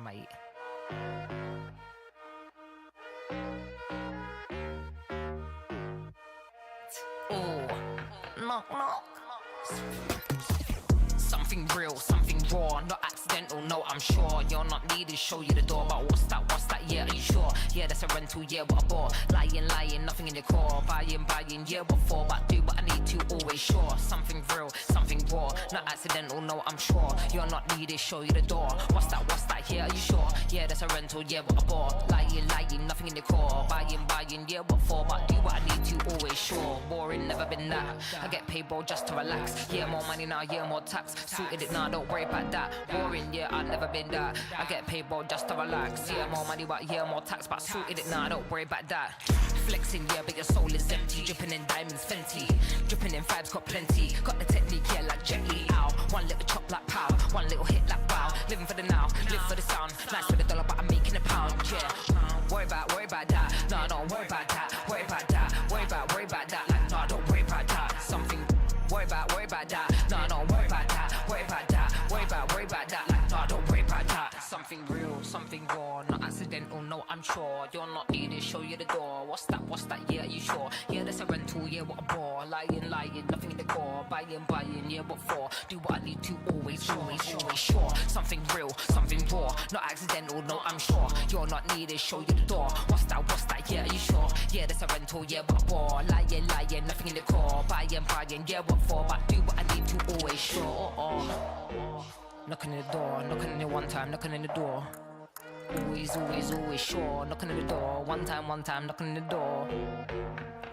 mate. Oh, knock knock. Something real, something raw, not accidental, no, I'm sure. You're not needed, show you the door, but what's that, yeah, are you sure? Yeah, that's a rental, yeah, what a bore. Lying, nothing in the core. Buying, yeah, what for? But do what I need to, always sure. Something real, something raw, not accidental, no, I'm sure. You're not needed, show you the door. What's that, yeah, are you sure? Yeah, that's a rental, yeah, what a bore. Lying, nothing in the core. Buying, yeah, what for? But do what I need to, always sure. Boring, never been that. I get paid, bro, just to relax. Yeah, more money now, yeah, more tax. Suited it now, don't worry about that. Boring, yeah, I've never been that. I get paid, bro, just to relax. Yeah, more money, but yeah, more tax. But suited it now, don't worry about that. Flexing, yeah, but your soul is empty. Dripping in diamonds, Fenty. Dripping in vibes, got plenty. Got the technique, yeah, like Jet Li. Ow. One little chop like pow. One little hit like wow. Living for the now, live for the sound. Nice for the dollar, but I'm making a pound, yeah. Worry about that. No, don't worry about that. Worry about that. Worry about that. Like, no, don't worry about that. Something. Worry about that. No, don't worry about that. Worry about that. Worry about that. Like, no, don't worry about that. Something real, something raw, not accidental, no, I'm sure. You're not needed, show you the door. What's that, yeah, are you sure? Yeah, that's a rental, yeah, what a bore. Lying, nothing in the core. Buying, yeah, what for? Do what I need to, always sure. Something real, something raw, not accidental, no, I'm sure. You're not needed, show you the door. What's that, yeah, are you sure? Yeah, that's a rental, yeah, what a bore. Lying, nothing in the core. Buying, yeah, what for? But do what I need to, always sure. Knocking in the door, knocking in it one time, knocking in the door. Always sure. Knocking in the door, one time, knocking in the door.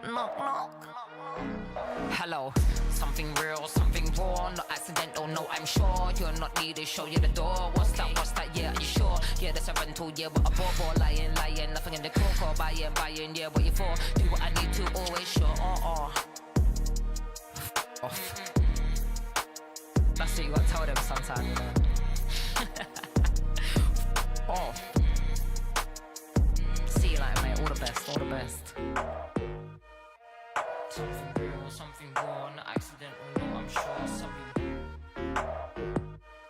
Knock. Hello, something real, something raw, not accidental, no, I'm sure. You're not needed, show you the door. What's that, yeah, are you sure? Yeah, that's a rental, yeah, what a bore. Lying, nothing in the core. Buying, yeah, what you for? Do what I need to, always sure. Off. That's what you gotta tell them sometime, you know. See you later, mate. All the best. Something real, something raw, not accidental, no, I'm sure.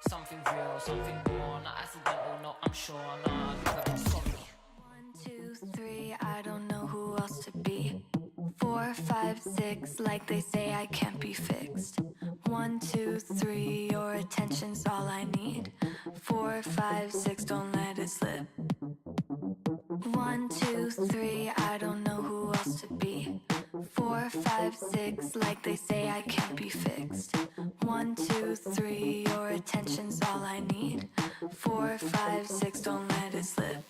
Something real, something raw, not accidental, no, I'm sure. Nah, I've never been sorry. 1, 2, 3, I don't know who else to be. 4, 5, 6, like they say I can't be fixed. 1, 2, 3, your attention's all I need. 4, 5, 6, don't let it slip. 1, 2, 3, I don't know who else to be. 4, 5, 6, like they say I can't be fixed. 1, 2, 3, your attention's all I need. 4, 5, 6, don't let it slip.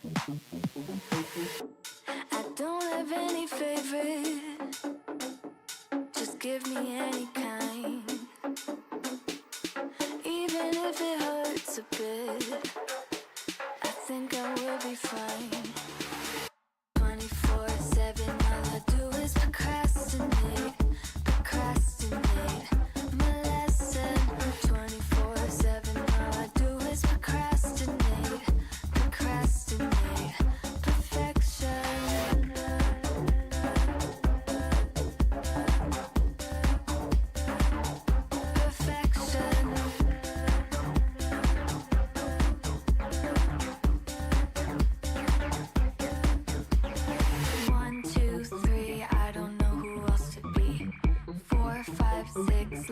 I don't have any favorite, just give me any kind. Even if it hurts a bit, I think I will be fine. 24/7, all I do is procrastinate. My lesson. 24/7, all I do is procrastinate. Perfection.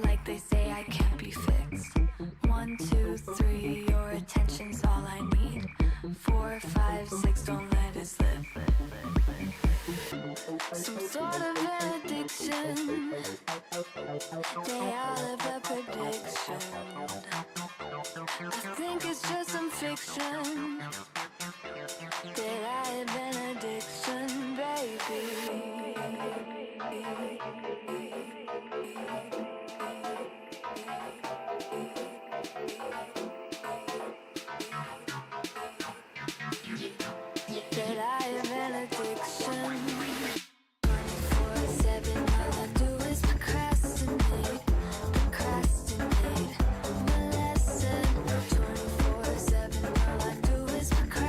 Like they say I can't be fixed. 1, 2, 3, your attention's all I need. 4, 5, 6, don't let it slip. Some sort of an addiction. They all have a prediction. I think it's just some fiction that I have an addiction, baby. That I have an addiction. 24/7, all I do is procrastinate. My lesson. 24/7, all I do is procrastinate.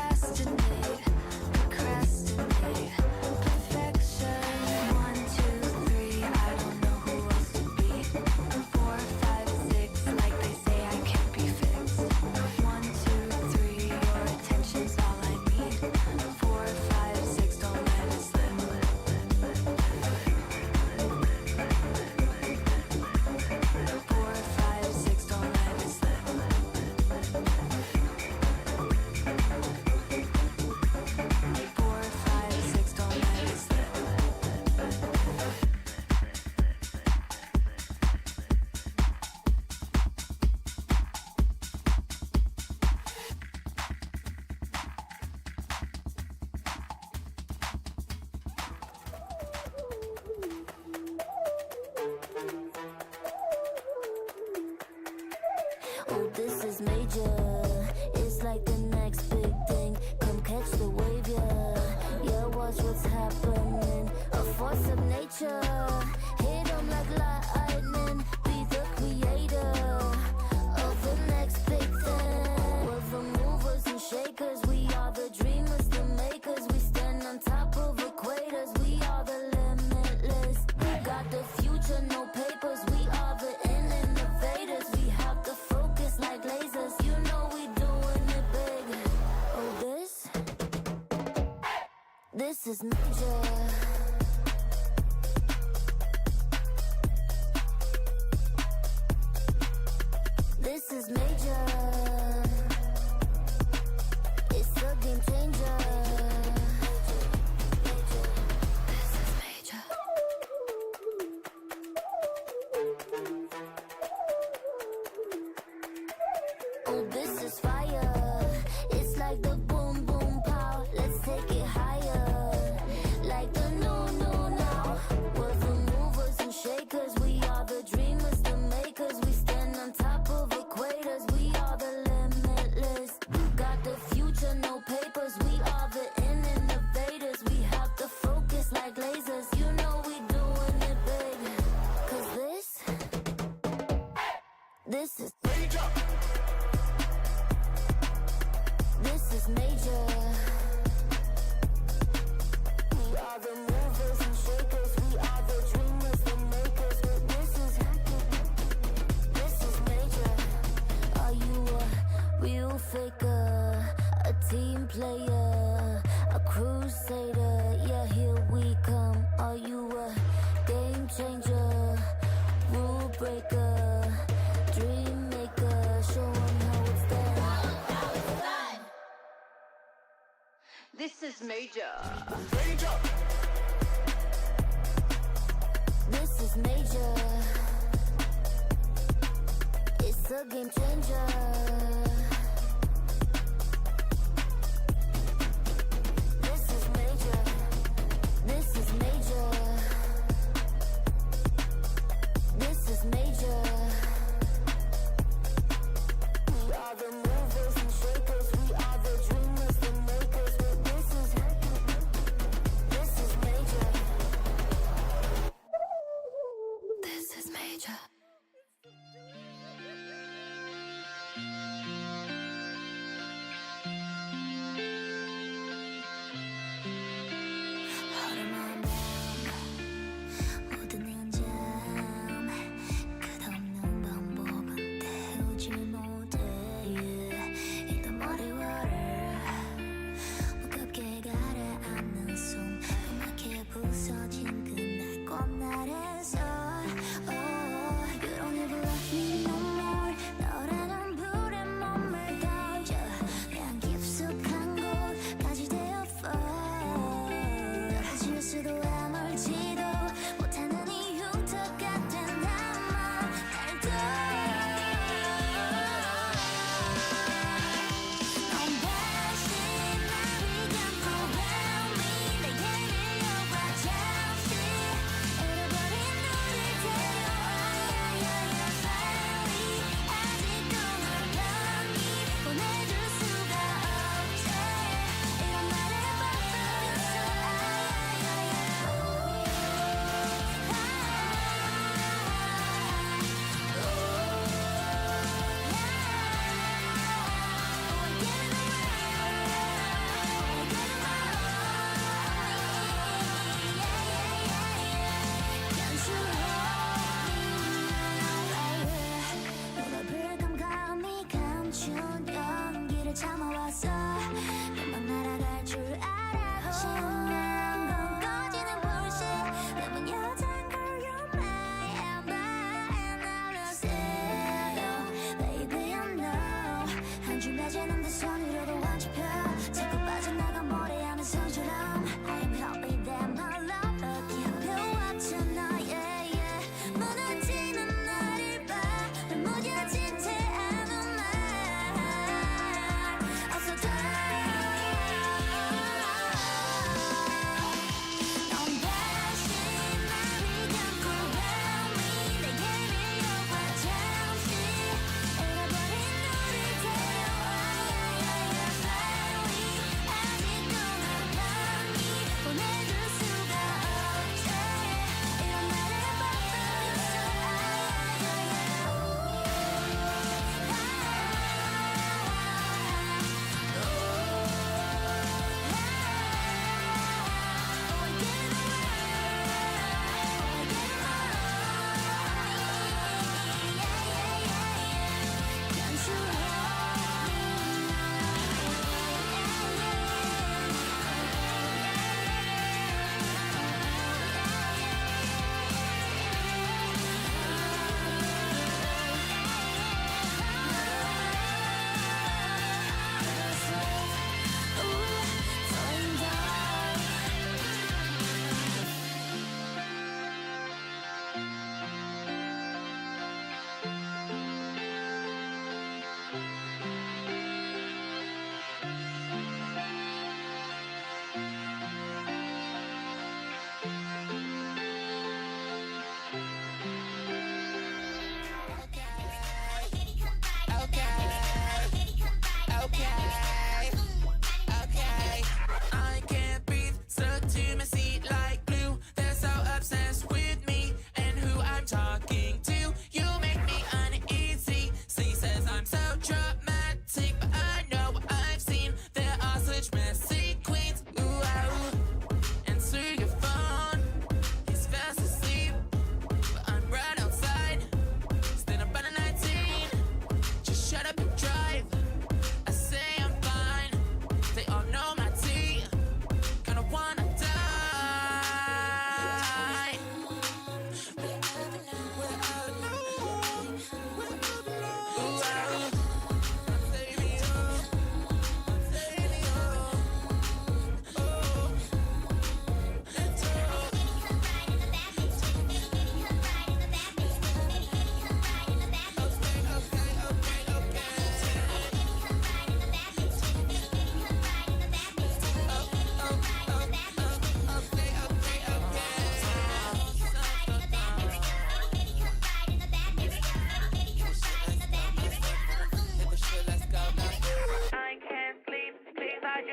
nature. Hit 'em like lightning. Be the creator of the next big thing. We're the movers and shakers. We are the dreamers, the makers. We stand on top of equators. We are the limitless. We got the future, no papers. We are the innovators. We have the focus like lasers. You know we doing it big. Oh, this is major. This is major. It's a game changer. This is major. Oh, this is fire. It's like the boom boom pow. Let's take it higher. Like the no now. We're the movers and shakers. We are the dreamers, the makers. We stand on top of equators. We are the limitless. Got the future, no papers. We are the innovators. We have the focus like lasers. You know we doing it big. 'Cause this is major. This is major. We are the movers and shakers. We are the dreamers, the makers. But this is major. Are you a real faker? A team player? A crusader? Yeah, here we come. Are you a game changer? Rule breaker? Dream maker? Show 'em how it's done. This is major. This is major. It's a game changer. This is major. This is major. This is major. We are the movers and shakers. We are the dreamers, the makers. But this is major. This is major.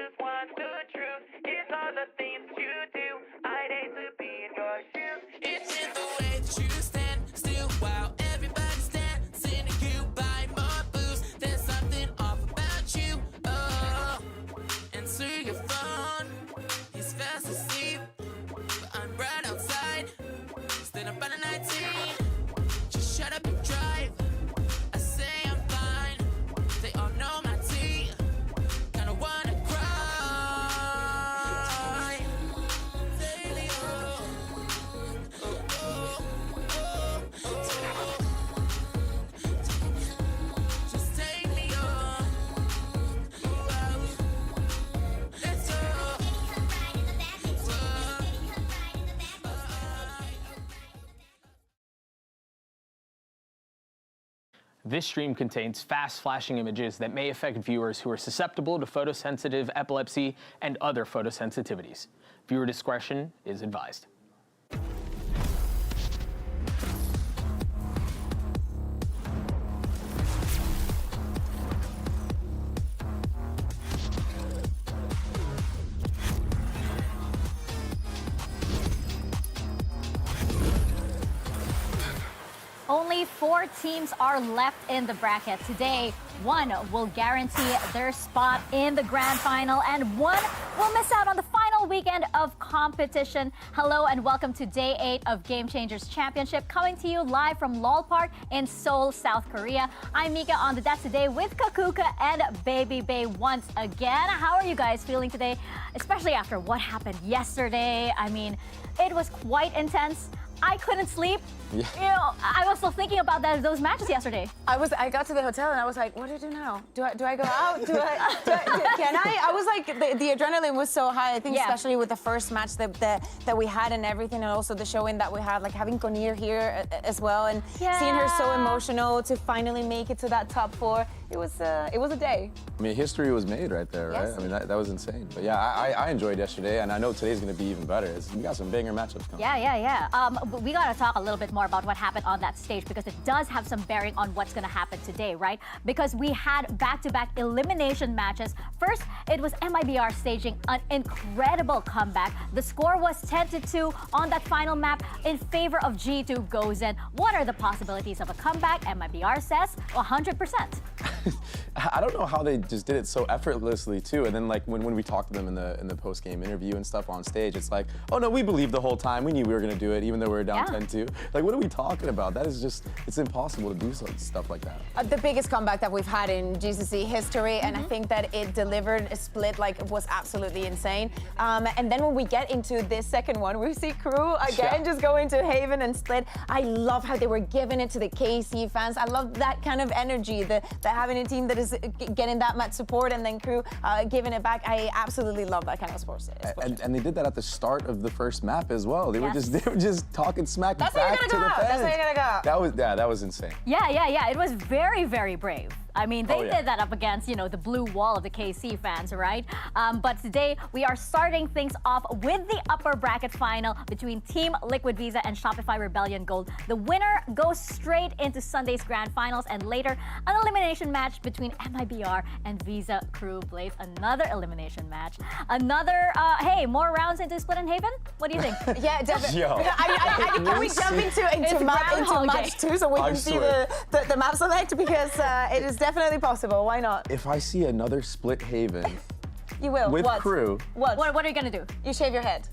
just want the truth. It's all the things you do. I'd hate to be in your shoes. It's in the way that you stand still while everybody's dancing. You buy more booze. There's something off about you. Oh, answer your phone. He's fast asleep, but I'm right outside. Staying up by the 19. Just shut up and drive. I say I'm fine. They all know my tea. Kinda wanna cry. Daily, oh, oh, oh, oh, just take me on. Let's go. This stream contains fast flashing images that may affect viewers who are susceptible to photosensitive epilepsy and other photosensitivities. Viewer discretion is advised. Only 4 teams are left in the bracket. Today, 1 will guarantee their spot in the grand final, and 1 will miss out on the final weekend of competition. Hello and welcome to Day 8 of Game Changers Championship, coming to you live from LOL Park in Seoul, South Korea. I'm Mika on the desk today with Kakuka and Baby Bay once again. How are you guys feeling today, especially after what happened yesterday? I mean, it was quite intense. I couldn't sleep. Yeah. You know, I was still thinking about those matches yesterday. I got to the hotel and I was like, what do I do now? Do I go out? Can I? I was like, the adrenaline was so high. I think especially with the first match that we had and everything, and also the showing that we had, like having Konir here as well, and seeing her so emotional to finally make it to that top 4. It was a day. I mean, history was made right there, right? Yes. I mean, that was insane. But yeah, I enjoyed yesterday, and I know today's going to be even better. We got some banger matchups coming. Yeah. But we got to talk a little bit more about what happened on that stage, because it does have some bearing on what's going to happen today, right? Because we had back-to-back elimination matches. First, it was MIBR staging an incredible comeback. The score was 10-2 on that final map in favor of G2 Gozen. What are the possibilities of a comeback? MIBR says 100%. I don't know how they just did it so effortlessly too. And then like when we talked to them in the post-game interview and stuff on stage, it's like, oh no, we believed the whole time. We knew we were gonna do it, even though we were down 10-2. Like, what are we talking about? That is just, it's impossible to do stuff like that. The biggest comeback that we've had in GCC history, and I think that it delivered a split like it was absolutely insane. And then when we get into this second one, we see Crew again just go into Haven and split. I love how they were giving it to the KC fans. I love that kind of energy, that having a team that is getting that much support and then Crew giving it back. I absolutely love that kind of sports. And they did that at the start of the first map as well. They were just talking smack back to the fans. That's where you're gonna go. That was insane. Yeah. It was very, very brave. I mean, they did that up against, you know, the blue wall of the KC fans, right? But today, we are starting things off with the upper bracket final between Team Liquid Visa and Shopify Rebellion Gold. The winner goes straight into Sunday's grand finals, and later, an elimination match between MIBR and Visa Crew Blaze. Another elimination match. Another, hey, more rounds into Split and Haven? What do you think? Yeah, definitely. Yo. Can we jump into match 2 so we can see the map select, because it is definitely possible. Why not? If I see another Split Haven You will. with Crew, What are you gonna do? You shave your head.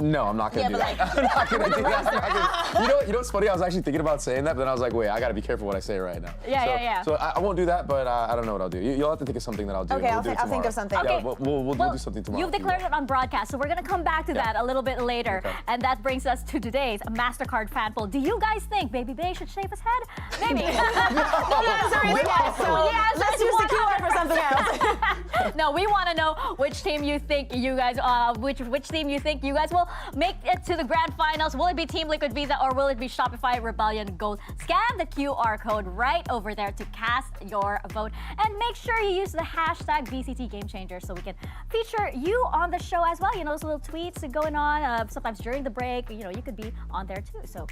no, I'm not gonna do that. I'm not gonna do that. You know what's funny? I was actually thinking about saying that, but then I was like, wait, I gotta be careful what I say right now. Yeah. So I won't do that, but I don't know what I'll do. You'll have to think of something that I'll do. Okay, I'll think of something. Okay. Yeah, we'll do something tomorrow. You've declared it on broadcast, so we're gonna come back to that a little bit later. Okay. And that brings us to today's Mastercard fan poll. Do you guys think Baby Bay should shave his head? Maybe. The answer is yes. So let's use the keyword for something else. No, we want to know which team you think you guys, which team you think you guys will make it to the grand finals? Will it be Team Liquid Visa or will it be Shopify Rebellion Gold? Scan the QR code right over there to cast your vote. And make sure you use the hashtag VCT Game Changer so we can feature you on the show as well. You know, those little tweets going on sometimes during the break. You know, you could be on there too. So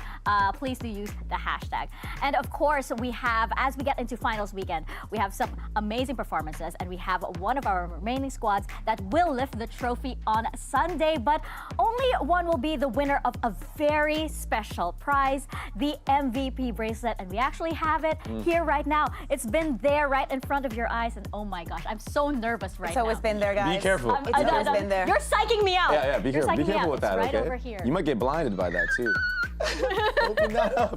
please do use the hashtag. And of course, we have, as we get into finals weekend, we have some amazing performances and we have one of our remaining squads that will lift the trophy on Sunday, but only one will be the winner of a very special prize, the MVP bracelet, and we actually have it here right now. It's been there right in front of your eyes, and oh my gosh, I'm so nervous right now. It's always been there, guys. Be careful. It's always been there. You're psyching me out. Yeah, be careful. Be careful with It's that, right okay? over here. You might get blinded by that too. Open that up.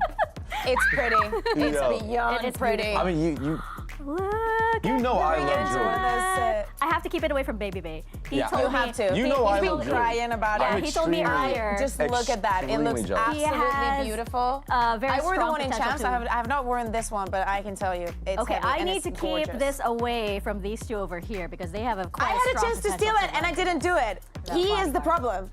It's pretty. It's know. beyond It is pretty. beautiful. I mean, Look you at know I that. love jewelry. I have to keep it away from Baby Bay. He Yeah. told You me. have to. You know I He's love been jewelry. crying about Yeah, it. he told me extremely- earlier. Just look at that. It looks Extremely jealous. He absolutely has, beautiful. very I wore the strong one in potential Champs. too. I have not worn this one, but I can tell you, it's Okay, heavy I and need it's to keep gorgeous. this away from these two over here because they have a quite I had a strong chance to steal potential it and I didn't do it. He fine, is the fine. problem.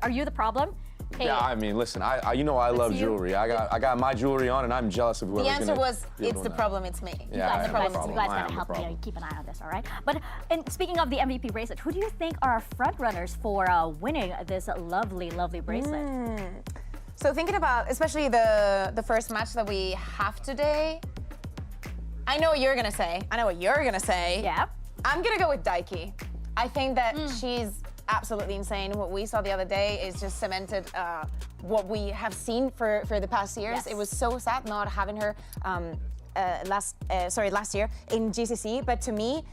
Are you the problem? Hey, Yeah, I mean, listen, you know I love you. jewelry. I got my jewelry on, and I'm jealous of whoever's The answer gonna was, be it's doing the that. problem, it's me. Yeah, I you am guys, the problem. you guys I am gotta the help me problem. keep an eye on this, all right? But and speaking of the MVP bracelet, who do you think are our front runners for winning this lovely, lovely bracelet? So thinking about, especially the first match that we have today, I know what you're gonna say. I know what you're gonna say. Yeah. I'm gonna go with Daiki. I think that she's absolutely insane. What we saw the other day is just cemented what we have seen for the past years. Yes. It was so sad not having her last year in GCC, but to me,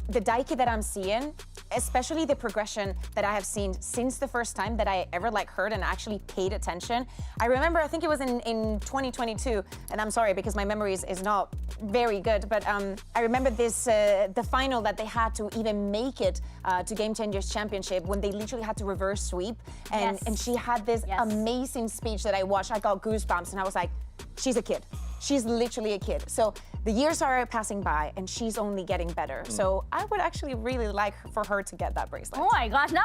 the Daiki that I'm seeing, especially the progression that I have seen since the first time that I ever heard and actually paid attention. I remember, I think it was in 2022, and I'm sorry because my memory is not very good, but I remember this, the final that they had to even make it to Game Changers Championship when they literally had to reverse sweep, and, Yes. and she had this Yes. amazing speech that I watched. I got goosebumps and I was like, she's a kid. She's literally a kid. So the years are passing by and she's only getting better. So I would actually really like for her to get that bracelet. Oh my gosh, now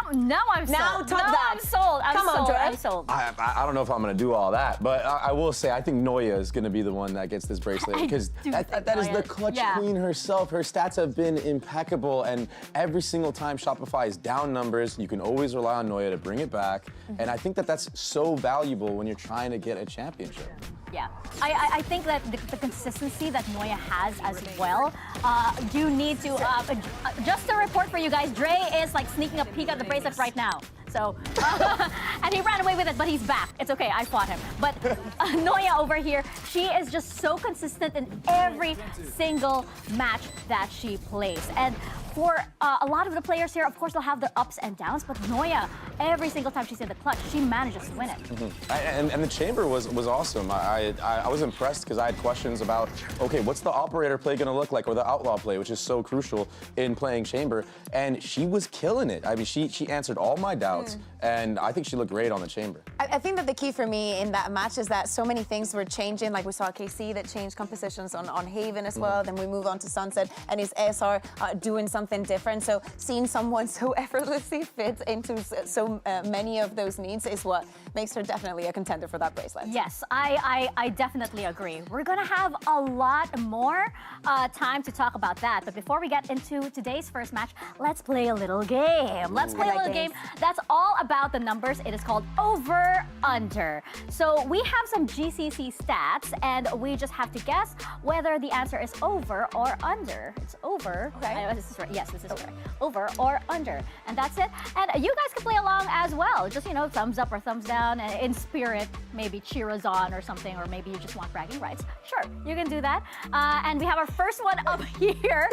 I'm sold. Now top now that. I'm sold. Come on, Dre. I'm sold. I don't know if I'm gonna do all that, but I will say I think Noya is gonna be the one that gets this bracelet I because do think that is the Noya- clutch yeah. queen herself. Her stats have been impeccable, and every single time Shopify is down numbers, you can always rely on Noya to bring it back. And I think that that's so valuable when you're trying to get a championship. Yeah, I think that the consistency that Noya has as well, you need to, just a report for you guys, Dre is sneaking a peek at the bracelet right now. So, and he ran away with it, but he's back. It's okay, I fought him. But Noya over here, she is just so consistent in every single match that she plays. And for a lot of the players here, of course, they'll have their ups and downs, but Noya, every single time she's in the clutch, she manages to win it. And the chamber was awesome. I was impressed because I had questions about, okay, what's the operator play gonna look like, or the outlaw play, which is so crucial in playing chamber, and she was killing it. I mean, she answered all my doubts, and I think she looked great on the chamber. I think that the key for me in that match is that so many things were changing. Like we saw KC that changed compositions on Haven as well. Then we move on to Sunset and his ASR doing something different. So seeing someone so effortlessly fit into so many of those needs is what makes her definitely a contender for that bracelet. Yes, I definitely agree. We're gonna have a lot more time to talk about that. But before we get into today's first match, let's play a little game. Let's play a little game that's all about the numbers. It is called Over Under. So we have some GCC stats, and we just have to guess whether the answer is over or under. It's over. Okay. This is right. Yes, this is correct. Over or under, and that's it. And you guys can play along as well. Just thumbs up or thumbs down, and in spirit, maybe cheer us on or something, or maybe you just want bragging rights. Sure, you can do that. And we have our first one up here.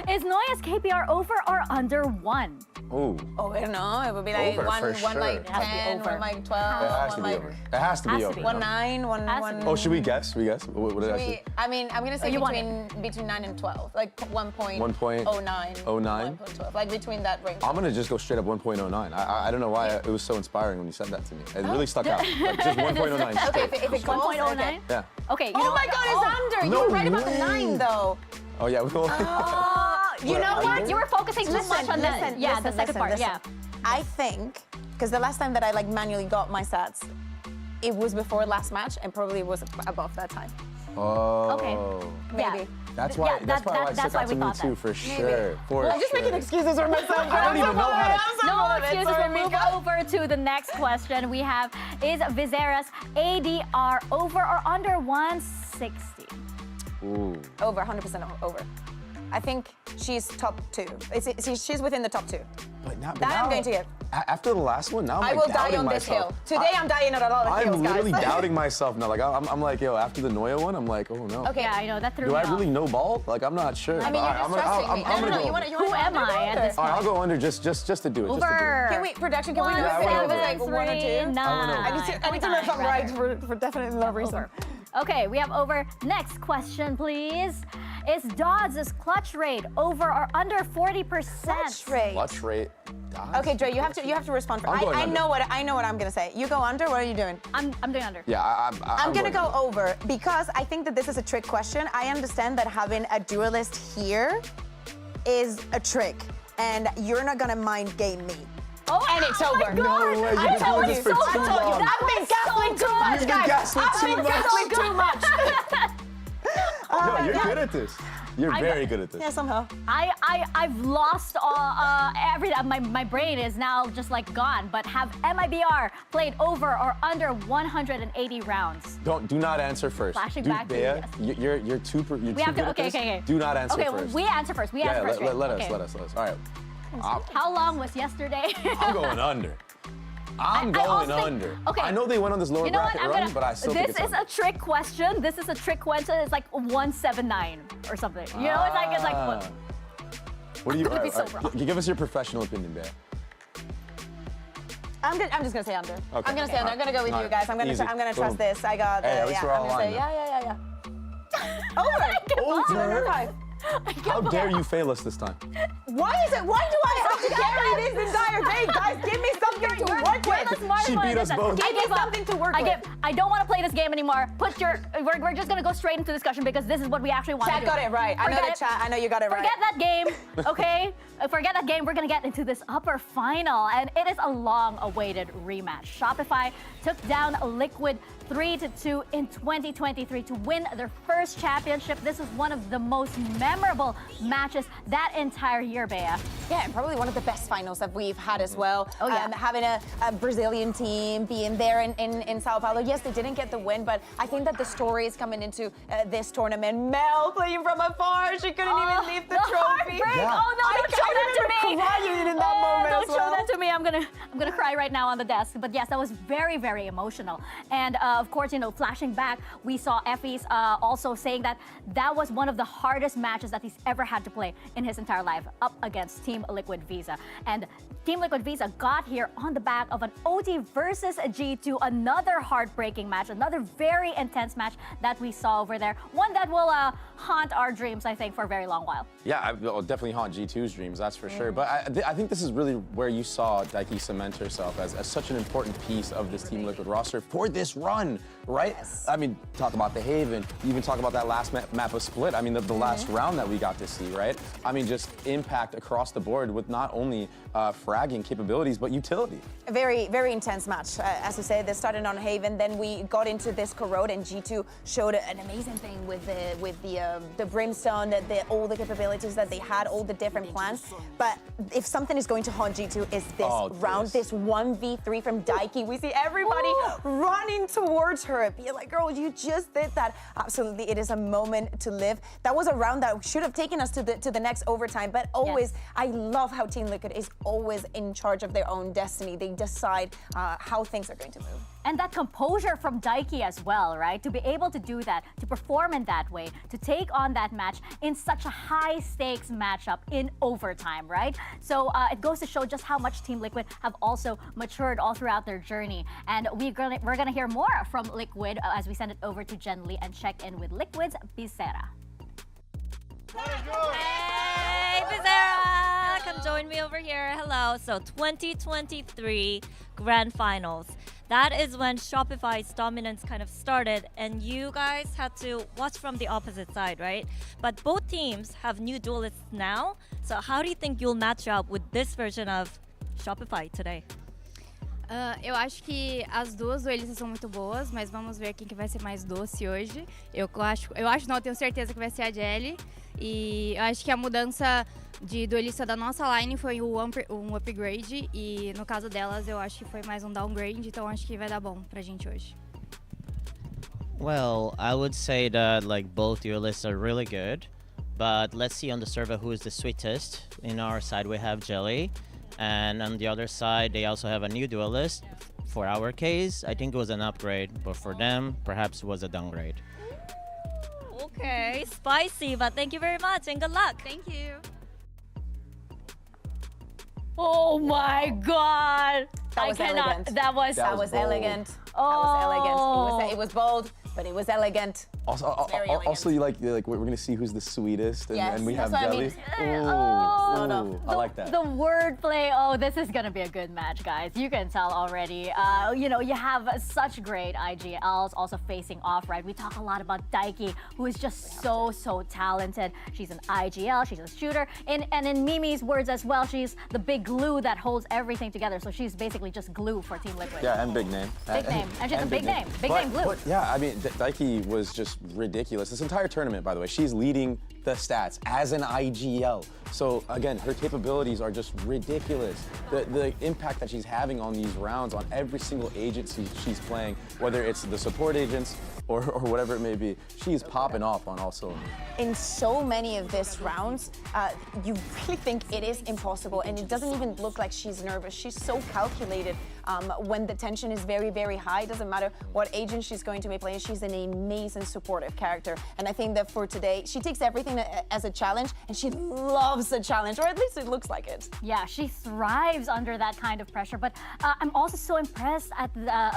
Is Noya's KPR over or under 1? Ooh. Oh, I don't know. It would be like Over, one for sure. like It has to be 10, over. one like It 12, has to one be like over. It has to be Has to over. be. 1-9, one Has to be. Oh, should we guess? What did I say? I mean, I'm gonna say you want between 9 and 12, like 1.09, 1.09? 1.12, like between that range. I'm gonna just go straight up 1.09. I don't know why it was so inspiring when you said that to me. It really stuck out. Like, just 1.09. Okay, if it calls, 1.09? okay. Yeah. Okay. You Oh know my what? God, it's under. no You were right about the way. 9 though. Oh yeah. You know what? You were focusing too much on the listen, the listen, second part. listen. Yeah. I think Because the last time that I like manually got my stats, it was before last match and probably was above that time. Oh. Okay. Maybe. Yeah. That's why. That's probably why it stuck out to me thought too, that. for sure. For I'm just making excuses for myself. I don't even know how to. No excuses. We'll move over to the next question we have. Is Vizera's ADR over or under 160? Ooh. Over, 100% over. I think she's top 2. She's within the top 2. But now, That I'm going to give. After the last one, now I'm I like will die doubting on this hill. myself. Today I'm dying on a lot of hills, I'm guys. literally doubting myself now. Like I'm like, yo, after the Noya one, I'm like, oh no. Okay. Yeah, I know that threw Do me I off. really know ball? Like I'm not sure. I mean, you're just trusting me. I'm gonna go You under. want Who am I at this All right, I'll point? go under just to do it. Over. Can we, production, can we do Yeah, I it wanna with over. like 1 or 2? I need to know if I'm right for definitely no reason. Over. Okay, we have over. Next question, please. Is Dodds' clutch rate over or under 40%? Clutch rate. Clutch rate. Okay, Dre, you have to respond. I'm going I under. know what I'm gonna say. You go under. What are you doing? I'm doing under. Yeah, I'm gonna going go under. over because I think that this is a trick question. I understand that having a duelist here is a trick, and you're not gonna mind game me. Oh, And it's oh my over. God. No way, you've I been told doing this you. for I too told you. long. I've been gaslighting too much, You've been guys. gaslit I've too been much. gaslighting too much. No, you're good at this. You're very good at this. Yeah, somehow. I've lost everything. My brain is now just like gone. But have MIBR played over or under 180 rounds? Do not answer first. Flashing Dude, back to Bea, you, you're too good We have to. at Okay, this. okay. Do not answer Okay, first. we answer first. We answer first. let Okay. us. All right. How long was yesterday? I'm going under. I'm I going also think- under. okay. I know they went on this lower You know what? bracket run, but I still think This it's is under. a trick question. This is a trick question. It's like 179 or something. You know, it's like what? What do you? I'm gonna be so all right, wrong. give us your professional opinion, Bea. I'm just gonna say under. Okay. I'm gonna say under. I'm gonna go with All you right. guys. I'm gonna Easy. trust Boom. this. I got. Hey, at least yeah. we're all I'm gonna say aligned yeah. Over. Over. Over. How dare you fail us this time? Why do I have to carry this entire thing, guys? Give me something to work You're the with. smartest She one beat in us this. both. I Give me give up. something to work with. I don't want to play this game anymore. We're just gonna go straight into discussion because this is what we actually want to Chat do. got it right. I know the chat. I know you got it right. Forget that game, okay? Forget that game. We're gonna get into this upper final, and it is a long-awaited rematch. Shopify took down Liquid 3-2 in 2023 to win their first championship. This is one of the most memorable matches that entire year, Bea. Yeah, and probably one of the best finals that we've had as well. Oh, yeah. Having a Brazilian team, being there in Sao Paulo. Yes, they didn't get the win, but I think that the story is coming into this tournament. Mel playing from afar. She couldn't even leave the trophy. Heartbreak. Yeah. Oh no, don't show that to me. Crying in that moment Don't as show well. that to me. I'm gonna cry right now on the desk. But yes, that was very, very emotional. And of course, flashing back, we saw Effie's also saying that was one of the hardest matches that he's ever had to play in his entire life, up against Team Liquid Visa. And Team Liquid Visa got here on the back of an OT versus a G2, another heartbreaking match, another very intense match that we saw over there. One that will haunt our dreams, I think, for a very long while. Yeah, it'll definitely haunt G2's dreams, that's for sure. But I think this is really where you saw Daiki cement herself as such an important piece of this Team Liquid roster for this run, right? Yes. I mean, talk about the Haven, even talk about that last map of Split. I mean, the last round that we got to see, right? I mean, just impact across the board with not only fragging capabilities, but utility. A very, very intense match. As you said, they started on Haven, then we got into this corrode, and G2 showed an amazing thing with the Brimstone, all the capabilities that they had, all the different plans. But if something is going to haunt G2 is this round, this 1v3 from Daiki. We see everybody running towards her, being like, girl, you just did that. Absolutely, it is a moment to live. That was a round that should have taken us to the next overtime, but always, I love how Team Liquid is always in charge of their own destiny. They decide how things are going to move. And that composure from Daiki as well, right? To be able to do that, to perform in that way, to take on that match in such a high-stakes matchup in overtime, right? So it goes to show just how much Team Liquid have also matured all throughout their journey. And we're gonna hear more from Liquid as we send it over to Jen Lee and check in with Liquid's Vizera. Hey, Vizera! Come join me over here. Hello. So 2023 Grand Finals. That is when Shopify's dominance kind of started, and you guys had to watch from the opposite side, right? But both teams have new duelists now. So how do you think you'll match up with this version of Shopify today? Eu acho que as duas duelistas são muito boas, mas vamos ver quem que vai ser mais doce hoje. Eu acho não, eu tenho certeza que vai ser a Jelly. E eu acho que a mudança de duelista da nossa line foi um upgrade, e no caso delas eu acho que foi mais um downgrade, então acho que vai dar bom pra gente hoje. Well, I would say that like both duelists are really good, but let's see on the server who is the sweetest. In our side we have Jelly, and on the other side they also have a new duelist. For our case, I think it was an upgrade, but for them, perhaps it was a downgrade. Okay, spicy, but thank you very much and good luck. Thank you. Oh my God! That was elegant. That was That was bold. elegant. Oh. That was elegant. It was bold, but it was elegant. Also, you like we're gonna see who's the sweetest, and, Yes, and we have that's what I Jelly. mean. Oh. No. I like that. The wordplay. Oh, this is gonna be a good match, guys. You can tell already. You know, you have such great IGLs also facing off, right? We talk a lot about Daiki, who is just so talented. She's an IGL. She's a shooter, and in Mimi's words as well, she's the big glue that holds everything together. So she's basically just glue for Team Liquid. Yeah, and big name. Big name. And she's a big name. Big name glue. But yeah, I mean, Daiki was just ridiculous. This entire tournament, by the way, she's leading the stats as an IGL. So again, her capabilities are just ridiculous. The impact that she's having on these rounds, on every single agency she's playing, whether it's the support agents or whatever it may be, she's popping off on all cylinders. In so many of these rounds, you really think it is impossible, and it doesn't even look like she's nervous. She's so calculated. When the tension is very high, it doesn't matter what agent she's going to be playing, she's an amazing supportive character. And I think that for today, she takes everything as a challenge, and she loves a challenge, or at least it looks like it. Yeah, she thrives under that kind of pressure. But I'm also so impressed at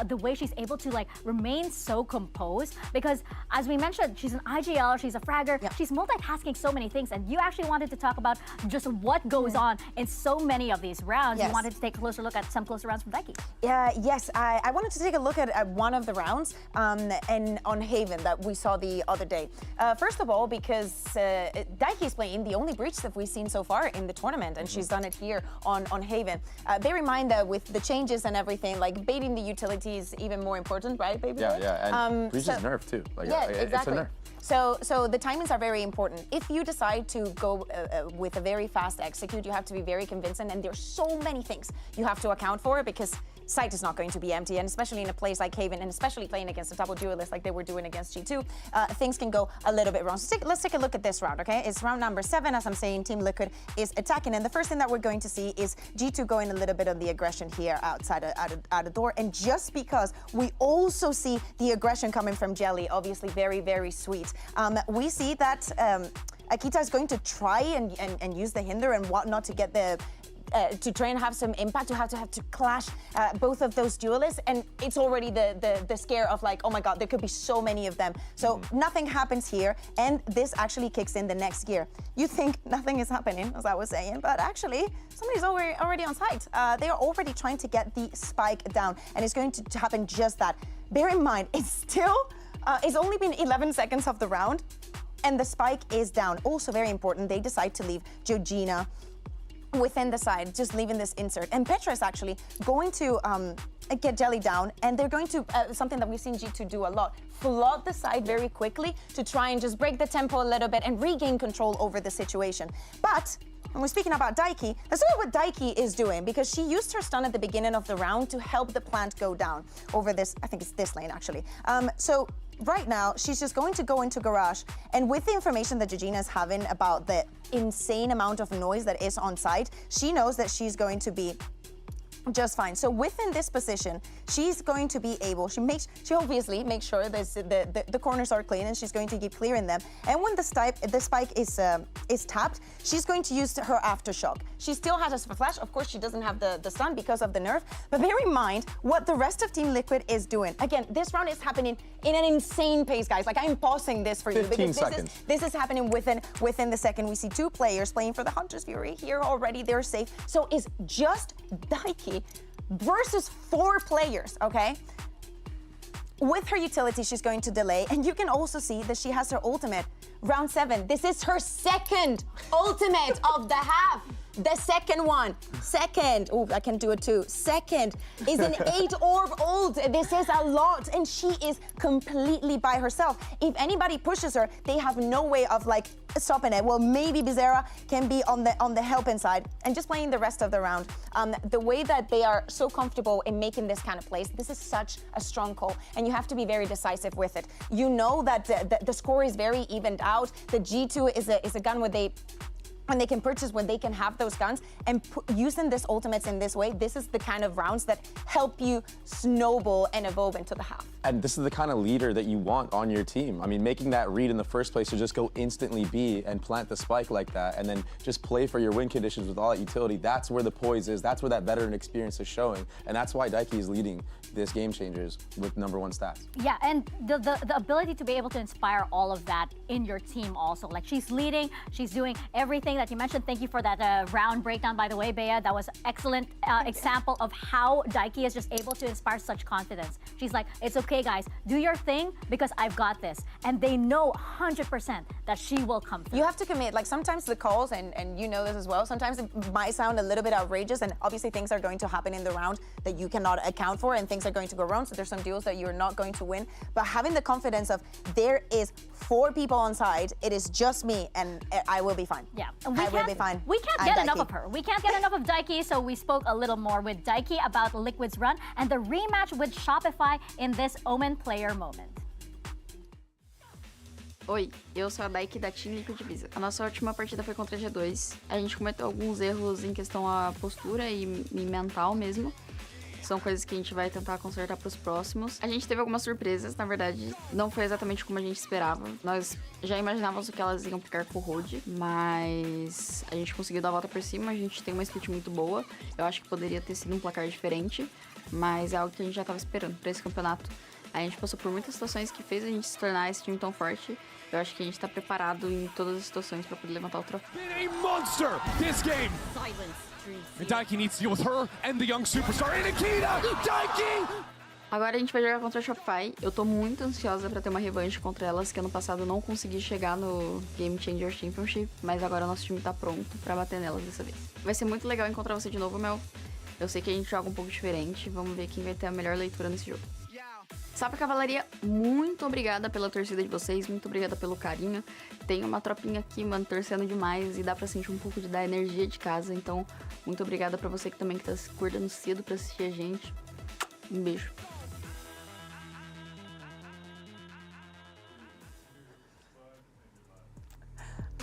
the way she's able to like remain so composed, because as we mentioned, she's an IGL, she's a fragger, she's multitasking so many things, and you actually wanted to talk about just what goes on in so many of these rounds. Yes. You wanted to take a closer look at some closer rounds from Daiki. Yes, I wanted to take a look at one of the rounds and on Haven that we saw the other day. First of all, because Daiki is playing the only breach that we've seen so far in the tournament, and she's done it here on Haven. Bear in mind that with the changes and everything, like baiting the utility is even more important, right, baby? Yeah, and breach is nerfed too. Like, yeah, It's exactly. a nerf. So the timings are very important. If you decide to go with a very fast execute, you have to be very convincing, and there's so many things you have to account for, because site is not going to be empty, and especially in a place like Haven, and especially playing against a double duelist like they were doing against G2, things can go a little bit wrong. So let's take a look at this round, okay? It's round number 7, as I'm saying, Team Liquid is attacking, and the first thing that we're going to see is G2 going a little bit of the aggression here outside out the door, and just because we also see the aggression coming from Jelly, obviously very sweet. We see that Akita is going to try and use the hinder and whatnot to get the to try and have some impact, to have to clash both of those duelists, and it's already the scare of like, oh my god, there could be so many of them. So nothing happens here, and this actually kicks in the next gear. You think nothing is happening, as I was saying, but actually somebody's already on site. They are already trying to get the spike down, and it's going to happen just that. Bear in mind, it's only been 11 seconds of the round, and the spike is down. Also very important, they decide to leave Georgina within the side, just leaving this insert. And Petra is actually going to get Jelly down, and they're going to, something that we've seen G2 do a lot, flood the side very quickly to try and just break the tempo a little bit and regain control over the situation. But when we're speaking about Daiki, let's look at what Daiki is doing, because she used her stun at the beginning of the round to help the plant go down over this, I think it's this lane actually. So right now, she's just going to go into garage, and with the information that Georgina is having about the insane amount of noise that is on site, she knows that she's going to be just fine. So within this position, she's going to be able, she obviously makes sure that the corners are clean, and she's going to keep clearing them. And when the spike is tapped, she's going to use her aftershock. She still has a flash. Of course, she doesn't have the stun because of the nerf, but bear in mind what the rest of Team Liquid is doing. Again, this round is happening in an insane pace, guys. Like, I'm pausing this for you, because this is happening within the second. We see 2 players playing for the Hunter's Fury here already. They're safe. So it's just Daiki versus 4 players, okay? With her utility, she's going to delay, and you can also see that she has her ultimate. Round 7, this is her second ultimate of the half. The second one, oh, I can do it too. Second is an 8-orb ult. This is a lot, and she is completely by herself. If anybody pushes her, they have no way of like stopping it. Well, maybe Bizarra can be on the helping side and just playing the rest of the round. The way that they are so comfortable in making this kind of plays, this is such a strong call, and you have to be very decisive with it. You know that the score is very evened out. The G2 is a gun where when they can purchase, when they can have those guns, and using this ultimates in this way, this is the kind of rounds that help you snowball and evolve into the half. And this is the kind of leader that you want on your team. I mean, making that read in the first place to just go instantly B and plant the spike like that, and then just play for your win conditions with all that utility, that's where the poise is, that's where that veteran experience is showing. And that's why Daiki is leading this Game Changers with #1 stats. Yeah, and the ability to be able to inspire all of that in your team also. Like, she's leading, she's doing everything that you mentioned. Thank you for that round breakdown, by the way, Bea. That was excellent example of how Daiki is just able to inspire such confidence. She's like, it's okay, guys, do your thing because I've got this. And they know 100% that she will come through. You have to commit. Like, sometimes the calls, and you know this as well, sometimes it might sound a little bit outrageous, and obviously things are going to happen in the round that you cannot account for, and things are going to go wrong, so there's some duels that you're not going to win. But having the confidence of, there is 4 people on side, it is just me, and I will be fine. Yeah, I will be fine. We can't get enough of her. We can't get enough of Daiki, so we spoke a little more with Daiki about Liquid's run and the rematch with Shopify in this OMEN player moment. Oi, eu sou a Daiki da Team Liquid Visa. A nossa última partida foi contra a G2. A gente cometeu alguns erros em questão à postura e mental mesmo. São coisas que a gente vai tentar consertar para os próximos. A gente teve algumas surpresas, na verdade, não foi exatamente como a gente esperava. Nós já imaginávamos que elas iam ficar com o Hold, mas a gente conseguiu dar a volta por cima, a gente tem uma split muito boa. Eu acho que poderia ter sido um placar diferente, mas é algo que a gente já estava esperando para esse campeonato. A gente passou por muitas situações que fez a gente se tornar esse time tão forte. Eu acho que a gente está preparado em todas as situações para poder levantar o troféu. A monster this game. And Daiki needs to deal with her and the young superstar Nikita. Daiki! Agora a gente vai jogar contra a Shopify. Eu tô muito ansiosa pra ter uma revanche contra elas, que ano passado eu não consegui chegar no Game Changer Championship, mas agora o nosso time tá pronto pra bater nelas dessa vez. Vai ser muito legal encontrar você de novo, Mel. Eu sei que a gente joga um pouco diferente, vamos ver quem vai ter a melhor leitura nesse jogo. Salve Cavalaria, muito obrigada pela torcida de vocês, muito obrigada pelo carinho. Tem uma tropinha aqui, mano, torcendo demais e dá pra sentir um pouco da energia de casa. Então, muito obrigada pra você que também tá se acordando cedo pra assistir a gente. Um beijo.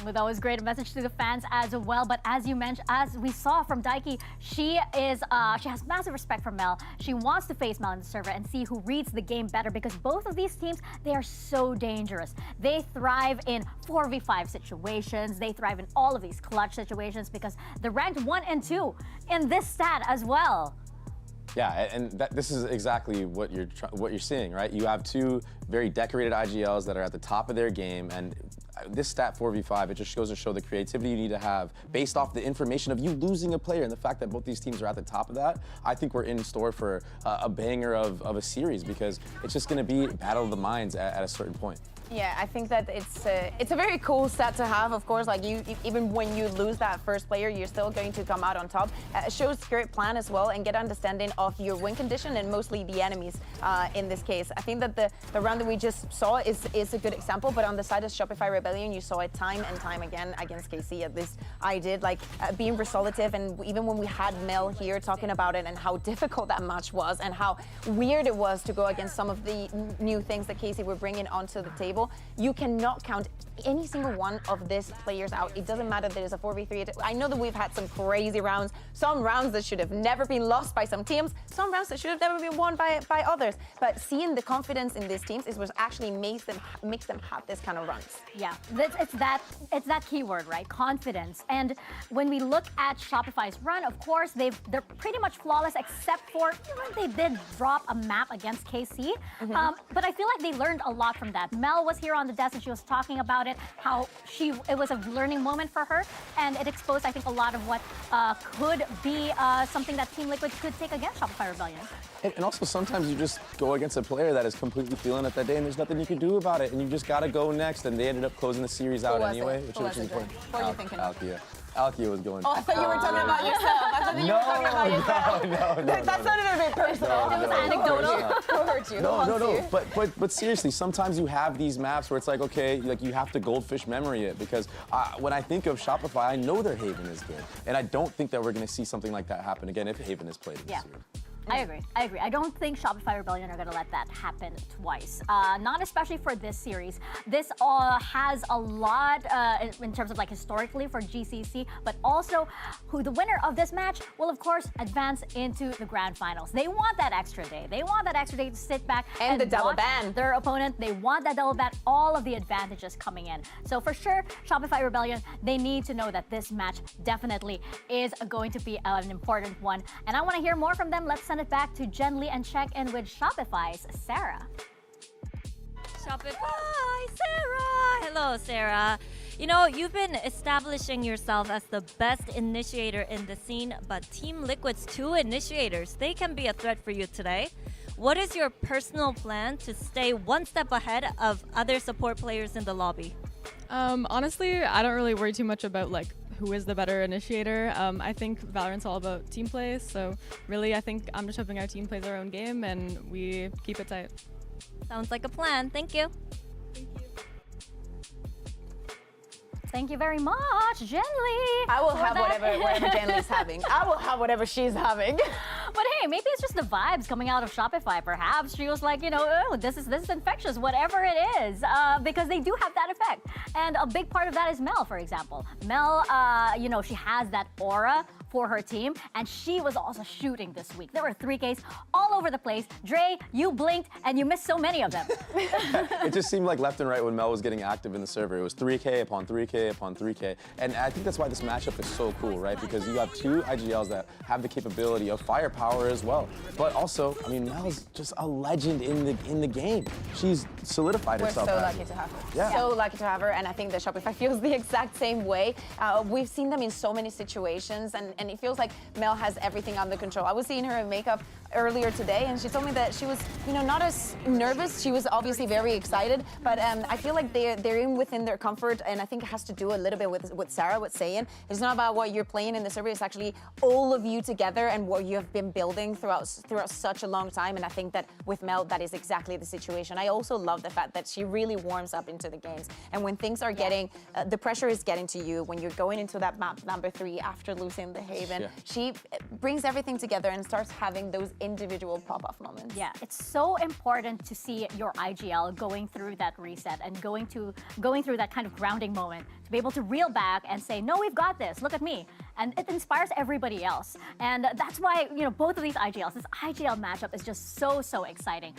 Well, that was great, a message to the fans as well. But as you mentioned, as we saw from Daiki, she has massive respect for Mel. She wants to face Mel in the server and see who reads the game better, because both of these teams, they are so dangerous. They thrive in 4v5 situations. They thrive in all of these clutch situations because they're ranked 1 and 2 in this stat as well. Yeah, and this is exactly what you're seeing, right? You have 2 very decorated IGLs that are at the top of their game, and this stat 4v5, it just goes to show the creativity you need to have based off the information of you losing a player, and the fact that both these teams are at the top of that. I think we're in store for a banger of a series, because it's just going to be battle of the minds at a certain point. Yeah, I think that it's a very cool stat to have. Of course, like even when you lose that first player, you're still going to come out on top. It shows great plan as well, and get understanding of your win condition and mostly the enemies in this case. I think that the round that we just saw is a good example, but on the side of Shopify Rebellion, you saw it time and time again against KC. At least I did, like being resolutive, and even when we had Mel here talking about it and how difficult that match was and how weird it was to go against some of the new things that KC were bringing onto the table. You cannot count any single one of these players out. It doesn't matter that it's a 4v3. I know that we've had some crazy rounds, some rounds that should have never been lost by some teams, some rounds that should have never been won by others. But seeing the confidence in these teams is what actually makes them have this kind of runs. Yeah, it's that keyword, right? Confidence. And when we look at Shopify's run, of course, they're pretty much flawless, except for they did drop a map against KC. But I feel like they learned a lot from that. Mel was here on the desk and she was talking about it, how it was a learning moment for her, and it exposed, I think, a lot of what could be something that Team Liquid could take against Shopify Rebellion. And also, sometimes you just go against a player that is completely feeling it that day, and there's nothing you can do about it, and you just got to go next. And they ended up closing the series out anyway, which is important. What are you thinking? Althea. Alkia was going. Oh, I thought you were talking about yourself. I thought you were talking about yourself. No. That sounded a bit personal. It was anecdotal. Who hurt you? No. But seriously, sometimes you have these maps where it's like, okay, like you have to goldfish memory it because when I think of Shopify, I know their Haven is good, and I don't think that we're going to see something like that happen again if Haven is played this year. I agree. I don't think Shopify Rebellion are going to let that happen twice. Not especially for this series. This has a lot in terms of like historically for GCC, but also who the winner of this match will of course advance into the grand finals. They want that extra day. They want that extra day to sit back and the double watch ban. their opponent. They want that double ban. All of the advantages coming in. So for sure, Shopify Rebellion, they need to know that this match definitely is going to be an important one. And I want to hear more from them. Let's send it back to Jen Lee and check in with Shopify's Sarah. Shopify, Sarah! Hello, Sarah. You know, you've been establishing yourself as the best initiator in the scene, but Team Liquid's 2 initiators, they can be a threat for you today. What is your personal plan to stay one step ahead of other support players in the lobby? Honestly, I don't really worry too much about like who is the better initiator. I think Valorant's all about team play, so really I think I'm just hoping our team plays our own game and we keep it tight. Sounds like a plan. Thank you. Thank you very much, Jen Lee. I will have whatever Jen Lee's having. I will have whatever she's having. But hey, maybe it's just the vibes coming out of Shopify. Perhaps she was like, you know, oh, this is infectious, whatever it is, because they do have that effect. And a big part of that is Mel, for example. Mel, you know, she has that aura for her team, and she was also shooting this week. There were 3Ks all over the place. Dre, you blinked and you missed so many of them. It just seemed like left and right when Mel was getting active in the server. It was 3K upon 3K upon 3K. And I think that's why this matchup is so cool, right? Because you have 2 IGLs that have the capability of firepower as well. But also, I mean, Mel's just a legend in the game. She's solidified herself. We're so lucky to have her. Yeah. So lucky to have her, and I think that Shopify feels the exact same way. We've seen them in so many situations, and it feels like Mel has everything under control. I was seeing her in makeup earlier today, and she told me that she was, you know, not as nervous. She was obviously very excited, but I feel like they're in within their comfort, and I think it has to do a little bit with what Sarah was saying. It's not about what you're playing in the server. It's actually all of you together and what you have been building throughout such a long time. And I think that with Mel, that is exactly the situation. I also love the fact that she really warms up into the games, and when things are getting, the pressure is getting to you, when you're going into that map number 3 after losing the Haven, she brings everything together and starts having those individual pop-off moments. Yeah, it's so important to see your IGL going through that reset and going through that kind of grounding moment to be able to reel back and say, no, we've got this, look at me. And it inspires everybody else. And that's why, you know, both of these IGLs, this IGL matchup is just so exciting.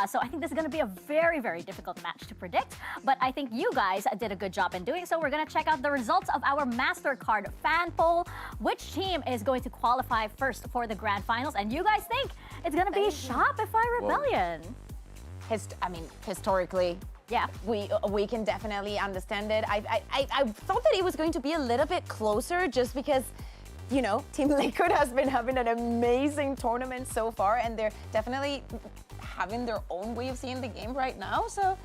So I think this is going to be a very, very difficult match to predict. But I think you guys did a good job in doing so. We're going to check out the results of our Mastercard fan poll. Which team is going to qualify first for the grand finals? And you guys think it's going to be Shopify Rebellion. I mean, historically, yeah, we can definitely understand it. I thought that it was going to be a little bit closer just because, you know, Team Liquid has been having an amazing tournament so far, and they're definitely having their own way of seeing the game right now. So,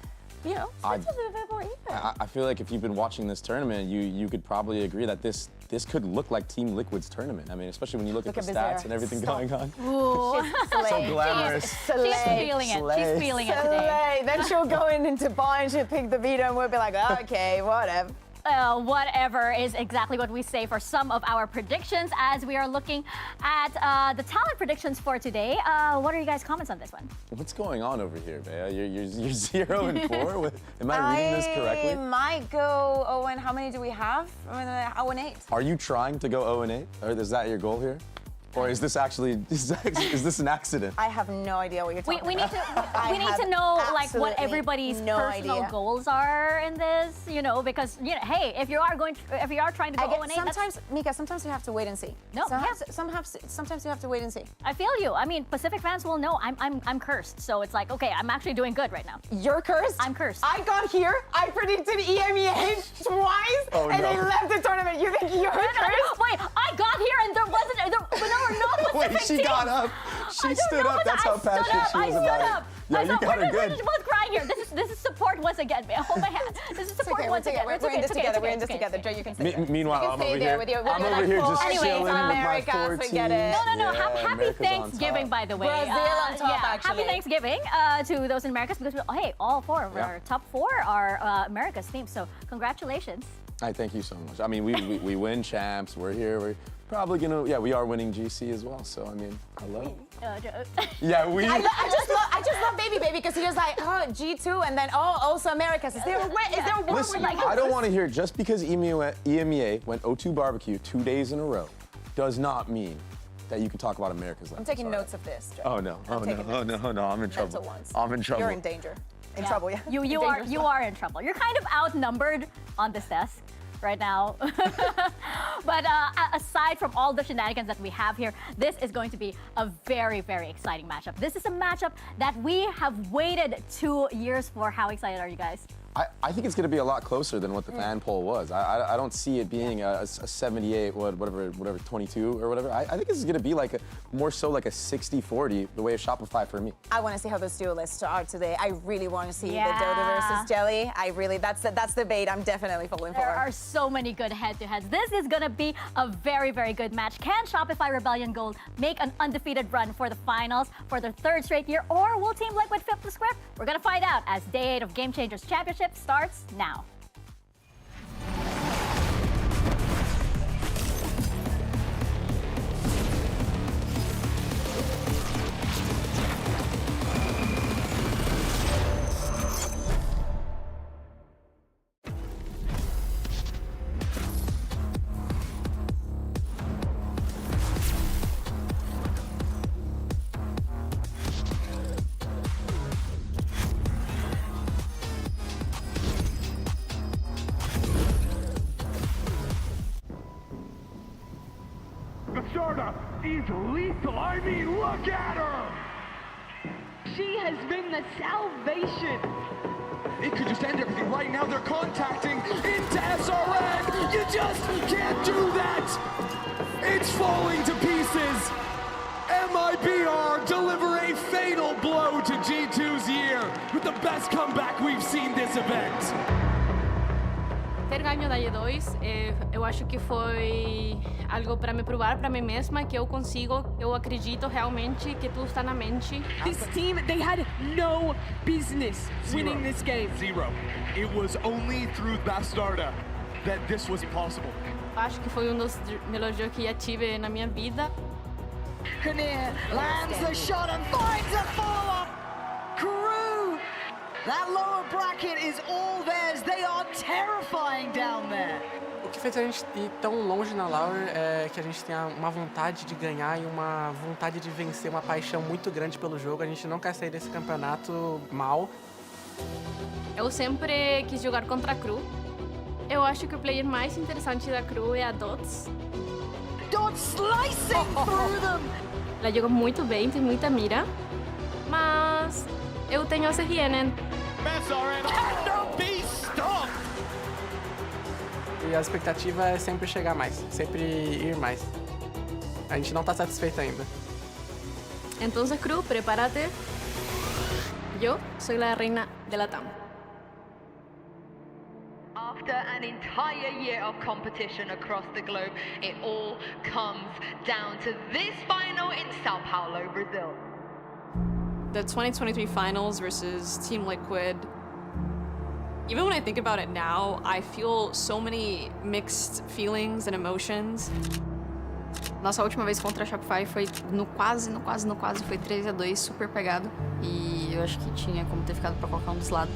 you know, it's a little bit more even. I feel like if you've been watching this tournament, you could probably agree that this could look like Team Liquid's tournament. I mean, especially when you look at the stats and everything going on. Ooh. So glamorous. She's feeling it. She's feeling it today. Then she'll go into bar and she'll pick the veto, and we'll be like, okay, whatever. Whatever is exactly what we say for some of our predictions as we are looking at the talent predictions for today. What are you guys' comments on this one? What's going on over here, Bea? You're 0-4. Am I reading this correctly? I might go 0 and how many do we have? 0 and 8. Are you trying to go 0 and 8? Or is that your goal here? Or is this actually, is this an accident? I have no idea what you're talking about. We need to know like what everybody's personal goals are in this, you know, because you know, hey, if you are trying to go 0 and 8, sometimes, Mika, sometimes you have to wait and see. No, sometimes you have to wait and see. I feel you. I mean, Pacific fans will know I'm cursed, so it's like, okay, I'm actually doing good right now. You're cursed? I'm cursed. I got here, I predicted EMEA twice, and they left the tournament. You think you're cursed? Wait, I got here and there were no Pacific Wait, she teams. got up. She stood up. That's how passionate she was about it. Yeah, you got her good. We're both crying here. This This is support once again. Hold my hand. This is support once again. We're in this together. We're in this together. Joe, you can stay there. Meanwhile, I'm over here. I'm over here just chilling with my America, 14. forget it. No. Yeah, Happy America's Thanksgiving, on top. by the way. Brazil on top, yeah, actually. Happy Thanksgiving to those in Americas because hey, all four of our top four are America's themes. So congratulations. I thank you so much. I mean, we win champs. We're here. We're probably gonna. Yeah, we are winning GC as well. So I mean, hello. Yeah, we. I just love Baby because he was like, oh, G2, and then also Americas. Is there a war? Listen, I don't want to hear just because EMEA went O2 barbecue 2 days in a row does not mean that you can talk about America's life. I'm taking notes of this, Joe. Oh no! I'm in trouble. Ones. I'm in trouble. You're in danger. In trouble, yeah. You are in trouble. You're kind of outnumbered on this desk right now. But aside from all the shenanigans that we have here, this is going to be a very, very exciting matchup. This is a matchup that we have waited 2 years for. How excited are you guys? I think it's going to be a lot closer than what the fan poll was. I don't see it being a 78, whatever, 22 or whatever. I think this is going to be like more so like a 60-40, the way of Shopify for me. I want to see how those duelists are today. I really want to see the Dota versus Jelly. That's the bait I'm definitely falling for. There are so many good head-to-heads. This is going to be a very, very good match. Can Shopify Rebellion Gold make an undefeated run for the finals for their 3rd straight year, or will Team Liquid flip the script? We're going to find out as Day 8 of Game Changers Championship starts now. Is lethal. I mean, look at her! She has been the salvation. It could just end everything. Right now they're contacting into SRN. You just can't do that. It's falling to pieces. MIBR deliver a fatal blow to G2's year with the best comeback we've seen this event. Ter ganho a medalha 2, eu acho que foi algo para me provar para mim mesma que eu consigo, eu acredito realmente que tudo está na mente. This team, they had no business winning this game. Zero. It was only through Bastarda that this was possible. Acho que foi dos melhores jogos que já tive na minha vida. Kinnear lands the shot and finds a follow-up. Crew! That lower bracket is all theirs. They are terrifying down there. O que fez a gente ir tão longe na Lauer é que a gente tem uma vontade de ganhar e uma vontade de vencer, uma paixão muito grande pelo jogo. A gente não quer sair desse campeonato mal. Eu sempre quis jogar contra a Cru. Eu acho que o player mais interessante da Cru é a Dots. Dots slicing through them. Ela joga muito bem, tem muita mira. Mas eu tenho a CRN. Cannot be stopped. E a expectativa é sempre chegar mais, sempre ir mais. A gente não está satisfeito ainda. Entonces, Cru, prepárate. Yo soy la reina de la TAM. After an entire year of competition across the globe, it all comes down to this final in Sao Paulo, Brazil. The 2023 finals versus Team Liquid. Even when I think about it now, I feel so many mixed feelings and emotions. Nossa última vez contra a Shopify foi no quase, foi 3-2, super pegado. E eu acho que tinha como ter ficado pra qualquer um dos lados.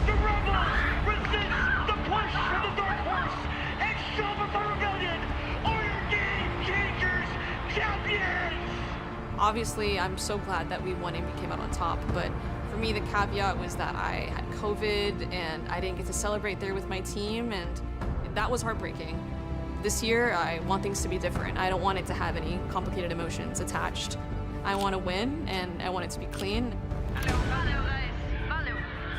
The Rebels resist the push of the Dark Horse and Shopify Rebellion are your Game Changers champions! Obviously, I'm so glad that we won and we came out on top, but for me, the caveat was that I had COVID and I didn't get to celebrate there with my team, and that was heartbreaking. This year, I want things to be different. I don't want it to have any complicated emotions attached. I want to win, and I want it to be clean.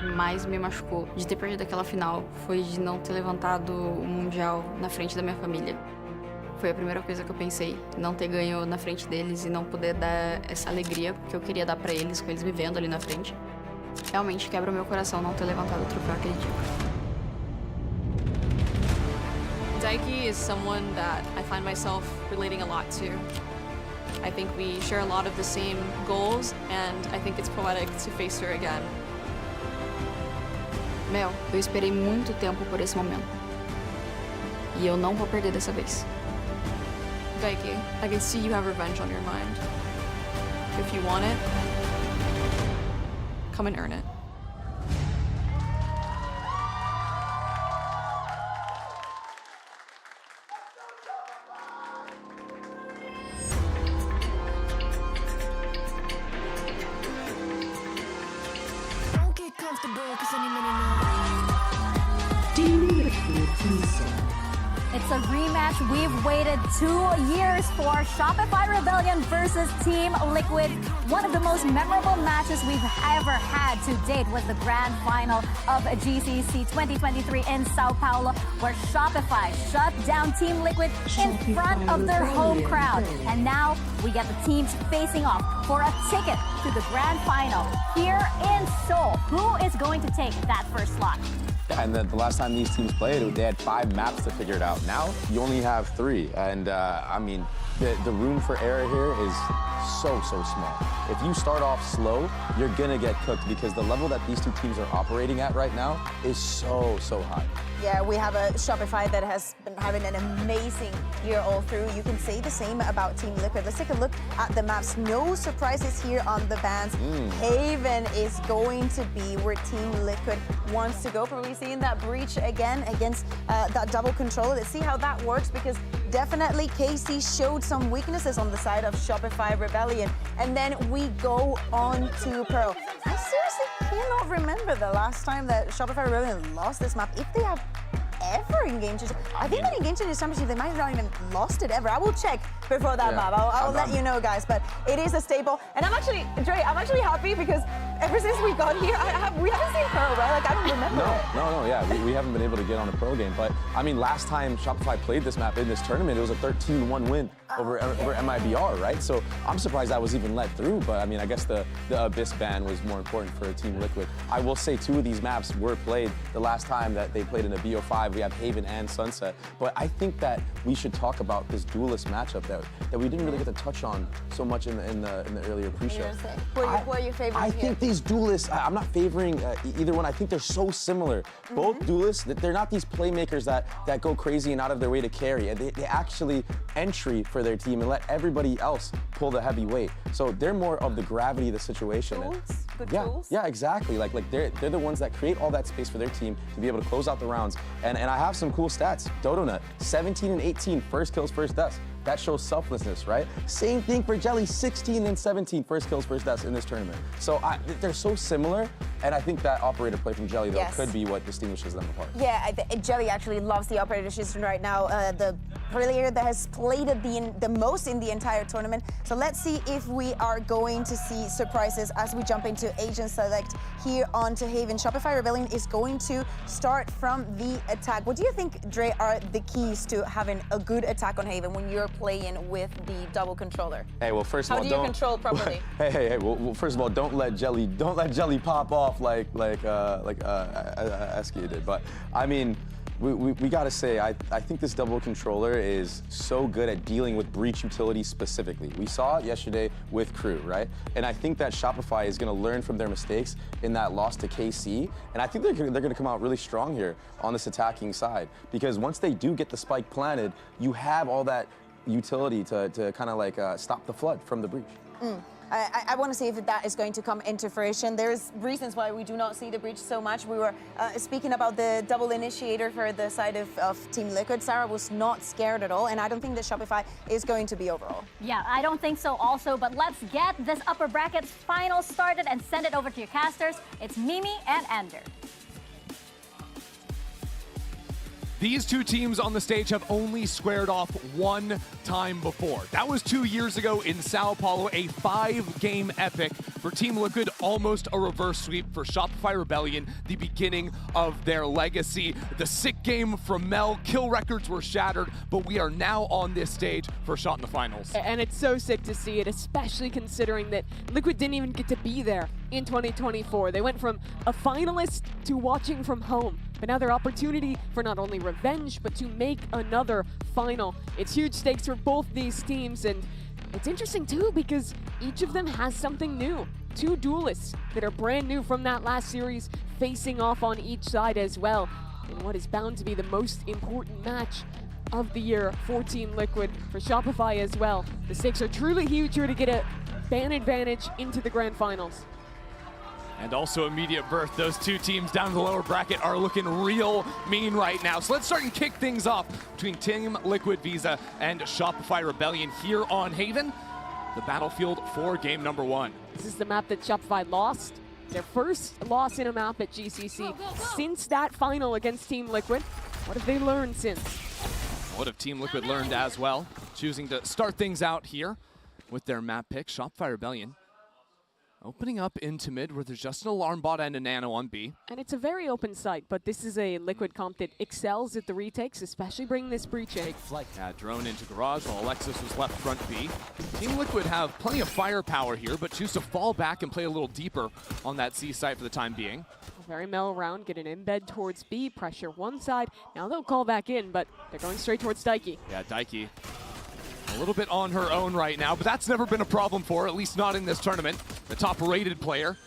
O que mais me machucou de ter perdido aquela final foi de não ter levantado o Mundial na frente da minha família. Foi a primeira coisa que eu pensei, não ter ganho na frente deles e não poder dar essa alegria que eu queria dar pra eles, com eles me vendo ali na frente. Realmente quebra o meu coração não ter levantado o troféu aquele dia. Daiki is someone that I find myself relating a lot to. I think we share a lot of the same goals, and I think it's poetic to face her again. Mel, eu esperei muito tempo por esse momento. E eu não vou perder dessa vez. Daiki, I can see you have revenge on your mind. If you want it, come and earn it. Don't get comfortable, 'cause any minute now. It's a rematch we've waited 2 years for. Shopify Rebellion versus Team Liquid. One of the most memorable matches we've ever had to date was the grand final of GCC 2023 in Sao Paulo, where Shopify shut down Team Liquid in front of their home crowd. And now we get the teams facing off for a ticket to the grand final here in Seoul. Who is going to take that first slot? Yeah, and the last time these teams played, they had 5 maps to figure it out. Now, you only have 3. And, I mean, the room for error here is so small. If you start off slow, you're gonna get cooked because the level that these two teams are operating at right now is so high. Yeah, we have a Shopify that has been having an amazing year all through. You can say the same about Team Liquid. Let's take a look at the maps. No surprises here on the bans. Haven is going to be where Team Liquid wants to go. Probably seeing that breach again against that double control. Let's see how that works because definitely KC showed some weaknesses on the side of Shopify Rebellion. And then we go on to Pearl. I seriously cannot remember the last time that Shopify Rebellion lost this map. If they have ever in Game Changer. I think that in Game Changer Championship they might have not even lost it ever. I will check before that map. I'll let you know, guys. But it is a staple, and I'm actually happy because ever since we got here, we haven't seen Pro, right? Like I don't remember. No, yeah, we haven't been able to get on a pro game. But I mean, last time Shopify played this map in this tournament, it was a 13-1 win over MIBR, right? So I'm surprised that was even let through. But I mean, I guess the Abyss ban was more important for Team Liquid. I will say 2 of these maps were played the last time that they played in the BO5. We have Haven and Sunset. But I think that we should talk about this duelist matchup that we didn't really get to touch on so much in the earlier pre-show. Who are your favorites? I think these duelists, I'm not favoring either one. I think they're so similar. Both duelists, they're not these playmakers that go crazy and out of their way to carry. They actually entry for their team and let everybody else pull the heavy weight. So they're more of the gravity of the situation. Good yeah, tools? Yeah, exactly. Like they're the ones that create all that space for their team to be able to close out the rounds. And I have some cool stats. Dodonut, 17 and 18, first kills, first deaths. That shows selflessness, right? Same thing for Jelly, 16 and 17, first kills, first deaths in this tournament. So they're so similar, and I think that operator play from Jelly, though, could be what distinguishes them apart. Yeah, Jelly actually loves the operator system right now. The player that has played it the most in the entire tournament. So let's see if we are going to see surprises as we jump into Agent Select here onto Haven. Shopify Rebellion is going to start from the attack. What do you think, Dre, are the keys to having a good attack on Haven when you're playing with the double controller? Hey, well, first of all, how do you control properly? Hey. Well, first of all, don't let Jelly pop off like Eskia did. But I mean, we gotta say, I think this double controller is so good at dealing with breach utility specifically. We saw it yesterday with Crew, right? And I think that Shopify is gonna learn from their mistakes in that loss to KC. And I think they're gonna come out really strong here on this attacking side. Because once they do get the spike planted, you have all that utility to kind of like stop the flood from the breach. I want to see if that is going to come into fruition. There's reasons why we do not see the breach so much. We were speaking about the double initiator for the side of Team Liquid. Sarah was not scared at all, and I don't think that Shopify is going to be overall. Yeah, I don't think so also, but let's get this upper brackets final started and send it over to your casters. It's Mimi and Ender. These two teams on the stage have only squared off one time before. That was 2 years ago in Sao Paulo, a 5-game epic for Team Liquid, almost a reverse sweep for Shopify Rebellion, the beginning of their legacy. The sick game from Mel, kill records were shattered, but we are now on this stage for a shot in the finals. And it's so sick to see it, especially considering that Liquid didn't even get to be there in 2024. They went from a finalist to watching from home. But now their opportunity for not only revenge, but to make another final. It's huge stakes for both these teams, and it's interesting too because each of them has something new. Two duelists that are brand new from that last series facing off on each side as well. In what is bound to be the most important match of the year for Team Liquid, for Shopify as well. The stakes are truly huge here to get a fan advantage into the grand finals. And also immediate birth. Those two teams down in the lower bracket are looking real mean right now. So let's start and kick things off between Team Liquid Visa and Shopify Rebellion here on Haven, the battlefield for game number 1. This is the map that Shopify lost. Their first loss in a map at GCC since that final against Team Liquid. What have they learned since? What have Team Liquid learned as well? Choosing to start things out here with their map pick, Shopify Rebellion. Opening up into mid where there's just an alarm bot and a nano on B. And it's a very open site, but this is a Liquid comp that excels at the retakes, especially bringing this breach in. Yeah, drone into garage while Alexis was left front B. Team Liquid have plenty of firepower here, but choose to fall back and play a little deeper on that C site for the time being. Very mellow round, get an embed towards B, pressure one side. Now they'll call back in, but they're going straight towards Daiki. Yeah, Daiki a little bit on her own right now, but that's never been a problem for her, at least not in this tournament. The top-rated player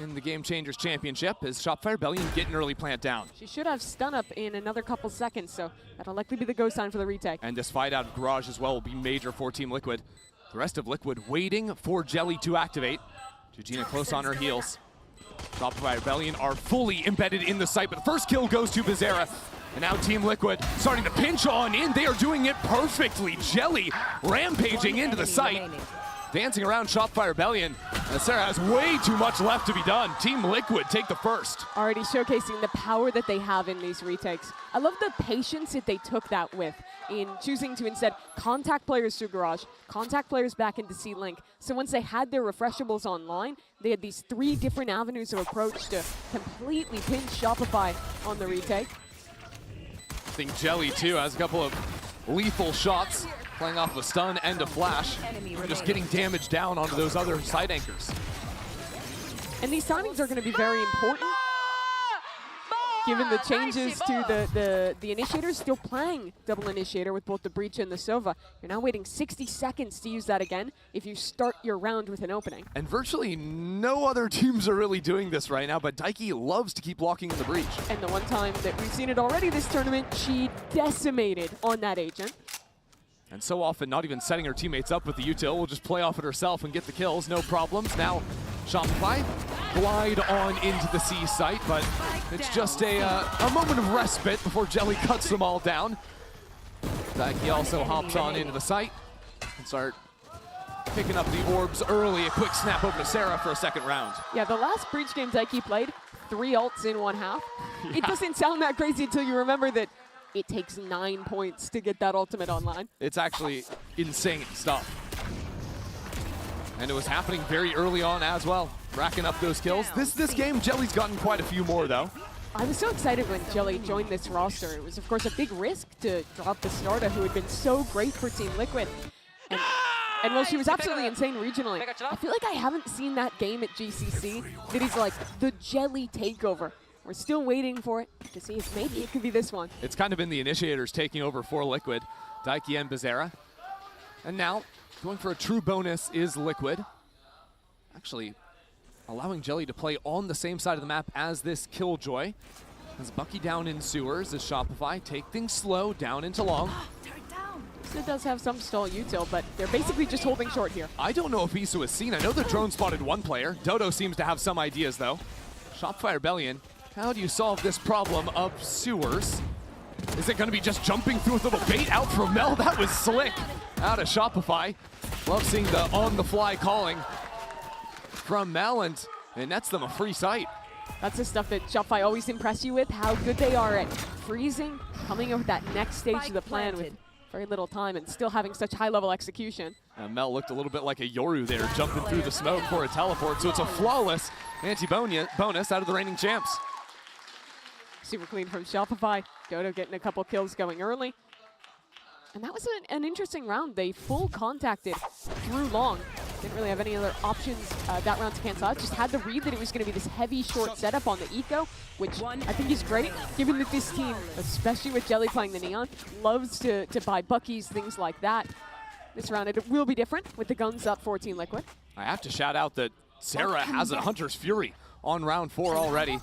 in the Game Changers Championship is Shopify Rebellion getting early plant down. She should have stun up in another couple seconds, so that'll likely be the go sign for the retake. And this fight out of garage as well will be major for Team Liquid. The rest of Liquid waiting for Jelly to activate. Jujina close on her heels. Shopify Rebellion are fully embedded in the site, but the first kill goes to Bizarra. And now Team Liquid starting to pinch on in. They are doing it perfectly. Jelly rampaging into the site. Dancing around Shopify Rebellion. And Sarah has way too much left to be done. Team Liquid take the first. Already showcasing the power that they have in these retakes. I love the patience that they took that with in choosing to instead contact players through garage, contact players back into C-Link. So once they had their refreshables online, they had these 3 different avenues of approach to completely pinch Shopify on the retake. I think Jelly, too, has a couple of lethal shots, playing off a stun and a flash. We're just getting damage down onto those other side anchors. And these signings are going to be very important, given the changes to the initiators still playing double initiator with both the breach and the Sova. You're now waiting 60 seconds to use that again if you start your round with an opening. And virtually no other teams are really doing this right now, but Daiki loves to keep locking in the breach. And the one time that we've seen it already this tournament, she decimated on that agent. And so often not even setting her teammates up with the util, will just play off it herself and get the kills, no problems. Now Shopify glide on into the C site, but it's just a moment of respite before Jelly cuts them all down. Daiki also hops on into the site and start picking up the orbs early. A quick snap over to Sarah for a second round. Yeah, the last breach game Daiki played, 3 ults in 1 half. Yeah. It doesn't sound that crazy until you remember that it takes 9 points to get that ultimate online. It's actually insane stuff. And it was happening very early on as well, racking up those kills. This game, Jelly's gotten quite a few more, though. I was so excited when Jelly joined this roster. It was, of course, a big risk to drop the Starta, who had been so great for Team Liquid. And while she was absolutely insane regionally, I feel like I haven't seen that game at GCC that is like the Jelly takeover. We're still waiting for it to see if maybe it could be this one. It's kind of been the initiators taking over for Liquid, Daiki and Bizarra. And now, going for a true bonus is Liquid. Actually, allowing Jelly to play on the same side of the map as this Killjoy. As Bucky down in sewers as Shopify take things slow down into long. It does have some stall util, but they're basically just holding short here. I don't know if Isu has seen. I know the drone spotted one player. Dodo seems to have some ideas, though. Shopify Rebellion, how do you solve this problem of sewers? Is it going to be just jumping through with a little bait out from Mel? That was slick out of Shopify. Love seeing the on-the-fly calling from Mel, and it nets them a free sight. That's the stuff that Shopify always impress you with, how good they are at freezing, coming up with that next stage of the plan with very little time and still having such high-level execution. Mel looked a little bit like a Yoru there, jumping through the smoke for a teleport, so it's a flawless anti-bonus out of the reigning champs. Super clean from Shopify. Dodo getting a couple kills going early. And that was an interesting round. They full contacted through long. Didn't really have any other options that round to cancel out. Just had the read that it was going to be this heavy short setup on the eco, which I think is great, given that this team, especially with Jelly playing the Neon, loves to buy Buckies, things like that. This round it will be different with the guns up 14 Liquid. I have to shout out that Sarah has a Hunter's Fury on round 4 already.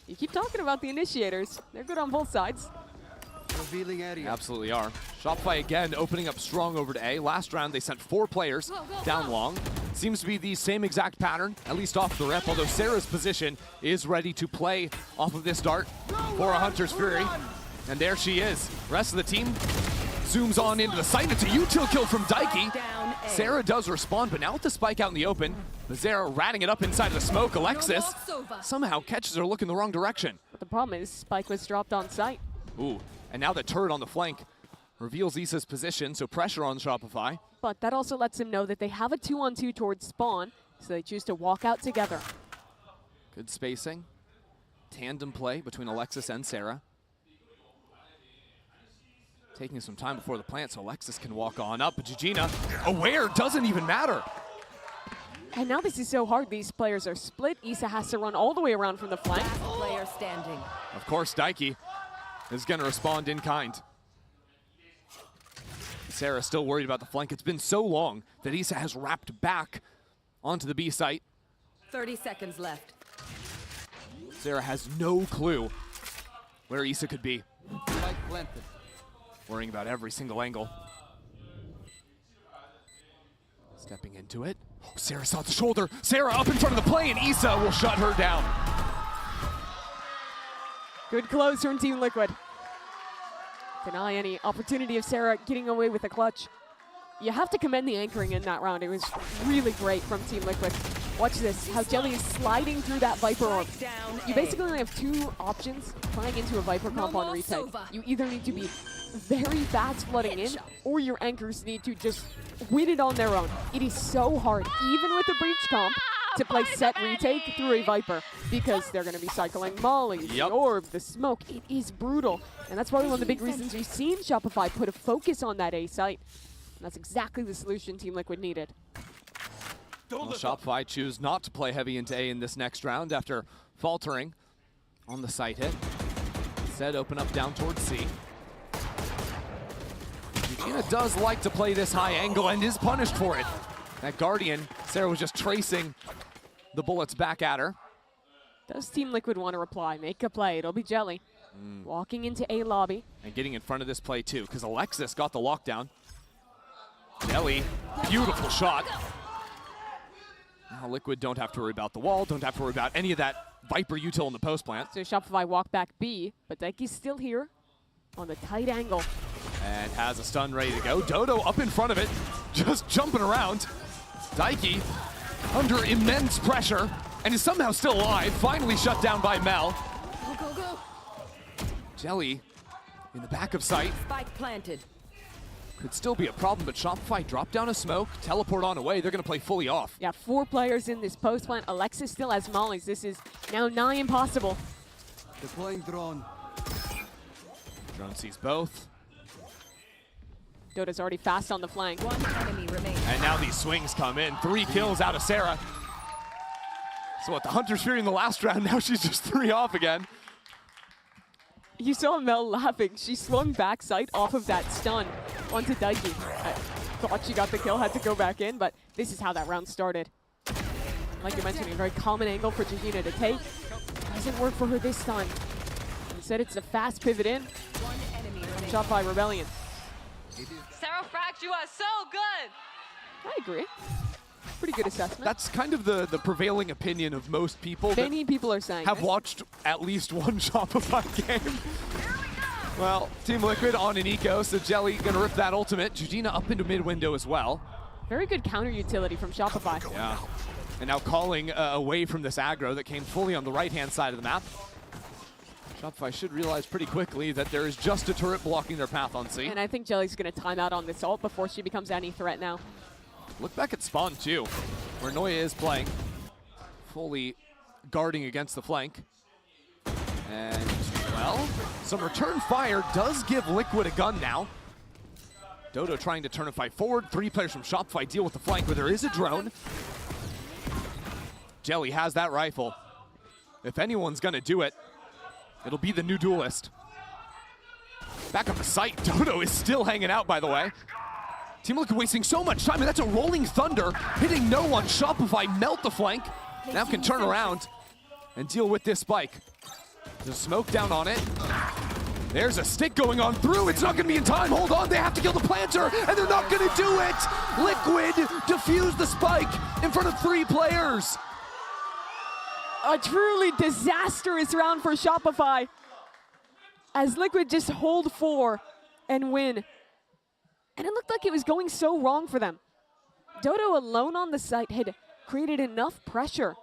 You keep talking about the initiators. They're good on both sides. Revealing area. Absolutely are. Shopify again opening up strong over to A. Last round they sent 4 players down long. Seems to be the same exact pattern, at least off the rep, although Sarah's position is ready to play off of this dart for a Hunter's Fury. And there she is. Rest of the team zooms on into the site. It's a util kill from Daiki. Sarah does respond, but now with the spike out in the open, Bizarro ratting it up inside of the smoke. Alexis somehow catches her looking the wrong direction. But the problem is Spike was dropped on site. Ooh, and now the turret on the flank reveals Issa's position, so pressure on Shopify. But that also lets them know that they have a 2-on-2 towards spawn, so they choose to walk out together. Good spacing. Tandem play between Alexis and Sarah. Taking some time before the plant so Alexis can walk on up, but Gigina aware, doesn't even matter. And now this is so hard. These players are split. Issa has to run all the way around from the flank. Player standing. Of course, Daiki is going to respond in kind. Sarah still worried about the flank. It's been so long that Issa has wrapped back onto the B site. 30 seconds left. Sarah has no clue where Issa could be. Spike planted. Worrying about every single angle. Stepping into it. Oh, Sarah saw the shoulder. Sarah up in front of the play, and Issa will shut her down. Good close from Team Liquid. Deny any opportunity of Sarah getting away with a clutch. You have to commend the anchoring in that round. It was really great from Team Liquid. Watch this, how Jelly is sliding through that Viper orb. You basically only have 2 options playing into a Viper comp on retake. You either need to be very fast flooding in, or your anchors need to just win it on their own. It is so hard, even with a breach comp, to play set retake through a Viper, because they're going to be cycling mollies, the orb, the smoke. It is brutal, and that's probably one of the big reasons we've seen Shopify put a focus on that A site. And that's exactly the solution Team Liquid needed. Well, Shopify choose not to play heavy into A in this next round after faltering on the site hit. Instead, open up down towards C. Gina does like to play this high angle and is punished for it. That Guardian, Sarah was just tracing the bullets back at her. Does Team Liquid want to reply? Make a play. It'll be Jelly. Walking into A lobby. And getting in front of this play too, because Alexis got the lockdown. Jelly, beautiful shot. Now Liquid don't have to worry about the wall, don't have to worry about any of that Viper util in the post plant. So Shopify walk back B, but Daiki's still here on the tight angle. And has a stun ready to go. Dodo up in front of it, just jumping around. Daiki under immense pressure and is somehow still alive. Finally shut down by Mel. Go, go, go. Jelly in the back of sight. Spike planted. Could still be a problem, but Shopify drop down a smoke, teleport on away. They're going to play fully off. Yeah, 4 players in this post plant. Alexis still has mollies. This is now nigh impossible. Deploying drone. Drone sees both. Dodo's already fast on the flank. 1 enemy remains. And now these swings come in. 3 kills out of Sarah. So what, the Hunter's Fury in the last round, now she's just 3 off again. You saw Mel laughing. She swung backside off of that stun onto Daiki. I thought she got the kill, had to go back in, but this is how that round started. Like you mentioned, a very common angle for Gigina to take. Doesn't work for her this time. Instead, it's a fast pivot in. Shot by Rebellion. Sarah Frax, you are so good. I agree. Pretty good assessment. That's kind of the prevailing opinion of most people. Many people are saying have this. watched at least one Shopify game. Well, Team Liquid on an eco, so Jelly gonna rip that ultimate. Gigina up into mid window as well. Very good counter utility from Shopify. Yeah. And now calling away from this aggro that came fully on the right-hand side of the map. Shopify should realize pretty quickly that there is just a turret blocking their path on C. And I think Jelly's going to time out on this ult before she becomes any threat now. Look back at spawn too, where Noya is playing, fully guarding against the flank. And, well, some return fire does give Liquid a gun now. Dodo trying to turn a fight forward. 3 players from Shopify deal with the flank where there is a drone. Jelly has that rifle. If anyone's gonna do it, it'll be the new duelist. Back up the site, Dodo is still hanging out, by the way. Team Liquid wasting so much time, and that's a rolling thunder, hitting no one. Shopify melt the flank, now can turn around and deal with this spike. There's smoke down on it. There's a stick going on through, it's not gonna be in time, hold on, they have to kill the planter, and they're not gonna do it! Liquid defuse the spike in front of 3 players. A truly disastrous round for Shopify as Liquid just hold 4 and win. And it looked like it was going so wrong for them. Dodo alone on the site had created enough pressure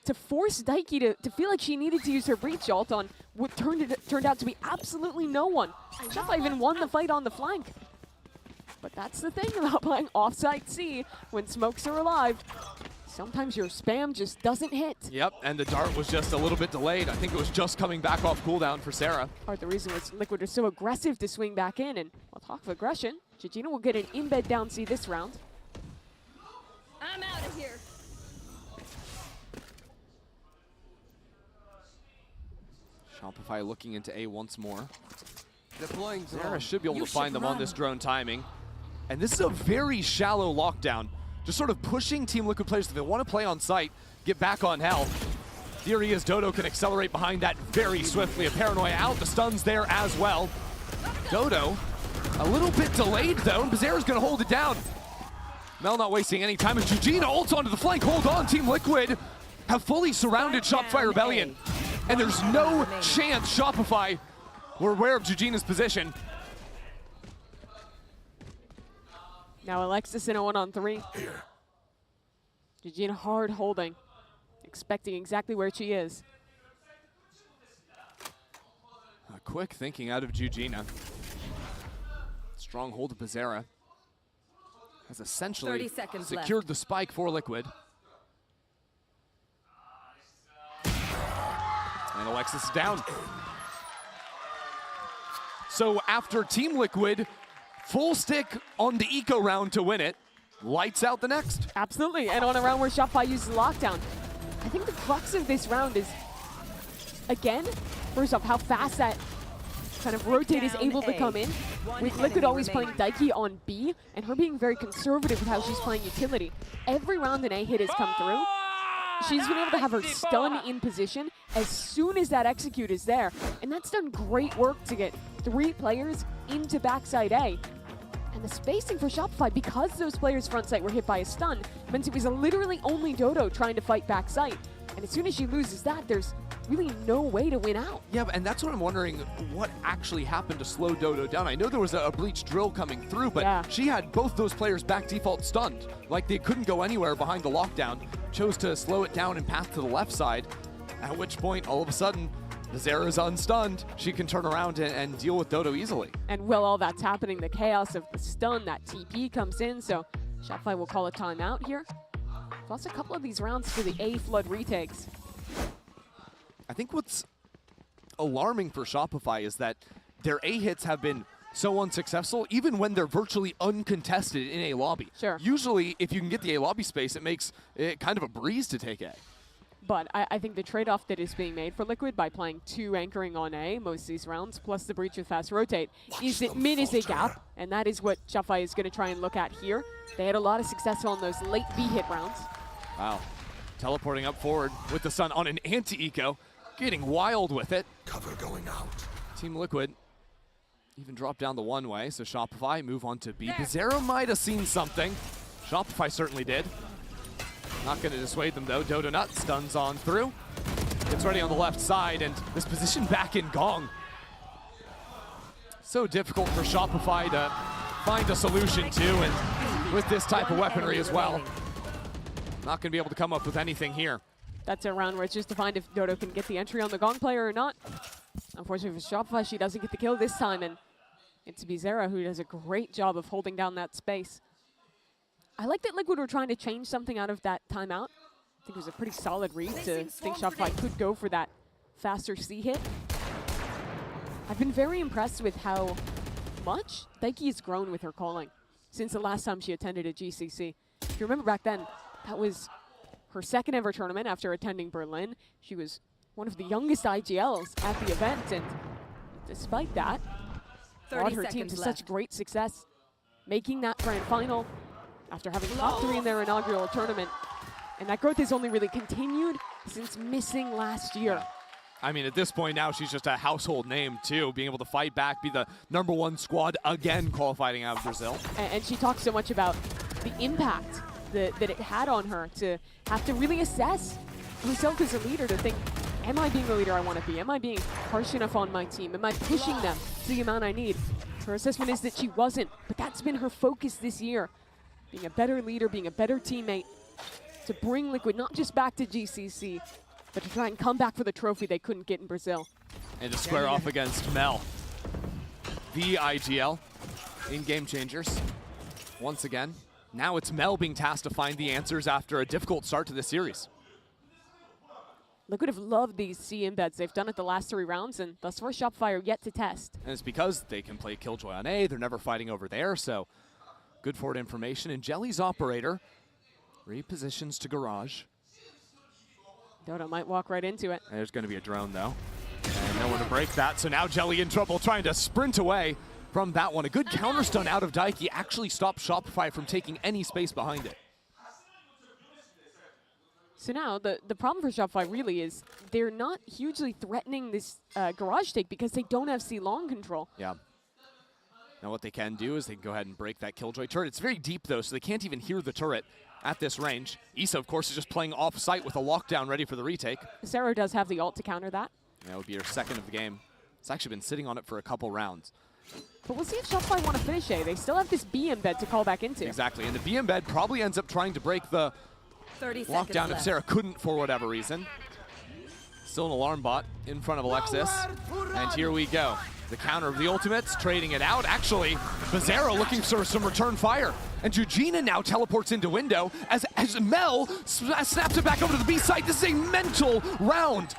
to force Daiki to feel like she needed to use her breach ult on what turned out to be absolutely no one. Shopify even won the fight on the flank. But that's the thing about playing offsite C when smokes are alive. Sometimes your spam just doesn't hit. Yep, and the dart was just a little bit delayed. I think it was just coming back off cooldown for Sarah. Part of the reason was Liquid was so aggressive to swing back in, and I'll talk of aggression. Gegina will get an in-bed down C this round. I'm out of here. Shopify looking into A once more. Deploying Sarah should be able to find them on this drone timing. And this is a very shallow lockdown. Just sort of pushing Team Liquid players if they want to play on site, get back on hell. Theory is Dodo can accelerate behind that very swiftly. A Paranoia out, the stun's there as well. Dodo, a little bit delayed though, and Bizarro's gonna hold it down. Mel not wasting any time as Gegina ults onto the flank. Hold on, Team Liquid have fully surrounded Shopify Rebellion. And there's no chance Shopify were aware of Gegina's position. Now Alexis in a 1-on-3. Gegina hard holding, expecting exactly where she is. A quick thinking out of Gegina. Strong hold of Bizarra. Has essentially secured the spike for Liquid. And Alexis is down. So after Team Liquid, full stick on the eco round to win it, lights out the next. Absolutely, and on a round where Shopify uses lockdown. I think the crux of this round is, again, first off, how fast that kind of rotate is able to come in. With Liquid always playing Daiki on B, and her being very conservative with how she's playing utility. Every round an A hit has come through. She's been able to have her stun in position as soon as that execute is there. And that's done great work to get 3 players into backside A. And the spacing for Shopify, because those players front site were hit by a stun, meant it was literally only Dodo trying to fight backside. And as soon as she loses that, there's really no way to win out. Yeah, and that's what I'm wondering, what actually happened to slow Dodo down. I know there was a breach drill coming through, but she had both those players back default stunned. Like they couldn't go anywhere behind the lockdown. Chose to slow it down and path to the left side, at which point, all of a sudden, Bizarra's unstunned. She can turn around and deal with Dodo easily. And while all that's happening, the chaos of the stun, that TP comes in, so Shopify will call a timeout here. Plus a couple of these rounds for the A flood retakes. I think what's alarming for Shopify is that their A hits have been so unsuccessful, even when they're virtually uncontested in a lobby. Sure. Usually, if you can get the A lobby space, it makes it kind of a breeze to take A. But I think the trade-off that is being made for Liquid by playing 2 anchoring on A most of these rounds, plus the breach with fast rotate, is that mid is a gap, and that is what Shopify is going to try and look at here. They had a lot of success on those late B hit rounds. Wow. Teleporting up forward with the sun on an anti-eco, getting wild with it. Cover going out. Team Liquid even dropped down the one way, so Shopify move on to B. Bizarro might have seen something. Shopify certainly did. Not going to dissuade them though. Dodo Nut stuns on through. Gets ready on the left side, and this position back in Gong. So difficult for Shopify to find a solution to, and with this type of weaponry as well. Not going to be able to come up with anything here. That's a round where it's just to find if Dodo can get the entry on the Gong player or not. Unfortunately for Shopify, she doesn't get the kill this time, and it's Bizarra who does a great job of holding down that space. I like that Liquid were trying to change something out of that timeout. I think it was a pretty solid read to think Shopify could go for that faster C hit. I've been very impressed with how much Daiki has grown with her calling since the last time she attended a GCC. If you remember back then, that was her second ever tournament after attending Berlin. She was one of the youngest IGLs at the event, and despite that, brought her team to such great success, making that grand final after having top 3 in their inaugural tournament. And that growth has only really continued since missing last year. I mean, at this point now, she's just a household name, too, being able to fight back, be the #1 squad again, qualifying out of Brazil. And she talks so much about the impact that it had on her to have to really assess herself as a leader, to think, am I being the leader I want to be? Am I being harsh enough on my team? Am I pushing them to the amount I need? Her assessment is that she wasn't, but that's been her focus this year. Being a better leader, being a better teammate, to bring Liquid not just back to GCC, but to try and come back for the trophy they couldn't get in Brazil. And to square off against Mel. The IGL in Game Changers. Once again, now it's Mel being tasked to find the answers after a difficult start to this series. Liquid have loved these C embeds. They've done it the last 3 rounds, and thus far Shopify are yet to test. And it's because they can play Killjoy on A, they're never fighting over there, so good forward information. And Jelly's operator repositions to garage. Dodo might walk right into it. There's going to be a drone, though. And no one to break that, so now Jelly in trouble, trying to sprint away from that one. A good counter stun out of Daiki actually stopped Shopify from taking any space behind it. So now the problem for Shopify really is they're not hugely threatening this garage take because they don't have C-long control. Yeah. Now what they can do is they can go ahead and break that Killjoy turret. It's very deep, though, so they can't even hear the turret at this range. Issa, of course, is just playing off-site with a lockdown ready for the retake. Zero does have the ult to counter that. That would be her second of the game. It's actually been sitting on it for a couple rounds. But we'll see if Shopify want to finish A. They still have this B embed to call back into. Exactly, and the B embed probably ends up trying to break the lockdown if Sarah couldn't for whatever reason. Still an alarm bot in front of Alexis. And here we go. The counter of the ultimates, trading it out. Actually, Bizarro looking for some return fire. And Eugenia now teleports into window as Mel snaps it back over to the B site. This is a mental round.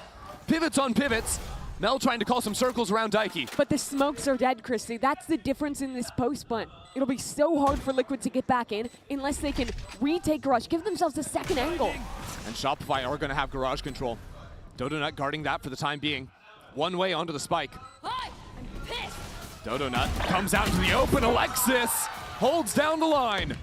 Pivots on pivots. Mel trying to call some circles around Daiki. But the smokes are dead, Christy. That's the difference in this post punt. It'll be so hard for Liquid to get back in unless they can retake Garage, give themselves a second angle. And Shopify are going to have Garage control. Dodonut guarding that for the time being. One way onto the spike. Dodonut comes out to the open. Alexis holds down the line.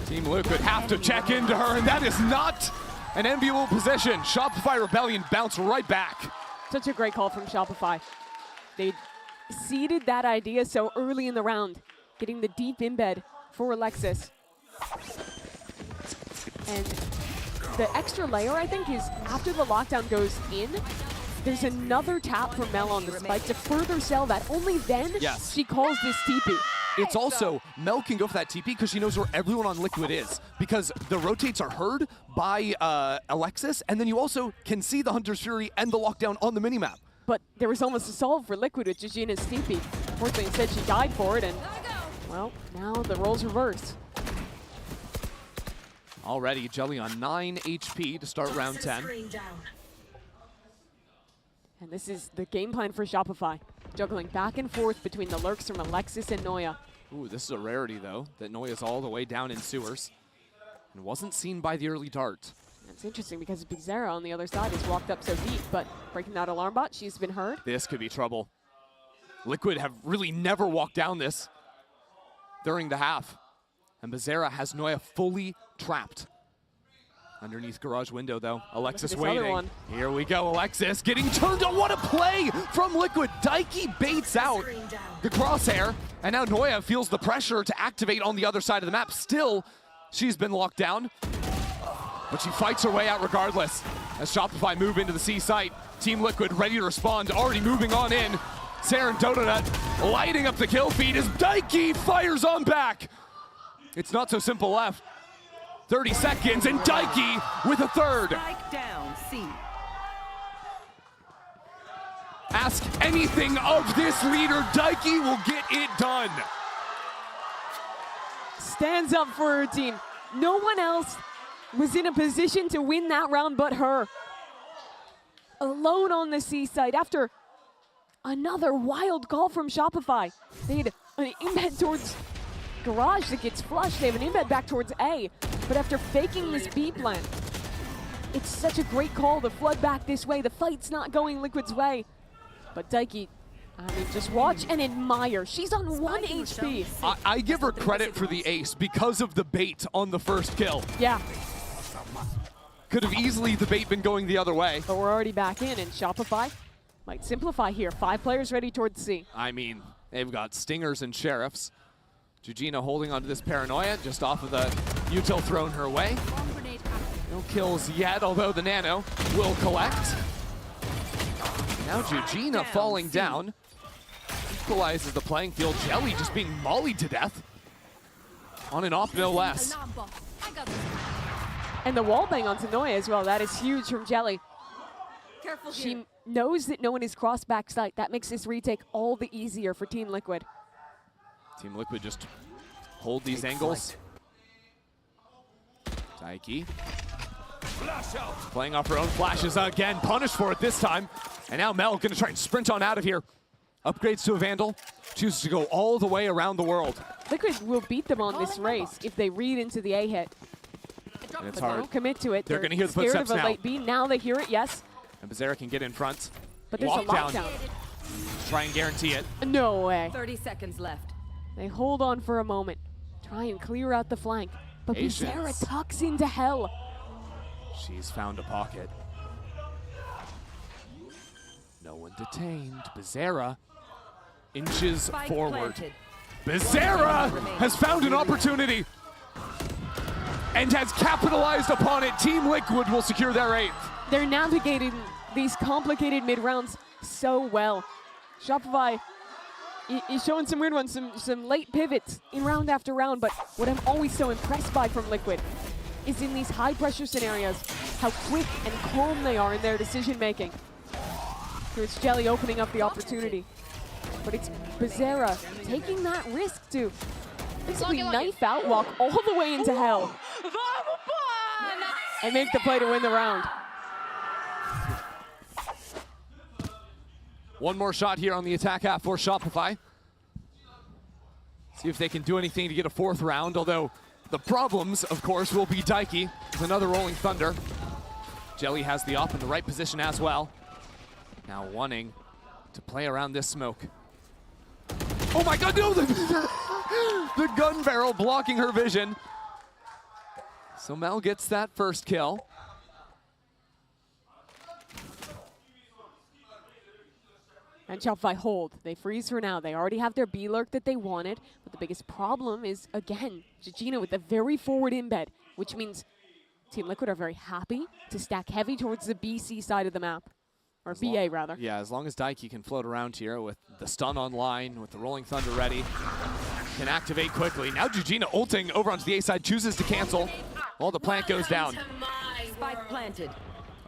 Team Liquid have to check into her, and that is not an enviable position. Shopify Rebellion bounce right back. Such a great call from Shopify. They seeded that idea so early in the round, getting the deep embed for Alexis. And the extra layer, I think, is after the lockdown goes in, there's another tap from Mel on the spike to further sell that. Only then she calls this TP. It's also, Mel can go for that TP because she knows where everyone on Liquid is, because the rotates are heard by Alexis, and then you also can see the Hunter's Fury and the lockdown on the minimap. But there was almost a solve for Liquid with Georgina's TP. Unfortunately, instead she died for it, and well, now the roles reverse. Already, Jelly on 9 HP to start round 10. And this is the game plan for Shopify, juggling back and forth between the lurks from Alexis and Noya. Ooh, this is a rarity, though, that Noya's all the way down in sewers and wasn't seen by the early dart. It's interesting because Bizarra on the other side has walked up so deep, but breaking that alarm bot, she's been heard. This could be trouble. Liquid have really never walked down this during the half. And Bizarra has Noya fully trapped. Underneath garage window, though. Alexis waiting. Here we go, Alexis getting turned on. What a play from Liquid. Daiki baits out the crosshair, and now Noya feels the pressure to activate on the other side of the map. Still, she's been locked down, but she fights her way out regardless. As Shopify move into the C site, Team Liquid ready to respond, already moving on in. Saren Donut lighting up the kill feed as Daiki fires on back. It's not so simple left. 30 seconds and Daiki with a third. Strike down, C. Ask anything of this leader, Daiki will get it done. Stands up for her team. No one else was in a position to win that round but her. Alone on the C side after another wild call from Shopify. They had an embed towards Garage that gets flushed. They have an embed back towards A. But after faking this B plant, it's such a great call to flood back this way. The fight's not going Liquid's way. But Daiki, I mean, just watch and admire. She's on 1 HP. I give her credit for the ace because of the bait on the first kill. Yeah. Could have easily the bait been going the other way. But we're already back in, and Shopify might simplify here. 5 players ready towards C. I mean, they've got Stingers and Sheriffs. Jujina holding onto this Paranoia just off of the util thrown her way. No kills yet, although the Nano will collect. Now Jujina falling down. Equalizes the playing field. Jelly just being mollied to death. On and off, no less. And the wall bang onto Noya as well. That is huge from Jelly. She knows that no one is cross back sight. That makes this retake all the easier for Team Liquid. Team Liquid just hold these angles. Daiki playing off her own flashes again, punished for it this time. And now Mel gonna try and sprint on out of here. Upgrades to a Vandal, chooses to go all the way around the world. Liquid will beat them on this race if they read into the A hit. And it's But hard. don't commit to it. They're gonna hear the scared footsteps of a now. late B. Now they hear it, yes. And Becerra can get in front. But there's a lockdown. Try and guarantee it. No way. 30 seconds left. They hold on for a moment. Try and clear out the flank. But Patience. Becerra tucks into hell. She's found a pocket. No one detained. Becerra inches Spike forward. planted. Becerra has found an opportunity and has capitalized upon it. Team Liquid will secure their 8th. They're navigating these complicated mid-rounds so well. Shopify is showing some weird ones, some late pivots in round after round, but what I'm always so impressed by from Liquid is in these high-pressure scenarios, how quick and calm they are in their decision-making. So it's Jelly opening up the opportunity. But it's Becerra taking that risk to basically knife out, walk all the way into hell, and make the play to win the round. One more shot here on the attack half for Shopify. See if they can do anything to get a 4th round, although the problems, of course, will be Daiki with another Rolling Thunder. Jelly has the op in the right position as well. Now wanting to play around this smoke. Oh my god, no! The gun barrel blocking her vision. So Mel gets that first kill. And Shopify hold. They freeze for now. They already have their B lurk that they wanted, but the biggest problem is, again, Jujina with a very forward embed, which means Team Liquid are very happy to stack heavy towards the BC side of the map. Or BA, rather. Yeah, as long as Daiki can float around here with the stun online, with the Rolling Thunder ready, can activate quickly. Now Jujina ulting over onto the A side, chooses to cancel while the plant goes down. Spike planted.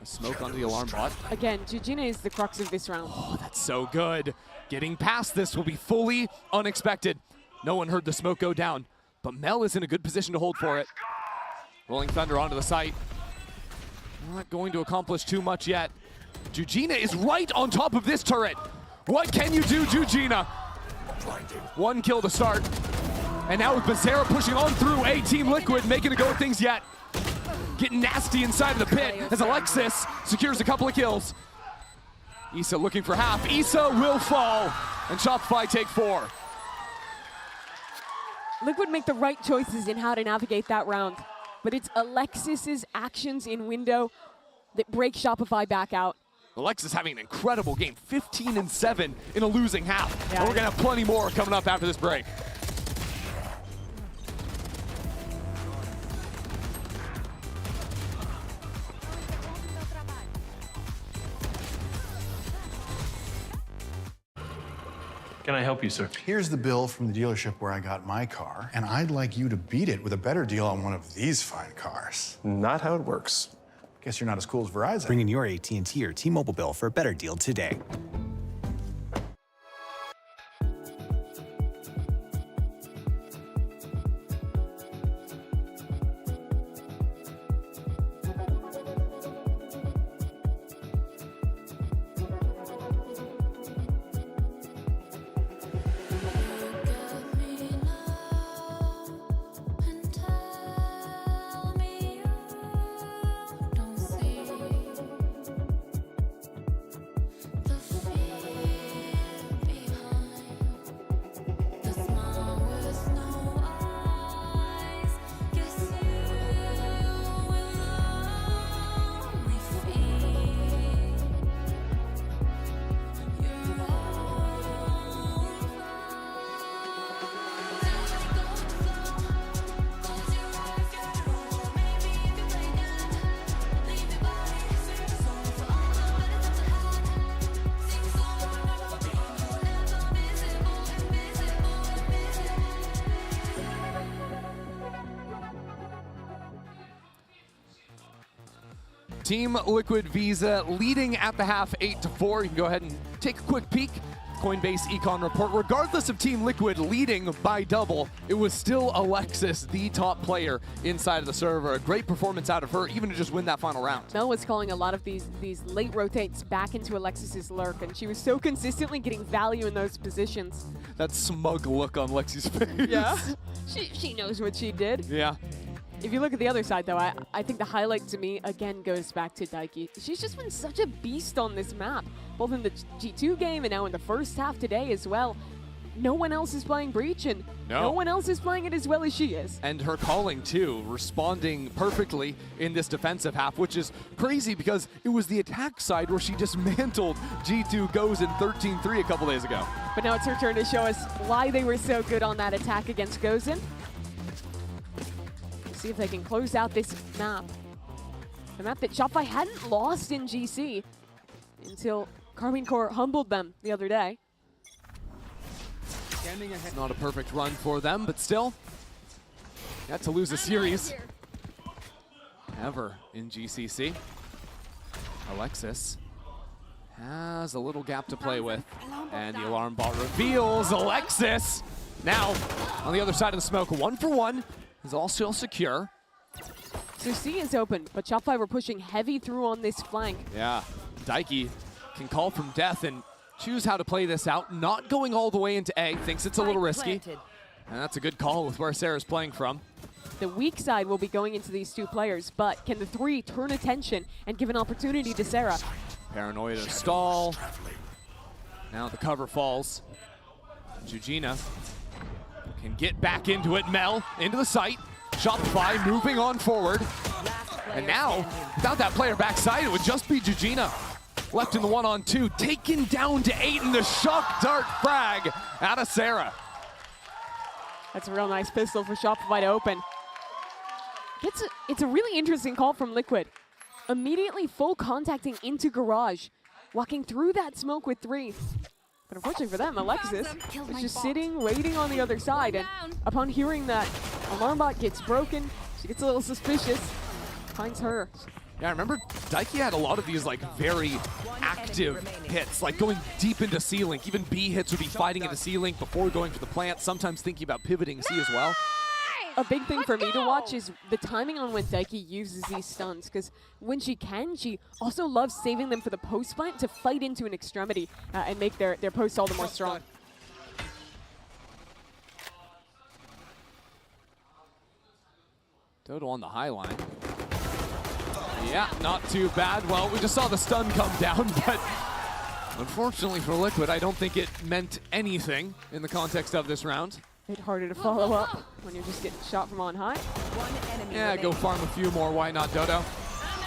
A smoke onto the alarm bot. Again, Jujina is the crux of this round. Oh, that's so good. Getting past this will be fully unexpected. No one heard the smoke go down, but Mel is in a good position to hold for it. Rolling Thunder onto the site. Not going to accomplish too much yet. Jujina is right on top of this turret. What can you do, Jujina? 1 kill to start. And now with Becerra pushing on through A, Team Liquid making a go of things yet. Getting nasty inside of the pit as Alexis secures a couple of kills. Issa looking for half. Issa will fall, and Shopify take 4. Liquid make the right choices in how to navigate that round, but it's Alexis's actions in window that break Shopify back out. Alexis having an incredible game, 15-7 in a losing half. Yeah. And we're gonna have plenty more coming up after this break. Can I help you, sir? Here's the bill from the dealership where I got my car, and I'd like you to beat it with a better deal on one of these fine cars. Not how it works. Guess you're not as cool as Verizon. Bring in your AT&T or T-Mobile bill for a better deal today. Team Liquid Visa leading at the half 8-4. You can go ahead and take a quick peek. Coinbase Econ report. Regardless of Team Liquid leading by double, it was still Alexis, the top player inside of the server. A great performance out of her, even to just win that final round. Mel was calling a lot of these late rotates back into Alexis's lurk, and she was so consistently getting value in those positions. That smug look on Lexi's face. Yeah, she knows what she did. Yeah. If you look at the other side, though, I think the highlight to me, again, goes back to Daiki. She's just been such a beast on this map, both in the G2 game and now in the first half today as well. No one else is playing Breach, and no one else is playing it as well as she is. And her calling, too, responding perfectly in this defensive half, which is crazy because it was the attack side where she dismantled G2 Goes in 13-3 a couple days ago. But now it's her turn to show us why they were so good on that attack against Gozen. See if they can close out this map. The map that Shopify hadn't lost in GC until Karmine Corp humbled them the other day. Not a perfect run for them, but still, yet to lose a series ever in GCC. Alexis has a little gap to play with, and the alarm bot reveals Alexis. Now, on the other side of the smoke, 1-for-1. Is all still secure. So C is open, but Shopify were pushing heavy through on this flank. Yeah, Daiki can call from death and choose how to play this out. Not going all the way into A, thinks it's a little risky. And that's a good call with where Sarah's playing from. The weak side will be going into these two players, but can the three turn attention and give an opportunity to Sarah? Paranoia to stall. Now the cover falls. Jujina can get back into it. Mel into the site. Shopify moving on forward. And now, without that player backside, it would just be Jujina. Left in the 1-on-2, taken down to 8 in the shock dart frag out of Sarah. That's a real nice pistol for Shopify to open. It's a really interesting call from Liquid. Immediately full contacting into Garage, walking through that smoke with 3. But unfortunately for them, Alexis is just sitting, waiting on the other side. And upon hearing that alarm bot gets broken, she gets a little suspicious, finds her. Yeah, I remember Daiki had a lot of these like very active hits, like going deep into C-Link. Even B hits would be fighting into C-Link before going for the plant, sometimes thinking about pivoting C as well. A big thing for me to watch is the timing on when Daiki uses these stuns, because when she can, she also loves saving them for the post plant to fight into an extremity and make their posts all the more strong. Dodo on the high line. Yeah, not too bad. Well, we just saw the stun come down, but unfortunately for Liquid, I don't think it meant anything in the context of this round. A bit harder to follow up when you're just getting shot from on high. Yeah, go farm a few more. Why not, Dodo?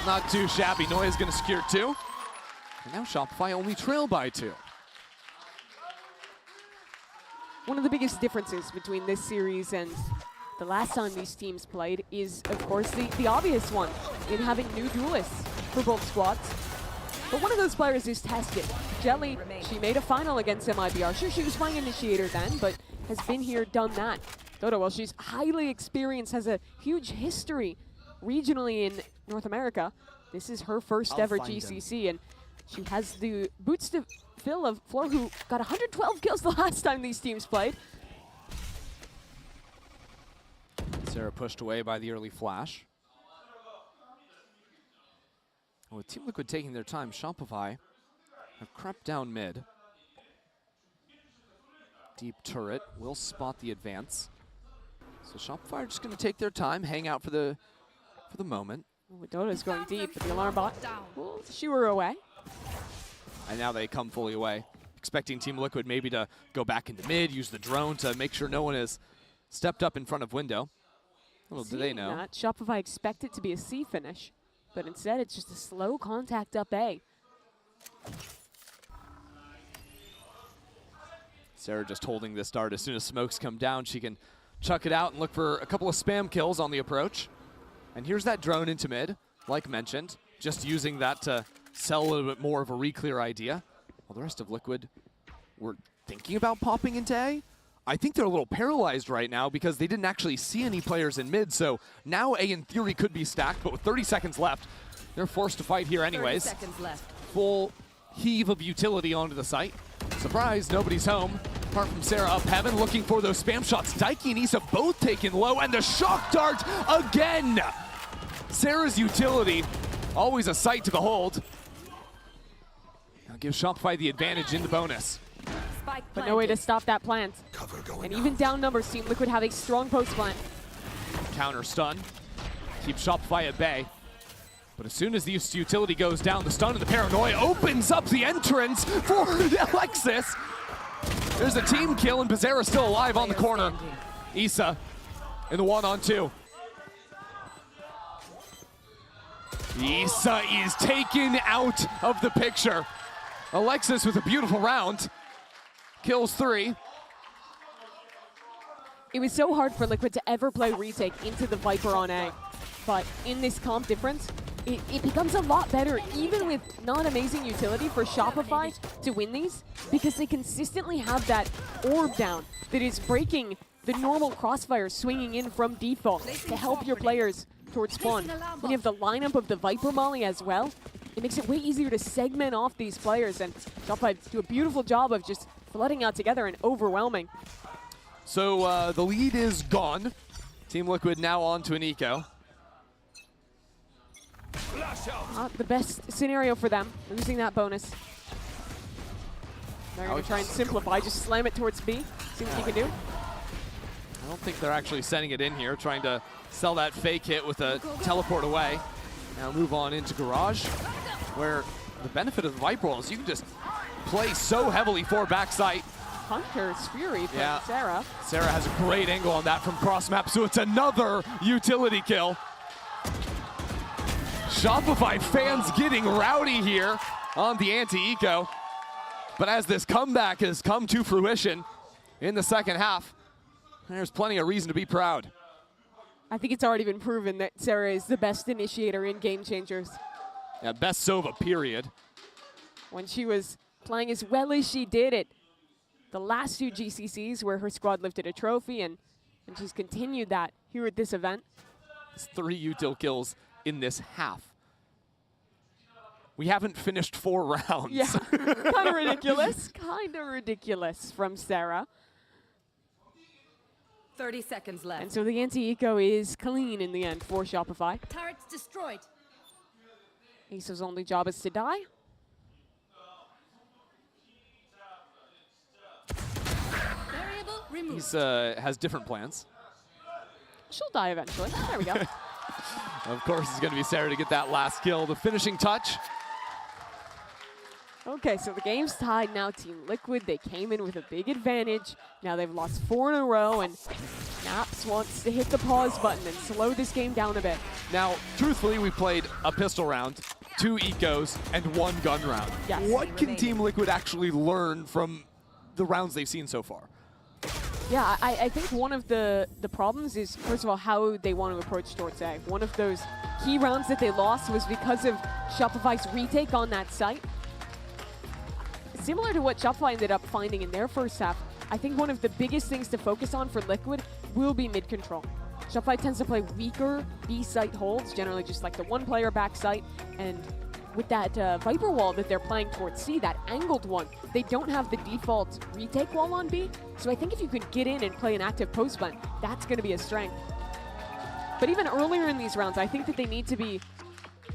Not too shabby. Noya's going to secure 2. And now Shopify only trail by 2. One of the biggest differences between this series and the last time these teams played is, of course, the obvious one in having new duelists for both squads. But one of those players is tested. Jelly, she made a final against MIBR. Sure, she was playing Initiator then, but has been here, done that. Dodo, well, she's highly experienced, has a huge history regionally in North America. This is her first ever GCC, and she has the boots to fill of Flo, who got 112 kills the last time these teams played. Sarah pushed away by the early flash. With Team Liquid taking their time, Shopify have crept down mid. Deep turret will spot the advance. So Shopify are just going to take their time, hang out for the moment. Oh, Dodo's going deep, but the alarm bot will shoo her away. And now they come fully away. Expecting Team Liquid maybe to go back into mid, use the drone to make sure no one has stepped up in front of window. Little do they know. Shopify expect it to be a C finish, but instead it's just a slow contact up A. Sarah just holding this dart. As soon as smokes come down, she can chuck it out and look for a couple of spam kills on the approach. And here's that drone into mid, like mentioned, just using that to sell a little bit more of a re-clear idea. While the rest of Liquid were thinking about popping into A. I think they're a little paralyzed right now because they didn't actually see any players in mid, so now A in theory could be stacked, but with 30 seconds left, they're forced to fight here anyways. 30 seconds left. Full heave of utility onto the site. Surprise, nobody's home. Apart from Sarah up heaven, looking for those spam shots. Daiki and Issa both taken low, and the shock dart again! Sarah's utility, always a sight to behold. Now gives Shopify the advantage in the bonus. But no way to stop that plant. And even down numbers, Team Liquid have a strong post plant. Counter stun. Keeps Shopify at bay. But as soon as the utility goes down, the stun and the paranoia opens up the entrance for Alexis. There's a team kill, and Bizarra still alive on the corner. Issa in the 1-on-2. Issa is taken out of the picture. Alexis with a beautiful round. Kills 3. It was so hard for Liquid to ever play retake into the Viper on A. But in this comp difference, it becomes a lot better, even with not amazing utility for Shopify to win these, because they consistently have that orb down that is breaking the normal crossfire swinging in from default to help your players towards spawn. When you have the lineup of the Viper Molly as well, it makes it way easier to segment off these players, and Shopify do a beautiful job of just flooding out together and overwhelming. So the lead is gone. Team Liquid now on to an eco. Not the best scenario for them, losing that bonus. They're going to try and simplify, just slam it towards B, see what you can do. I don't think they're actually sending it in here, trying to sell that fake hit with a teleport away. Now move on into Garage, where the benefit of the Viper Wall is you can just play so heavily for backside. Hunter's Fury from Sarah. Sarah has a great angle on that from cross map, so it's another utility kill. Shopify fans getting rowdy here on the anti-eco. But as this comeback has come to fruition in the second half, there's plenty of reason to be proud. I think it's already been proven that Sarah is the best initiator in Game Changers. Yeah, best Sova, period. When she was playing as well as she did at the last 2 GCCs where her squad lifted a trophy, and she's continued that here at this event. It's 3 util kills in this half. We haven't finished 4 rounds. Yeah, kind of ridiculous. Kind of ridiculous from Sarah. 30 seconds left. And so the anti-eco is clean in the end for Shopify. Turrets destroyed. Asa's only job is to die. Variable removed. He's has different plans. She'll die eventually. There we go. Of course, it's going to be Sarah to get that last kill, the finishing touch. Okay, so the game's tied now. Team Liquid, they came in with a big advantage. Now they've lost 4 in a row, and Naps wants to hit the pause button and slow this game down a bit. Now, truthfully, we played a pistol round, 2 ecos, and 1 gun round. Yes. What can Team Liquid actually learn from the rounds they've seen so far? Yeah, I think one of the problems is, first of all, how they want to approach towards A. One of those key rounds that they lost was because of Shopify's retake on that site. similar to what Shopify ended up finding in their first half, I think one of the biggest things to focus on for Liquid will be mid control. Shopify tends to play weaker B-site holds, generally just like the one-player back site, and with that Viper wall that they're playing towards C, that angled one, they don't have the default retake wall on B, so I think if you could get in and play an active post plant, that's going to be a strength. But even earlier in these rounds, I think that they need to be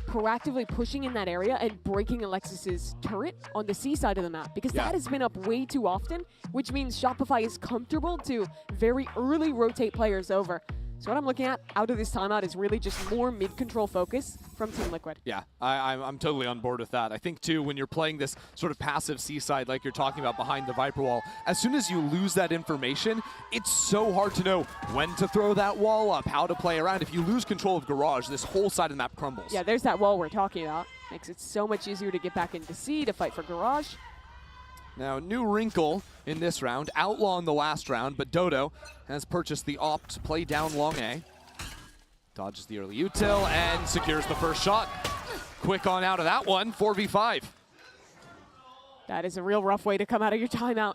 proactively pushing in that area and breaking Alexis's turret on the C side of the map, because that has been up way too often, which means Shopify is comfortable to very early rotate players over. So what I'm looking at out of this timeout is really just more mid-control focus from Team Liquid. Yeah, I'm totally on board with that. I think, too, when you're playing this sort of passive C-side like you're talking about behind the Viper wall, as soon as you lose that information, it's so hard to know when to throw that wall up, how to play around. If you lose control of Garage, this whole side of the map crumbles. Yeah, there's that wall we're talking about. Makes it so much easier to get back into C to fight for Garage. Now, new wrinkle in this round, outlaw in the last round, but Dodo has purchased the op to play down long A. Dodges the early util and secures the first shot. Quick on out of that one, 4v5. That is a real rough way to come out of your timeout.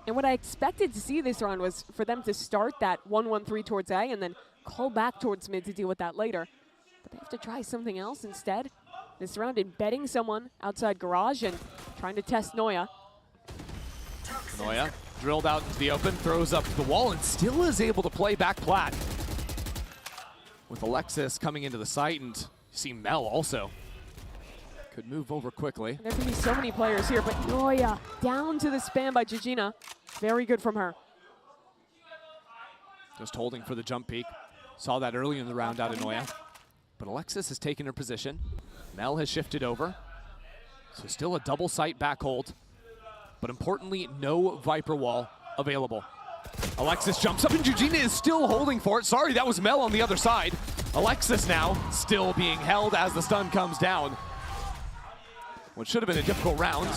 And what I expected to see this round was for them to start that 1-1-3 towards A and then call back towards mid to deal with that later. But they have to try something else instead. This round embedding someone outside Garage and trying to test Noya. Noya drilled out into the open, throws up the wall, and still is able to play back plat. With Alexis coming into the site, and you see Mel also could move over quickly. There can be so many players here, but Noya down to the spam by Georgina. Very good from her. Just holding for the jump peek. Saw that early in the round out of Noya. But Alexis has taken her position. Mel has shifted over. So still a double site back hold. But importantly, no Viper wall available. Alexis jumps up and Georgina is still holding for it. Sorry, that was Mel on the other side. Alexis now still being held as the stun comes down. What should have been a difficult round.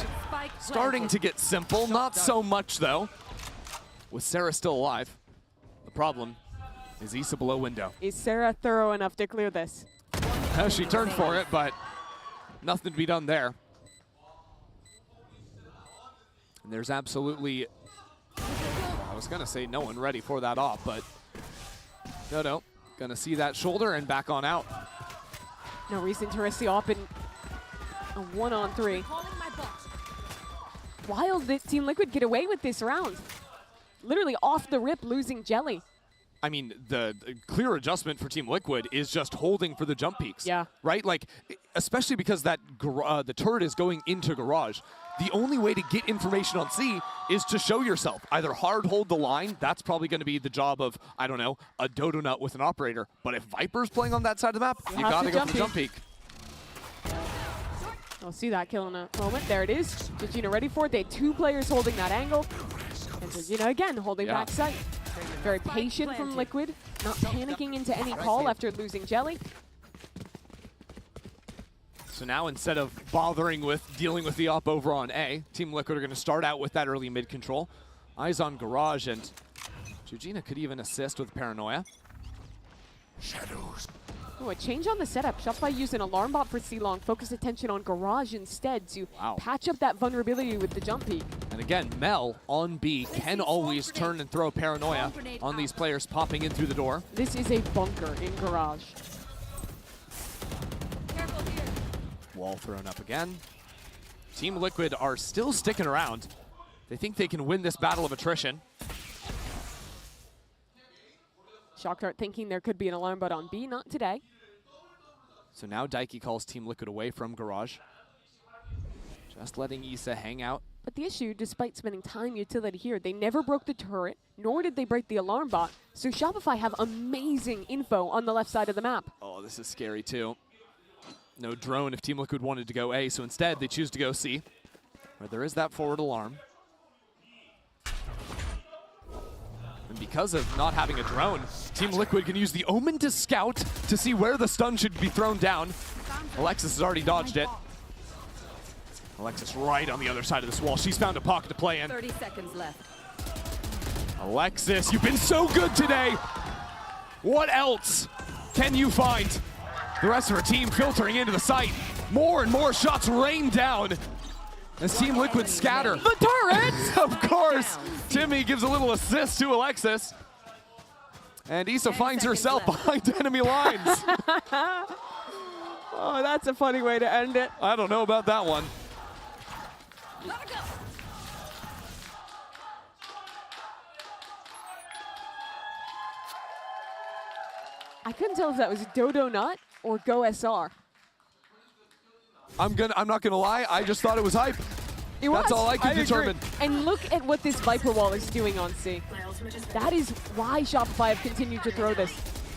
Starting to get simple, not so much though. With Sarah still alive. The problem is Issa below window. Is Sarah thorough enough to clear this? She turned for it, but nothing to be done there. And there's absolutely, I was gonna say no one ready for that off, but no. Gonna see that shoulder and back on out. No reason to risk the op in a 1-on-3. Wild that Team Liquid get away with this round. Literally off the rip losing Jelly. I mean, the clear adjustment for Team Liquid is just holding for the jump peaks. Yeah. Right? Like, especially because that the turret is going into Garage. The only way to get information on C is to show yourself. Either hard hold the line, that's probably going to be the job of, I don't know, a Dodo Nut with an operator. But if Viper's playing on that side of the map, you got to go for the jump peek. I'll see that kill in a moment. There it is. Georgina ready for it. They had two players holding that angle. And Georgina again holding back sight. Very patient from Liquid, not panicking into any call after losing Jelly. So now instead of bothering with dealing with the op over on A, Team Liquid are going to start out with that early mid control. Eyes on Garage, and Georgina could even assist with Paranoia. Shadows. Oh, a change on the setup. Shopify used an alarm bot for C-Long, focused attention on Garage instead to patch up that vulnerability with the jump peek. And again, Mel on B can always turn and throw Paranoia on these players popping in through the door. This is a bunker in Garage. Wall thrown up again. Team Liquid are still sticking around. They think they can win this battle of attrition. Shocktart thinking there could be an alarm bot on B, not today. So now Daiki calls Team Liquid away from Garage. Just letting Issa hang out. But the issue, despite spending time utility here, they never broke the turret, nor did they break the alarm bot. So Shopify have amazing info on the left side of the map. Oh, this is scary too. No drone if Team Liquid wanted to go A, so instead they choose to go C, where there is that forward alarm. And because of not having a drone, Team Liquid can use the Omen to scout to see where the stun should be thrown down. Alexis has already dodged it. Alexis right on the other side of this wall. She's found a pocket to play in. 30 seconds left. Alexis, you've been so good today. What else can you find? The rest of her team filtering into the site. More and more shots rain down. As Team Liquid scatter. The turret! Of course, Timmy gives a little assist to Alexis. And Issa finds herself behind enemy lines. Oh, that's a funny way to end it. I don't know about that one. I couldn't tell if that was Dodo Nut or Go SR. I'm not gonna lie, I just thought it was hype. That's all I could determine. And look at what this Viper Wall is doing on C. That is why Shopify have continued to throw this.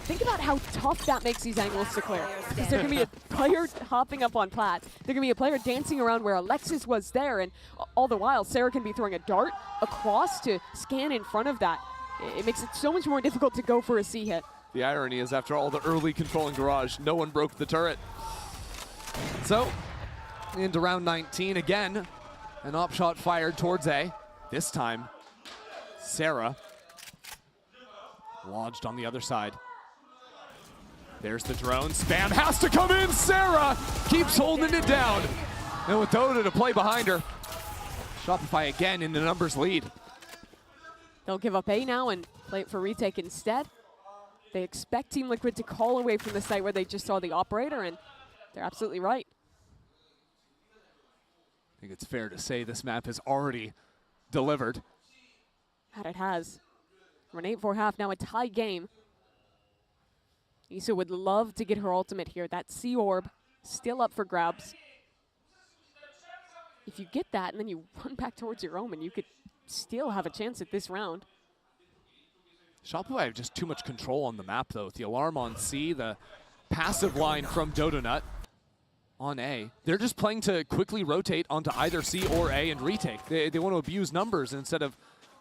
Think about how tough that makes these angles to clear. Because there can be a player hopping up on plat. There can be a player dancing around where Alexis was there, and all the while, Sarah can be throwing a dart across to scan in front of that. It makes it so much more difficult to go for a C hit. The irony is, after all the early control in Garage, no one broke the turret. So, into round 19 again. An op shot fired towards A. This time, Sarah lodged on the other side. There's the drone. Spam has to come in. Sarah keeps holding it down. And with Dodo to play behind her, Shopify again in the numbers lead. They'll give up A now and play it for retake instead. They expect Team Liquid to call away from the site where they just saw the operator, and they're absolutely right. I think it's fair to say this map has already delivered. That it has. We're an 8-4 half, now a tie game. Issa would love to get her ultimate here. That C orb still up for grabs. If you get that and then you run back towards your Omen, you could still have a chance at this round. Shopify have just too much control on the map, though. With the alarm on C, the passive line from Dodo Nut on A. They're just playing to quickly rotate onto either C or A and retake. They want to abuse numbers instead of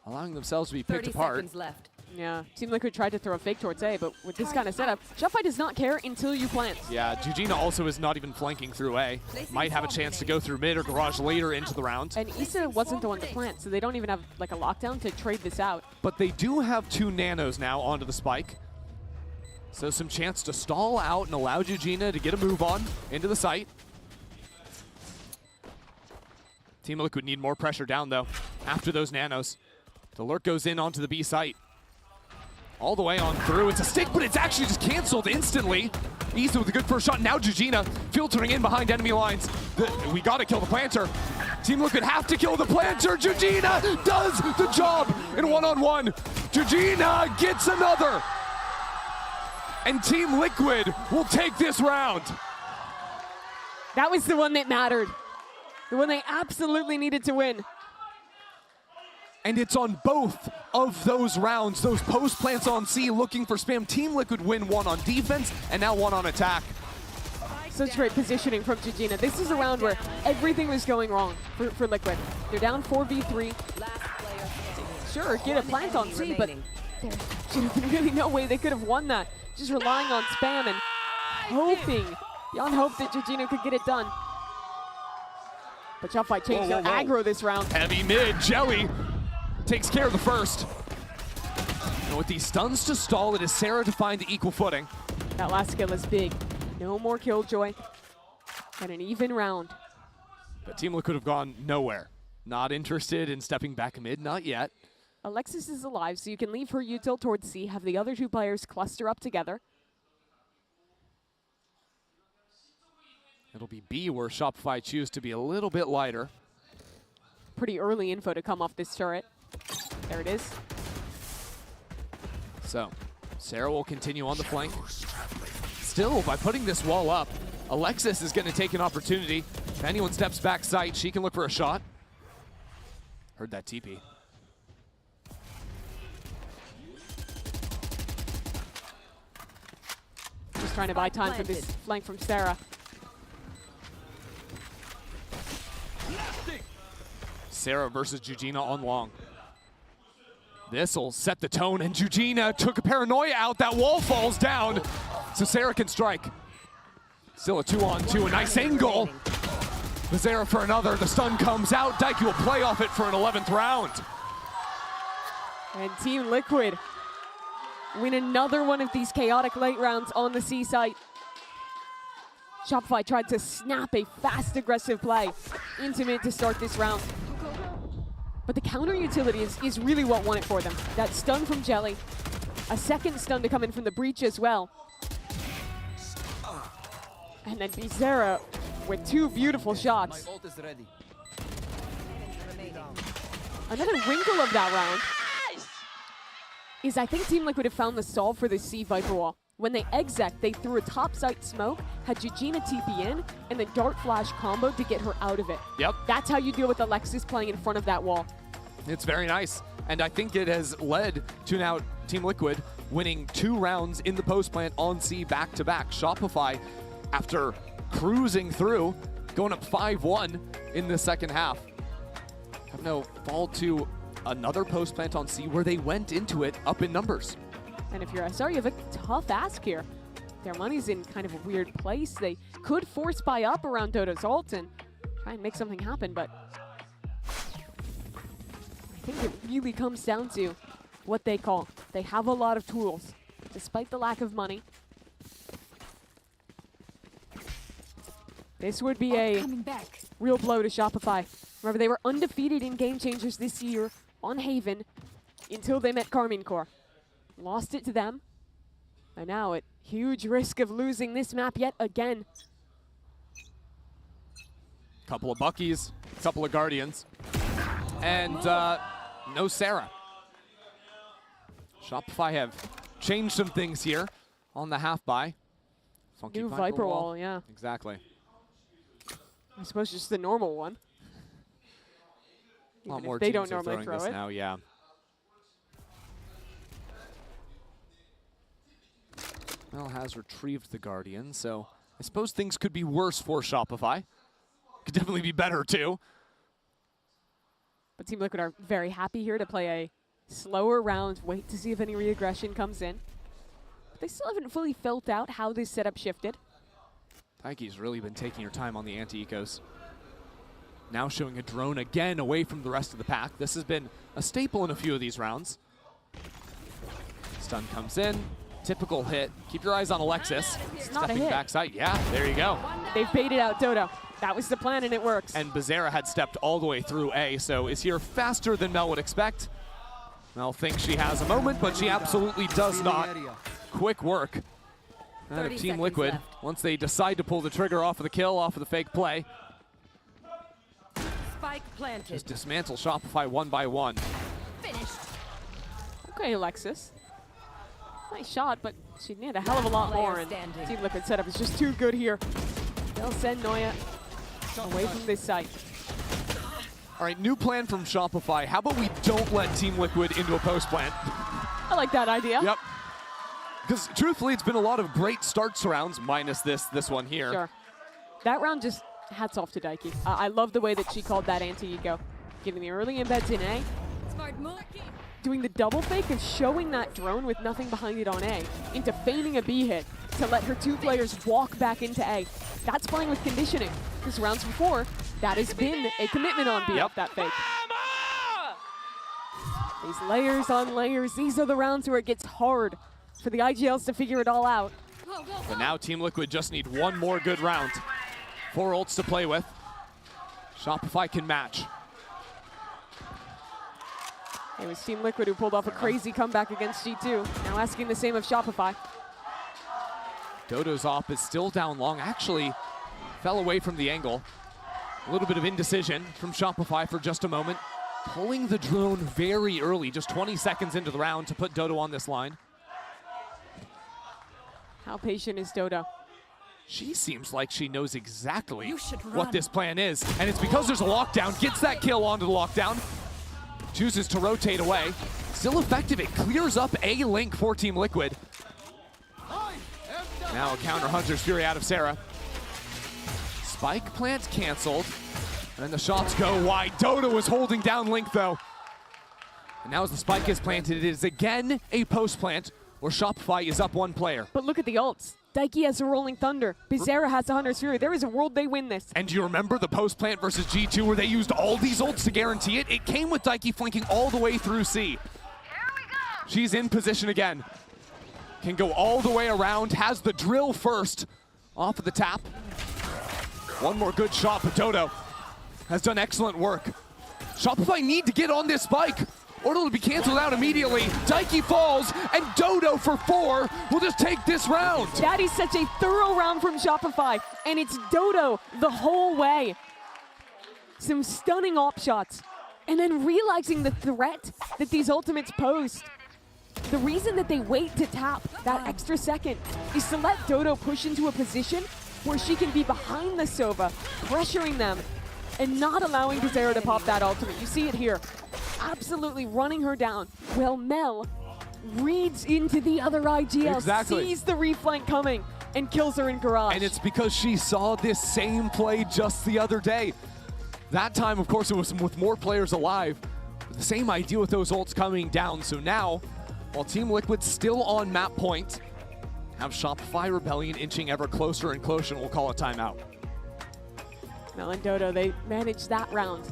allowing themselves to be picked apart. 30 seconds left. Yeah, Team Liquid tried to throw a fake towards A, but with this kind of setup, Shopify does not care until you plant. Yeah, Jujina also is not even flanking through A. Might have a chance to go through mid or Garage later into the round. And Issa wasn't the one to plant, so they don't even have like a lockdown to trade this out. But they do have 2 nanos now onto the spike. So some chance to stall out and allow Jujina to get a move on into the site. Team Liquid need more pressure down, though, after those nanos. The lurk goes in onto the B site. All the way on through. It's a stick, but it's actually just canceled instantly. Issa with a good first shot. Now Jujina filtering in behind enemy lines. We got to kill the planter. Team Liquid have to kill the planter. Jujina does the job in one-on-one. Jujina gets another. And Team Liquid will take this round. That was the one that mattered. The one they absolutely needed to win. And it's on both of those rounds. Those post plants on C looking for spam. Team Liquid win 1 on defense and now 1 on attack. Such great positioning from Jujina. This is a round where everything was going wrong for Liquid. They're down 4v3. Sure, get a plant on C, but there's really no way they could have won that. Just relying on spam and hoping, beyond hope, that Jujina could get it done. But Shopify changed their aggro this round. Heavy mid, Jelly takes care of the first. And with these stuns to stall, it is Sarah to find the equal footing. That last skill is big. No more Killjoy. And an even round. But Team Liquid have gone nowhere. Not interested in stepping back mid, not yet. Alexis is alive, so you can leave her util towards C, have the other 2 players cluster up together. It'll be B where Shopify choose to be a little bit lighter. Pretty early info to come off this turret. There it is. So, Sarah will continue on the flank. Still, by putting this wall up, Alexis is going to take an opportunity. If anyone steps back sight, she can look for a shot. Heard that TP. Just trying to buy time for this flank from Sarah. Sarah versus Jujina on long. This'll set the tone, and Jujina took a paranoia out. That wall falls down, so Sarah can strike. Still a 2-on-2, a nice angle. Vizera for another, the stun comes out. Daiki will play off it for an 11th round. And Team Liquid win another one of these chaotic late rounds on the C site. Shopify tried to snap a fast, aggressive play into mid to start this round. But the counter utility is really what won it for them. That stun from Jelly, a second stun to come in from the breach as well. And then Bizarra with 2 beautiful shots. Another wrinkle of that round is I think Team Liquid have found the solve for the C Viper wall. When they exec, they threw a top site smoke, had Georgina TP in, and then dart flash combo to get her out of it. Yep. That's how you deal with Alexis playing in front of that wall. It's very nice. And I think it has led to now Team Liquid winning 2 rounds in the post plant on C back-to-back. Shopify, after cruising through, going up 5-1 in the second half, have now fallen to another post plant on C where they went into it up in numbers. And if you're SR, you have a tough ask here. Their money's in kind of a weird place. They could force buy up around Dodo's ult and try and make something happen, but I think it really comes down to what they call. They have a lot of tools, despite the lack of money. This would be a real blow to Shopify. Remember, they were undefeated in Game Changers this year on Haven until they met Karmine Corps. Lost it to them. And now at huge risk of losing this map yet again. Couple of Buckies, couple of Guardians, and no Sarah. Shopify have changed some things here on the half buy. Funky New Viper wall, yeah. Exactly. I suppose just the normal one. A lot Even more if they teams don't are normally throwing throw this it. now, yeah. Well, has retrieved the Guardian, so I suppose things could be worse for Shopify. Could definitely be better, too. But Team Liquid are very happy here to play a slower round, wait to see if any re-aggression comes in. But they still haven't fully felt out how this setup shifted. Taiki's really been taking her time on the anti-ecos. Now showing a drone again away from the rest of the pack. This has been a staple in a few of these rounds. Stun comes in. Typical hit. Keep your eyes on Alexis. It's not a Stepping hit. backside. Yeah, there you go. They've baited out Dodo. That was the plan, and it works. And Bizarra had stepped all the way through A, so is here faster than Mel would expect. Mel thinks she has a moment, but she absolutely does not. Quick work out of Team Liquid once they decide to pull the trigger off of the kill, off of the fake play. Spike planted. Just dismantle Shopify 1 by 1. Finished. Okay, Alexis. Nice shot, but she needed a hell of a lot more, and standing. Team Liquid setup is just too good here. They'll send Noya away from this site. All right, new plan from Shopify. How about we don't let Team Liquid into a post plant? I like that idea. Yep. Because truthfully, it's been a lot of great starts rounds, minus this one here. Sure. That round just hats off to Daiki. I love the way that she called that anti-eco. Giving the early embeds in A. Smart move. Doing the double fake of showing that drone with nothing behind it on A into feigning a B hit to let her 2 players walk back into A. That's playing with conditioning. Because rounds before, that has been a commitment on B off that fake. These layers on layers, these are the rounds where it gets hard for the IGLs to figure it all out. But now Team Liquid just need one more good round. 4 ults to play with. Shopify can match. It was Team Liquid who pulled off a crazy comeback against G2. Now asking the same of Shopify. Dodo's op is still down long. Actually, fell away from the angle. A little bit of indecision from Shopify for just a moment. Pulling the drone very early, just 20 seconds into the round to put Dodo on this line. How patient is Dodo? She seems like she knows exactly what this plan is. And it's because there's a lockdown. Gets that kill onto the lockdown. Chooses to rotate away. Still effective. It clears up a link for Team Liquid. Now a counter Hunter's Fury out of Sarah. Spike plant canceled. And then the shots go wide. Dodo was holding down Link though. And now as the spike is planted, it is again a post plant where Shopify is up 1 player. But look at the ults. Daiki has a Rolling Thunder. Bizarra has a Hunter's Fury. There is a world they win this. And do you remember the post plant versus G2 where they used all these ults to guarantee it? It came with Daiki flanking all the way through C. She's in position again. Can go all the way around, has the drill first off of the tap. One more good shot, but Dodo has done excellent work. Shopify need to get on this spike, or it'll be canceled out immediately. Daiki falls, and Dodo for 4 will just take this round. That is such a thorough round from Shopify, and it's Dodo the whole way. Some stunning op shots, and then realizing the threat that these ultimates posed. The reason that they wait to tap that extra second is to let Dodo push into a position where she can be behind the Sova, pressuring them, and not allowing Bizarra to pop that ultimate. You see it here. Absolutely running her down. Well, Mel reads into the other IGL, sees the reflank coming, and kills her in garage. And it's because she saw this same play just the other day. That time, of course, it was with more players alive. The same idea with those ults coming down. So now, while Team Liquid still on map point, have Shopify Rebellion inching ever closer and closer, and we'll call a timeout. Mel and Dodo, they managed that round.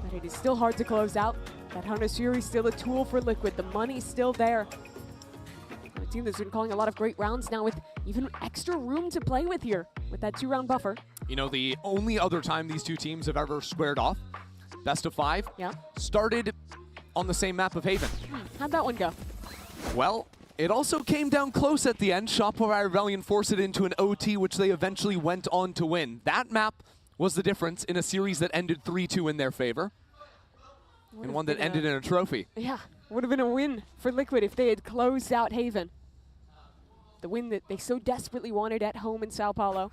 But it is still hard to close out. That Hunter's Fury is still a tool for Liquid. The money's still there. A team that's been calling a lot of great rounds now with even extra room to play with here with that 2-round buffer. You know, the only other time these two teams have ever squared off, best of 5, started on the same map of Haven. How'd that one go? Well, it also came down close at the end. Shopify Rebellion forced it into an OT, which they eventually went on to win. That map was the difference in a series that ended 3-2 in their favor, and one that ended in a trophy. Yeah, would have been a win for Liquid if they had closed out Haven. The win that they so desperately wanted at home in Sao Paulo,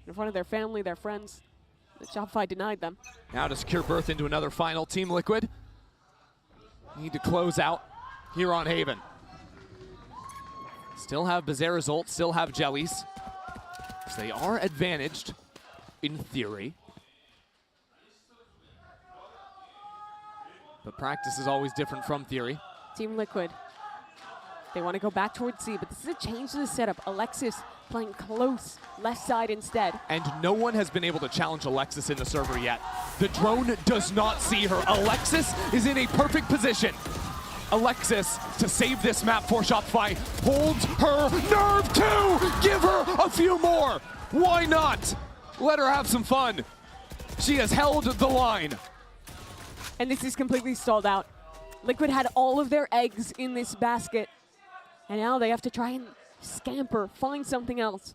in front of their family, their friends, that Shopify denied them. Now to secure berth into another final, Team Liquid need to close out here on Haven. Still have Bizarra's ult, still have Jellies. So they are advantaged, in theory. But practice is always different from theory. Team Liquid, they want to go back towards C, but this is a change to the setup. Alexis playing close left side instead. And no one has been able to challenge Alexis in the server yet. The drone does not see her. Alexis is in a perfect position. Alexis, to save this map for Shopify, holds her nerve too! Give her a few more! Why not? Let her have some fun. She has held the line. And this is completely stalled out. Liquid had all of their eggs in this basket, and now they have to try and scamper, find something else.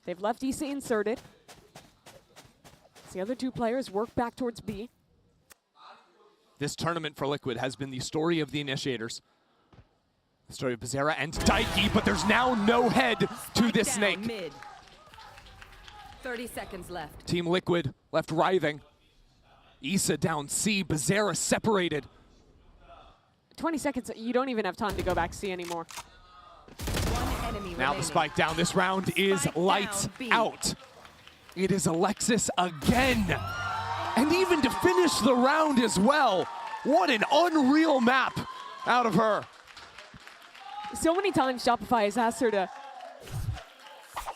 They've left Issa inserted. As the other two players work back towards B. This tournament for Liquid has been the story of the initiators. The story of Bizarra and Daiki, but there's now no head to this snake. Mid. 30 seconds left. Team Liquid left writhing. Issa down C, Bizarra separated. 20 seconds, you don't even have time to go back C anymore. One enemy Now the spike down. This round is lights out. It is Alexis again. And even to finish the round as well. What an unreal map out of her. So many times Shopify has asked her to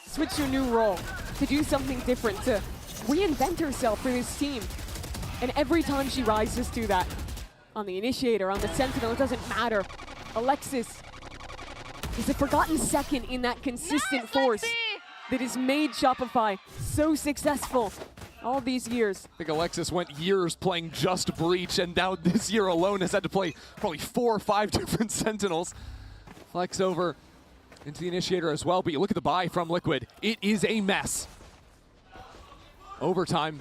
switch to a new role, to do something different, to reinvent herself for this team. And every time she rises to that, on the initiator, on the sentinel, it doesn't matter. Alexis is a forgotten second in that consistent force that has made Shopify so successful all these years. I think Alexis went years playing just Breach, and now this year alone has had to play probably 4 or 5 different Sentinels. Flex over into the initiator as well, but you look at the buy from Liquid. It is a mess. Overtime.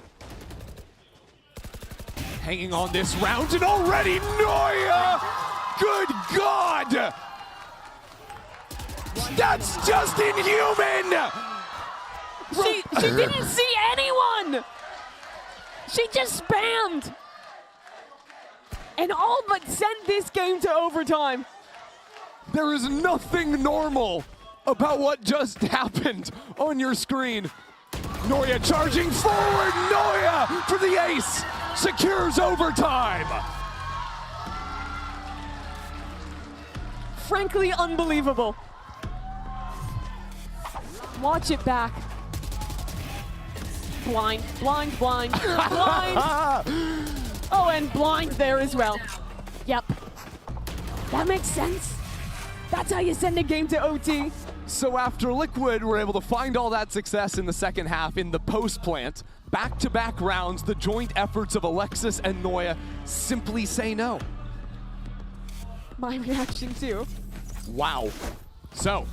Hanging on this round, and already Noya! Good God! That's just inhuman! She didn't see anyone! She just spammed! And all but sent this game to overtime. There is nothing normal about what just happened on your screen. Noya charging forward, Noya for the ace! Secures overtime! Frankly, unbelievable. Watch it back. Blind, blind, blind, blind. Oh, and blind there as well. Yep. That makes sense. That's how you send a game to OT. So after Liquid were able to find all that success in the second half in the post plant, back-to-back rounds, the joint efforts of Alexis and Noya simply say no. My reaction too. Wow. So,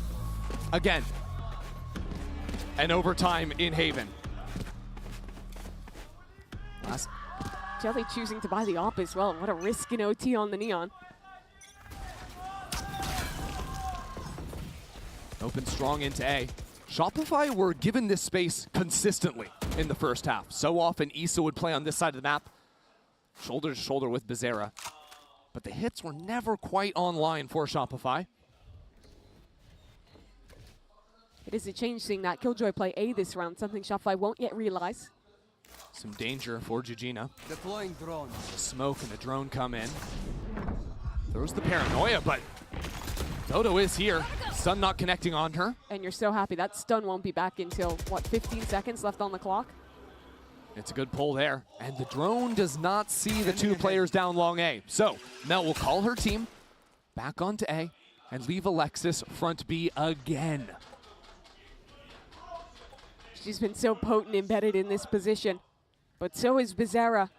again, an overtime in Haven. Jelly choosing to buy the op as well. What a risk in OT on the Neon. Open strong into A. Shopify were given this space consistently in the first half. So often Issa would play on this side of the map, shoulder to shoulder with Bizarra. But the hits were never quite online for Shopify. It is a change seeing that Killjoy play A this round, something Shopify won't yet realize. Some danger for Jujina. Deploying drone. The smoke and the drone come in. Throws the paranoia, but Dodo is here. Stun not connecting on her. And you're so happy that stun won't be back until, what, 15 seconds left on the clock? It's a good pull there. And the drone does not see the two players down long A. So Mel will call her team back onto A and leave Alexis front B again. She's been so potent embedded in this position, but so is Bizarra.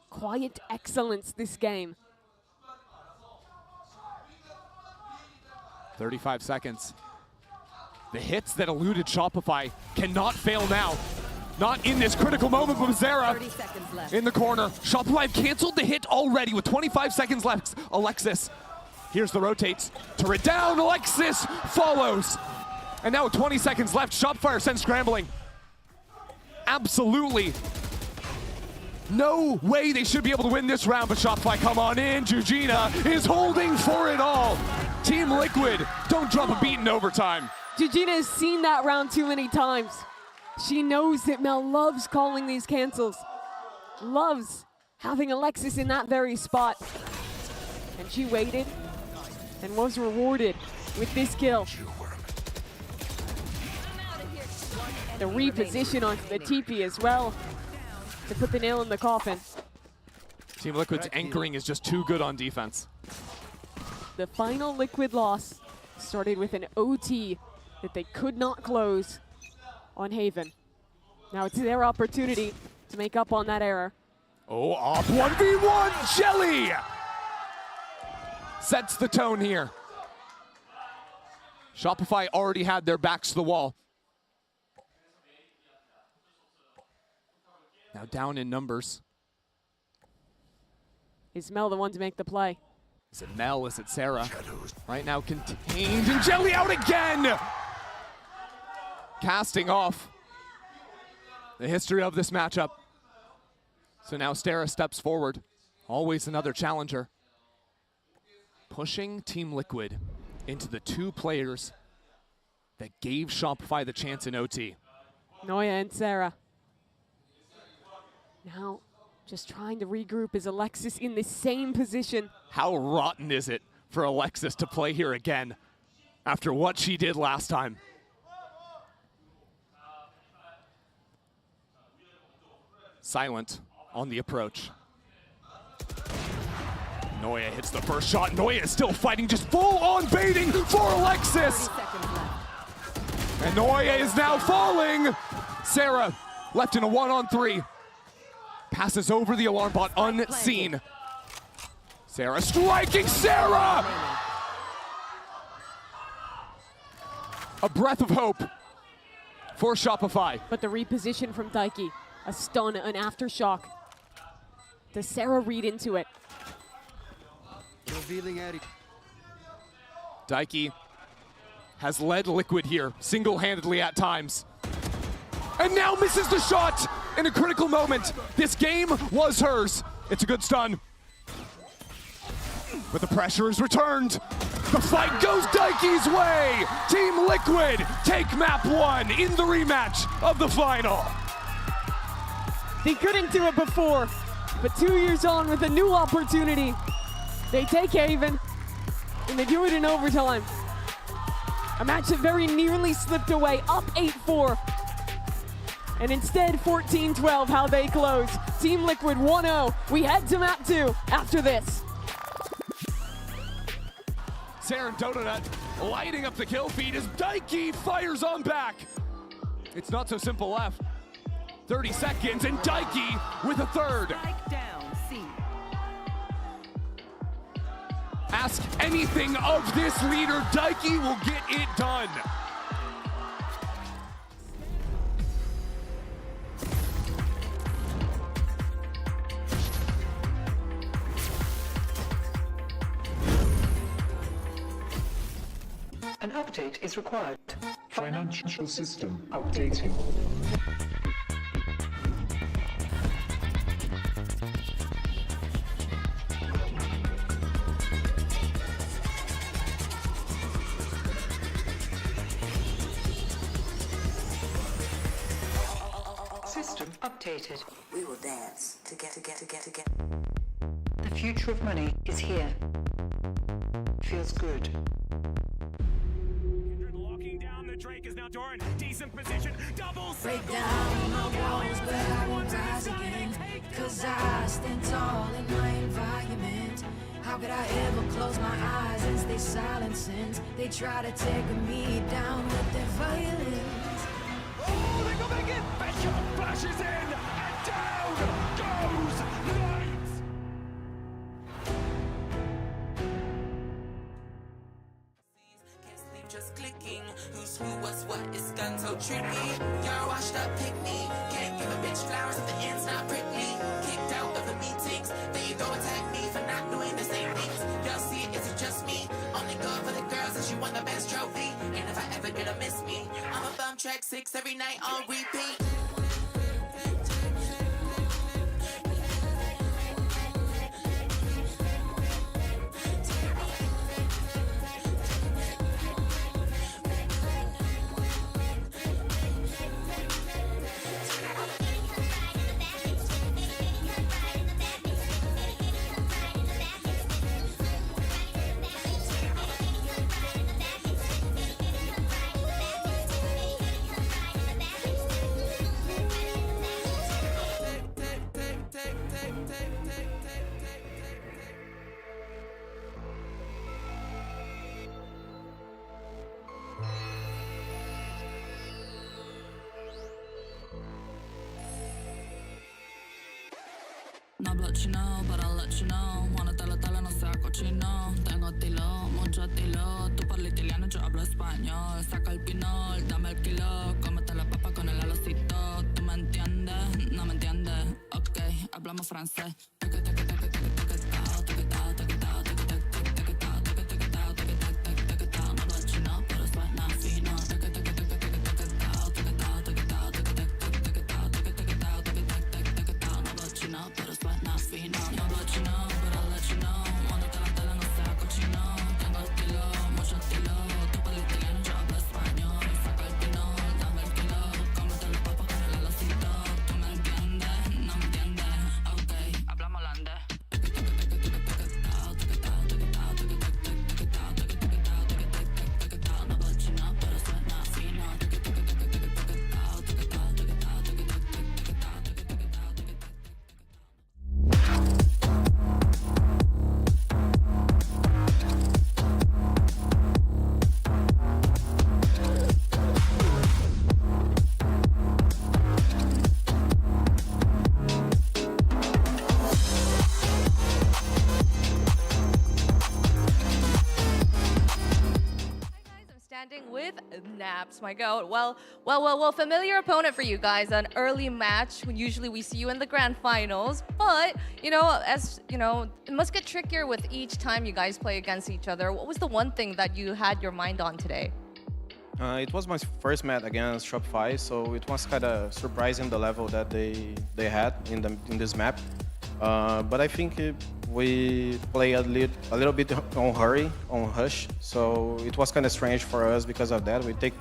Quiet excellence this game. 35 seconds. The hits that eluded Shopify cannot fail now. Not in this critical moment, but Bizarra 30 seconds left. in the corner. Shopify canceled the hit already with 25 seconds left. Alexis, here's the rotates. Turret down, Alexis follows. And now with 20 seconds left, Shopify are sent scrambling. Absolutely no way they should be able to win this round, but Shopify come on in. Jujina is holding for it all. Team Liquid don't drop a beat in overtime. Jujina has seen that round too many times. She knows that Mel loves calling these cancels. Loves having Alexis in that very spot. And she waited and was rewarded with this kill. The reposition onto the TP as well to put the nail in the coffin. Team Liquid's anchoring is just too good on defense. The final Liquid loss started with an OT that they could not close on Haven. Now it's their opportunity to make up on that error. Oh, off 1v1, Jelly! Sets the tone here. Shopify already had their backs to the wall. Now down in numbers. Is Mel the one to make the play? Is it Mel? Is it Sarah? Right now contained, and Jelly out again! Casting off the history of this matchup. So now Sarah steps forward. Always another challenger. Pushing Team Liquid into the two players that gave Shopify the chance in OT. Noya and Sarah. Now, just trying to regroup is Alexis in the same position. How rotten is it for Alexis to play here again after what she did last time? Silent on the approach. Noya hits the first shot. Noya is still fighting, just full on baiting for Alexis. And Noya is now falling. Sarah left in a 1-on-3. Passes over the alarm bot unseen. Sarah striking Sarah! A breath of hope for Shopify. But the reposition from Daiki, a stun, an aftershock. Does Sarah read into it? Revealing Eddie. Daiki has led Liquid here single-handedly at times. And now misses the shot in a critical moment. This game was hers. It's a good stun. But the pressure is returned. The fight goes Daiki's way. Team Liquid take map 1 in the rematch of the final. They couldn't do it before, but 2 years on with a new opportunity, they take Haven, and they do it in overtime. A match that very nearly slipped away, up 8-4. And instead, 14-12, how they close. Team Liquid 1-0. We head to map 2 after this. Sarah and Donut lighting up the kill feed as Daiki fires on back. It's not so simple left. 30 seconds and Daiki with a third. Strike down, C. Ask anything of this leader, Daiki will get it done. An update is required. Financial system updating. System updated. We will dance to get. The future of money is here. Feels good. Locking down the Drake is now Doran. Decent position. Double break down my walls, but I won't rise again. Cause I stand tall in my environment. How could I ever close my eyes and stay silent since they try to take me down with their violence? Oh, they go back in. Betcha flashes in, and down goes Knight. Can't sleep just clicking. Who's who, what's what, it's gun so tricky. Y'all washed up, pick me. Can't give a bitch flowers if the end's not pretty. Kicked out of the meetings. They go attack me for not doing the same things. Y'all see it, is it just me? Only go for the girls and she won the best trophy. And if I ever get a miss me, I'm a bum track 6 every night on repeat. Not let you know, but I'll let you know. Wanna tale non sai coccino. Tengo tilo, mucho tilo. Tu parli italiano, yo hablo español. Saca el pinol, dame el kilo. Cómete la papa con el alocito. ¿Tú me entiendes? No me entiendes. Ok, hablamos francés. With Naps, my God. Well, familiar opponent for you guys, an early match when usually we see you in the grand finals. But, you know, as you know, it must get trickier with each time you guys play against each other. What was the one thing that you had your mind on today? It was my first match against Shopify, so it was kind of surprising the level that they had in this map. But I think we play a little bit on hurry, on hush, so it was kind of strange for us because of that. We take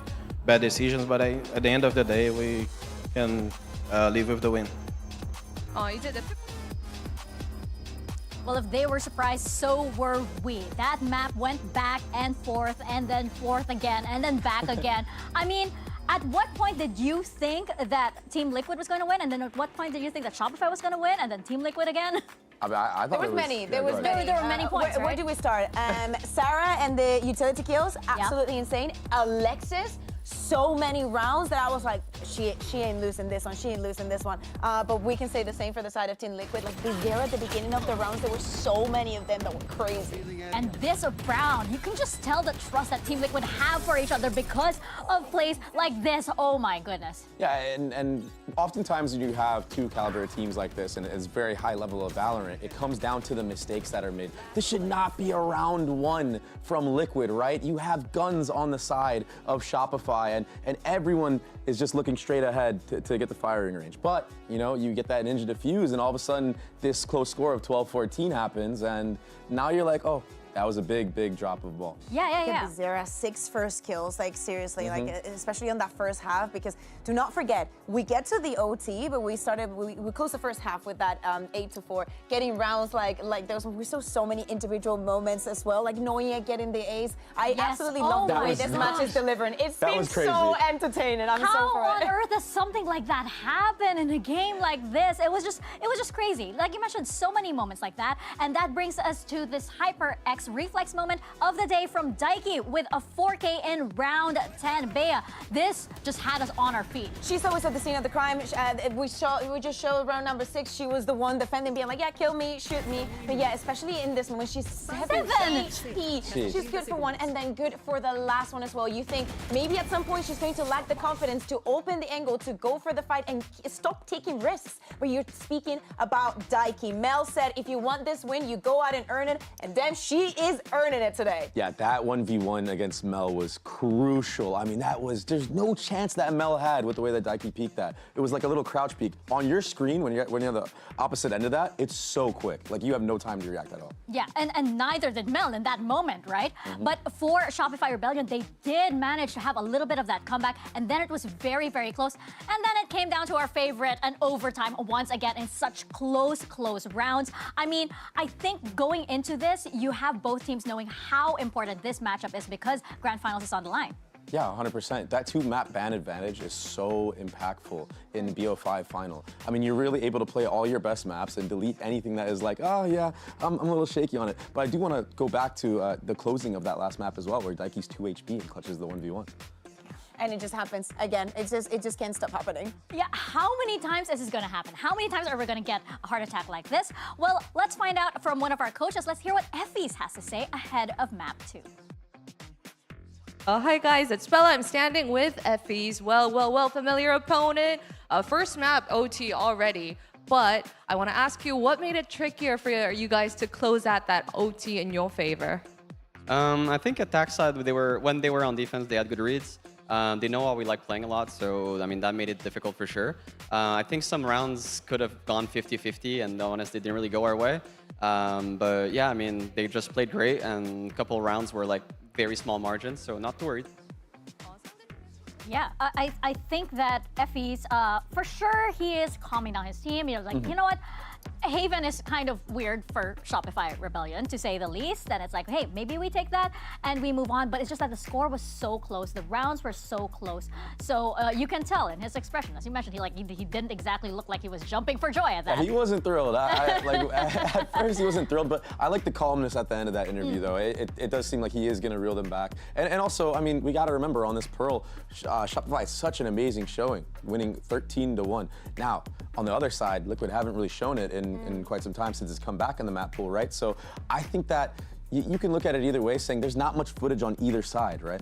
bad decisions, but at the end of the day, we can live with the win. Oh, you did it. Well, if they were surprised, so were we. That map went back and then forth again, and then back again. I mean, at what point did you think that Team Liquid was going to win? And then at what point did you think that Shopify was going to win? And then Team Liquid again? I mean, I thought There was many. There was many. There were many points, Where right? do we start? Sarah and the utility kills, absolutely insane. Alexis, so many rounds that I was like, she ain't losing this one, she ain't losing this one. But we can say the same for the side of Team Liquid. Like there at the beginning of the rounds, there were so many of them that were crazy. And this round, you can just tell the trust that Team Liquid have for each other because of plays like this. Oh my goodness. Yeah, and oftentimes when you have two caliber teams like this and it's very high level of Valorant, it comes down to the mistakes that are made. This should not be a round one from Liquid, right? You have guns on the side of Shopify and everyone is just looking straight ahead to get the firing range. But, you know, you get that ninja defuse and all of a sudden this close score of 12-14 happens and now you're like, oh, that was a big, big drop of ball. Yeah. Zera, 6 first kills, like seriously, like especially on that first half, because do not forget, we get to the OT, but we closed the first half with that 8-4, getting rounds like we saw so many individual moments as well, like Noya getting the ace. I absolutely love the way this match is delivering. It's been so entertaining. I'm so for it. How on earth does something like that happen in a game like this? It was just crazy. Like you mentioned, so many moments like that, and that brings us to this HyperX reflex moment of the day from Daiki with a 4K in round 10. Bea, this just had us on our feet. She's always at the scene of the crime. We just showed round number 6. She was the one defending, being like, yeah, kill me, shoot me. But yeah, especially in this moment, she's 7 HP. She's good for one and then good for the last one as well. You think maybe at some point she's going to lack the confidence to open the angle, to go for the fight and stop taking risks. But you're speaking about Daiki. Mel said, if you want this win, you go out and earn it. And then she is earning it today. Yeah, that 1v1 against Mel was crucial. I mean, there's no chance that Mel had with the way that Daiki peeked that. It was like a little crouch peek. On your screen, when you're on the opposite end of that, it's so quick. Like, you have no time to react at all. Yeah, and neither did Mel in that moment, right? But for Shopify Rebellion, they did manage to have a little bit of that comeback, and then it was very, very close. And then it came down to our favorite, an overtime once again in such close rounds. I mean, I think going into this, you have both teams knowing how important this matchup is because Grand Finals is on the line. Yeah, 100%. That 2-map ban advantage is so impactful in BO5 final. I mean, you're really able to play all your best maps and delete anything that is like, oh yeah, I'm a little shaky on it. But I do want to go back to the closing of that last map as well, where Daiki's 2 HP and clutches the 1v1. And it just happens again. It just can't stop happening. Yeah, how many times is this gonna happen? How many times are we gonna get a heart attack like this? Well, let's find out from one of our coaches. Let's hear what Effie's has to say ahead of map 2. Hi guys, it's Bella. I'm standing with Effie's well familiar opponent. First map OT already, but I want to ask you, what made it trickier for you guys to close out that OT in your favor? I think attack side, when they were on defense, they had good reads. They know how we like playing a lot, so I mean that made it difficult for sure. I think some rounds could have gone 50-50, and honestly, didn't really go our way. But yeah, I mean they just played great, and a couple rounds were like very small margins, so not too worried. Yeah, I think that Effie's, for sure, he is calming down his team. He's like, you know what? Haven is kind of weird for Shopify Rebellion, to say the least. And it's like, hey, maybe we take that and we move on. But it's just that the score was so close. The rounds were so close. So you can tell in his expression. As you mentioned, he didn't exactly look like he was jumping for joy at that. Yeah, he wasn't thrilled. At first, he wasn't thrilled. But I like the calmness at the end of that interview, though. It does seem like he is going to reel them back. And also, I mean, we got to remember on this Pearl, Shopify is such an amazing showing, winning 13-1. Now, on the other side, Liquid haven't really shown it in quite some time since it's come back in the map pool, right? So I think that you can look at it either way, saying there's not much footage on either side, right?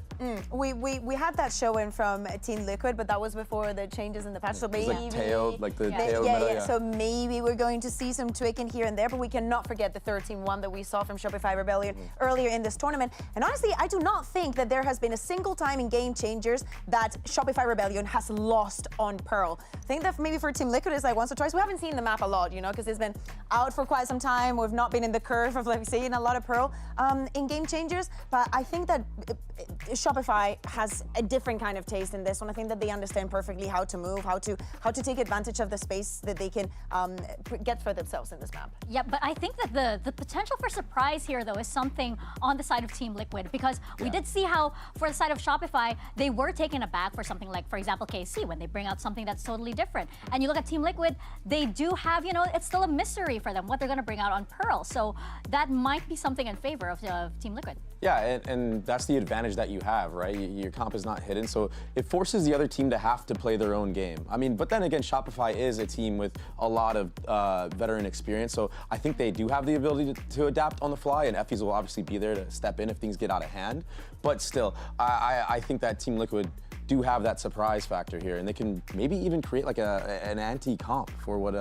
We had that showing from Team Liquid, but that was before the changes in the patch. So maybe like tail, like the tail meta, So maybe we're going to see some tweaking here and there, but we cannot forget the 13-1 that we saw from Shopify Rebellion earlier in this tournament. And honestly, I do not think that there has been a single time in Game Changers that Shopify Rebellion has lost on Pearl. I think that maybe for Team Liquid it's like once or twice. We haven't seen the map a lot, you know, because it's been out for quite some time. We've not been in the curve of like seeing a lot of Pearl. in-game changers, but I think that Shopify has a different kind of taste in this one. I think that they understand perfectly how to move, how to take advantage of the space that they can get for themselves in this map. Yeah, but I think that the potential for surprise here, though, is something on the side of Team Liquid, because we did see how, for the side of Shopify, they were taken aback for something like, for example, KC, when they bring out something that's totally different. And you look at Team Liquid, they do have, you know, it's still a mystery for them what they're going to bring out on Pearl. So that might be something in favor of Team Liquid. Yeah, and that's the advantage that you have, right? Your comp is not hidden, so it forces the other team to have to play their own game. I mean, but then again, Shopify is a team with a lot of veteran experience, so I think they do have the ability to adapt on the fly, and Effies will obviously be there to step in if things get out of hand. But still, I think that Team Liquid do have that surprise factor here, and they can maybe even create like an anti-comp for what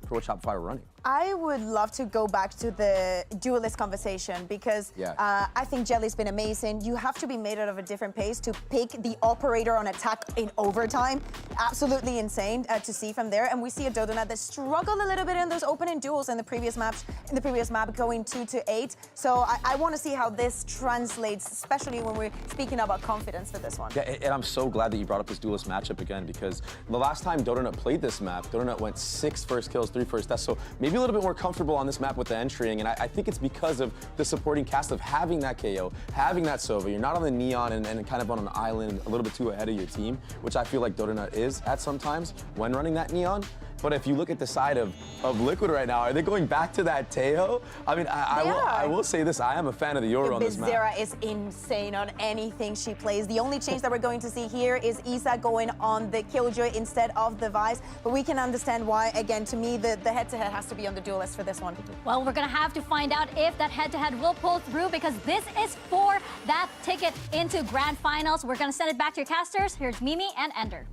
Shopify are running. I would love to go back to the duelist conversation because I think Jelly's been amazing. You have to be made out of a different pace to pick the operator on attack in overtime. Absolutely insane to see from there. And we see a Dodonut that struggled a little bit in those opening duels in the previous maps, going 2-8. So I want to see how this translates, especially when we're speaking about confidence for this one. Yeah, and I'm so glad that you brought up this duelist matchup again, because the last time Dodonut played this map, Dodonut went 6 first kills, 3 first deaths. So maybe a little bit more comfortable on this map with the entering, and I think it's because of the supporting cast of having that KO, having that Sova. You're not on the Neon and kind of on an island a little bit too ahead of your team, which I feel like Dodonut is at sometimes when running that Neon. But if you look at the side of Liquid right now, are they going back to that Teo? I mean, I will say this, I am a fan of the Yoru on this map. Bizarra is insane on anything she plays. The only change that we're going to see here is Isa going on the Killjoy instead of the Vice, but we can understand why. Again, to me, the head-to-head has to be on the Duelist for this one. Well, we're going to have to find out if that head-to-head will pull through, because this is for that ticket into Grand Finals. We're going to send it back to your casters. Here's Mimi and Ender.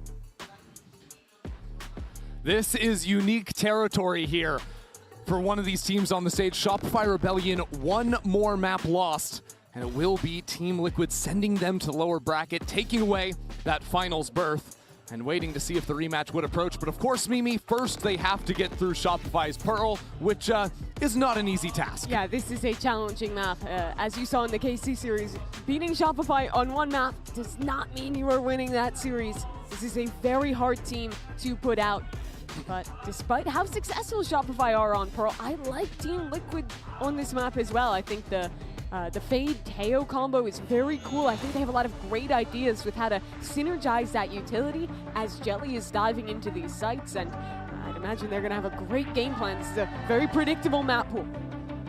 This is unique territory here for one of these teams on the stage. Shopify Rebellion, one more map lost, and it will be Team Liquid sending them to the lower bracket, taking away that finals berth, and waiting to see if the rematch would approach. But of course, Mimi, first they have to get through Shopify's Pearl, which is not an easy task. Yeah, this is a challenging map. As you saw in the KC series, beating Shopify on one map does not mean you are winning that series. This is a very hard team to put out. But despite how successful Shopify are on Pearl, I like Team Liquid on this map as well. I think the Fade Teo combo is very cool. I think they have a lot of great ideas with how to synergize that utility as Jelly is diving into these sites, and I'd imagine they're going to have a great game plan. This is a very predictable map pool.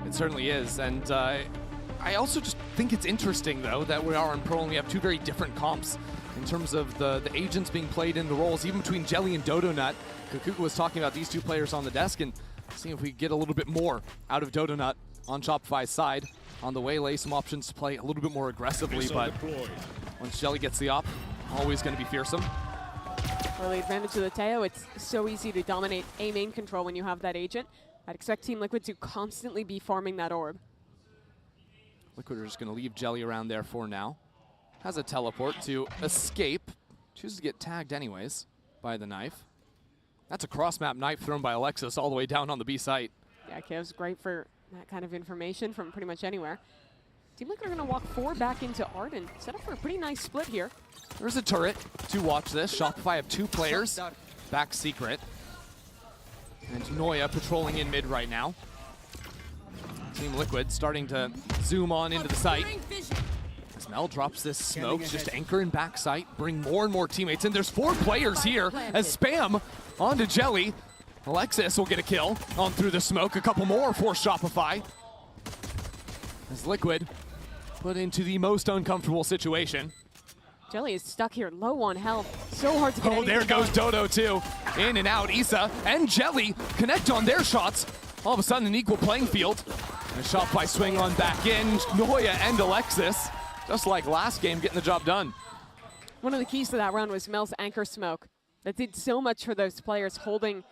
It certainly is, and I also just think it's interesting, though, that we are on Pearl and we have two very different comps in terms of the agents being played in the roles, even between Jelly and Dodonut. Kukuka was talking about these two players on the desk and seeing if we get a little bit more out of Dodonut on Shopify's side. On the Waylay, some options to play a little bit more aggressively, but once Jelly gets the op, always going to be fearsome. Early advantage of the Teo. It's so easy to dominate A main control when you have that agent. I'd expect Team Liquid to constantly be farming that orb. Liquid are just going to leave Jelly around there for now. Has a teleport to escape. Chooses to get tagged anyways by the knife. That's a cross-map knife thrown by Alexis all the way down on the B site. Yeah, Kev's great for that kind of information from pretty much anywhere. Team Liquid are going to walk 4 back into Arden. Set up for a pretty nice split here. There's a turret to watch this. Shopify have 2 players. Back Secret. And Noya patrolling in mid right now. Team Liquid starting to zoom on into the site. As Mel drops this smoke, just anchor in back site, bring more and more teammates in. There's 4 players here as Spam onto Jelly. Alexis will get a kill on through the smoke. A couple more for Shopify. As Liquid put into the most uncomfortable situation. Jelly is stuck here, low on health. So hard to get Oh, there goes Dodo too. In and out, Isa and Jelly connect on their shots. All of a sudden, an equal playing field. And a Shopify swing on back in. Noya and Alexis, just like last game, getting the job done. One of the keys to that round was Mel's anchor smoke. That did so much for those players holding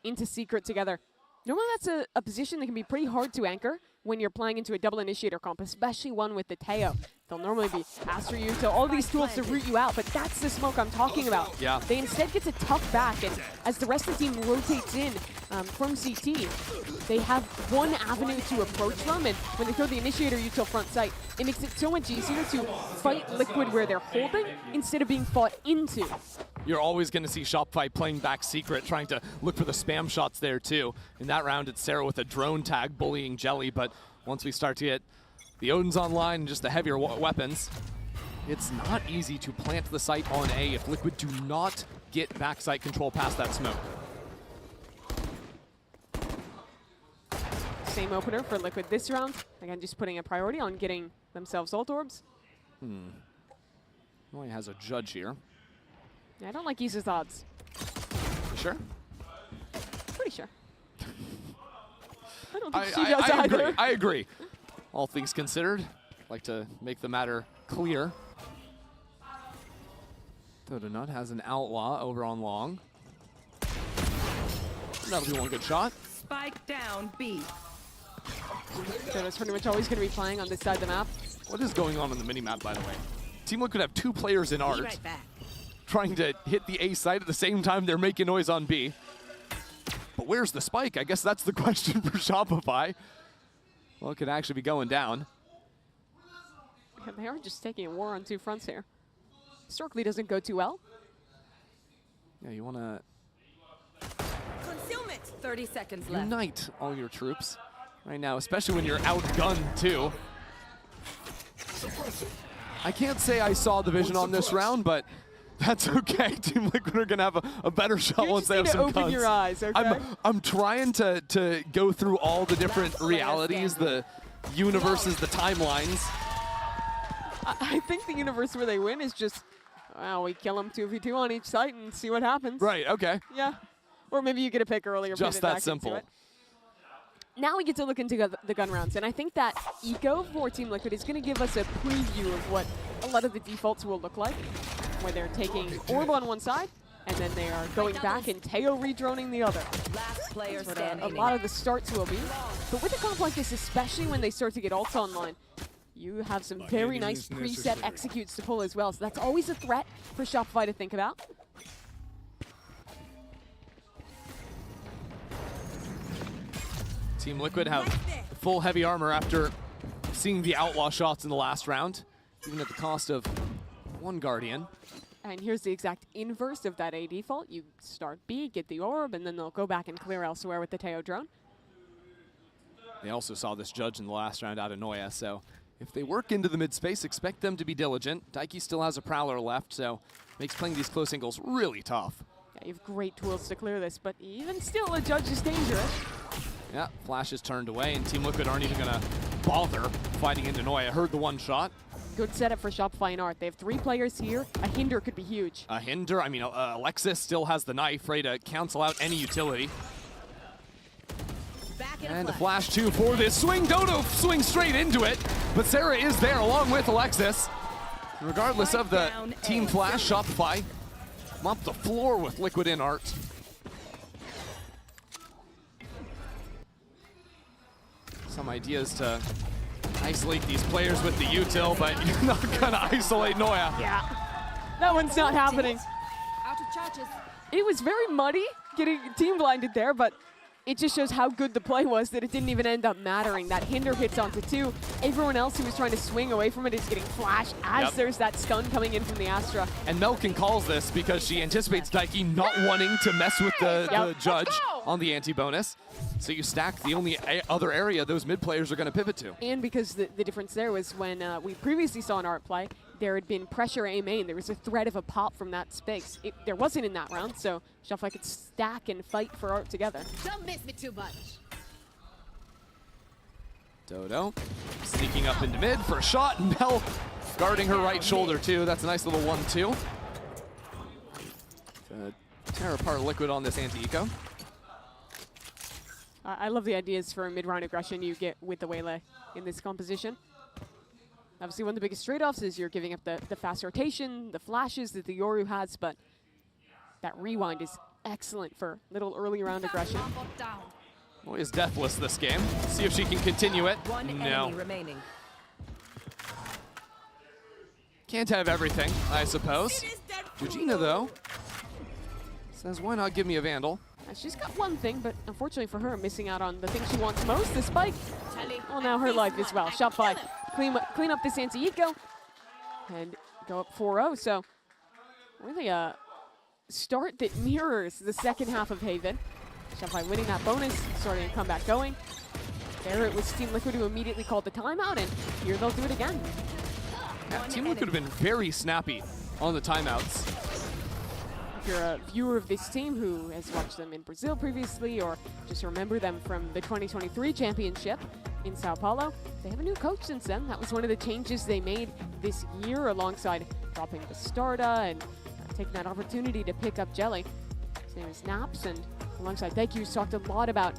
into Secret together. Normally that's a position that can be pretty hard to anchor, when you're playing into a double initiator comp, especially one with the Teo. They'll normally be Astra you to all these tools to root you out, but that's the smoke I'm talking about. Yeah. They instead get to tuck back, and as the rest of the team rotates in from CT, they have one avenue to approach from, and when they throw the initiator util front sight, it makes it so much easier to fight Liquid where they're holding instead of being fought into. You're always going to see Shopify playing back Secret, trying to look for the spam shots there too. In that round, it's Sarah with a drone tag bullying Jelly, but once we start to get the Odin's online and just the heavier weapons, it's not easy to plant the site on A if Liquid do not get backside control past that smoke. Same opener for Liquid this round. Again, just putting a priority on getting themselves ult orbs. Only has a judge here. Yeah, I don't like Isa's odds. You sure? Pretty sure. I don't think she does either. I agree. All things considered, like to make the matter clear. Dodonut has an outlaw over on long. That'll be one good shot. Spike down B. Dodo's pretty much always going to be playing on this side of the map. What is going on the minimap, by the way? Team Liquid have 2 players in art trying to hit the A side at the same time they're making noise on B. But where's the spike? I guess that's the question for Shopify. Well, it could actually be going down. Yeah, they are just taking a war on 2 fronts here. Historically doesn't go too well. Yeah, you want to Concealment. 30 seconds left. unite all your troops right now, especially when you're outgunned too. I can't say I saw the vision on this round, but that's okay. Team Liquid are gonna have a better shot once they have some open your eyes, okay? I'm trying to go through all the different realities, the universes, the timelines. I think the universe where they win is just, well, we kill them 2v2 on each site and see what happens. Right, okay. Yeah. Or maybe you get a pick earlier. Just that simple. Now we get to look into the gun rounds, and I think that eco for Team Liquid is going to give us a preview of what a lot of the defaults will look like, where they're taking Orb on one side, and then they are going back and Teo redroning the other. Last player That's what standing. a lot of the starts will be. But with a comp like this, especially when they start to get ults online, you have some very nice preset executes to pull as well. So that's always a threat for Shopify to think about. Team Liquid have full heavy armor after seeing the outlaw shots in the last round, even at the cost of 1 Guardian. And here's the exact inverse of that A default. You start B, get the orb, and then they'll go back and clear elsewhere with the Teo drone. They also saw this judge in the last round out of Noya, so if they work into the mid-space, expect them to be diligent. Daiki still has a Prowler left, so makes playing these close angles really tough. Yeah, you have great tools to clear this, but even still, a judge is dangerous. Yeah, Flash is turned away, and Team Liquid aren't even going to bother fighting into Noya. Heard the one shot. Good setup for Shopify and Art. They have 3 players here. A hinder could be huge. A hinder, I mean, Alexis still has the knife, ready to cancel out any utility. And a flash 2 for this swing. Dodo swings straight into it, but Sarah is there along with Alexis. Regardless of the team flash, Shopify mop the floor with Liquid in Art. Some ideas to isolate these players with the util, but you're not gonna isolate Noya. Yeah, that one's not happening. Out of charges. It was very muddy getting team blinded there, but it just shows how good the play was that it didn't even end up mattering. That hinder hits onto 2. Everyone else who was trying to swing away from it is getting flashed as there's that stun coming in from the Astra. And Melkin calls this because she anticipates Daiki not wanting to mess with the judge on the anti-bonus. So you stack the only other area those mid players are going to pivot to. And because the difference there was when we previously saw an Art play, there had been pressure A main. There was a threat of a pop from that space. There wasn't in that round, so Shopify could stack and fight for Art together. Don't miss me too much. Dodo sneaking up into mid for a shot. Mel guarding her right shoulder too. That's a nice little 1-2. To tear apart Liquid on this anti-eco. I love the ideas for mid-round aggression you get with the Waylay in this composition. Obviously, one of the biggest trade-offs is you're giving up the fast rotation, the flashes that the Yoru has, but that rewind is excellent for little early round aggression. Boy is deathless this game. See if she can continue it. One enemy remaining. Can't have everything, I suppose. Georgina, though, says, why not give me a Vandal? She's got one thing, but unfortunately for her, missing out on the thing she wants most, the spike. Well, now her life as well. Shopify clean up this anti-eco and go up 4-0. So really a start that mirrors the second half of Haven. Shopify winning that bonus, starting to come back going. There it was Team Liquid who immediately called the timeout, and here they'll do it again. Yeah, Team Liquid have been very snappy on the timeouts. If you're a viewer of this team who has watched them in Brazil previously, or just remember them from the 2023 championship in Sao Paulo, they have a new coach since then. That was one of the changes they made this year, alongside dropping the Starda and taking that opportunity to pick up Jelly. His name is Naps, and alongside Daikyu's talked a lot about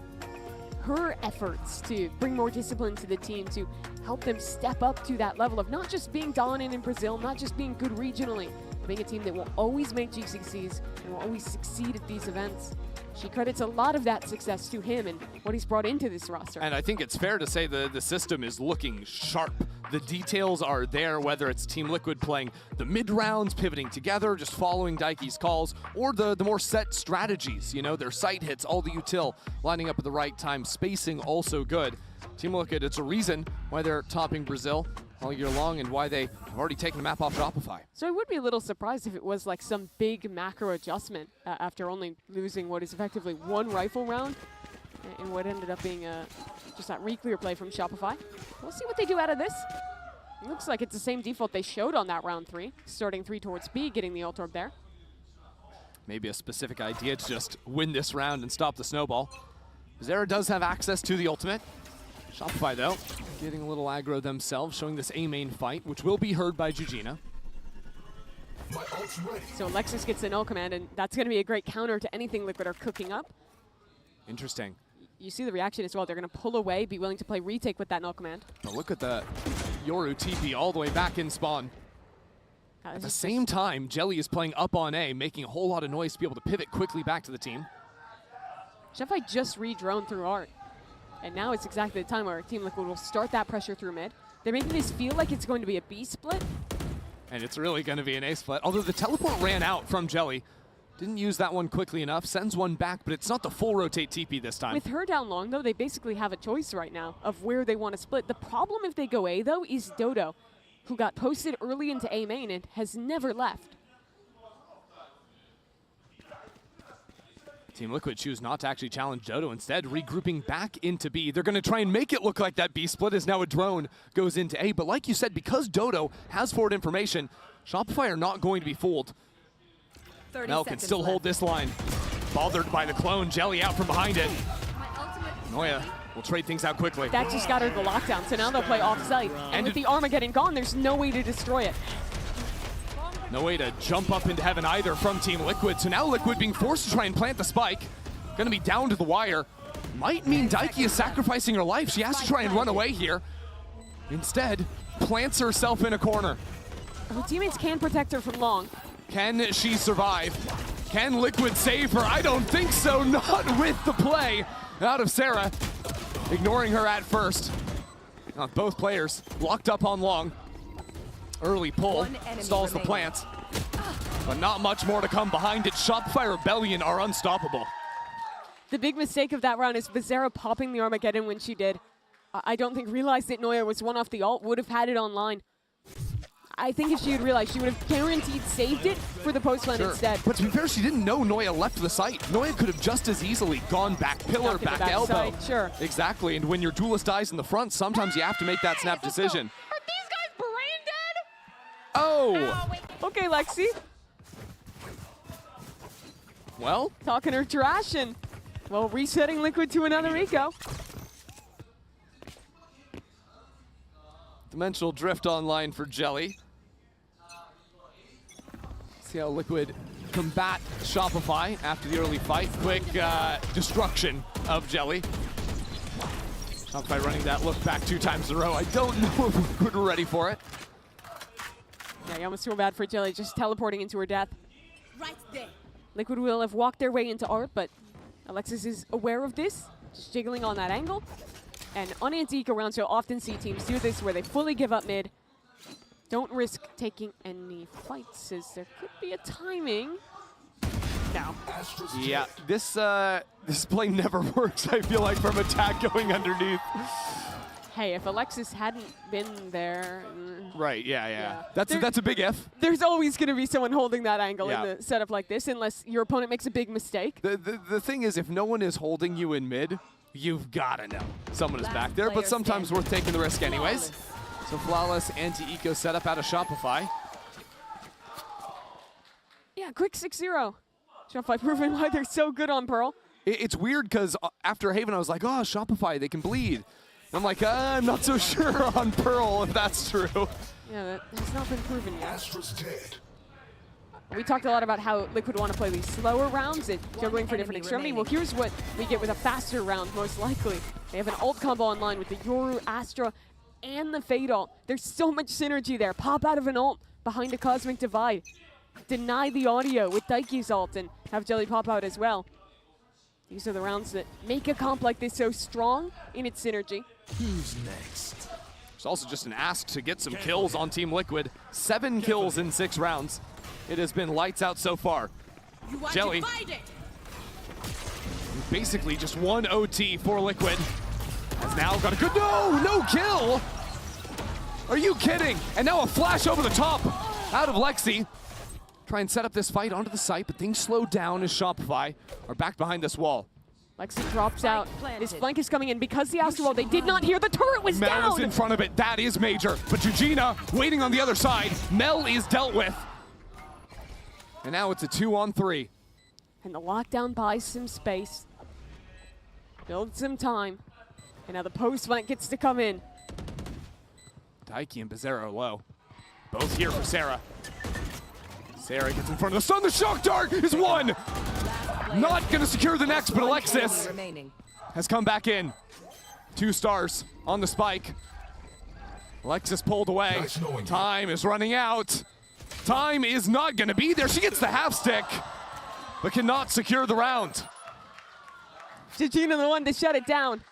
her efforts to bring more discipline to the team, to help them step up to that level of not just being dominant in Brazil, not just being good regionally, but being a team that will always make GCCs and will always succeed at these events. She credits a lot of that success to him and what he's brought into this roster. And I think it's fair to say the system is looking sharp. The details are there, whether it's Team Liquid playing the mid-rounds, pivoting together, just following Daiki's calls, or the more set strategies, you know, their sight hits, all the util, lining up at the right time, spacing also good. Team Liquid, it's a reason why they're topping Brazil all year long and why they have already taken the map off Shopify. So I would be a little surprised if it was like some big macro adjustment after only losing what is effectively one rifle round in what ended up being just that re-clear play from Shopify. We'll see what they do out of this. It looks like it's the same default they showed on that round 3, starting 3 towards B, getting the ult orb there. Maybe a specific idea to just win this round and stop the snowball. Zera does have access to the ultimate. Shopify, though, getting a little aggro themselves, showing this A main fight, which will be heard by Georgina. So Alexis gets the null command, and that's going to be a great counter to anything Liquid are cooking up. Interesting. You see the reaction as well. They're going to pull away, be willing to play retake with that null command. But look at the Yoru TP all the way back in spawn. At the same time, Jelly is playing up on A, making a whole lot of noise to be able to pivot quickly back to the team. Shopify just re-droned through Art. And now it's exactly the time where Team Liquid will start that pressure through mid. They're making this feel like it's going to be a B split. And it's really going to be an A split. Although the teleport ran out from Jelly. Didn't use that one quickly enough. Sends one back, but it's not the full rotate TP this time. With her down long, though, they basically have a choice right now of where they want to split. The problem if they go A, though, is Dodo, who got posted early into A main and has never left. Team Liquid choose not to actually challenge Dodo, instead regrouping back into B. They're going to try and make it look like that B split is now a drone goes into A, but like you said, because Dodo has forward information, Shopify are not going to be fooled. Mel can still hold this line. Bothered by the clone, Jelly out from behind it. Noya will trade things out quickly. That just got her the lockdown, so now they'll play off-site. And with the Armageddon gone, there's no way to destroy it. No way to jump up into heaven either from Team Liquid. So now Liquid being forced to try and plant the spike. Gonna be down to the wire. Might mean Daiki is sacrificing her life. She has to try and run away here. Instead, plants herself in a corner. Her teammates can protect her from long. Can she survive? Can Liquid save her? I don't think so. Not with the play out of Sarah. Ignoring her at first. Now both players locked up on long. Early pull, stalls the plant, but not much more to come behind it. Shopify Rebellion are unstoppable. The big mistake of that round is Bizarra popping the Armageddon when she did. I don't think realized that Noya was one off the ult, would have had it online. I think if she had realized, she would have guaranteed saved it for the post lane instead. But to be fair, she didn't know Noya left the site. Noya could have just as easily gone back pillar, back elbow. Side, sure. Exactly, and when your duelist dies in the front, sometimes you have to make that snap decision. Oh! Okay, Lexi. Well? Talking her trash and, well, resetting Liquid to another eco. Dimensional drift online for Jelly. See how Liquid combat Shopify after the early fight. Quick destruction of Jelly. Shopify running that look back 2 times in a row. I don't know if Liquid were ready for it. Yeah, you almost feel bad for Jelly just teleporting into her death. Right there. Liquid will have walked their way into Art, but Alexis is aware of this. just jiggling on that angle. And on anti-eco rounds, you'll often see teams do this where they fully give up mid. Don't risk taking any fights, as there could be a timing. No. Yeah, this play never works, I feel like, from attack going underneath. Hey, if Alexis hadn't been there... Right, yeah. That's a big if. There's always going to be someone holding that angle Yeah. in the setup like this, unless your opponent makes a big mistake. The thing is, if no one is holding you in mid, you've got to know someone is back there, but sometimes worth taking the risk anyways. So flawless anti-eco setup out of Shopify. Yeah, quick 6-0. Shopify proving why they're so good on Pearl. It's weird because after Haven, I was like, oh, Shopify, they can bleed. And I'm like, I'm not so sure on Pearl if that's true. Yeah, that has not been proven yet. We talked a lot about how Liquid want to play these slower rounds and juggling for different extremity. Well, here's what we get with a faster round, most likely. They have an ult combo online with the Yoru, Astra, and the Fade ult. There's so much synergy there. Pop out of an ult behind a Cosmic Divide. Deny the audio with Daiki's ult and have Jelly pop out as well. These are the rounds that make a comp like this so strong in its synergy. Who's next? There's also just an ask to get some kills on Team Liquid. 7 kills in 6 rounds. It has been lights out so far. Jelly. Basically just one OT for Liquid. Has now got a good, no kill. Are you kidding? And now a flash over the top out of Lexi. Try and set up this fight onto the site, but things slow down as Shopify are back behind this wall. Lexi drops out. This flank is coming in because the Astro Wall, they did not hear the turret was down. Mel is in front of it. That is major. But Eugenia waiting on the other side. Mel is dealt with. And now it's a 2-on-3. And the lockdown buys some space. Builds some time. And now the post flank gets to come in. Daiki and Bizarro low. Both here for Sarah. Sarah gets in front of the sun. The shock dart is one. Not going to secure the next, but Alexis has come back in. 2 stars on the spike. Alexis pulled away. Time is running out. Time is not going to be there. She gets the half stick, but cannot secure the round. Georgina the one to shut it down.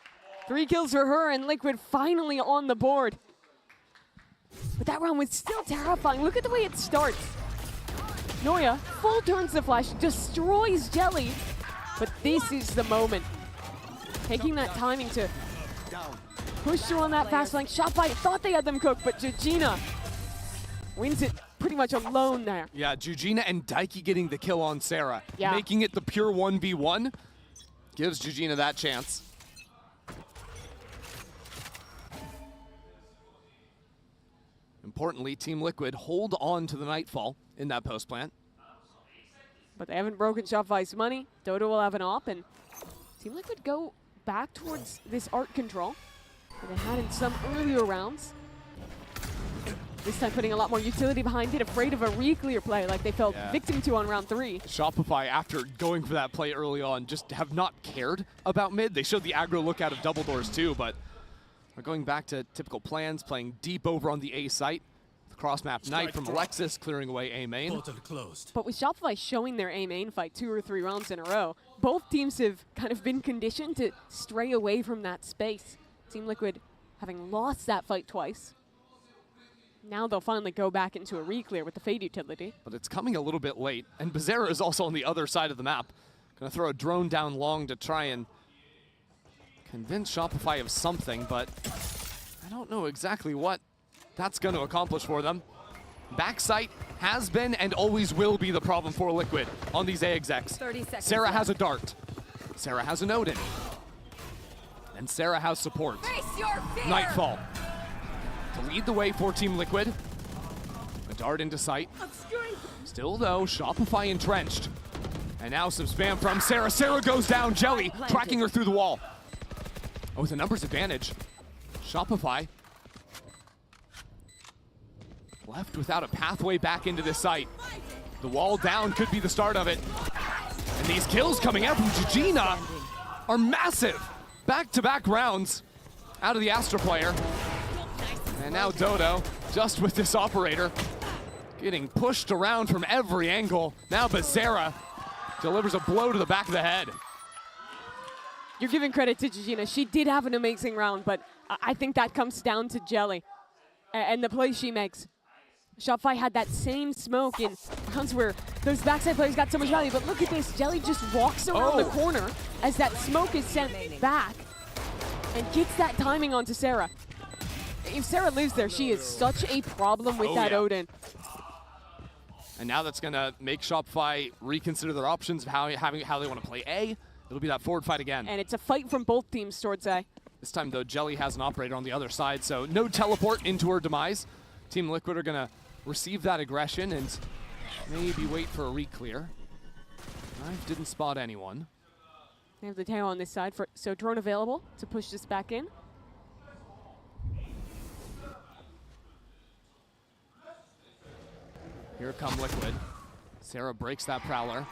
3 kills for her, and Liquid finally on the board. But that round was still terrifying. Look at the way it starts. Noya full turns the flash, destroys Jelly. But this is the moment. Taking that timing to push through on that fast flank. Shopify thought they had them cooked, but Georgina wins it pretty much alone there. Yeah, Georgina and Daiki getting the kill on Sarah. Yeah. Making it the pure 1v1 gives Georgina that chance. Importantly, Team Liquid hold on to the Nightfall in that post plant. But they haven't broken Shopify's money. Dodo will have an op, and Team Liquid go back towards this art control that they had in some earlier rounds. This time putting a lot more utility behind it, afraid of a re-clear play like they fell victim to on round 3. Shopify, after going for that play early on, just have not cared about mid. They showed the aggro look out of double doors too, but are going back to typical plans, playing deep over on the A site. The cross-map knight from Alexis, clearing away A main. But with Shopify showing their A main fight 2 or 3 rounds in a row, both teams have kind of been conditioned to stray away from that space. Team Liquid having lost that fight twice. Now they'll finally go back into a re-clear with the Fade utility. But it's coming a little bit late, and Bizarra is also on the other side of the map. Gonna throw a drone down long to try and convince Shopify of something, but I don't know exactly what that's going to accomplish for them. Backsite has been and always will be the problem for Liquid on these A execs. 30 seconds Sarah left. has a dart. Sarah has an Odin. And Sarah has support. Face your fear. Nightfall to lead the way for Team Liquid. A dart into sight. Still though, Shopify entrenched. And now some spam from Sarah. Sarah goes down, Jelly tracking her through the wall. Oh, with a numbers advantage. Shopify left without a pathway back into this site. The wall down could be the start of it. And these kills coming out from Georgina are massive. Back-to-back rounds out of the Astra player. And now Dodo, just with this operator, getting pushed around from every angle. Now Bizarra delivers a blow to the back of the head. You're giving credit to Gina. She did have an amazing round, but I think that comes down to Jelly and the play she makes. Shopify had that same smoke in rounds where those backside players got so much value, but look at this. Jelly just walks around the corner as that smoke is sent back and gets that timing onto Sarah. If Sarah lives there, she is such a problem with that Odin. And now that's going to make Shopify reconsider their options of how they want to play A. It'll be that forward fight again. And it's a fight from both teams towards A. This time, though, Jelly has an operator on the other side, so no teleport into her demise. Team Liquid are going to receive that aggression and maybe wait for a re-clear. Knife didn't spot anyone. They have the tail on this side, so drone available to push this back in. Here come Liquid. Sarah breaks that Prowler.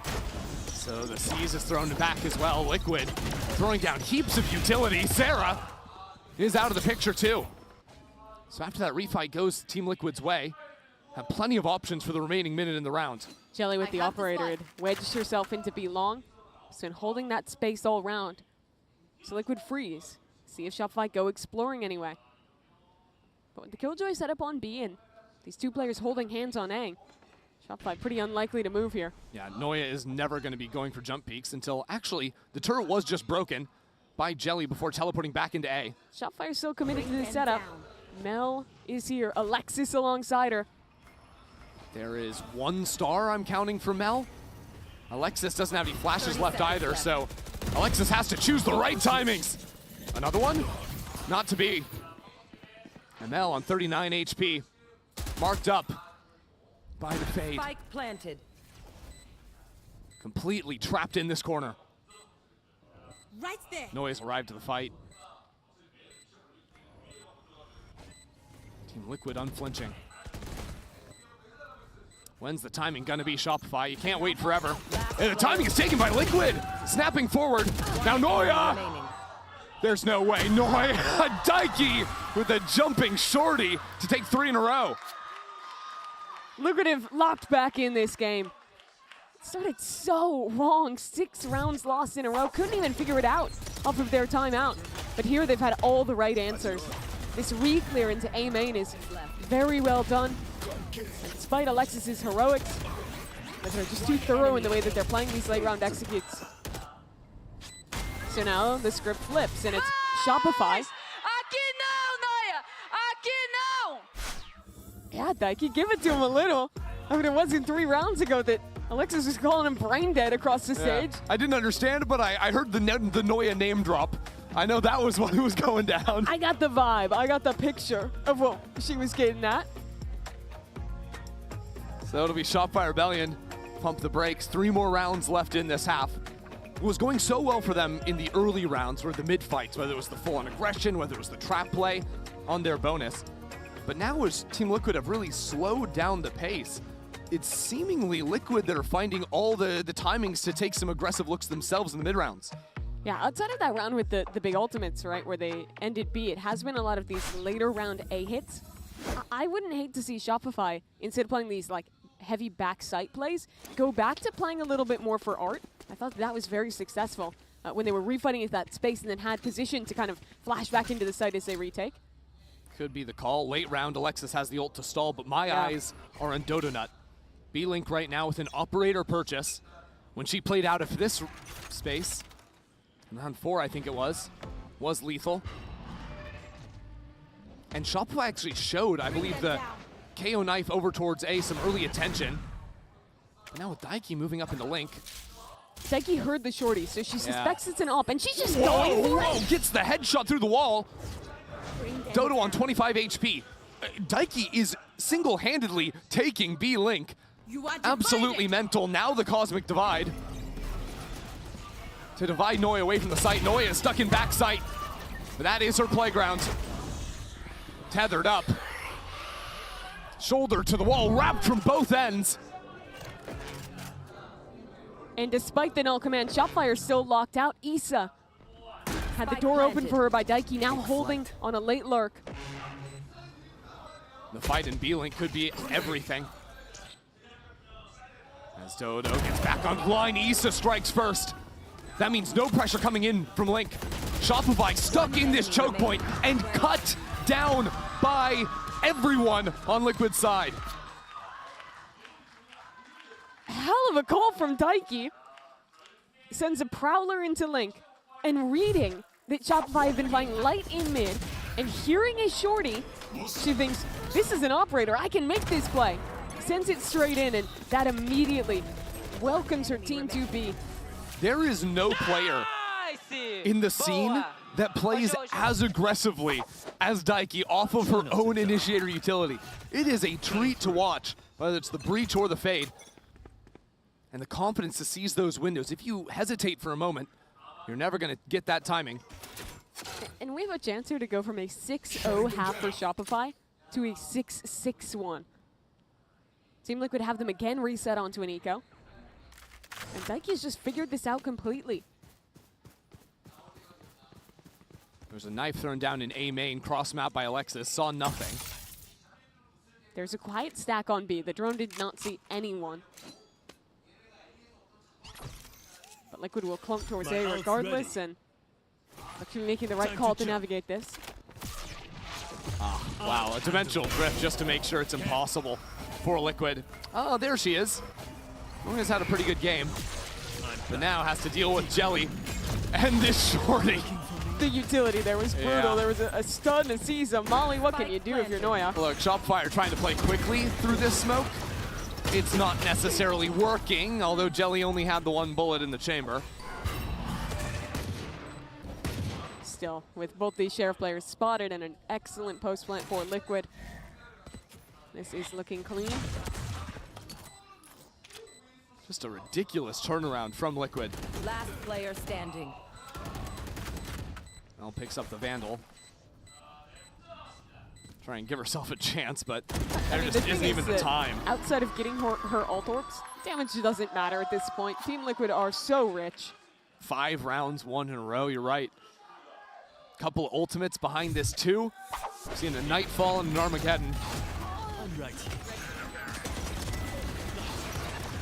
So the Seize is thrown back as well. Liquid throwing down heaps of utility. Sarah is out of the picture too. So after that refight goes Team Liquid's way, have plenty of options for the remaining minute in the round. Jelly with the operator had wedged herself into B long, so in holding that space all round. So Liquid freeze. See if Shopify go exploring anyway. But with the Killjoy set up on B and these two players holding hands on A, Shopify pretty unlikely to move here. Yeah, Noya is never going to be going for jump peaks until actually the turret was just broken by Jelly before teleporting back into A. Shopify is still committed to the setup. Mel is here, Alexis alongside her. There is 1 star I'm counting for Mel. Alexis doesn't have any flashes left either, so Alexis has to choose the right timings. Another one? Not to be. And Mel on 39 HP, marked up by the fade. Spike planted. Completely trapped in this corner. Right there. Noise arrived to the fight. Team Liquid unflinching. When's the timing gonna be, Shopify? You can't wait forever. And the timing is taken by Liquid. Snapping forward. Now Noya! There's no way. Noya, Daiki with a jumping shorty to take 3 in a row. Lucrative locked back in this game. It started so wrong. 6 rounds lost in a row. Couldn't even figure it out off of their timeout. But here they've had all the right answers. This re-clear into A main is very well done. And despite Alexis's heroics, they're just too thorough in the way that they're playing these late round executes. So now the script flips and it's Shopify. Yeah, Daiki, give it to him a little. I mean, it wasn't 3 rounds ago that Alexis was calling him brain dead across the stage. I didn't understand, but I heard the Noya name drop. I know that was what was going down. I got the vibe. I got the picture of what she was getting at. So it'll be Shopify Rebellion. Pump the brakes. 3 more rounds left in this half. It was going so well for them in the early rounds or the mid-fights, whether it was the full-on aggression, whether it was the trap play on their bonus. But now as Team Liquid have really slowed down the pace, it's seemingly Liquid that are finding all the timings to take some aggressive looks themselves in the mid-rounds. Yeah, outside of that round with the big ultimates, right, where they ended B, it has been a lot of these later round A hits. I wouldn't hate to see Shopify, instead of playing these like heavy back sight plays, go back to playing a little bit more for art. I thought that was very successful when they were refighting into that space and then had position to kind of flash back into the site as they retake. Could be the call. Late round, Alexis has the ult to stall, but my eyes are on Dodonut. B-Link right now with an operator purchase. When she played out of this space, in round 4 I think it was lethal. And Shopify actually showed, I believe, the KO knife over towards A, some early attention. And now with Daiki moving up into Link. Daiki heard the shorty, so she suspects it's an op, and she's just going for it. Gets the headshot through the wall. Dodo on 25 HP. Daiki is single-handedly taking B-Link. Absolutely mental. Now the Cosmic Divide. To divide Noya away from the site. Noya is stuck in back sight. But that is her playground. Tethered up. Shoulder to the wall, wrapped from both ends. And despite the null command, Shopify are still locked out. Issa had the door open for her by Daiki, now holding on a late lurk. The fight in B-Link could be everything. As Dodo gets back on line, Issa strikes first. That means no pressure coming in from Link. Shopify stuck in this choke point and cut down by everyone on Liquid's side. Hell of a call from Daiki. Sends a Prowler into Link, and reading that Shopify have been playing light in mid, and hearing a shorty, she thinks, this is an operator, I can make this play. Sends it straight in, and that immediately welcomes her team to B. There is no player in the scene that plays as aggressively as Daiki off of her own initiator utility. It is a treat to watch, whether it's the breach or the fade. And the confidence to seize those windows. If you hesitate for a moment, you're never going to get that timing. And we have a chance here to go from a 6-0 half for Shopify to a 6-6-1. Team Liquid have them again reset onto an eco. And Daiki's just figured this out completely. There's a knife thrown down in A main, cross map by Alexis, saw nothing. There's a quiet stack on B. The drone did not see anyone. But Liquid will clunk towards A regardless, and actually making the right call to navigate this. Wow, a dimensional drift just to make sure it's impossible for Liquid. Oh, there she is. Luna's had a pretty good game, but now has to deal with Jelly and this shorty. The utility there was brutal. Yeah. There was a stun, a seize, a molly. What can you do if you're Noya? Look, Shopify are trying to play quickly through this smoke. It's not necessarily working, although Jelly only had the one bullet in the chamber. Still, with both these Sheriff players spotted and an excellent post plant for Liquid. This is looking clean. Just a ridiculous turnaround from Liquid. Last player standing. Mel picks up the Vandal. Try and give herself a chance, but there just isn't even the time. Outside of getting her alt orbs, damage doesn't matter at this point. Team Liquid are so rich. 5 rounds, 1 in a row, you're right. Couple of ultimates behind this too. Seeing a Nightfall and an Armageddon.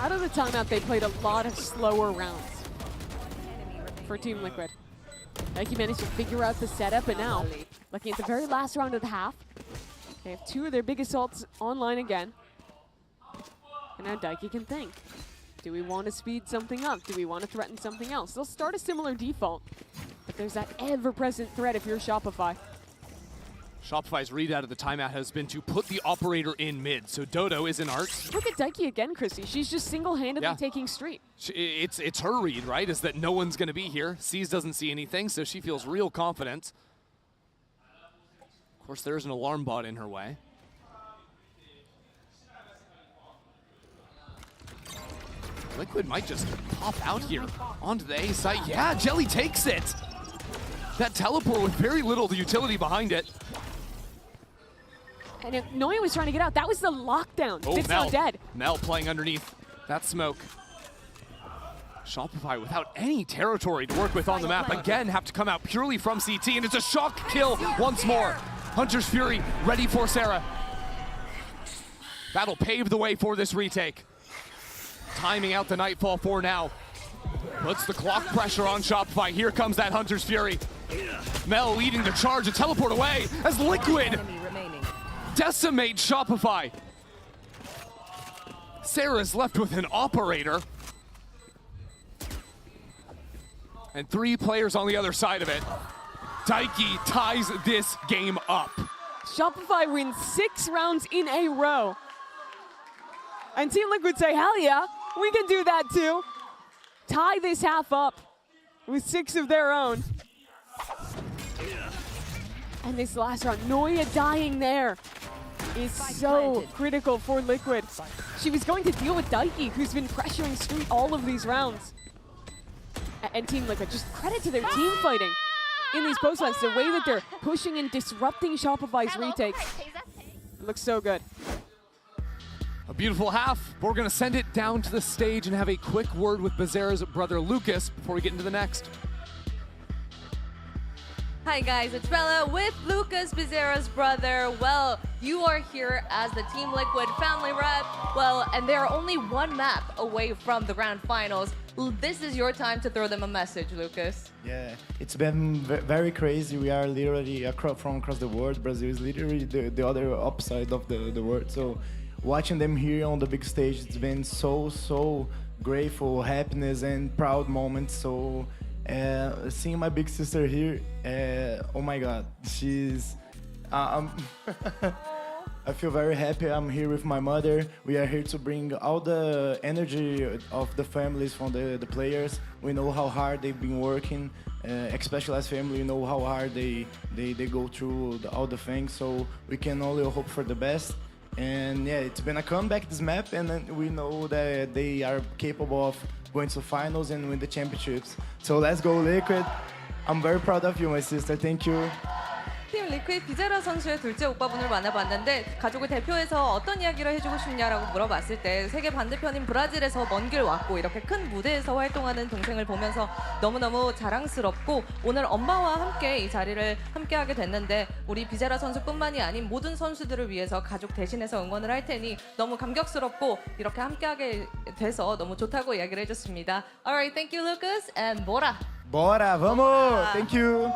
Out of the timeout, they played a lot of slower rounds for Team Liquid. Nike managed to figure out the setup, and now, looking at the very last round of the half, they have 2 of their biggest ults online again. And now Daiki can think. Do we want to speed something up? Do we want to threaten something else? They'll start a similar default, but there's that ever-present threat if you're Shopify. Shopify's read out of the timeout has been to put the operator in mid, so Dodo is in art. Look at Daiki again, Chrissy. She's just single-handedly taking street. It's her read, right, is that no one's going to be here. Seas doesn't see anything, so she feels real confident. Of course, there's an alarm bot in her way. Liquid might just pop out here onto the A site. Yeah, Jelly takes it. That teleport with very little utility behind it. And if Noya was trying to get out, that was the lockdown. Oh, It's Mel. not dead. Mel playing underneath that smoke. Shopify without any territory to work with on the map. Again, have to come out purely from CT, and it's a shock kill once more. Hunter's Fury ready for Sarah. That'll pave the way for this retake. Timing out the Nightfall for now. Puts the clock pressure on Shopify. Here comes that Hunter's Fury. Mel leading the charge, a teleport away as Liquid decimate Shopify. Sarah's left with an operator. And 3 players on the other side of it. Daiki ties this game up. Shopify wins 6 rounds in a row. And Team Liquid say, hell yeah, we can do that too. Tie this half up with 6 of their own. And this last round, Noya dying there is so critical for Liquid. She was going to deal with Daiki, who's been pressuring Street all of these rounds. And Team Liquid, just credit to their team fighting in these post lines, the way that they're pushing and disrupting Shopify's retakes. It looks so good. A beautiful half. We're going to send it down to the stage and have a quick word with Bazera's brother Lucas before we get into the next. Hi guys, it's Bella with Lucas, Bazera's brother. Well, you are here as the Team Liquid family rep. Well, and they're only 1 map away from the grand finals. this is your time to throw them a message, Lucas. Yeah, it's been very crazy. We are literally from across the world. Brazil is literally the other upside of the world. So watching them here on the big stage, it's been so grateful, happiness, and proud moments. So seeing my big sister here, oh my God, she's... I feel very happy. I'm here with my mother. We are here to bring all the energy of the families from the players. We know how hard they've been working, especially as family. We know how hard they go through all the things. So we can only hope for the best. And yeah, it's been a comeback, this map, and then we know that they are capable of going to finals and win the championships. So let's go, Liquid. I'm very proud of you, my sister. Thank you. 팀 리퀴드 비제라 선수의 둘째 오빠분을 만나봤는데 가족을 대표해서 어떤 이야기를 해주고 싶냐라고 물어봤을 때 세계 반대편인 브라질에서 먼 길 왔고 이렇게 큰 무대에서 활동하는 동생을 보면서 너무너무 자랑스럽고 오늘 엄마와 함께 이 자리를 함께하게 됐는데 우리 비제라 선수뿐만이 아닌 모든 선수들을 위해서 가족 대신해서 응원을 할 테니 너무 감격스럽고 이렇게 함께하게 돼서 너무 좋다고 이야기를 해줬습니다. Alright, thank you, Lucas, and bora! Bora, vamos! Thank you!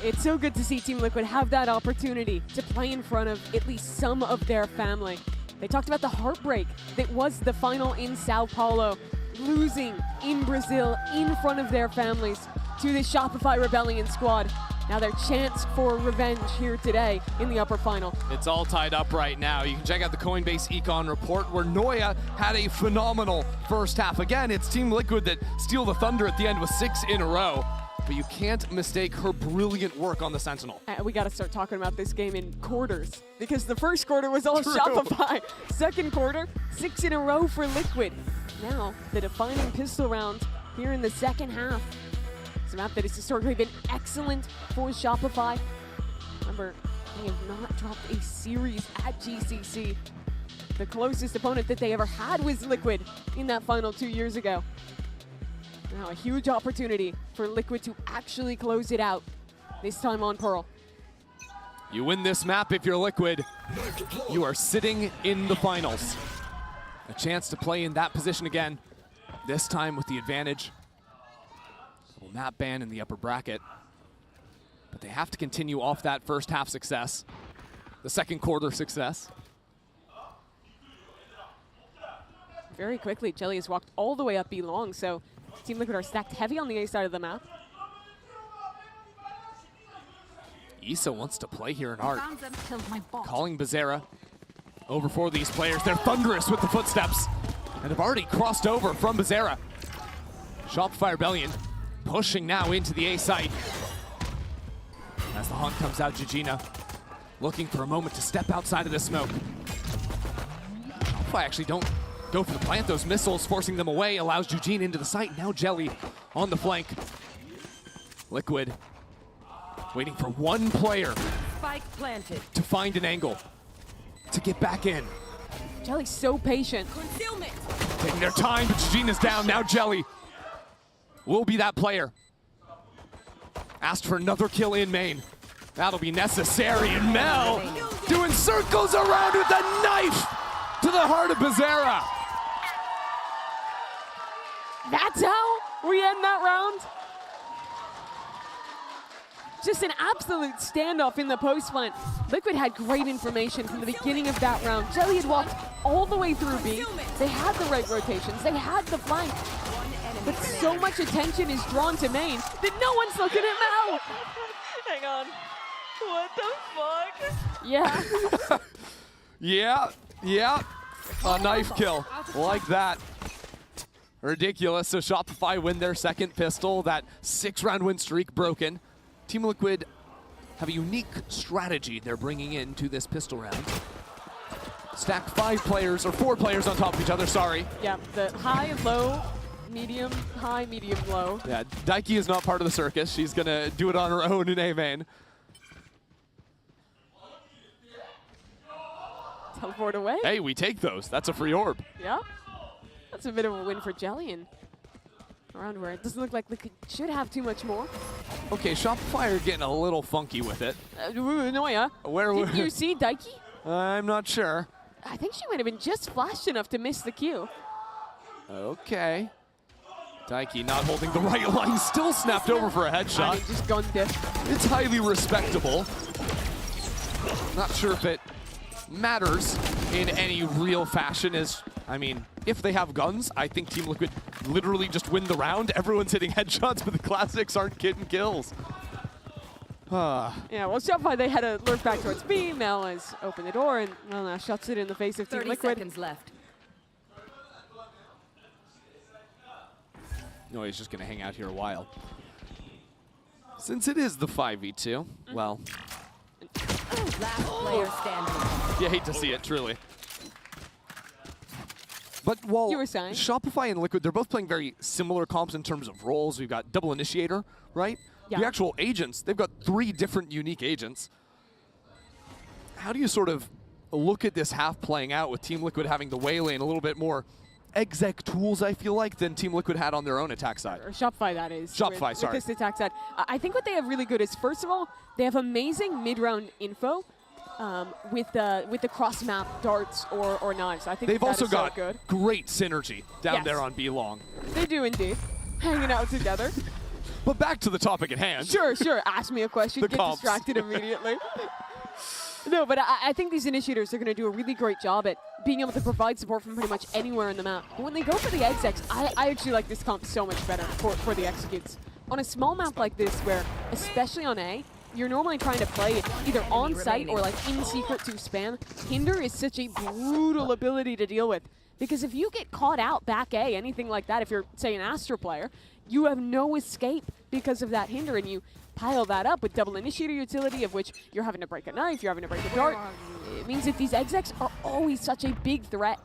It's so good to see Team Liquid have that opportunity to play in front of at least some of their family. They talked about the heartbreak that was the final in Sao Paulo, losing in Brazil in front of their families to the Shopify Rebellion squad. Now their chance for revenge here today in the upper final. It's all tied up right now. You can check out the Coinbase Econ report where Noya had a phenomenal first half. Again, it's Team Liquid that steal the thunder at the end with 6 in a row. But you can't mistake her brilliant work on the Sentinel. We got to start talking about this game in quarters because the first quarter was all True. Shopify. Second quarter, 6 in a row for Liquid. Now, the defining pistol round here in the second half. It's a map that has historically been excellent for Shopify. Remember, they have not dropped a series at GCC. The closest opponent that they ever had was Liquid in that final 2 years ago. Now a huge opportunity for Liquid to actually close it out, this time on Pearl. You win this map if you're Liquid, you are sitting in the finals. A chance to play in that position again, this time with the advantage. A little map ban in the upper bracket. But they have to continue off that first half success, the second quarter success. Very quickly, Jelly has walked all the way up B long, so Team Liquid are stacked heavy on the A side of the map. Issa wants to play here in art. Calling Bizarra over for these players. They're thunderous with the footsteps and have already crossed over from Bizarra. Shopify Rebellion pushing now into the A site. As the hunt comes out, Jujina looking for a moment to step outside of the smoke. Shopify actually don't go for the plant. Those missiles forcing them away allows Eugene into the site. Now Jelly on the flank. Liquid waiting for one player Spike planted. to find an angle to get back in. Jelly's so patient. Concealment. Taking their time, but Eugene is down. Now Jelly will be that player. Asked for another kill in main. That'll be necessary. And Mel doing circles around with a knife to the heart of Bizarra. That's how we end that round. Just an absolute standoff in the post plant. Liquid had great information from the beginning of that round. Jelly had walked all the way through B. They had the right rotations. They had the flank. But so much attention is drawn to main that no one's looking at Mel. Hang on. What the fuck? Yeah. Yeah. A knife kill like that. Ridiculous. So Shopify win their second pistol. That 6-round win streak broken. Team Liquid have a unique strategy they're bringing into this pistol round. Stacked 4 players on top of each other, sorry. Yeah, the high, low, medium, high, medium, low. Yeah, Daiki is not part of the circus. She's gonna do it on her own in A main. Teleport away. Hey, we take those. That's a free orb. Yeah. That's a bit of a win for Jelly in a round where it doesn't look like Liquid should have too much more. Okay, Shopify are getting a little funky with it. Noya, didn't you see Daiki? I'm not sure. I think she might have been just flashed enough to miss the cue. Okay. Daiki not holding the right line, still snapped over for a headshot. And he just gunned it. It's highly respectable. Not sure if it matters in any real fashion. I mean, if they have guns, I think Team Liquid literally just win the round. Everyone's hitting headshots, but the classics aren't getting kills. Yeah, well, Shopify, they had to lurk back towards B. Mel has opened the door and, well, now shuts it in the face of Team 30 Liquid. seconds left. No, he's just going to hang out here a while. Since it is the 5v2, well, Last player standing. you hate to see it, truly. But while You were saying? Shopify and Liquid, they're both playing very similar comps in terms of roles. We've got double initiator, right? Yeah. The actual agents, they've got 3 different unique agents. How do you sort of look at this half playing out with Team Liquid having the Waylay and a little bit more exec tools, I feel like, than Team Liquid had on their own attack side? Or Shopify, that is. Shopify, with sorry. this attack side. I think what they have really good is, first of all, they have amazing mid-round info with the cross-map darts or knives. I think They've that also is so got good. great synergy down Yes. there on B long. They do indeed. Hanging out together. But back to the topic at hand. Sure. Ask me a question, The get comps. distracted immediately. No, but I think these initiators are going to do a really great job at being able to provide support from pretty much anywhere in the map. But when they go for the execs, I actually like this comp so much better for the executes. On a small map like this, where, especially on A, you're normally trying to play either on site or like in secret to spam. Hinder is such a brutal ability to deal with. Because if you get caught out back A, anything like that, if you're, say, an Astra player, you have no escape because of that Hinder, and you pile that up with double initiator utility, of which you're having to break a knife, you're having to break a dart. It means that these execs are always such a big threat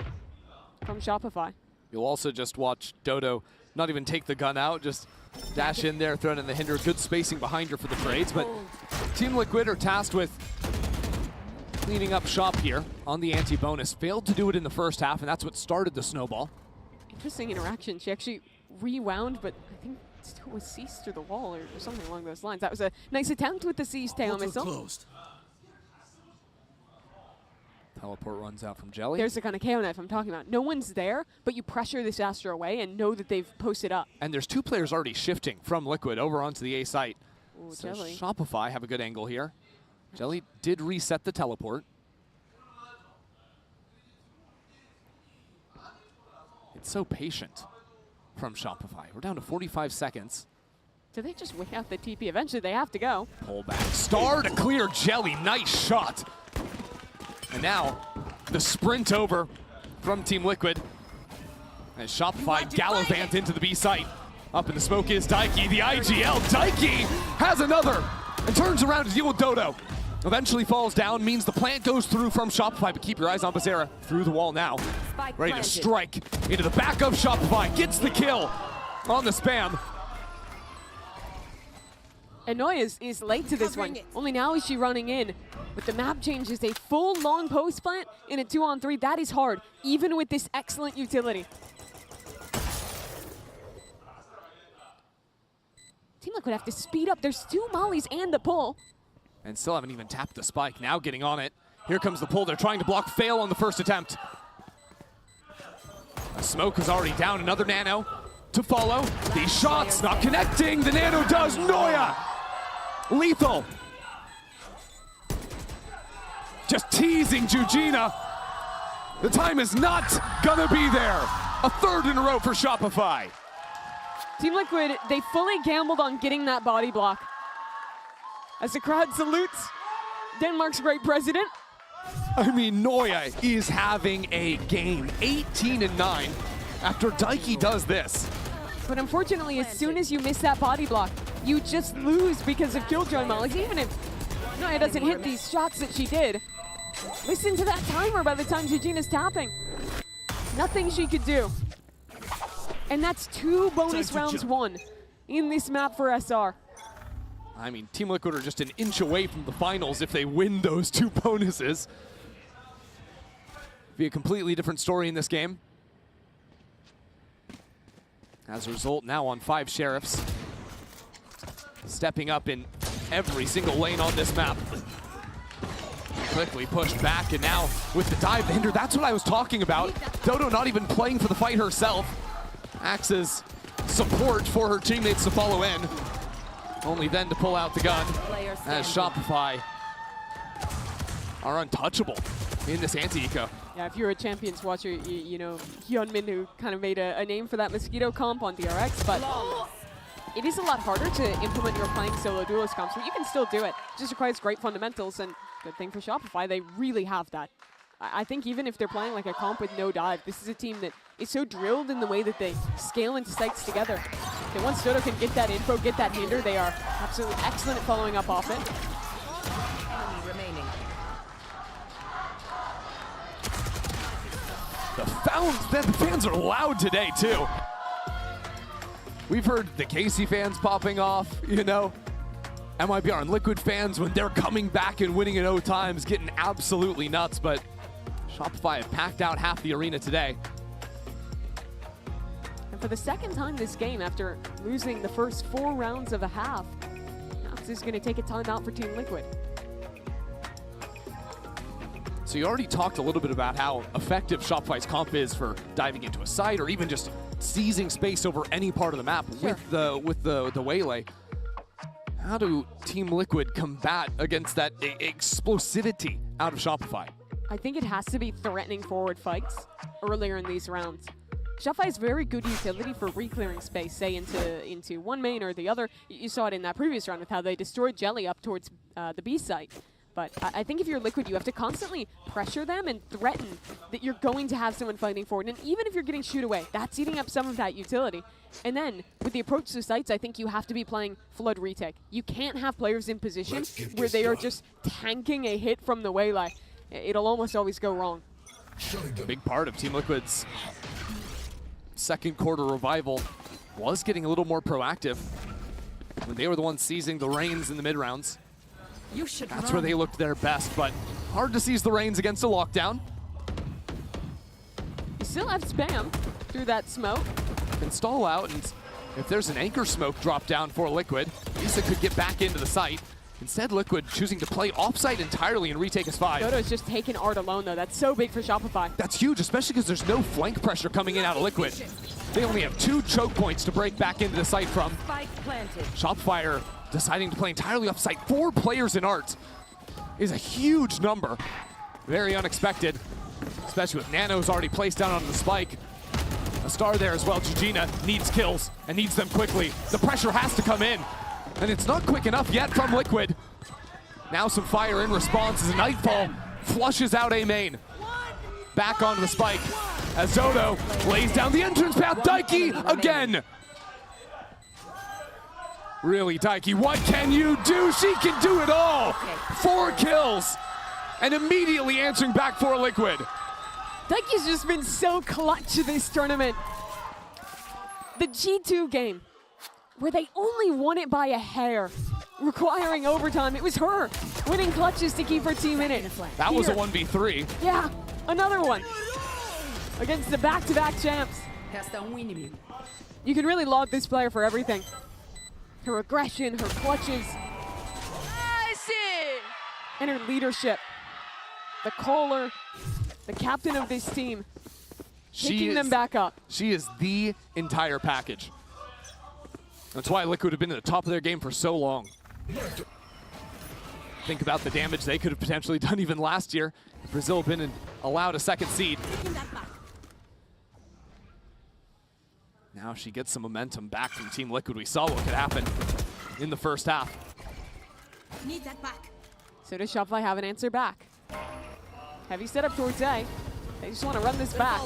from Shopify. You'll also just watch Dodo not even take the gun out, just dash in there, throw it in the Hinder. Good spacing behind her for the trades, but Team Liquid are tasked with cleaning up shop here on the anti-bonus. Failed to do it in the first half, and that's what started the snowball. Interesting interaction. She actually rewound, but I think still was seized through the wall or something along those lines. That was a nice attempt with the seize tail missile. Teleport runs out from Jelly. There's the kind of KO knife I'm talking about. No one's there, but you pressure this Astra away and know that they've posted up. And there's 2 players already shifting from Liquid over onto the A site. Ooh, So Jelly. Shopify have a good angle here. Jelly did reset the teleport. It's so patient from Shopify. We're down to 45 seconds. Do they just wait out the TP? Eventually they have to go. Pull back. Star to clear Jelly. Nice shot. And now the sprint over from Team Liquid. And Shopify gallivant into the B site. Up in the smoke is Daiki, the IGL. Daiki has another and turns around to deal with Dodo. Eventually falls down, means the plant goes through from Shopify, but keep your eyes on Becerra. Through the wall now. Spike Ready to planted. strike into the back of Shopify. Gets the kill on the spam. Anoya is late to this one. Only now is she running in. But the map changes a full long post plant in a 2-on-3. That is hard, even with this excellent utility. Team Liquid have to speed up. There's 2 mollies and the pull. And still haven't even tapped the spike. Now getting on it. Here comes the pull. They're trying to block. Fail on the first attempt. A smoke is already down. Another nano to follow. These shots not connecting. The nano does. Noya. Lethal. Just teasing Jujina. The time is not gonna be there. A 3rd in a row for Shopify. Team Liquid, they fully gambled on getting that body block. As the crowd salutes Denmark's great president. I mean, Noya is having a game. 18-9 after Daiki does this. But unfortunately, as soon as you miss that body block, you just lose because of killjoy mollies. Even if Noya doesn't hit these shots that she did. Listen to that timer by the time Jujina's tapping. Nothing she could do. And that's 2 bonus rounds won in this map for SR. I mean, Team Liquid are just an inch away from the finals if they win those 2 bonuses. Be a completely different story in this game. As a result, now on 5 sheriffs. stepping up in every single lane on this map. Quickly pushed back, and now with the dive hinder, that's what I was talking about. Dodo not even playing for the fight herself. Axe's support for her teammates to follow in. Only then to pull out the gun, as Shopify are untouchable in this anti-eco. Yeah, if you're a Champions watcher, you know Hyunmin, who kind of made a name for that Mosquito comp on DRX, but it is a lot harder to implement your playing solo duelist comps, but you can still do it. It just requires great fundamentals, and good thing for Shopify, they really have that. I think even if they're playing like a comp with no dive, this is a team that is so drilled in the way that they scale into sites together. And once Dodo can get that info, get that hinder, they are absolutely excellent at following up off it. The fans are loud today, too. We've heard the Casey fans popping off, you know. MIBR and Liquid fans, when they're coming back and winning in O times, getting absolutely nuts, but Shopify have packed out half the arena today. And for the second time this game, after losing the first 4 rounds of a half, Naps is going to take a timeout for Team Liquid. So you already talked a little bit about how effective Shopify's comp is for diving into a site or even just seizing space over any part of the map with the waylay. How do Team Liquid combat against that explosivity out of Shopify? I think it has to be threatening forward fights earlier in these rounds. Shopify has very good utility for re-clearing space, say into one main or the other. You saw it in that previous round with how they destroyed Jelly up towards the B site. But I think if you're Liquid, you have to constantly pressure them and threaten that you're going to have someone fighting forward. And even if you're getting shoot away, that's eating up some of that utility. And then, with the approach to sites, I think you have to be playing Flood Retake. You can't have players in position where they are just tanking a hit from the waylay. It'll almost always go wrong. A big part of Team Liquid's second quarter revival was getting a little more proactive when they were the ones seizing the reins in the mid-rounds. That's where they looked their best, but hard to seize the reins against a lockdown. You still have spam through that smoke. Can stall out, and if there's an anchor smoke drop down for Liquid, Lisa could get back into the site. Instead, Liquid choosing to play offsite entirely and retake his 5. Dodo's just taking Art alone, though. That's so big for Shopify. That's huge, especially because there's no flank pressure coming in out of Liquid. They only have 2 choke points to break back into the site from. Shopify are deciding to play entirely offsite. 4 players in Art is a huge number. Very unexpected, especially with Nano's already placed down onto the spike. A star there as well. Gigina needs kills and needs them quickly. The pressure has to come in, and it's not quick enough yet from Liquid. Now some fire in response as Nightfall flushes out A main. Back onto the spike as Dodo lays down the entrance path. Daiki again. Really, Daiki, what can you do? She can do it all. 4 kills and immediately answering back for Liquid. Daiki's just been so clutch this tournament. The G2 game, where they only won it by a hair, requiring overtime. It was her winning clutches to keep her team in it. That was a 1v3. Yeah, another one against the back-to-back champs. You can really laud this player for everything. Her aggression, her clutches, and her leadership. The caller, the captain of this team, picking them back up. She is the entire package. That's why Liquid have been at the top of their game for so long. Think about the damage they could have potentially done even last year. Brazil had been allowed a second seed. Now she gets some momentum back from Team Liquid. We saw what could happen in the first half. Need that back. So does Shopify have an answer back? Heavy setup towards A. They just want to run this back.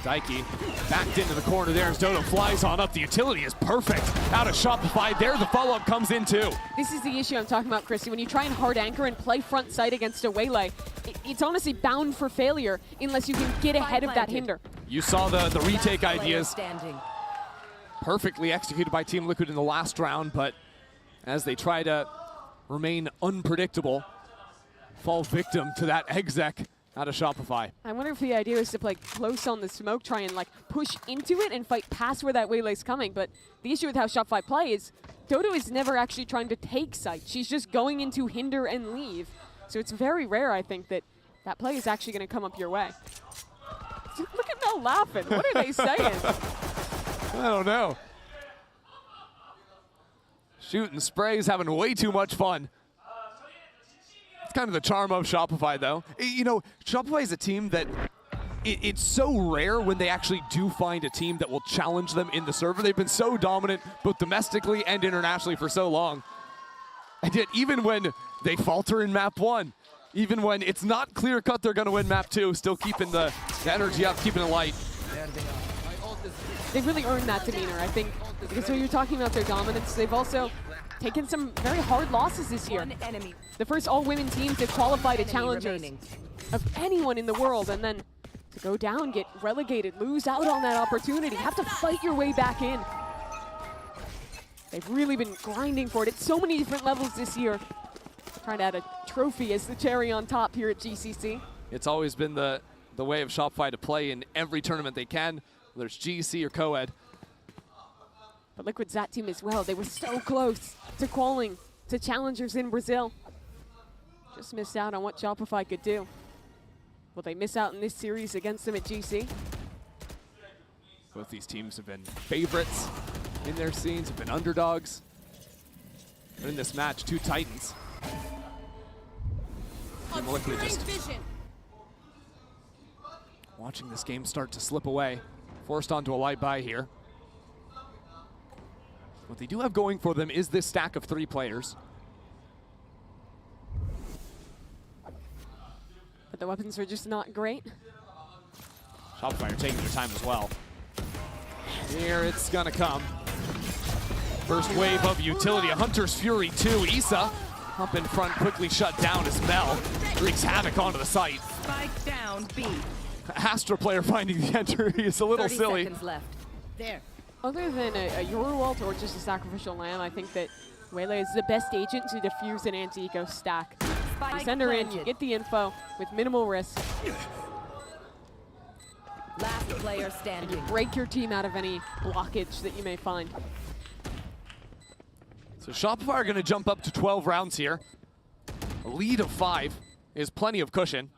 Daiki backed into the corner there as Dodo flies on up. The utility is perfect out of Shopify. There the follow-up comes in too. This is the issue I'm talking about, Christy. When you try and hard anchor and play front side against a waylay, it's honestly bound for failure unless you can get ahead of that hinder. You saw the retake ideas perfectly executed by Team Liquid in the last round, but as they try to remain unpredictable, fall victim to that exec out of Shopify. I wonder if the idea is to play close on the smoke, try and like push into it and fight past where that waylay's coming. But the issue with how Shopify play is Dodo is never actually trying to take site. She's just going into hinder and leave. So it's very rare, I think, that that play is actually going to come up your way. Look at Mel laughing. What are they saying? I don't know. Shooting sprays, having way too much fun. It's kind of the charm of Shopify, though. You know, Shopify is a team that it's so rare when they actually do find a team that will challenge them in the server. They've been so dominant both domestically and internationally for so long. And yet, even when they falter in map 1, even when it's not clear-cut they're going to win map 2, still keeping the energy up, keeping it light. They've really earned that demeanor, I think, because when you're talking about their dominance, they've also taken some very hard losses this year. The first all-women team to qualify to challengers of anyone in the world, and then to go down, get relegated, lose out on that opportunity, have to fight your way back in. They've really been grinding for it at so many different levels this year. Trying to add a trophy as the cherry on top here at GCC. It's always been the way of Shopify to play in every tournament they can, whether it's GC or co-ed. But Liquid's that team as well. They were so close to qualing to challengers in Brazil. Just missed out on what Shopify could do. Will they miss out in this series against them at GC? Both these teams have been favorites in their scenes, have been underdogs. But in this match, two Titans. And Liquid just watching this game start to slip away. Forced onto a light buy here. What they do have going for them is this stack of 3 players. But the weapons are just not great. Shopify are taking their time as well. Here it's gonna come. First wave of utility, a Hunter's Fury 2. Issa up in front, quickly shut down as Mel wreaks havoc onto the site. Spike down B. Astra player finding the entry is a little 30 silly. seconds left. There. Other than a Yoru ult or just a sacrificial lamb, I think that Waylay is the best agent to defuse an anti-eco stack. You send her in, you get the info with minimal risk. Last player standing. And you break your team out of any blockage that you may find. So Shopify are gonna jump up to 12 rounds here. A lead of 5 is plenty of cushion.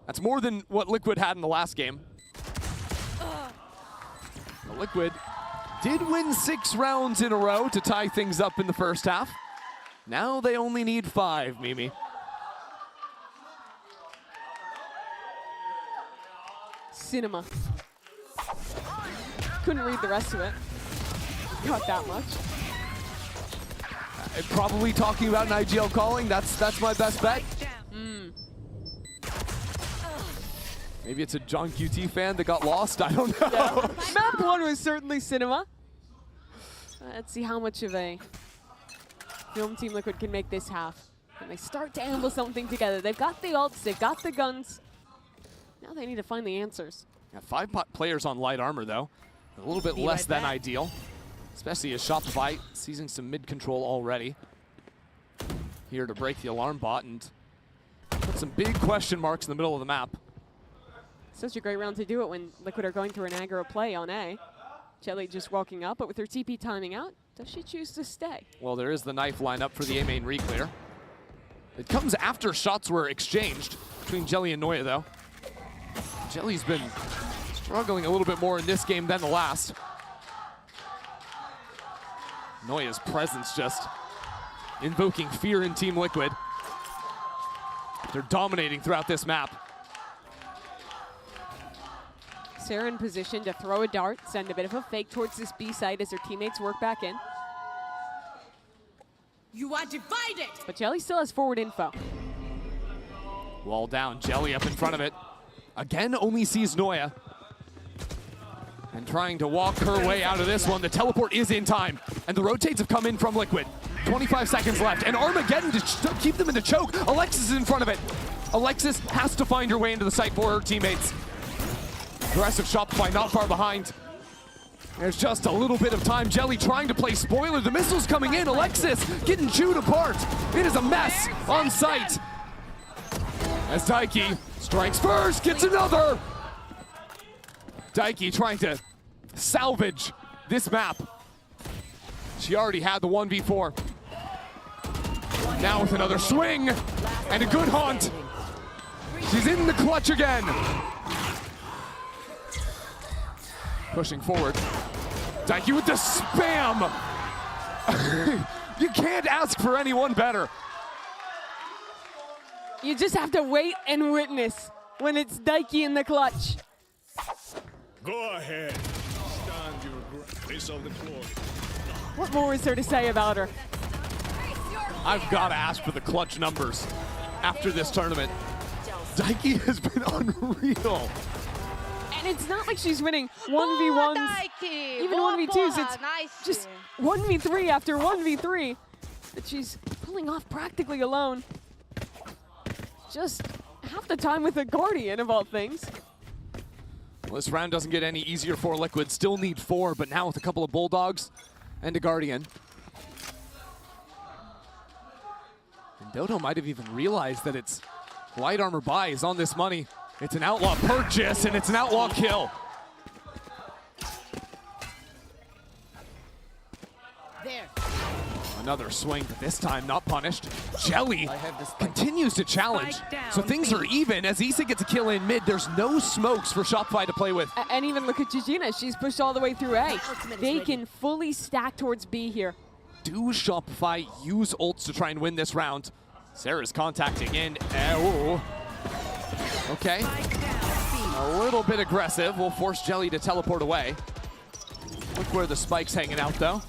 That's more than what Liquid had in the last game. The Liquid did win 6 rounds in a row to tie things up in the first half. Now they only need 5, Mimi. Cinema. Couldn't read the rest of it. Got that much. Probably talking about an IGL calling. That's my best bet. Maybe it's a John QT fan that got lost. I don't know. Yeah. Map 1 was certainly cinema. Let's see how much of a film Team Liquid can make this half. And they start to amble something together. They've got the ults, they've got the guns. Now they need to find the answers. Yeah, 5 players on light armor, though. A little bit less than ideal, especially as Shopify seizing some mid control already. Here to break the alarm bot and put some big question marks in the middle of the map. Such a great round to do it when Liquid are going through an aggro play on A. Jelly just walking up, but with her TP timing out, does she choose to stay? Well, there is the knife lineup for the A main reclear. It comes after shots were exchanged between Jelly and Noya, though. Jelly's been struggling a little bit more in this game than the last. Noya's presence just invoking fear in Team Liquid. They're dominating throughout this map. Sarah in position to throw a dart, send a bit of a fake towards this B site as her teammates work back in. You are divided. But Jelly still has forward info. Wall down, Jelly up in front of it. Again, only sees Noya. And trying to walk her way out of this one. The teleport is in time. And the rotates have come in from Liquid. 25 seconds left. And Armageddon to keep them in the choke. Alexis is in front of it. Alexis has to find her way into the site for her teammates. The rest of Shopify not far behind. There's just a little bit of time. Jelly trying to play spoiler. The missile's coming in. Alexis getting chewed apart. It is a mess on site. As Daiki strikes first, gets another. Daiki trying to salvage this map. She already had the 1v4. Now with another swing and a good haunt. She's in the clutch again. Pushing forward. Daiki with the spam. You can't ask for anyone better. You just have to wait and witness when it's Daiki in the clutch. Go ahead. Stand your ground. Face of the floor. What more is there to say about her? I've got to ask for the clutch numbers after this tournament. Daiki has been unreal. And it's not like she's winning 1v1s, even 1v2s. It's just 1v3 after 1v3 that she's pulling off practically alone. Just half the time with a Guardian, of all things. Well, this round doesn't get any easier for Liquid. Still need 4, but now with a couple of Bulldogs and a Guardian. And Dodo might have even realized that it's light armor buy is on this money. It's an outlaw purchase, and it's an outlaw kill. There. Another swing, but this time not punished. Jelly continues to challenge. So things are even as Issa gets a kill in mid. There's no smokes for Shopify to play with. And even look at Gigina. She's pushed all the way through A. They can fully stack towards B here. Do Shopify use ults to try and win this round? Sarah's contacting in. Oh. Okay. A little bit aggressive. Will force Jelly to teleport away. Look where the spike's hanging out, though.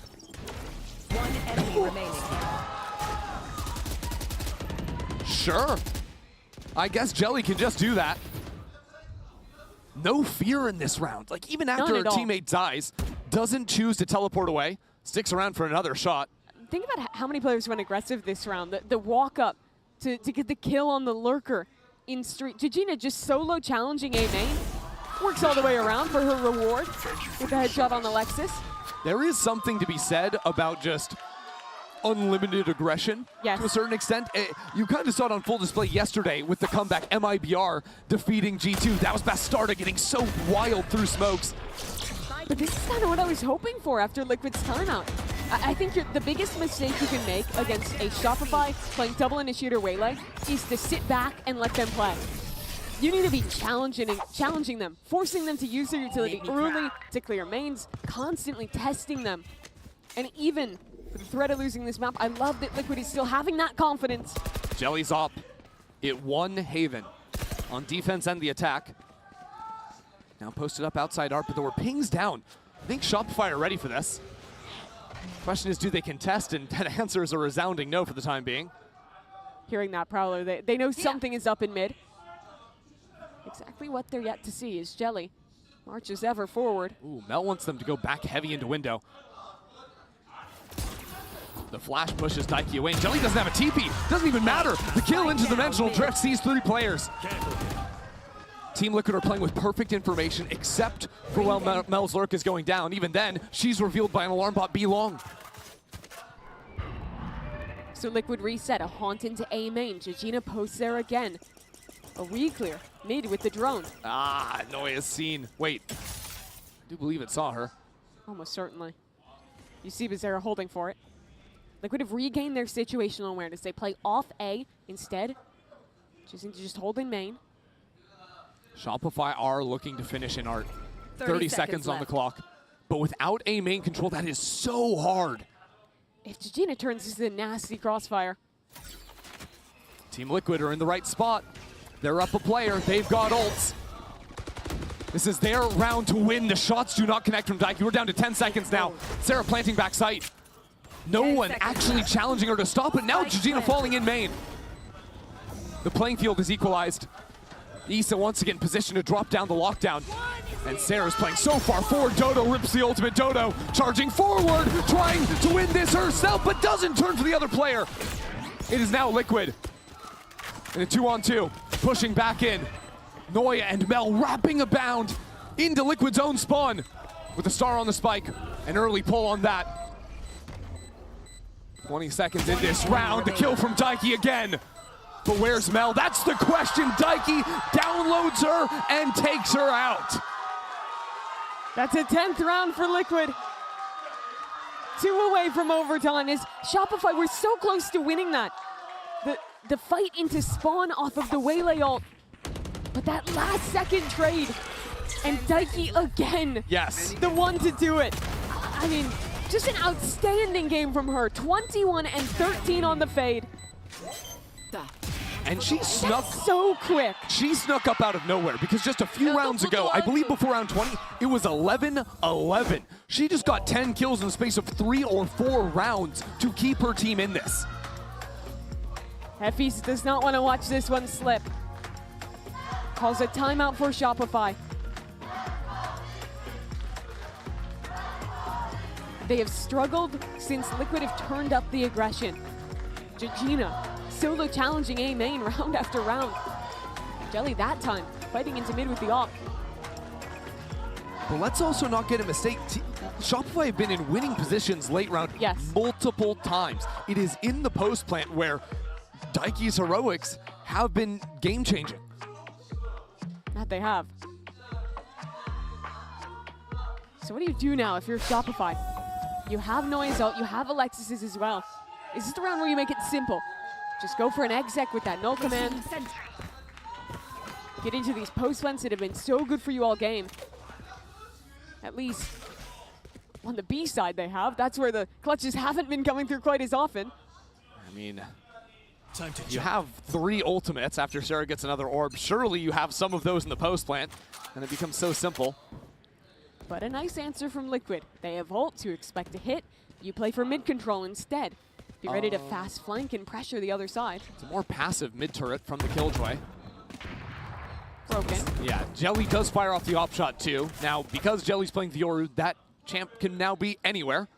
One enemy remaining. Sure. I guess Jelly can just do that. No fear in this round. Like, even after her teammate dies, doesn't choose to teleport away, sticks around for another shot. Think about how many players went aggressive this round. The walk up to get the kill on the lurker in street. Gigina just solo challenging A main. Works all the way around for her reward with the headshot on the Lexus. There is something to be said about just unlimited aggression to a certain extent. You kind of saw it on full display yesterday with the comeback MIBR defeating G2. That was Bastarda getting so wild through smokes. But this is kind of what I was hoping for after Liquid's timeout. I think the biggest mistake you can make against a Shopify playing double initiator Waylay is to sit back and let them play. You need to be challenging them, forcing them to use their utility early to clear mains, constantly testing them. And even with the threat of losing this map, I love that Liquid is still having that confidence. Jelly's up. It won Haven on defense and the attack. Now posted up outside ARP, but there were pings down. I think Shopify are ready for this. Question is, do they contest? And that answer is a resounding no for the time being. Hearing that Prowler, they know something is up in mid. Exactly what they're yet to see is Jelly marches ever forward. Ooh, Mel wants them to go back heavy into window. The flash pushes Daiki away, and Jelly doesn't have a TP. Doesn't even matter. The kill into Dimensional Drift sees 3 players. Team Liquid are playing with perfect information, except for while Mel's lurk is going down. Even then, she's revealed by an alarm bot B long. So Liquid reset, a haunt into A main. Gigina posts there again. A re-clear, mid with the drone. Ah, Noya's seen. Wait, I do believe it saw her. Almost certainly. You see Bizarra holding for it. Liquid have regained their situational awareness. They play off A instead, choosing to just hold in main. Shopify are looking to finish in art. 30 seconds on the clock. But without A main control, that is so hard. If Gigina turns, this is a nasty crossfire. Team Liquid are in the right spot. They're up a player. They've got ults. This is their round to win. The shots do not connect from Daiki. We're down to 10 seconds now. Sarah planting back sight. No one actually challenging her to stop it. Now Gigina falling in main. The playing field is equalized. Issa once again positioned to drop down the lockdown. And Sarah's playing so far forward. Dodo rips the ultimate. Dodo charging forward, trying to win this herself, but doesn't turn for the other player. It is now Liquid. In a 2-on-2, pushing back in. Noya and Mel wrapping a bound into Liquid's own spawn with a star on the spike. An early pull on that. 20 seconds in this round. The kill from Daiki again. But where's Mel? That's the question. Daiki downloads her and takes her out. That's a 10th round for Liquid. 2 away from overtime. As Shopify were so close to winning that. The fight into spawn off of the Waylay ult. But that last second trade. And Daiki again. Yes. The one to do it. I mean, just an outstanding game from her. 21 and 13 on the fade. And she snuck so quick. She snuck up out of nowhere because just a few rounds ago, I believe before round 20, it was 11-11. She just got 10 kills in the space of 3 or 4 rounds to keep her team in this. Hefis does not want to watch this one slip. Calls a timeout for Shopify. They have struggled since Liquid have turned up the aggression. Georgina solo challenging A main round after round. Jelly that time fighting into mid with the op. But let's also not get a mistake. Shopify have been in winning positions late round multiple times. It is in the post plant where Daiki's heroics have been game changing. That they have. So what do you do now if you're Shopify? You have Noise ult, you have Alexis's as well. Is this the round where you make it simple? Just go for an exec with that null command. Get into these post plants that have been so good for you all game. At least on the B side they have. That's where the clutches haven't been coming through quite as often. I mean, you have 3 ultimates after Sarah gets another orb. Surely you have some of those in the post plant, and it becomes so simple. But a nice answer from Liquid. They have ult to expect a hit. You play for mid control instead. Be ready to fast flank and pressure the other side. It's a more passive mid turret from the Killjoy. Broken. Yeah, Jelly does fire off the op shot too. Now, because Jelly's playing Fioru, that champ can now be anywhere.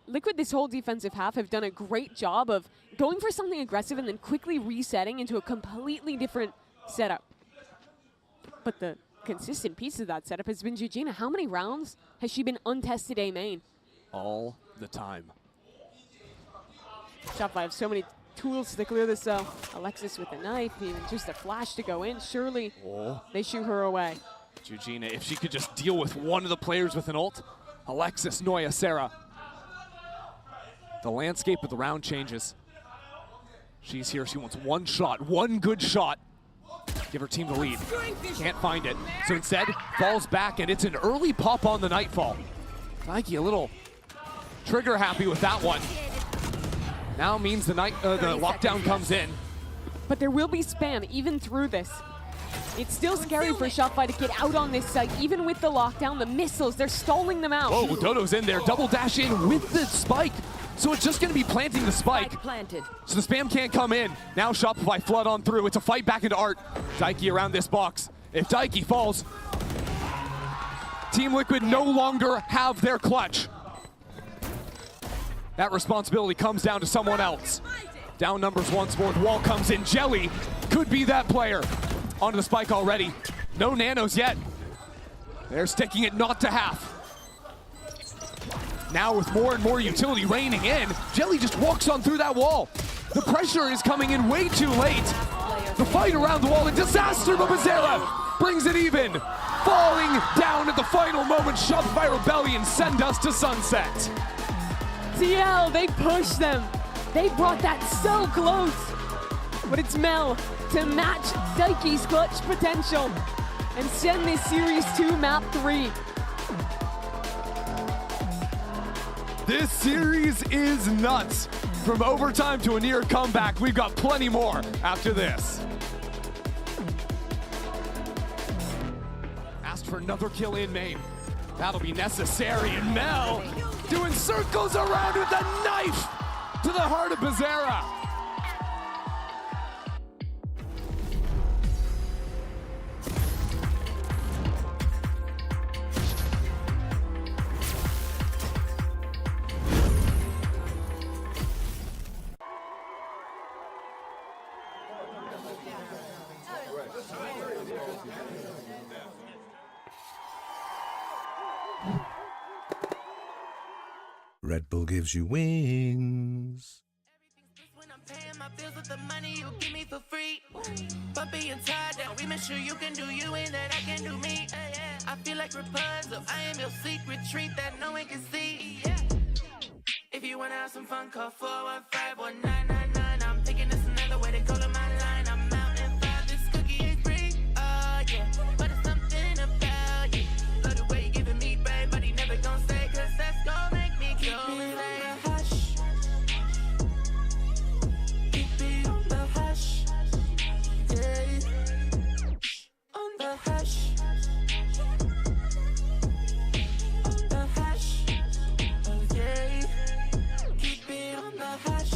Liquid this whole defensive half have done a great job of going for something aggressive and then quickly resetting into a completely different setup. But the consistent piece of that setup has been Georgina. How many rounds has she been untested A main? All the time. Shopify have so many tools to clear this though. Alexis with the knife, even just a flash to go in. Surely they shoot her away. Georgina, if she could just deal with one of the players with an ult. Alexis, Noya, Sarah. The landscape of the round changes. She's here, she wants one shot, one good shot. Give her team the lead. Can't find it. So instead, falls back and it's an early pop on the Nightfall. Nike a little trigger happy with that one. Now means the lockdown comes in. But there will be spam even through this. It's still scary for Shopify to get out on this site, even with the lockdown, the missiles, they're stalling them out. Whoa, Dodo's in there, double dash in with the spike. So it's just gonna be planting the spike. Planted. So the spam can't come in. Now Shopify flood on through. It's a fight back into Art. Daiki around this box. If Daiki falls, Team Liquid no longer have their clutch. That responsibility comes down to someone else. Down numbers once more, the wall comes in. Jelly could be that player. Onto the spike already. No nanos yet. They're sticking it not to half. Now with more and more utility raining in, Jelly just walks on through that wall. The pressure is coming in way too late. The fight around the wall, a disaster, but Bazera brings it even. Falling down at the final moment, Shopify Rebellion send us to sunset. TL, they pushed them. They brought that so close. But it's Mel to match Daiki's clutch potential and send this Series 2 Map 3. This series is nuts. From overtime to a near comeback, we've got plenty more after this. Asked for another kill in main. That'll be necessary, and Mel doing circles around with a knife to the heart of Bazera. Red Bull gives you wings. feels with the money you give me for free. But being tied down, we make sure you can do you and that I can do me. I feel like Rapunzel, I am your secret treat that no one can see. If you wanna have some fun, call 415-1999. I'm thinking it's another way to call it my line. I'm out and five, this cookie is free. Oh yeah, but it's something about you. Love the way you giving me brain, but he never gon' say, cause that's gon' make me go and say, hush. Keep it on the hush. Yeah. On the hush. On the hush. Oh yeah. Keep it on the hush.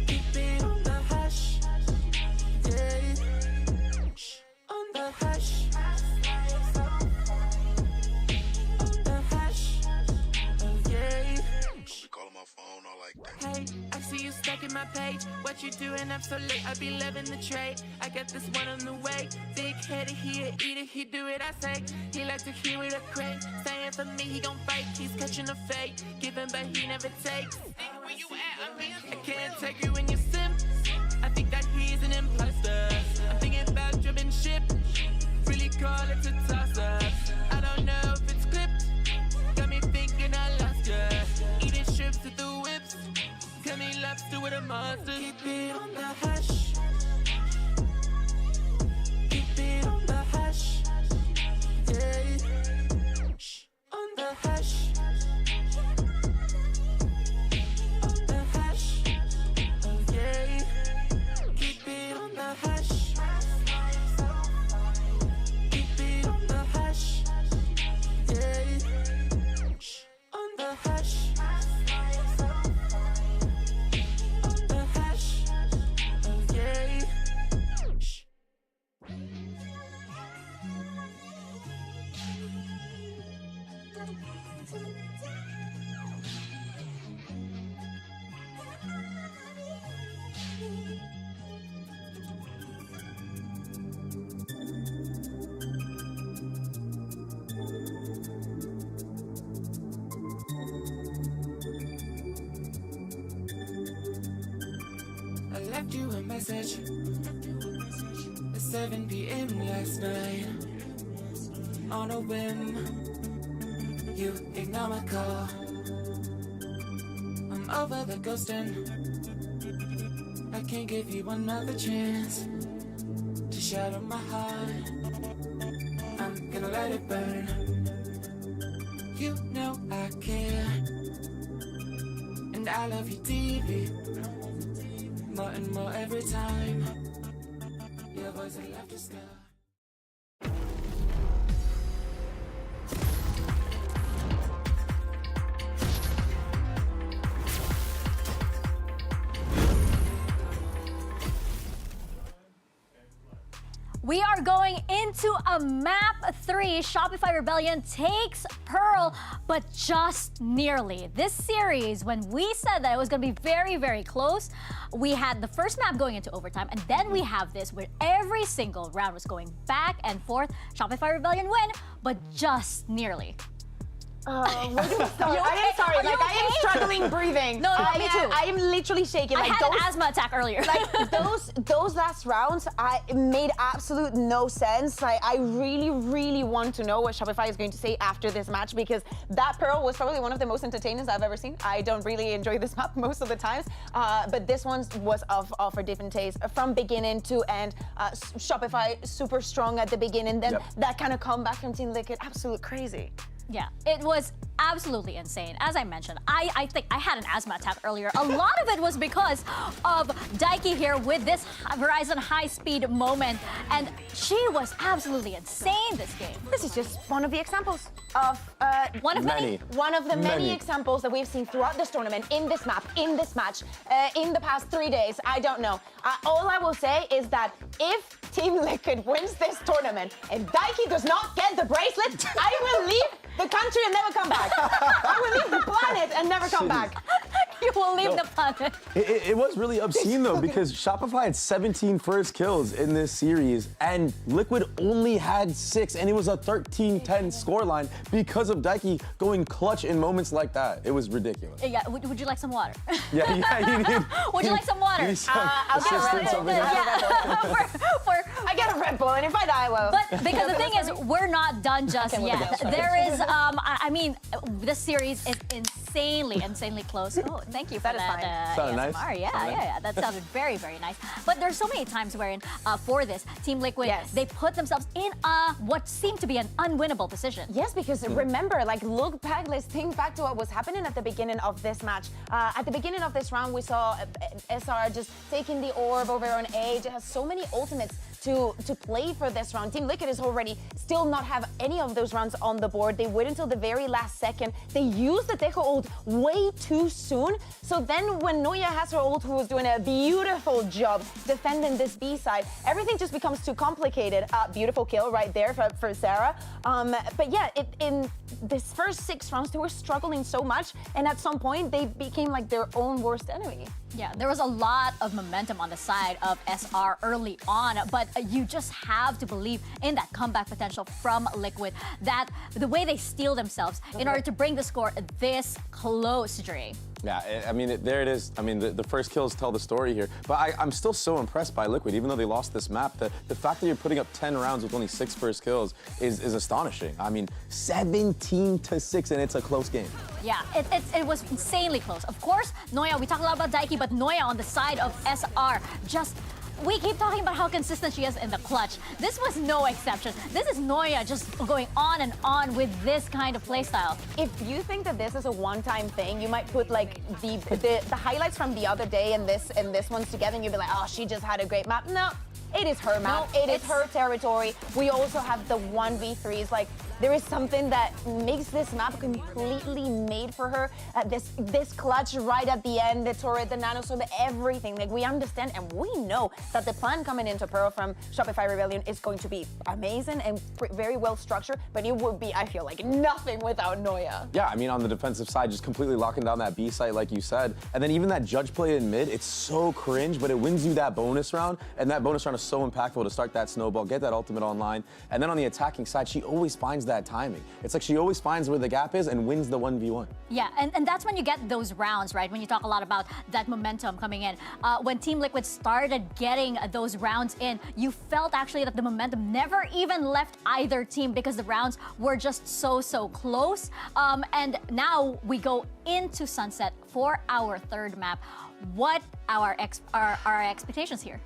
Keep it on the hush. Yeah. On the hush. On the hush. Oh yeah. Call my phone all like that. Hey, I see you stuck in my page. What you doing up so late? I be loving the trade. I got this one on the way. Big headed, he'll eat it, he do it, I say. He like to hear it a crate. Saying for me, he gon' fight. He's catching a fate. Giving, but he never takes. Where you at? I can't take you when you sim. I think that he's an imposter. I'm thinking about driven ship. Really call it a toss-up. I don't know if it's clipped. Got me thinking I lost ya. Eating strips to the whips. Tell me lobster with a monster. Keep it on the hush. Keep it on the hush. Yeah. Shh. On the hush. On the hush. Oh yeah. Keep it on the hush. Keep it on the hush. Yeah. Shh. On the hush. On the hush. Oh yeah. Shh. I left you a message at 7 p.m. last night. On a whim, you ignore my call. I'm over the ghosting. I can't give you another chance to shatter my heart. I'm gonna let it burn. You know I care, and I love you deeply. More and more every time. Your voice and laughter scar. We are going into a map 3. Shopify Rebellion takes Pearl, but just nearly. This series, when we said that it was going to be very, very close, we had the first map going into overtime, and then we have this where every single round was going back and forth. Shopify Rebellion win, but just nearly. Where do we start? I am sorry, like I am struggling breathing. No, me too. I am literally shaking. I Like had an asthma attack earlier. Like those last rounds, it made absolute no sense. Like I really want to know what Shopify is going to say after this match, because that Pearl was probably one of the most entertainers I've ever seen. I don't really enjoy this map most of the times, but this one was of a different taste from beginning to end. Shopify super strong at the beginning, then that kind of comeback from Team Liquid, absolute crazy. Yeah, it was absolutely insane. As I mentioned, I think I had an asthma attack earlier. A lot of it was because of Daiki here with this Verizon high-speed moment, and she was absolutely insane this game. This is just one of the examples of one of many examples that we've seen throughout this tournament, in this map, in this match, in the past 3 days. I don't know. All I will say is that if Team Liquid wins this tournament and Daiki does not get the bracelet, I will leave the country and never come back. I will leave the planet and never come back. You will leave the planet. It was really obscene though, because Shopify had 17 first kills in this series, and Liquid only had 6, and it was a 13-10 scoreline because of Daiki going clutch in moments like that. It was ridiculous. Yeah, would you like some water? Yeah, you need. Would you like some water? You need some I'll get a Red assistance Bull. over there. I get a Red Bull, and if I die, well. But because the thing is, we're not done just Okay, yet. There is, I mean, this series is insanely close. Oh, thank you for That is that. fine. Sounded nice. ASMR. Yeah, Sounded yeah, that sounded very nice. But there's so many times wherein, for this, Team Liquid, they put themselves in what seemed to be an unwinnable position. Yes, because remember, like, look back, let's think back to what was happening at the beginning of this match. At the beginning of this round, we saw SR just taking the orb over on A. It has so many ultimates to play for this round. Team Liquid is already still not have any of those rounds on the board. They wait until the very last second. They used the Tejo ult way too soon. So then when Noya has her ult, who was doing a beautiful job defending this B side, everything just becomes too complicated. Beautiful kill right there for Sarah. But yeah, in this first 6 rounds, they were struggling so much. And at some point, they became like their own worst enemy. Yeah, there was a lot of momentum on the side of SR early on, but you just have to believe in that comeback potential from Liquid, that the way they steel themselves in order to bring the score this close, Dre. Yeah, I mean, there it is. I mean, the first kills tell the story here. But I'm still so impressed by Liquid, even though they lost this map. The fact that you're putting up 10 rounds with only 6 first kills is astonishing. I mean, 17-6, and it's a close game. Yeah, it was insanely close. Of course, Noya, we talk a lot about Daiki, but Noya on the side of SR just... We keep talking about how consistent she is in the clutch. This was no exception. This is Noya just going on and on with this kind of playstyle. If you think that this is a one-time thing, you might put like the highlights from the other day and this one's together, and you'd be like, oh, she just had a great map. No, it is her map. No, it is her territory. We also have the 1v3s. Like, there is something that makes this map completely made for her. This clutch right at the end, the turret, the nanosword, everything. Like, we understand and we know that the plan coming into Pearl from Shopify Rebellion is going to be amazing and very well structured, but it would be, I feel like, nothing without Noya. Yeah, I mean, on the defensive side, just completely locking down that B site, like you said. And then even that judge play in mid, it's so cringe, but it wins you that bonus round. And that bonus round is so impactful to start that snowball, get that ultimate online. And then on the attacking side, she always finds that timing. It's like she always finds where the gap is and wins the 1v1. Yeah, and that's when you get those rounds, right? When you talk a lot about that momentum coming in. When Team Liquid started getting those rounds in, you felt actually that the momentum never even left either team because the rounds were just so close. And now we go into Sunset for our third map. What are our expectations here?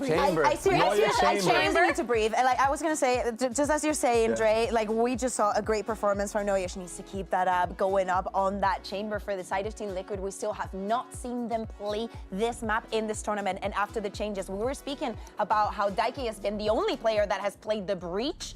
Chamber. I seriously Chamber. need to breathe. And like I was gonna say, just as you're saying, Dre, like we just saw a great performance from Noya. She needs to keep that up, going up on that chamber for the side of Team Liquid. We still have not seen them play this map in this tournament. And after the changes, we were speaking about how Daiki has been the only player that has played the breach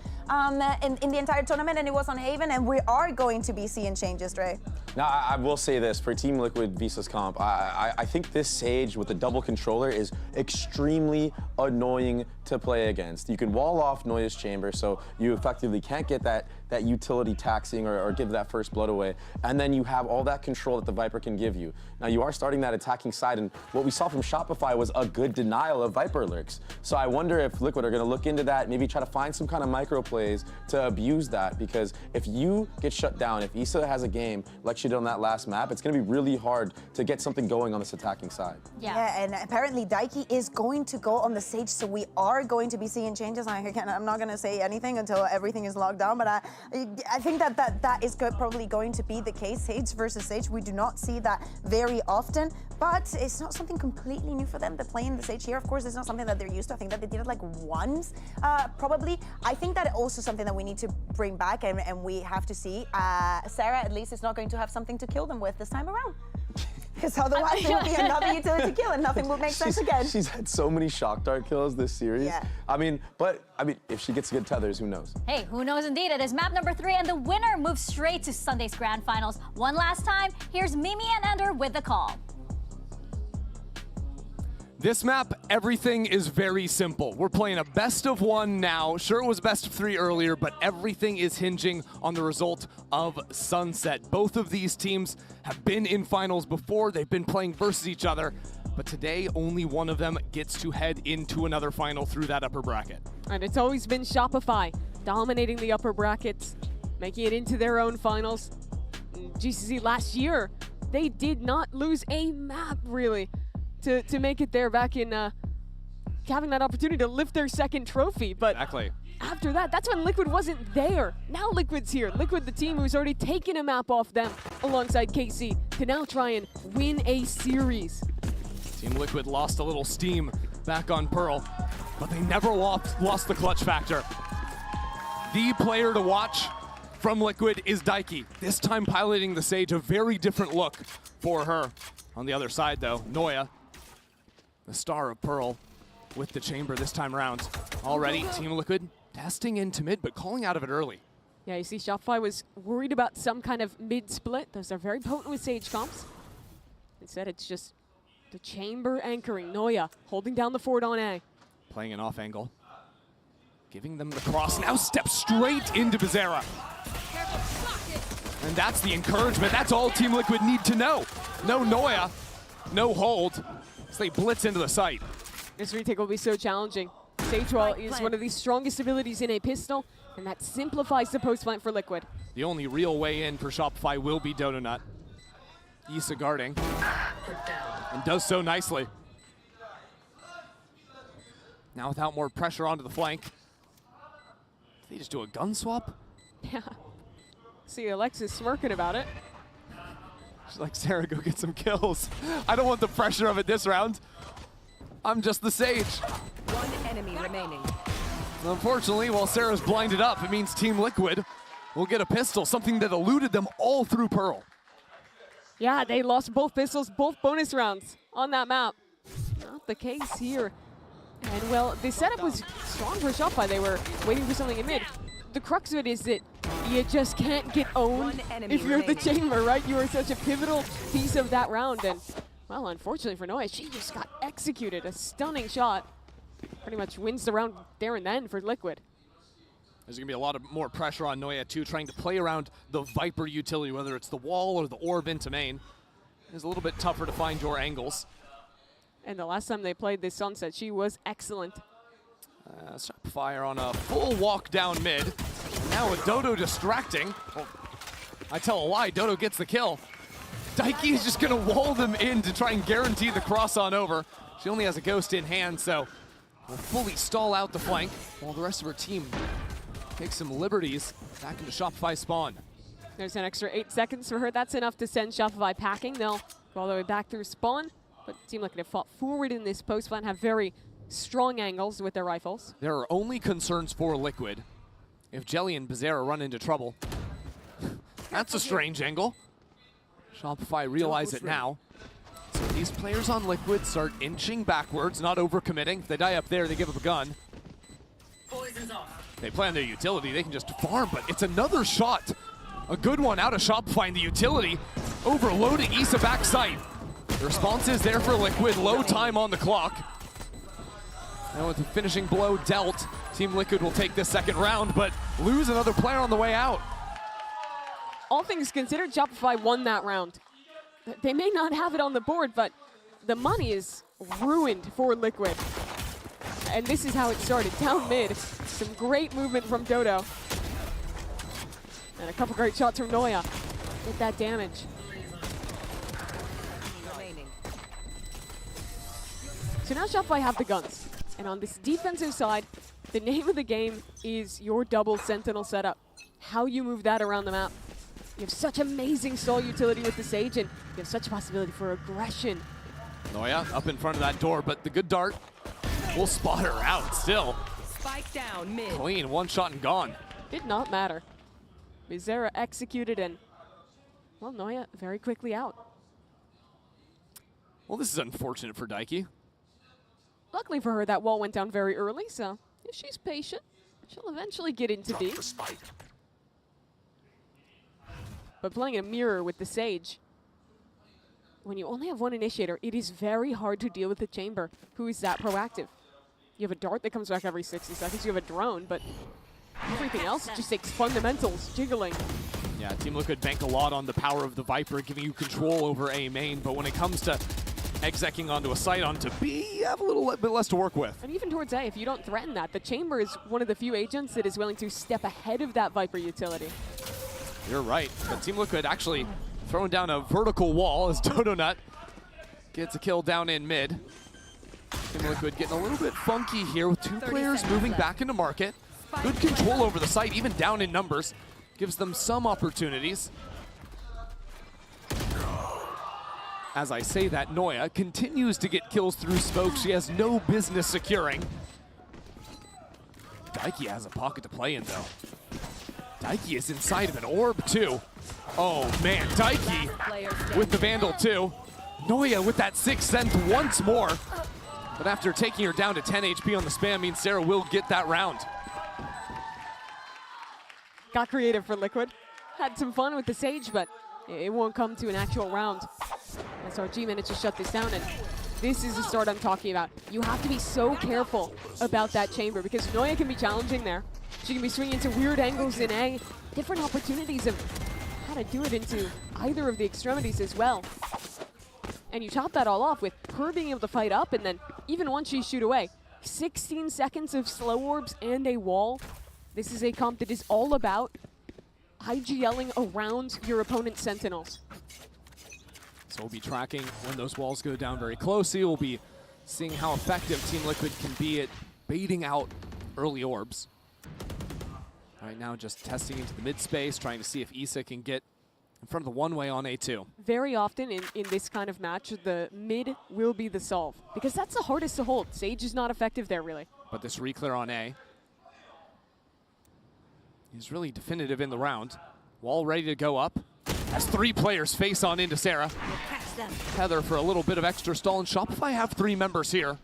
in the entire tournament, and it was on Haven, and we are going to be seeing changes, Dre. Now, I will say this, for Team Liquid Visa's comp, I think this Sage with the double controller is extremely annoying to play against. You can wall off Noya's chamber, so you effectively can't get that utility taxing or give that first blood away. And then you have all that control that the Viper can give you. Now, you are starting that attacking side, and what we saw from Shopify was a good denial of Viper lurks. So I wonder if Liquid are gonna look into that, maybe try to find some kind of micro plays to abuse that, because if you get shut down, if Issa has a game like she did on that last map, it's gonna be really hard to get something going on this attacking side. Yeah, and apparently Daiki is going to go on the Sage, so we are going to be seeing changes. I'm not gonna say anything until everything is locked down, but I think that is probably going to be the case. Sage versus Sage, we do not see that very often, but it's not something completely new for them. They're playing the Sage here. Of course, it's not something that they're used to. I think that they did it like once, probably. I think that also something that we need to bring back, and we have to see. Sarah, at least, is not going to have something to kill them with this time around. Because otherwise it would be another utility kill and nothing would make sense again. She's had so many shock dart kills this series. Yeah. I mean, if she gets good tethers, who knows? Hey, who knows indeed. It is map number 3, and the winner moves straight to Sunday's grand finals. One last time, here's Mimi and Ender with the call. This map, everything is very simple. We're playing a best of one now. Sure, it was best of 3 earlier, but everything is hinging on the result of Sunset. Both of these teams have been in finals before. They've been playing versus each other, but today only one of them gets to head into another final through that upper bracket. And it's always been Shopify dominating the upper brackets, making it into their own finals. GCC last year, they did not lose a map, really, to make it there back in having that opportunity to lift their second trophy. But exactly. After that, that's when Liquid wasn't there. Now Liquid's here. Liquid, the team who's already taken a map off them alongside KC, to now try and win a series. Team Liquid lost a little steam back on Pearl, but they never lost the clutch factor. The player to watch from Liquid is Daiki, this time piloting the Sage, a very different look for her. On the other side though, Noya, the star of Pearl, with the chamber this time around. Already, Team Liquid testing into mid, but calling out of it early. Yeah, you see Shopify was worried about some kind of mid-split. Those are very potent with Sage comps. Instead, it's just the chamber anchoring. Noya holding down the fort on A. Playing an off angle. Giving them the cross, now steps straight into Bizarra. And that's the encouragement. That's all Team Liquid need to know. No Noya, no hold, as they blitz into the site. This retake will be so challenging. Sage Wall is one of the strongest abilities in a pistol, and that simplifies the post plant for Liquid. The only real way in for Shopify will be Dodo Nut. Issa guarding, and does so nicely. Now without more pressure onto the flank. Did they just do a gun swap? Yeah. See Alexis smirking about it. She's like, Sarah, go get some kills. I don't want the pressure of it this round. I'm just the Sage. One enemy remaining. Unfortunately, while Sarah's blinded up, it means Team Liquid will get a pistol, something that eluded them all through Pearl. Yeah, they lost both pistols, both bonus rounds on that map. Not the case here. And well, the setup was strong for Shopify. They were waiting for something in mid. The crux of it is that you just can't get owned if you're the chamber, right? You are such a pivotal piece of that round. And well, unfortunately for Noya, she just got executed. A stunning shot. Pretty much wins the round there and then for Liquid. There's going to be a lot of more pressure on Noya too, trying to play around the Viper utility, whether it's the wall or the orb into main. It's a little bit tougher to find your angles. And the last time they played this Sunset, she was excellent. Shopify are on a full walk down mid. And now with Dodo distracting. Well, I tell a lie, Dodo gets the kill. Daiki is just going to wall them in to try and guarantee the cross on over. She only has a ghost in hand, so will fully stall out the flank while the rest of her team takes some liberties back into Shopify spawn. There's an extra 8 seconds for her. That's enough to send Shopify packing. They'll go all the way back through spawn, but Team Liquid have fought forward in this post plant, have very strong angles with their rifles. There are only concerns for Liquid if Jelly and Bizarra run into trouble. That's a strange angle. Shopify realize it now. So these players on Liquid start inching backwards, not overcommitting. If they die up there, they give up a gun. They play on their utility, they can just farm, but it's another shot. A good one out of Shopify in the utility, overloading Issa backside. The response is there for Liquid, low time on the clock. And with the finishing blow dealt, Team Liquid will take this second round, but lose another player on the way out. All things considered, Shopify won that round. They may not have it on the board, but the money is ruined for Liquid. And this is how it started, down mid. Some great movement from Dodo. And a couple great shots from Noya with that damage. So now Shopify have the guns. And on this defensive side, the name of the game is your double sentinel setup. How you move that around the map. You have such amazing stall utility with the Sage, and you have such a possibility for aggression. Noya up in front of that door, but the good dart will spot her out still. Spike down mid. Clean, one shot and gone. Did not matter. Bizarra executed, and well, Noya very quickly out. Well, this is unfortunate for Daiki. Luckily for her, that wall went down very early, so if she's patient, she'll eventually get into B. But playing a mirror with the Sage, when you only have one initiator, it is very hard to deal with the chamber who is that proactive. You have a dart that comes back every 60 seconds, you have a drone, but everything else just takes fundamentals, jiggling. Yeah, Team Liquid bank a lot on the power of the Viper, giving you control over A main, but when it comes to execing onto a site onto B, you have a little bit less to work with. And even towards A, if you don't threaten that, the chamber is one of the few agents that is willing to step ahead of that Viper utility. You're right, but Team Liquid actually throwing down a vertical wall as Dodonut gets a kill down in mid. Team Liquid getting a little bit funky here with 2 players moving back into market. Good control over the site, even down in numbers. Gives them some opportunities. As I say that, Noya continues to get kills through smoke she has no business securing. Daiki has a pocket to play in though. Daiki is inside of an orb too. Oh man, Daiki with the Vandal too. Noya with that 6th sense once more. But after taking her down to 10 HP on the spam means Sarah will get that round. Got creative for Liquid. Had some fun with the Sage, but it won't come to an actual round. SRG managed to shut this down, and this is the start I'm talking about. You have to be so careful about that chamber because Noya can be challenging there. She can be swinging into weird angles in A, different opportunities of how to do it into either of the extremities as well. And you top that all off with her being able to fight up, and then even once she shoot away, 16 seconds of slow orbs and a wall. This is a comp that is all about IGLing around your opponent's sentinels. So we'll be tracking when those walls go down very closely. We'll be seeing how effective Team Liquid can be at baiting out early orbs. Right now just testing into the mid space, trying to see if Issa can get in front of the one-way on A2. Very often in this kind of match, the mid will be the solve because that's the hardest to hold. Sage is not effective there really. But this re-clear on A is really definitive in the round. Wall ready to go up. As 3 players face on into Sarah. Heather for a little bit of extra stall, and Shopify have 3 members here.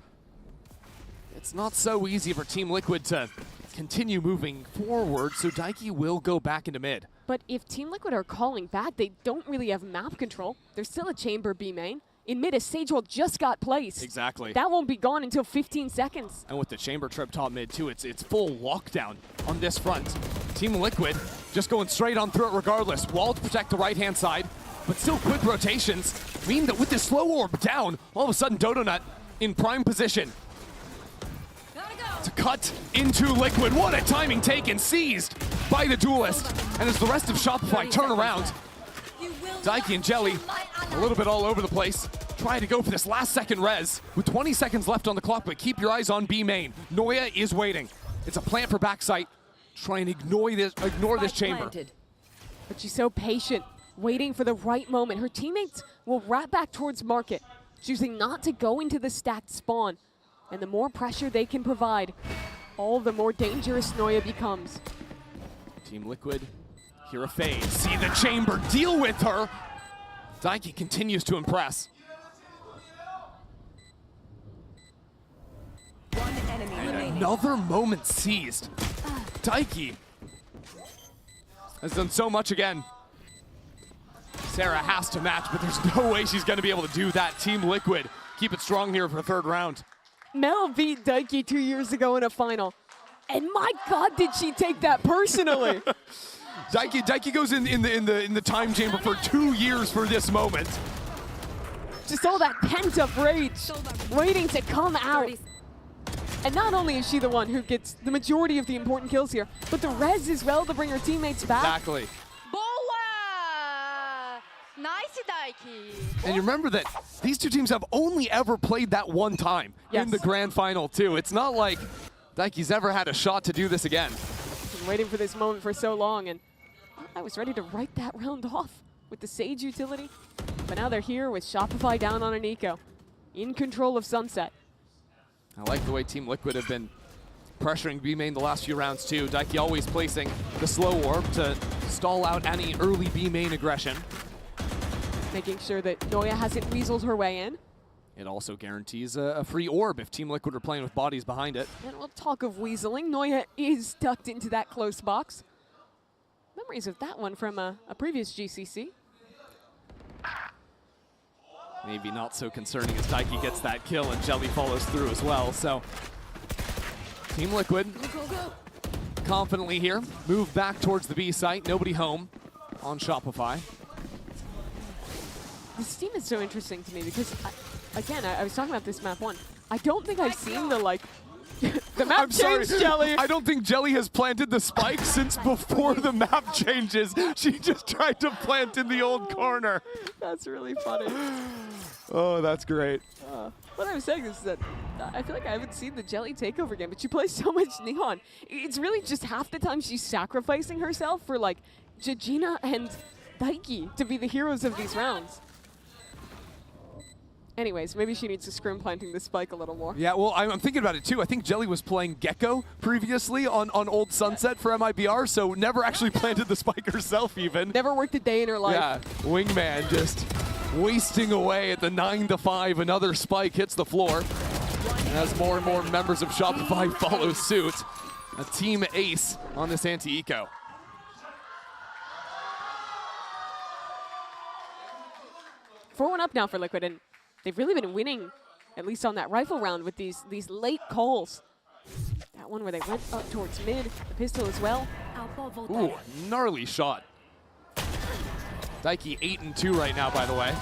It's not so easy for Team Liquid to continue moving forward, so Daiki will go back into mid. But if Team Liquid are calling back, they don't really have map control. There's still a chamber B main. In mid, a Sage wall just got placed. Exactly. That won't be gone until 15 seconds. And with the chamber trip top mid too, it's full lockdown on this front. Team Liquid just going straight on through it regardless. Wall to protect the right-hand side, but still quick rotations mean that with this slow orb down, all of a sudden Dodonut in prime position to cut into Liquid. What a timing taken, seized by the duelist. And as the rest of Shopify turn around, Daiki and Jelly a little bit all over the place, trying to go for this last second res with 20 seconds left on the clock, but keep your eyes on B main. Noya is waiting. It's a plant for backside. Try and ignore this chamber. But she's so patient, waiting for the right moment. Her teammates will wrap back towards market, choosing not to go into the stacked spawn. And the more pressure they can provide, all the more dangerous Noya becomes. Team Liquid, here a fade. See the chamber, deal with her. Daiki continues to impress. One enemy remaining. Another moment seized. Daiki has done so much again. Sarah has to match, but there's no way she's going to be able to do that. Team Liquid keep it strong here for the 3rd round. Mel beat Daiki 2 years ago in a final. And my God, did she take that personally? Daiki goes in the time chamber for 2 years for this moment. Just all that pent-up rage waiting to come out. And not only is she the one who gets the majority of the important kills here, but the res as well to bring her teammates back. Exactly. Boa! Nice, Daiki. And you remember that these 2 teams have only ever played that one time in the grand final too. It's not like Daiki's ever had a shot to do this again. Been waiting for this moment for so long, and I was ready to write that round off with the Sage utility. But now they're here with Shopify down on an eco, in control of Sunset. I like the way Team Liquid have been pressuring B main the last few rounds too. Daiki always placing the slow orb to stall out any early B main aggression. Making sure that Noya hasn't weaseled her way in. It also guarantees a free orb if Team Liquid are playing with bodies behind it. And we'll talk of weaseling. Noya is tucked into that close box. Memories of that one from a previous GCC. maybe not so concerning as Daiki gets that kill and Jelly follows through as well. So Team Liquid confidently here, move back towards the B site, nobody home on Shopify. This team is so interesting to me because, I was talking about this map 1. I don't think I've seen the, like, the map change, Jelly. I don't think Jelly has planted the spike since before the map changes. She just tried to plant in the old corner. That's really funny. Oh, that's great. What I was saying is that I feel like I haven't seen the Jelly takeover game, but she plays so much Neon. It's really just half the time she's sacrificing herself for, like, Jajina and Daiki to be the heroes of these rounds. Anyways, maybe she needs to scrim planting the spike a little more. Yeah, well, I'm thinking about it too. I think Jelly was playing Gecko previously on Old Sunset for MIBR, so never actually planted the spike herself even. Never worked a day in her life. Yeah, Wingman just wasting away at the 9-5. Another spike hits the floor. And as more and more members of Shopify follow suit, a team ace on this anti-eco. Four 1 up now for Liquid, and they've really been winning, at least on that rifle round, with these late calls. That one where they went up towards mid, the pistol as well. Ooh, gnarly shot. Daiki 8-2 right now, by the way.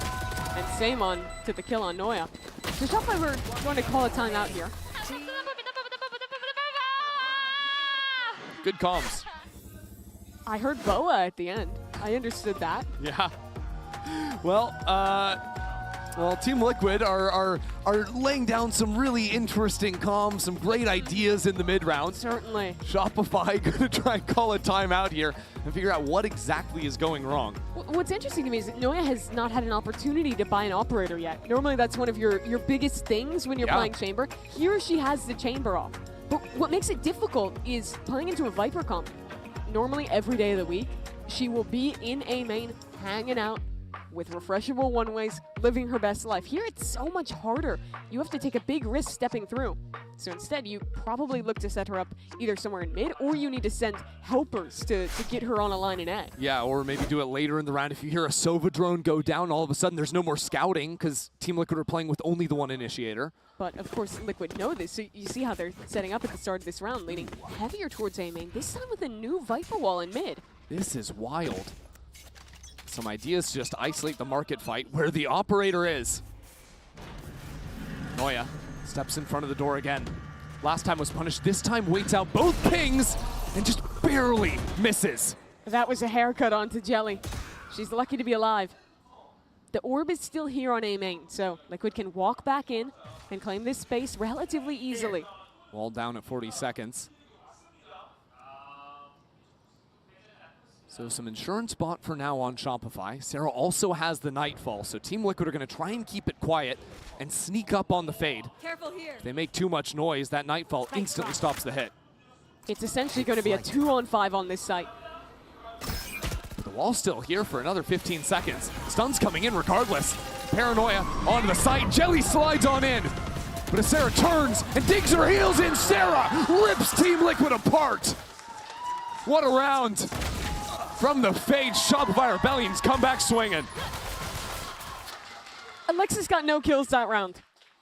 And same on to the kill on Noya. So Shopify were going to call a timeout here. Good comms. I heard Boa at the end. I understood that. Yeah. Well, Team Liquid are laying down some really interesting comms, some great ideas in the mid round. Certainly. Shopify gonna try and call a timeout here and figure out what exactly is going wrong. What's interesting to me is that Noya has not had an opportunity to buy an operator yet. Normally that's one of your biggest things when you're playing Chamber. Here she has the Chamber off. But what makes it difficult is playing into a Viper comp. Normally every day of the week, she will be in A main, hanging out with refreshable one-ways, living her best life. Here it's so much harder. You have to take a big risk stepping through. So instead, you probably look to set her up either somewhere in mid, or you need to send helpers to get her on a line in A. Yeah, or maybe do it later in the round. If you hear a Sova drone go down, all of a sudden there's no more scouting because Team Liquid are playing with only the one initiator. But of course, Liquid know this, so you see how they're setting up at the start of this round, leaning heavier towards A main, this time with a new Viper wall in mid. This is wild. Some ideas to just isolate the market fight where the operator is. Noya steps in front of the door again. Last time was punished, this time waits out both pings and just barely misses. That was a haircut onto Jelly. She's lucky to be alive. The orb is still here on A main, so Liquid can walk back in and claim this space relatively easily. Wall down at 40 seconds. So some insurance bought for now on Shopify. Sarah also has the Nightfall, so Team Liquid are going to try and keep it quiet and sneak up on the fade. Careful here. If they make too much noise, that Nightfall instantly stops the hit. It's essentially going to be a 2-on-5 on this site. The wall's still here for another 15 seconds. Stun's coming in regardless. Paranoia onto the site. Jelly slides on in. But as Sarah turns and digs her heels in, Sarah rips Team Liquid apart. What a round. From the fade, Shopify Rebellion's come back swinging. Alexis got no kills that round.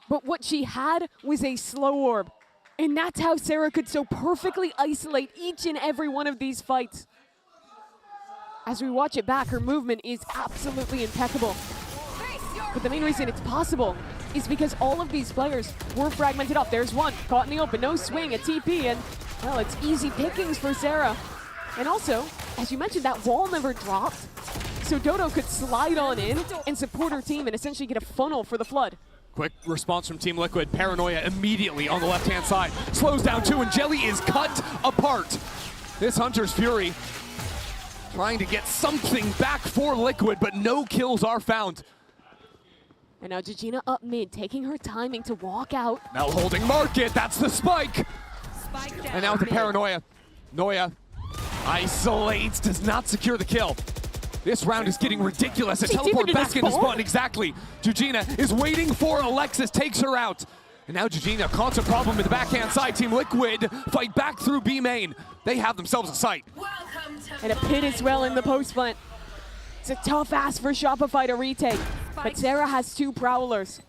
But what she had was a slow orb. And that's how Sarah could so perfectly isolate each and every one of these fights. As we watch it back, her movement is absolutely impeccable. But the main reason it's possible is because all of these players were fragmented up. There's one, caught in the open, no swing, a TP, and, well, it's easy pickings for Sarah. And also, as you mentioned, that wall never dropped, so Dodo could slide on in and support her team and essentially get a funnel for the flood. Quick response from Team Liquid. Paranoia immediately on the left-hand side. Slows down too, and Jelly is cut apart. This Hunter's Fury trying to get something back for Liquid, but no kills are found. And now Jajina up mid, taking her timing to walk out. Now holding market, that's the spike. And now with the Paranoia. Noya isolates, does not secure the kill. This round is getting ridiculous. A teleport back into spawn, exactly. Jujina is waiting for Alexis, takes her out. And now Jujina, constant problem in the backhand side. Team Liquid fight back through B main. They have themselves a sight. And a pit as well in the post plant. It's a tough ask for Shopify to retake. But Sarah has 2 Prowlers.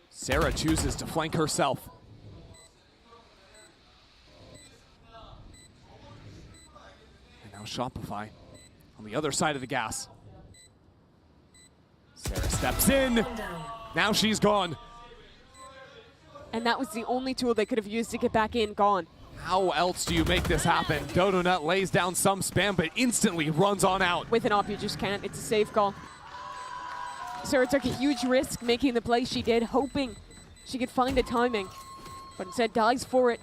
Sarah chooses to flank herself. And now Shopify on the other side of the gas. Sarah steps in. Now she's gone. And that was the only tool they could have used to get back in, gone. How else do you make this happen? Dodonut lays down some spam, but instantly runs on out. With an op, you just can't. It's a safe call. Sarah took a huge risk making the play she did, hoping she could find a timing. But instead dies for it,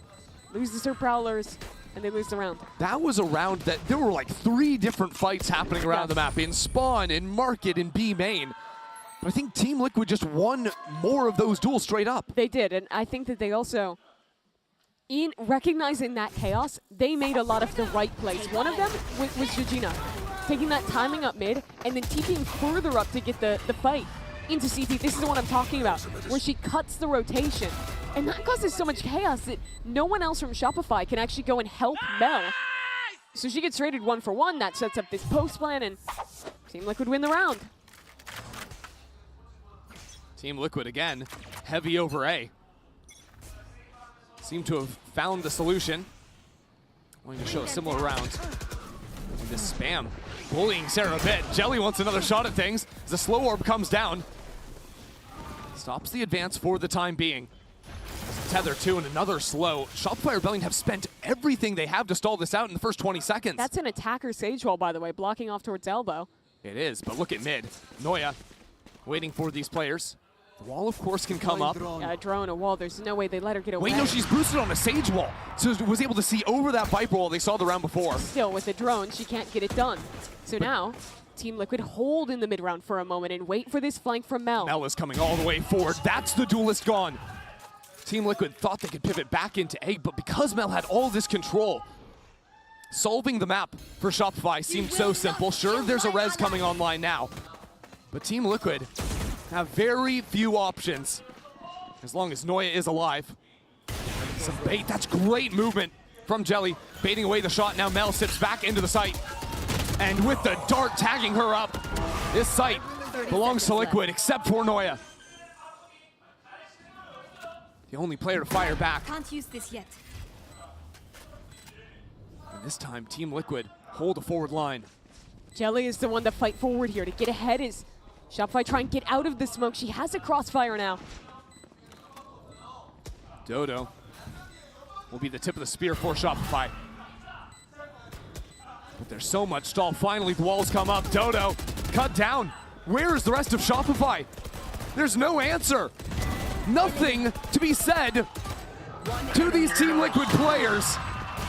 loses her Prowlers, and they lose the round. That was a round that there were like 3 different fights happening around the map, in spawn, in market, in B main. But I think Team Liquid just won more of those duels straight up. They did, and I think that they also, in recognizing that chaos, they made a lot of the right plays. One of them was Georgina, taking that timing up mid and then TPing further up to get the fight into CT. This is the one I'm talking about, where she cuts the rotation. And that causes so much chaos that no one else from Shopify can actually go and help Mel. So she gets traded 1-for-1. That sets up this post plan, and Team Liquid win the round. Team Liquid again, heavy over A. Seem to have found the solution. Going to show a similar round. And this spam bullying Sarah a bit. Jelly wants another shot at things as the slow orb comes down. Stops the advance for the time being. Tether 2 and another slow. Shopify Rebellion have spent everything they have to stall this out in the first 20 seconds. That's an attacker Sage wall, by the way, blocking off towards elbow. It is, but look at mid. Noya waiting for these players. The wall, of course, can come up. Yeah, a drone, a wall. There's no way they let her get away. Wait, no, she's boosted on a Sage wall. So was able to see over that Viper wall they saw the round before. Still, with the drone, she can't get it done. So now, Team Liquid hold in the mid round for a moment and wait for this flank from Mel. Mel is coming all the way forward. That's the duelist gone. Team Liquid thought they could pivot back into A, but because Mel had all this control, solving the map for Shopify seemed so simple. Sure, there's a res coming online now, but Team Liquid have very few options as long as Noya is alive. Some bait, that's great movement from Jelly, baiting away the shot. Now Mel sits back into the site, and with the dart tagging her up, this site belongs to Liquid except for Noya. The only player to fire back. Can't use this yet. And this time, Team Liquid hold a forward line. Jelly is the one to fight forward here to get ahead as Shopify try and get out of the smoke. She has a crossfire now. Dodo will be the tip of the spear for Shopify. But there's so much stall. Finally, the walls come up. Dodo cut down. Where is the rest of Shopify? There's no answer. Nothing to be said to these Team Liquid players.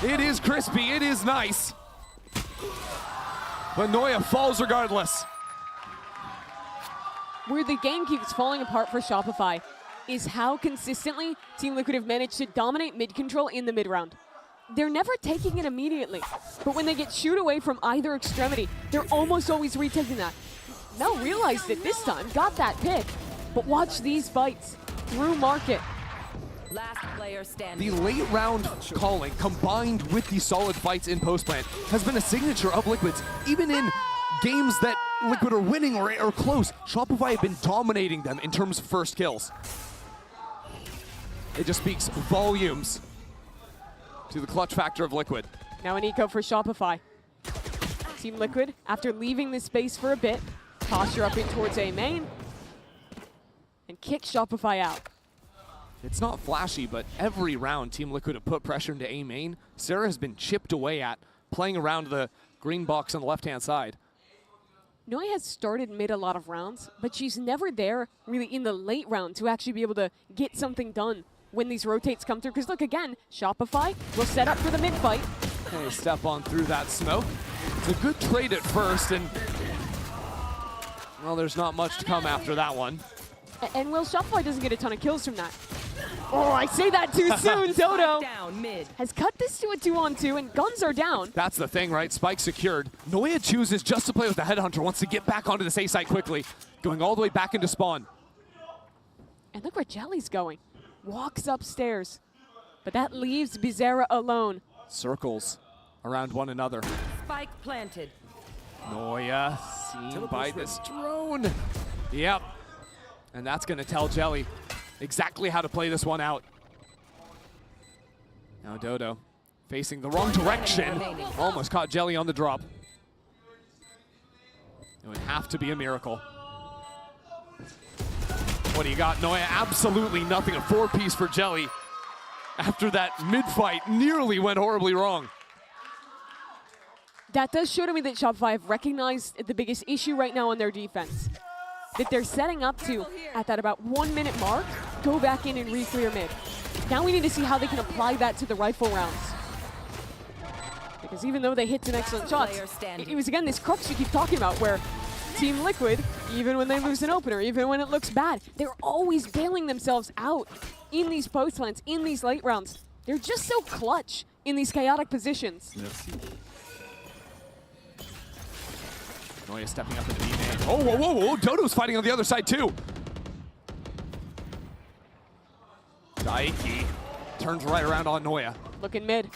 It is crispy, it is nice. But Noya falls regardless. Where the game keeps falling apart for Shopify is how consistently Team Liquid have managed to dominate mid control in the mid round. They're never taking it immediately, but when they get shoot away from either extremity, they're almost always retaking that. Mel realized it this time, got that pick, but watch these fights through market. Last player standing. The late round calling combined with the solid fights in post plant has been a signature of Liquid's. Even in games that Liquid are winning or close, Shopify have been dominating them in terms of first kills. It just speaks volumes to the clutch factor of Liquid. Now an eco for Shopify. Team Liquid, after leaving this space for a bit, posture up in towards A main, and kick Shopify out. It's not flashy, but every round Team Liquid have put pressure into A main, Sarah has been chipped away at, playing around the green box on the left-hand side. Noya has started mid a lot of rounds, but she's never there really in the late round to actually be able to get something done when these rotates come through. Because look, again, Shopify will set up for the mid fight. They step on through that smoke. It's a good trade at first, and well, there's not much to come after that one. And well, Shopify doesn't get a ton of kills from that. Oh, I say that too soon. Dodo has cut this to a 2-on-2, and guns are down. That's the thing, right? Spike secured. Noya chooses just to play with the Headhunter, wants to get back onto this A site quickly, going all the way back into spawn. And look where Jelly's going. Walks upstairs. But that leaves Bizarra alone. Circles around one another. Spike planted. Noya Seen by this drone. Yep. And that's going to tell Jelly exactly how to play this one out. Now Dodo facing the wrong direction. Almost caught Jelly on the drop. It would have to be a miracle. What do you got, Noya? Absolutely nothing. A 4-piece for Jelly. After that mid-fight nearly went horribly wrong. That does show to me that Shopify have recognized the biggest issue right now on their defense. That they're setting up to, at that about 1 minute mark, go back in and re-clear mid. Now we need to see how they can apply that to the rifle rounds. Because even though they hit some excellent shots, it was again this crux you keep talking about where Team Liquid, even when they lose an opener, even when it looks bad, they're always bailing themselves out in these post lanes, in these late rounds. They're just so clutch in these chaotic positions. Noya stepping up into the B-man. Oh, whoa, whoa, whoa. Dodo's fighting on the other side too. Daiki turns right around on Noya. Looking mid.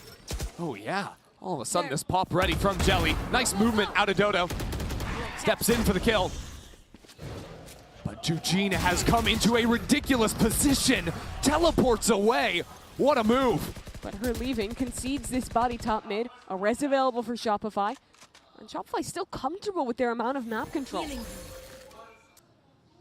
Oh yeah. All of a sudden this pop ready from Jelly. Nice movement out of Dodo. Steps in for the kill. But Jujina has come into a ridiculous position. Teleports away. What a move. But her leaving concedes this body top mid. A res available for Shopify. And Shopify's still comfortable with their amount of map control.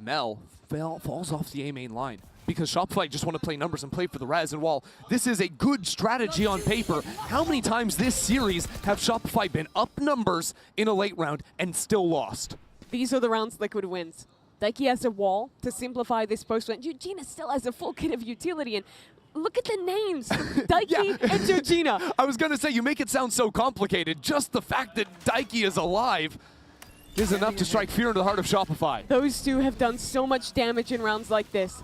Mel falls off the A main line because Shopify just want to play numbers and play for the res. And while this is a good strategy on paper, how many times this series have Shopify been up numbers in a late round and still lost? These are the rounds Liquid wins. Daiki has a wall to simplify this post lane. Jujina still has a full kit of utility, and look at the names, Daiki and Jujina. I was gonna say, you make it sound so complicated. Just the fact that Daiki is alive is enough to strike fear into the heart of Shopify. Those two have done so much damage in rounds like this.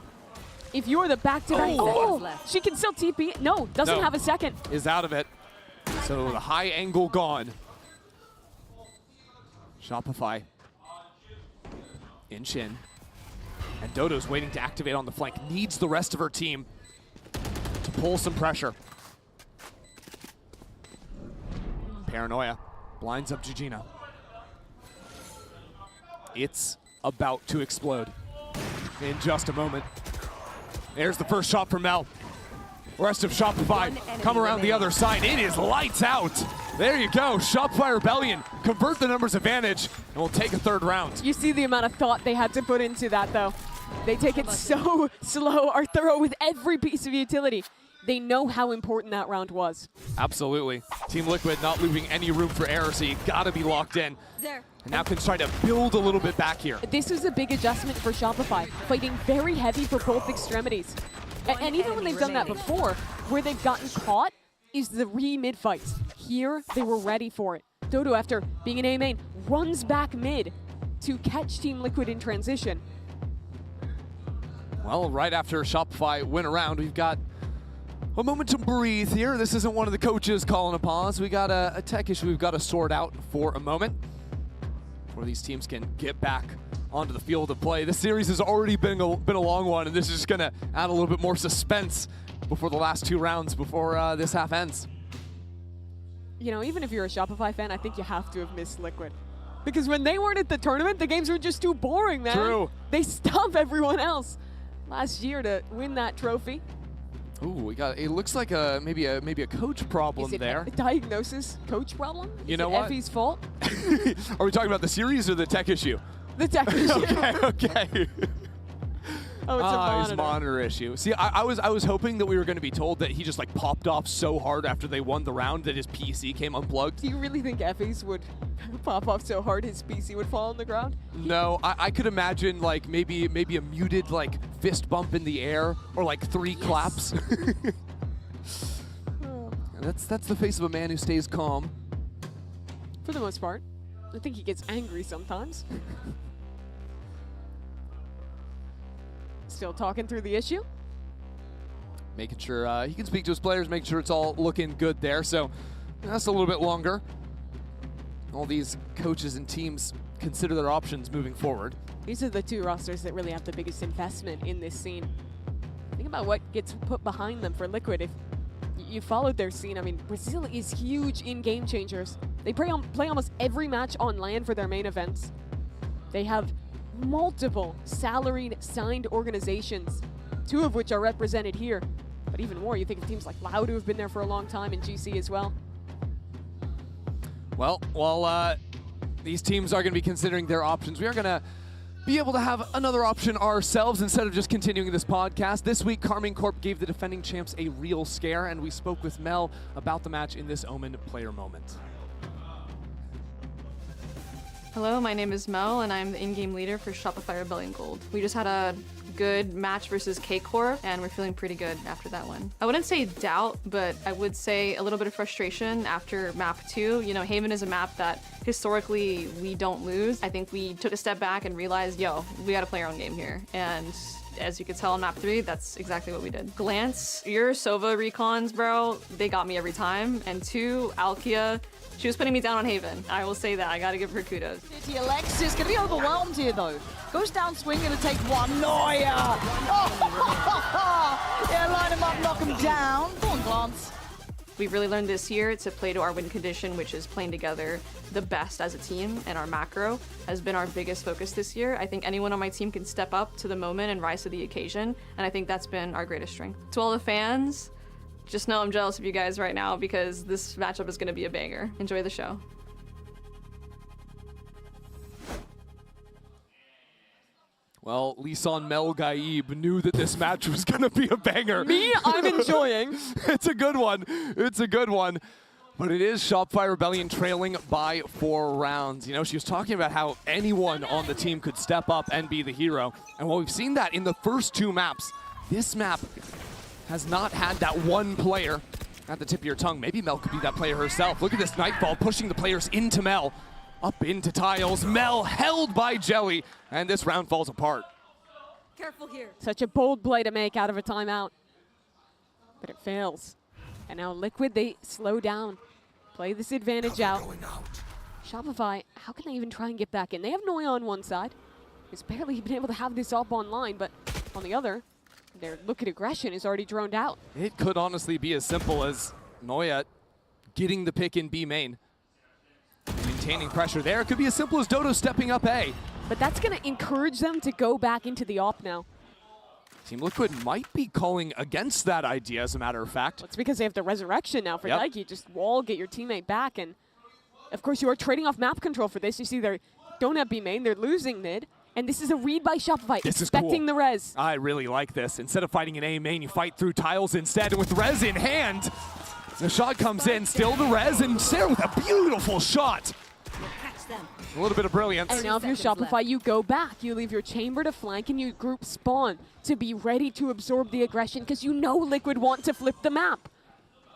If you're the back-to-back, she can still TP. No, doesn't have a second. Is out of it. So the high angle gone. Shopify in Shin. And Dodo's waiting to activate on the flank. Needs the rest of her team to pull some pressure. Paranoia blinds up Jujina. It's about to explode in just a moment. There's the first shot from Mel. Rest of Shopify come around the other side. It is lights out. There you go. Shopify Rebellion convert the numbers advantage and we'll take a third round. You see the amount of thought they had to put into that, though. They take it so slow, are thorough with every piece of utility. They know how important that round was. Absolutely. Team Liquid not leaving any room for error, so you gotta be locked in. And now can try to build a little bit back here. This was a big adjustment for Shopify, fighting very heavy for both extremities. And even when they've done that before, where they've gotten caught is the re-mid fights. Here, they were ready for it. Dodo, after being an A main, runs back mid to catch Team Liquid in transition. Well, right after Shopify went around, we've got a moment to breathe here. This isn't one of the coaches calling a pause. We got a tech issue we've got to sort out for a moment before these teams can get back onto the field of play. This series has already been a long one, and this is just going to add a little bit more suspense before the last two rounds, before this half ends. You know, even if you're a Shopify fan, I think you have to have missed Liquid. Because when they weren't at the tournament, the games were just too boring, man. True. They stomp everyone else last year to win that trophy. Ooh, we got. It looks like maybe a coach problem Is it there. A diagnosis coach problem? You know what? Effie's fault? Are we talking about the series or the tech issue? The tech issue. Okay. Oh, it's a monitor. It's a monitor issue. See, I was hoping that we were going to be told that he just like popped off so hard after they won the round that his PC came unplugged. Do you really think Effie's would pop off so hard his PC would fall on the ground? No, I could imagine like maybe a muted like fist bump in the air or like 3 claps. That's the face of a man who stays calm. For the most part. I think he gets angry sometimes. Still talking through the issue. Making sure he can speak to his players, making sure it's all looking good there. So that's a little bit longer. All these coaches and teams consider their options moving forward. These are the two rosters that really have the biggest investment in this scene. Think about what gets put behind them for Liquid. If you followed their scene, I mean, Brazil is huge in game changers. They play almost every match on LAN for their main events. They have multiple salaried, signed organizations, 2 of which are represented here. But even more, you think of teams like Loud, who have been there for a long time, and GC as well. Well, while these teams are going to be considering their options, we are going to be able to have another option ourselves instead of just continuing this podcast. This week, Carmine Corp gave the defending champs a real scare, and we spoke with Mel about the match in this OMEN player moment. Hello, my name is Mel, and I'm the in-game leader for Shopify Rebellion Gold. We just had a good match versus K-Core, and we're feeling pretty good after that one. I wouldn't say doubt, but I would say a little bit of frustration after map 2. You know, Haven is a map that historically we don't lose. I think we took a step back and realized, yo, we gotta play our own game here. And as you could tell on map 3, that's exactly what we did. Glance, your Sova recons, bro, they got me every time. And 2, Alkia, she was putting me down on Haven. I will say that. I gotta give her kudos. Alexis gonna be overwhelmed here though. Goes down swing, gonna take one. Neuer! Oh, yeah, line him up, knock him down. Go on, Glance. We've really learned this year to play to our win condition, which is playing together the best as a team, and our macro has been our biggest focus this year. I think anyone on my team can step up to the moment and rise to the occasion, and I think that's been our greatest strength. To all the fans, just know I'm jealous of you guys right now because this matchup is gonna be a banger. Enjoy the show. Well, Lisan Mel Gaib knew that this match was going to be a banger. Me, I'm enjoying. It's a good one. It's a good one. But it is Shopify Rebellion trailing by 4 rounds. You know, she was talking about how anyone on the team could step up and be the hero. And while we've seen that in the first 2 maps, this map has not had that one player at the tip of your tongue. Maybe Mel could be that player herself. Look at this Nightfall pushing the players into Mel. Up into tiles. Mel held by Jelly. And this round falls apart. Careful here. Such a bold play to make out of a timeout. But it fails. And now Liquid, they slow down. Play this advantage out. Shopify, how can they even try and get back in? They have Noya on one side. He's barely been able to have this up online, but on the other, their look at aggression is already droned out. It could honestly be as simple as Noya getting the pick in B main. Maintaining pressure there. It could be as simple as Dodo stepping up A. But that's going to encourage them to go back into the op now. Team Liquid might be calling against that idea, as a matter of fact. Well, it's because they have the resurrection now for Nike. Just wall, get your teammate back. And, of course, you are trading off map control for this. You see they don't have B main. They're losing mid. And this is a read by Shopify, expecting the res. I really like this. Instead of fighting an A main, you fight through tiles instead. And with res in hand, the shot comes in. Still the res, and Sarah with a beautiful shot. A little bit of brilliance. And now if you're Shopify, you go back. You leave your chamber to flank and you group spawn to be ready to absorb the aggression because you know Liquid want to flip the map.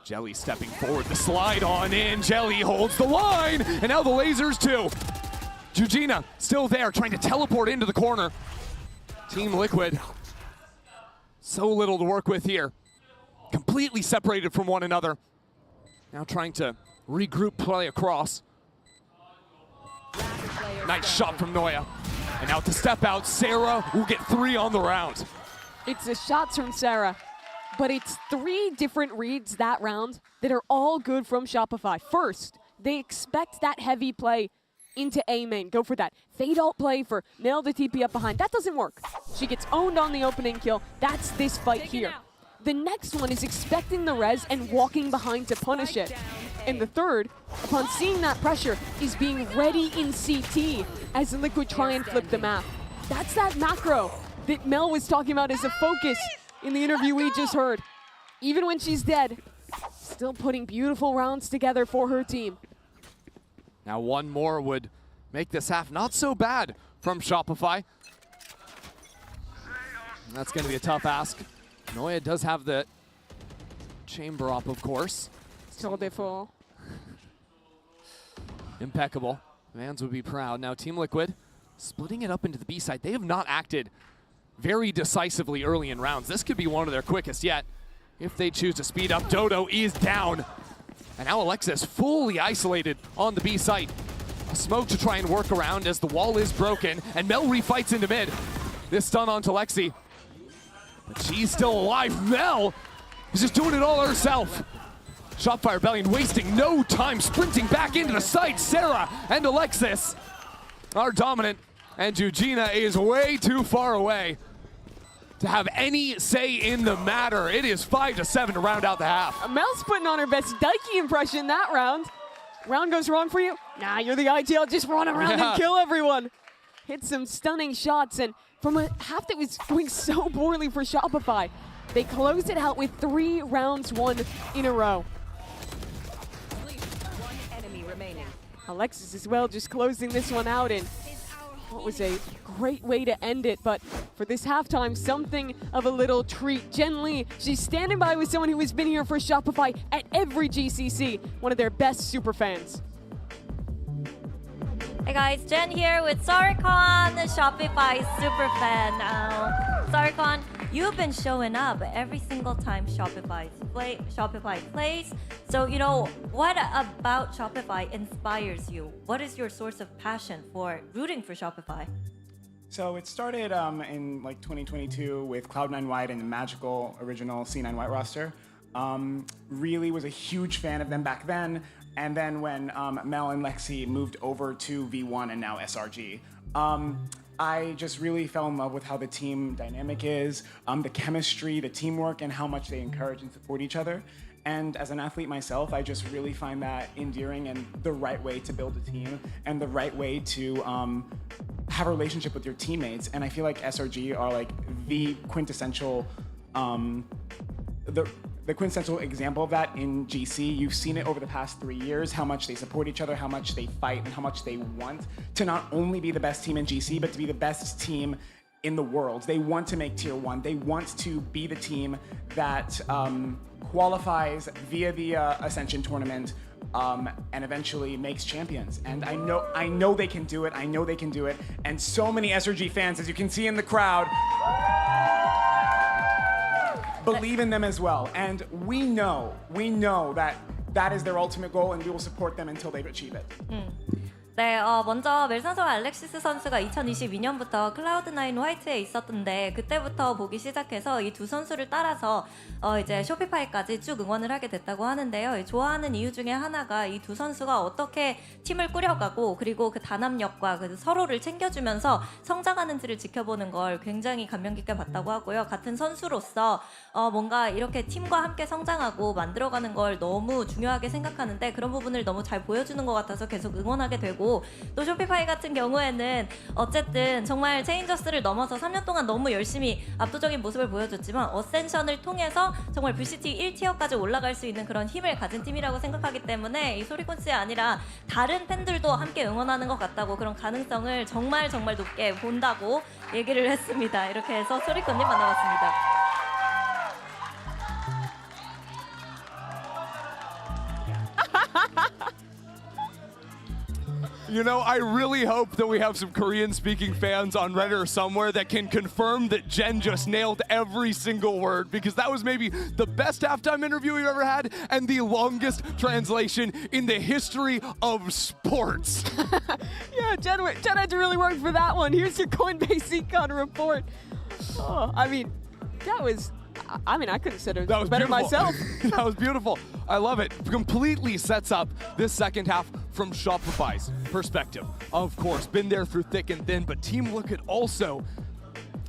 Jelly stepping forward, the slide on in. Jelly holds the line, and now the lasers too. Jujina still there, trying to teleport into the corner. Team Liquid, so little to work with here. Completely separated from one another. Now trying to regroup, play across. Nice shot from Noya. And now to step out, Sarah will get 3 on the round. It's the shots from Sarah, but it's 3 different reads that round that are all good from Shopify. First, they expect that heavy play into A main. Go for that fade alt play for Mel to TP up behind. That doesn't work. She gets owned on the opening kill. That's this fight here. The next one is expecting the res and walking behind to punish it. And the third, upon seeing that pressure, is being ready in CT as the Liquid try and flip the map. That's that macro that Mel was talking about as a focus in the interview we just heard. Even when she's dead, still putting beautiful rounds together for her team. Now one more would make this half not so bad from Shopify. And that's going to be a tough ask. Noya does have the chamber up, of course. Sur défaut. Impeccable. Fans would be proud. Now Team Liquid splitting it up into the B side. They have not acted very decisively early in rounds. This could be one of their quickest yet if they choose to speed up. Dodo is down. And now Alexis fully isolated on the B site. A smoke to try and work around as the wall is broken, and Mel refights into mid. This stun onto Lexi. But she's still alive. Mel is just doing it all herself. Shopify Rebellion wasting no time, sprinting back into the site. Sarah and Alexis are dominant. And Jujina is way too far away to have any say in the matter. It is 5-7 to round out the half. Mel's putting on her best Daiki impression that round. Round goes wrong for you? Nah, you're the ITL, just run around and kill everyone. Hit some stunning shots, and from a half that was going so poorly for Shopify, they closed it out with 3 rounds won in a row. One enemy remaining. Alexis as well just closing this one out, and what was a great way to end it, but for this halftime, something of a little treat. Jen Lee, she's standing by with someone who has been here for Shopify at every GCC, one of their best super fans. Hey guys, Jen here with Sarkon, Shopify super fan. Sarkon, you've been showing up every single time Shopify plays. So, you know, what about Shopify inspires you? What is your source of passion for rooting for Shopify? So it started in like 2022 with Cloud9 White and the magical original C9 White roster. Really was a huge fan of them back then. And then when Mel and Lexi moved over to V1 and now SRG, I just really fell in love with how the team dynamic is, the chemistry, the teamwork, and how much they encourage and support each other. And as an athlete myself, I just really find that endearing and the right way to build a team and the right way to have a relationship with your teammates. And I feel like SRG are like the quintessential the quintessential example of that in GC. You've seen it over the past 3 years, how much they support each other, how much they fight, and how much they want to not only be the best team in GC, but to be the best team in the world. They want to make tier 1. They want to be the team that qualifies via the Ascension tournament and eventually makes champions. And I know they can do it. I know they can do it. And so many SRG fans, as you can see in the crowd, believe in them as well. And we know that that is their ultimate goal, and we will support them until they achieve it. 네, 먼저 멜산소와 알렉시스 선수가 2022년부터 클라우드9 화이트에 있었던데 그때부터 보기 시작해서 이 두 선수를 따라서 이제 쇼피파이까지 쭉 응원을 하게 됐다고 하는데요. 좋아하는 이유 중에 하나가 이 두 선수가 어떻게 팀을 꾸려가고 그리고 그 단합력과 그 서로를 챙겨주면서 성장하는지를 지켜보는 걸 굉장히 감명 깊게 봤다고 하고요. 같은 선수로서 뭔가 이렇게 팀과 함께 성장하고 만들어가는 걸 너무 중요하게 생각하는데 그런 부분을 너무 잘 보여주는 것 같아서 계속 응원하게 되고 또 쇼피파이 같은 경우에는 어쨌든 정말 체인저스를 넘어서 3년 동안 너무 열심히 압도적인 모습을 보여줬지만 어센션을 통해서 정말 VCT 1티어까지 올라갈 수 있는 그런 힘을 가진 팀이라고 생각하기 때문에 이 소리콘스이 아니라 다른 팬들도 함께 응원하는 것 같다고 그런 가능성을 정말 높게 본다고 얘기를 했습니다. 이렇게 해서 소리콘님 만나봤습니다. You know, I really hope that we have some Korean-speaking fans on Reddit or somewhere that can confirm that Jen just nailed every single word, because that was maybe the best halftime interview we've ever had and the longest translation in the history of sports. Yeah, Jen had to really work for that one. Here's your Coinbase econ report. Oh, I mean, I couldn't said it better myself. That was beautiful. I love it. Completely sets up this second half from Shopify's perspective. Of course, been there through thick and thin, but Team Liquid also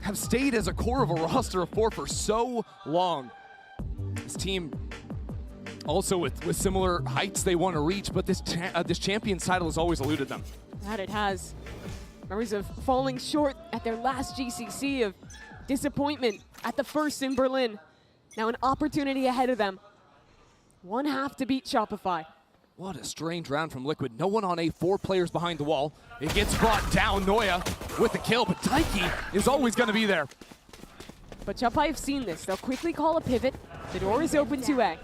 have stayed as a core of a roster of 4 for so long. This team also with similar heights they want to reach, but this champion title has always eluded them. That it has. Memories of falling short at their last GCC, of disappointment at the first in Berlin. Now an opportunity ahead of them. One half to beat Shopify. What a strange round from Liquid. No one on A, 4 players behind the wall. It gets brought down, Noya with the kill, but Daiki is always going to be there. But Shopify have seen this. They'll quickly call a pivot. The door is open to A.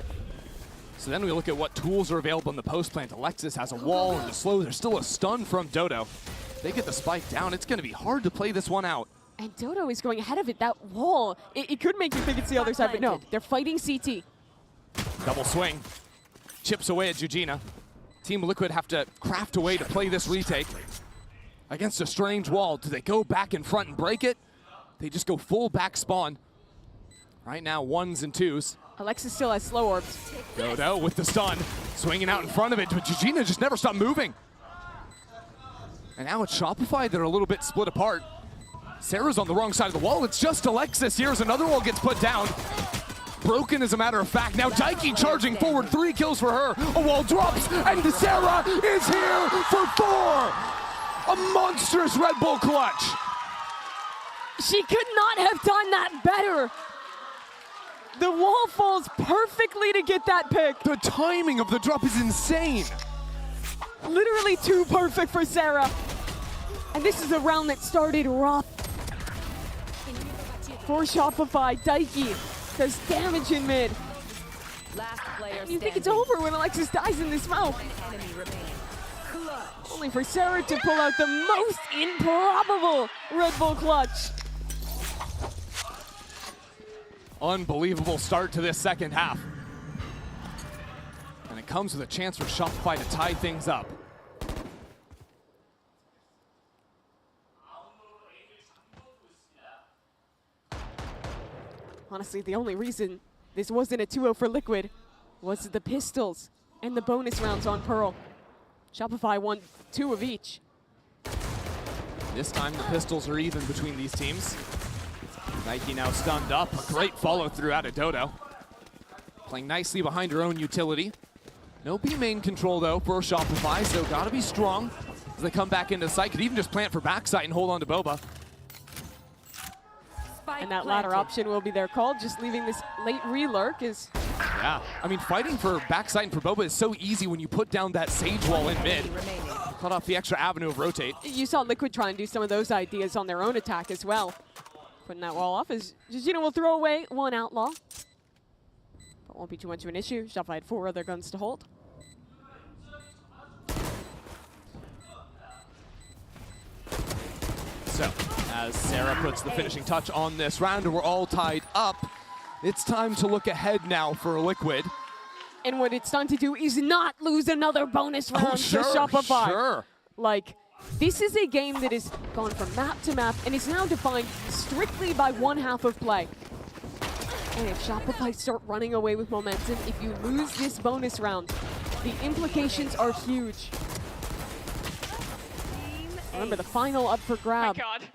So then we look at what tools are available in the post plant. Alexis has a wall and a slow. There's still a stun from Dodo. They get the spike down. It's going to be hard to play this one out. And Dodo is going ahead of it. That wall, it could make you think it's the other side, but no, they're fighting CT. Double swing. Chips away at Jujina. Team Liquid have to craft a way to play this retake against a strange wall. Do they go back in front and break it? They just go full back spawn. Right now, 1s and 2s. Alexis still has slow orbs. Dodo with the stun, swinging out in front of it, but Jujina just never stopped moving. And now it's Shopify that are a little bit split apart. Sarah's on the wrong side of the wall. It's just Alexis. Here's another wall gets put down. Broken, as a matter of fact. Now Daiki charging forward. 3 kills for her. A wall drops, and Sarah is here for 4. A monstrous Red Bull clutch. She could not have done that better. The wall falls perfectly to get that pick. The timing of the drop is insane. Literally too perfect for Sarah. And this is a round that started rough. For Shopify, Daiki does damage in mid. Last player You think it's over when Alexis dies in this mouth. Only for Sarah to pull out the most improbable Red Bull clutch. Unbelievable start to this second half. And it comes with a chance for Shopify to tie things up. Honestly, the only reason this wasn't a 2-0 for Liquid was the pistols and the bonus rounds on Pearl. Shopify won 2 of each. This time the pistols are even between these teams. Nike now stunned up. A great follow through out of Dodo. Playing nicely behind her own utility. No B main control though for Shopify, so gotta be strong as they come back into sight. Could even just plant for backside and hold on to Boba. And that latter option will be their call, just leaving this late re-lurk is... Yeah, I mean, fighting for backside and for Boba is so easy when you put down that Sage wall in mid. Cut off the extra avenue of rotate. You saw Liquid try and do some of those ideas on their own attack as well. Putting that wall off as Gigino will throw away one outlaw. But won't be too much of an issue. Shopify had 4 other guns to hold. So, as Sarah puts the finishing touch on this round and we're all tied up, it's time to look ahead now for Liquid. And what it's time to do is not lose another bonus round to Shopify. Sure. Like, this is a game that has gone from map to map and is now defined strictly by one half of play. And if Shopify start running away with momentum, if you lose this bonus round, the implications are huge. Remember, the final up for grab. Oh my God.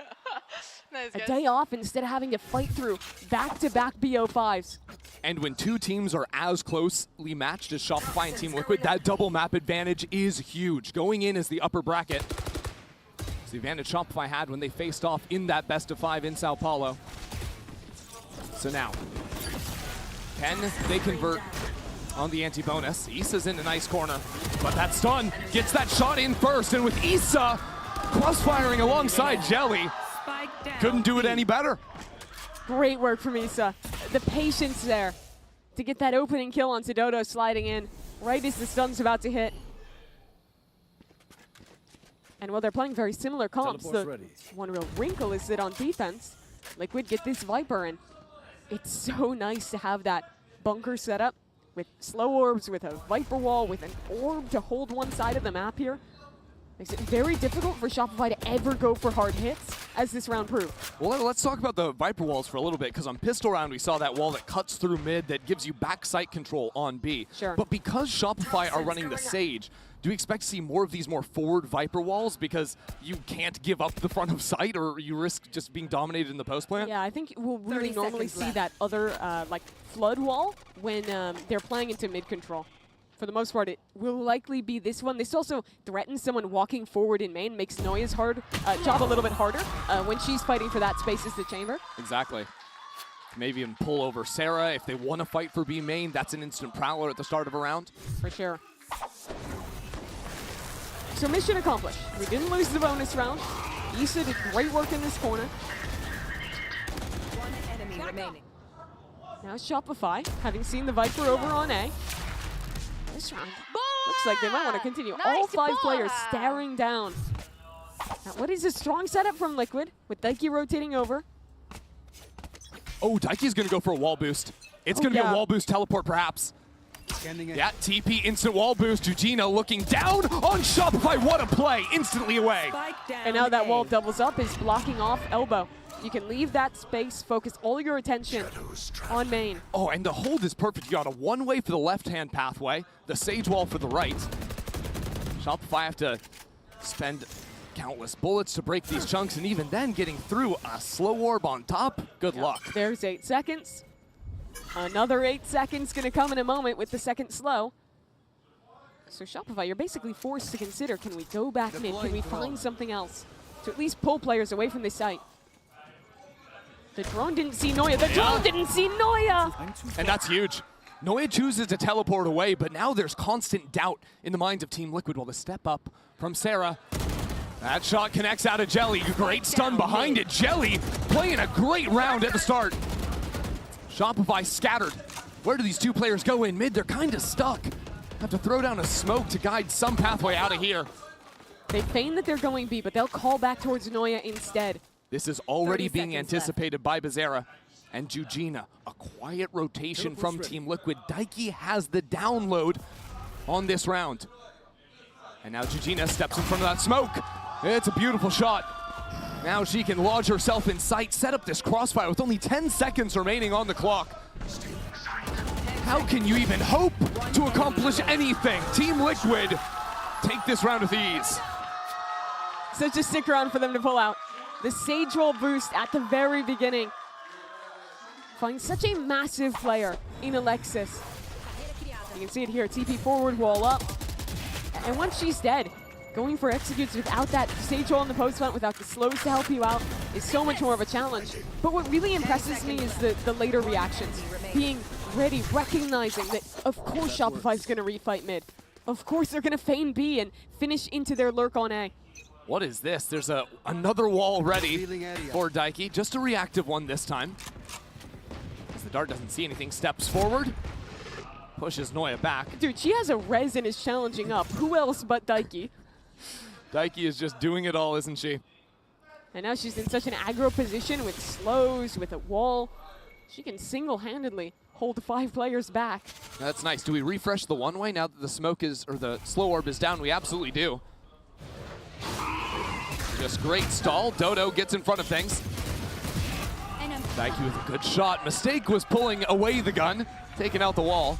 Nice, a guys. day off instead of having to fight through back-to-back BO5s. And when 2 teams are as closely matched as Shopify and Team Liquid, that double map advantage is huge. Going in as the upper bracket, it's the advantage Shopify had when they faced off in that best-of-5 in Sao Paulo. So now, can they convert on the anti-bonus? Issa's in a nice corner, but that stun gets that shot in first, and with Issa cross-firing alongside Jelly, couldn't do it any better. Great work from Issa. The patience there to get that opening kill on Dodo sliding in right as the stun's about to hit. And while they're playing very similar comps, the one real wrinkle is that on defense, Liquid get this Viper, and it's so nice to have that bunker set up with slow orbs, with a Viper wall, with an orb to hold one side of the map here. Makes it very difficult for Shopify to ever go for hard hits, as this round proved. Well, let's talk about the Viper walls for a little bit, because on pistol round, we saw that wall that cuts through mid that gives you back sight control on B. Sure. But because Shopify are running the Sage, do we expect to see more of these more forward Viper walls because you can't give up the front of sight, or you risk just being dominated in the post plant? Yeah, I think we'll really normally see that other like flood wall when they're playing into mid control. For the most part, it will likely be this one. This also threatens someone walking forward in main, makes Noya's job a little bit harder when she's fighting for that space as the chamber. Exactly. Maybe even pull over Sarah if they want to fight for B main. That's an instant prowler at the start of a round. For sure. So mission accomplished. We didn't lose the bonus round. Issa did great work in this corner. One enemy remaining. Now Shopify, having seen the Viper over on A. This round looks like they might want to continue. Nice All 5 ball. players staring down. Now, what is a strong setup from Liquid with Daiki rotating over? Oh, Daiki's going to go for a wall boost. It's going to be a wall boost teleport, perhaps. Yeah, TP instant wall boost. Gugino looking down on Shopify. What a play. Instantly away. And now that wall doubles up, is blocking off elbow. You can leave that space, focus all your attention on main. Oh, and the hold is perfect. You got a one-way for the left-hand pathway, the Sage wall for the right. Shopify have to spend Countless bullets to break these chunks, and even then getting through a slow orb on top. Good luck. There's 8 seconds. Another 8 seconds gonna come in a moment with the second slow. So Shopify, you're basically forced to consider, can we go back mid? Can we find something else to at least pull players away from this site? The drone didn't see Noya. The drone didn't see Noya! And that's huge. Noya chooses to teleport away, but now there's constant doubt in the minds of Team Liquid. Well, the step up from Sarah. That shot connects out of Jelly. Great stun behind it. Jelly playing a great round at the start. Shopify scattered. Where do these two players go in mid? They're kind of stuck. Have to throw down a smoke to guide some pathway out of here. They feign that they're going B, but they'll call back towards Noya instead. This is already being anticipated by Bizarra and Jujina. A quiet rotation from Team Liquid. Daiki has the download on this round. And now Jujina steps in front of that smoke. It's a beautiful shot. Now she can lodge herself in sight, set up this crossfire with only 10 seconds remaining on the clock. How can you even hope to accomplish anything? Team Liquid take this round with ease. Such a stick round for them to pull out. The Sage Roll boost at the very beginning. Finds such a massive player in Alexis. You can see it here, TP forward, wall up. And once she's dead, going for executes without that Sage Roll in the post plant, without the slows to help you out, is so much more of a challenge. But what really impresses me is the later reactions. Being ready, recognizing that of course Shopify's gonna refight mid. Of course they're gonna feign B and finish into their lurk on A. What is this? There's another wall ready for Daiki. Just a reactive one this time. As the dart doesn't see anything, steps forward. Pushes Noya back. Dude, she has a res and is challenging up. Who else but Daiki? Daiki is just doing it all, isn't she? And now she's in such an aggro position with slows, with a wall. She can single-handedly hold 5 players back. That's nice. Do we refresh the one-way now that the smoke is, or the slow orb is down? We absolutely do. Just great stall. Dodo gets in front of things. Daiki with a good shot. Mistake was pulling away the gun, taking out the wall.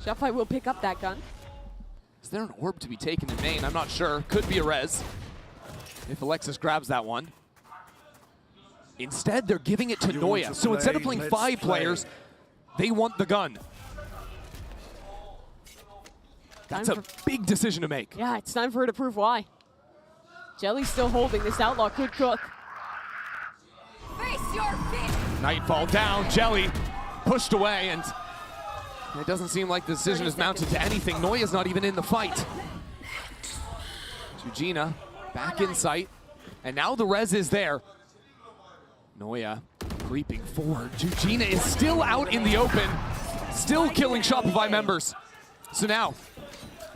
Shopify will pick up that gun. Is there an orb to be taken in main? I'm not sure. Could be a res if Alexis grabs that one. Instead, they're giving it to Noya. So instead of playing 5 players, they want the gun. That's a big decision to make. Yeah, it's time for her to prove why. Jelly's still holding. This outlaw could cook. Face your feet. Nightfall down. Jelly pushed away, and it doesn't seem like the decision is mounted to anything. Noya's not even in the fight. Jujina back in sight, and now the res is there. Noya creeping forward. Jujina is still out in the open, still killing Shopify members. So now,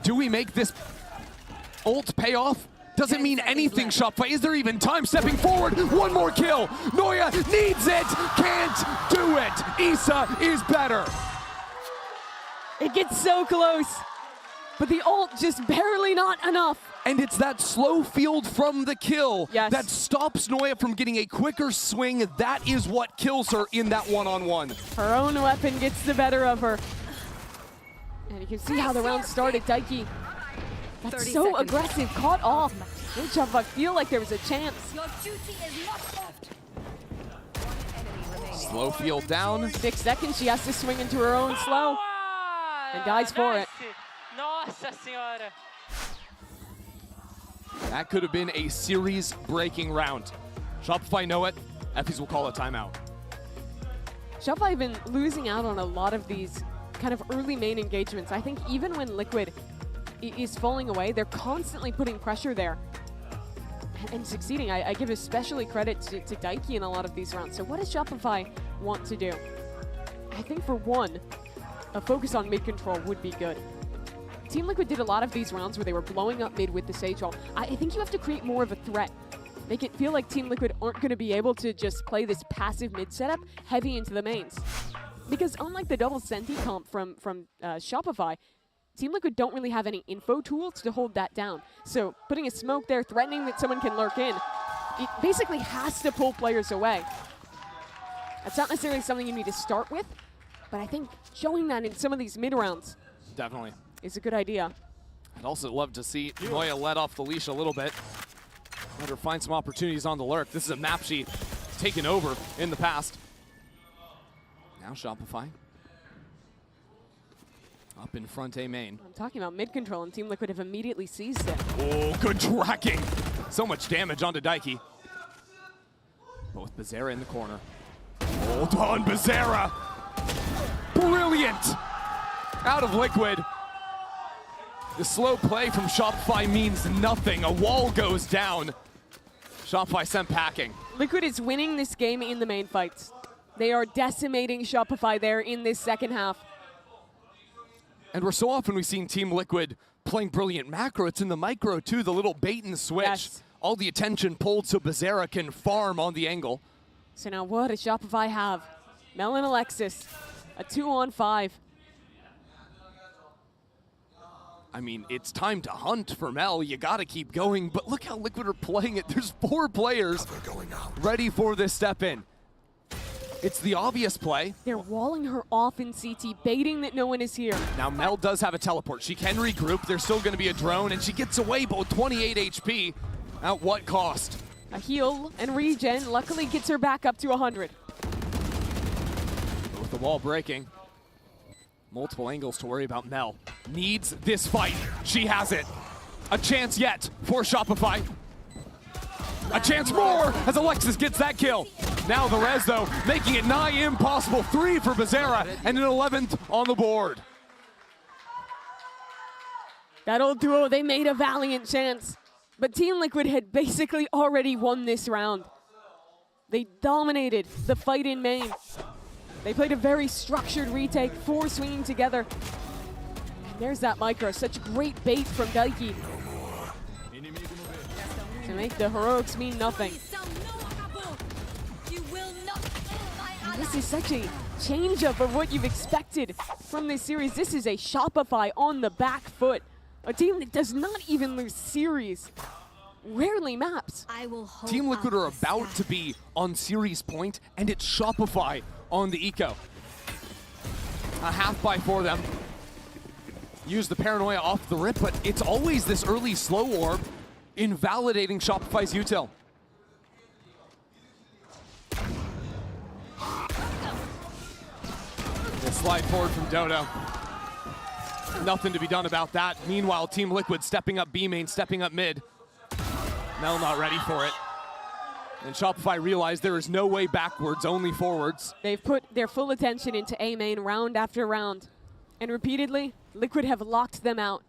do we make this ult pay off? Doesn't mean anything, Shopify. Is there even time? Stepping forward, one more kill. Noya needs it, can't do it. Issa is better. It gets so close, but the ult just barely not enough. And it's that slow field from the kill that stops Noya from getting a quicker swing. That is what kills her in that one-on-one. Her own weapon gets the better of her. And you can see how the round started. Daiki got so aggressive, caught off. Made Shopify feel like there was a chance. Your duty is not left. Slow field down. 6 seconds, she has to swing into her own slow. And dies for it. Nossa senhora. That could have been a series-breaking round. Shopify know it. Effies will call a timeout. Shopify have been losing out on a lot of these kind of early main engagements. I think even when Liquid is falling away, they're constantly putting pressure there and succeeding. I give especially credit to Daiki in a lot of these rounds. So what does Shopify want to do? I think for one, a focus on mid control would be good. Team Liquid did a lot of these rounds where they were blowing up mid with the Sage Roll. I think you have to create more of a threat. Make it feel like Team Liquid aren't going to be able to just play this passive mid setup heavy into the mains. Because unlike the double Senti comp from Shopify, Team Liquid don't really have any info tools to hold that down. So putting a smoke there, threatening that someone can lurk in, it basically has to pull players away. That's not necessarily something you need to start with, but I think showing that in some of these mid rounds Definitely is a good idea. I'd also love to see Moya let off the leash a little bit. Let her find some opportunities on the lurk. This is a map she's taken over in the past. Now Shopify. Up in front A main. I'm talking about mid control, and Team Liquid have immediately seized it. Oh, good tracking. So much damage onto Daiki. But with Bizarra in the corner. Hold on, Bizarra. Brilliant. Out of Liquid. The slow play from Shopify means nothing. A wall goes down. Shopify sent packing. Liquid is winning this game in the main fights. They are decimating Shopify there in this second half. And we're so often we've seen Team Liquid playing brilliant macro. It's in the micro too, the little bait and switch. Yes. All the attention pulled so Bizarra can farm on the angle. So now what does Shopify have? Mel and Alexis, a 2-on-5. I mean, it's time to hunt for Mel. You gotta keep going, but look how Liquid are playing it. There's 4 players ready for this step in. It's the obvious play. They're walling her off in CT, baiting that no one is here. Now Mel does have a teleport. She can regroup. There's still gonna be a drone, and she gets away, but with 28 HP. At what cost? A heal and regen luckily gets her back up to 100. With the wall breaking. Multiple angles to worry about. Mel needs this fight. She has it. A chance yet for Shopify. A chance more as Alexis gets that kill. Now the res though, making it nigh impossible. 3 for Bizarra and an 11th on the board. That old duo, they made a valiant chance. But Team Liquid had basically already won this round. They dominated the fight in main. They played a very structured retake, 4 swinging together. And there's that micro, such great bait from Daiki. To make the heroics mean nothing. And this is such a change-up of what you've expected from this series. This is a Shopify on the back foot. A team that does not even lose series. Rarely maps. Team Liquid are about to be on series point, and it's Shopify on the eco. A half buy for them. Use the paranoia off the rip, but it's always this early slow orb invalidating Shopify's util. The slide forward from Dodo. Nothing to be done about that. Meanwhile, Team Liquid stepping up B main, stepping up mid. Mel not ready for it. And Shopify realized there is no way backwards, only forwards. They've put their full attention into A main round after round. And repeatedly, Liquid have locked them out.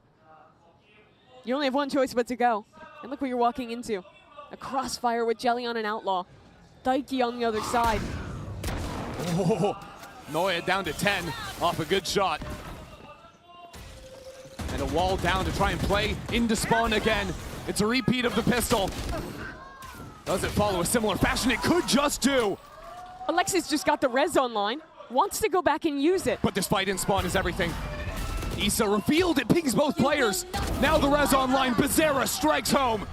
You only have one choice but to go. And look what you're walking into. A crossfire with Jelly on an outlaw. Daiki on the other side. Oh, Noya down to 10 off a good shot. And a wall down to try and play into spawn again. It's a repeat of the pistol. Does it follow a similar fashion? It could just do. Alexis just got the res online. Wants to go back and use it. But this fight in spawn is everything. Issa revealed it, pings both players. Now the res online, Bizarra strikes home.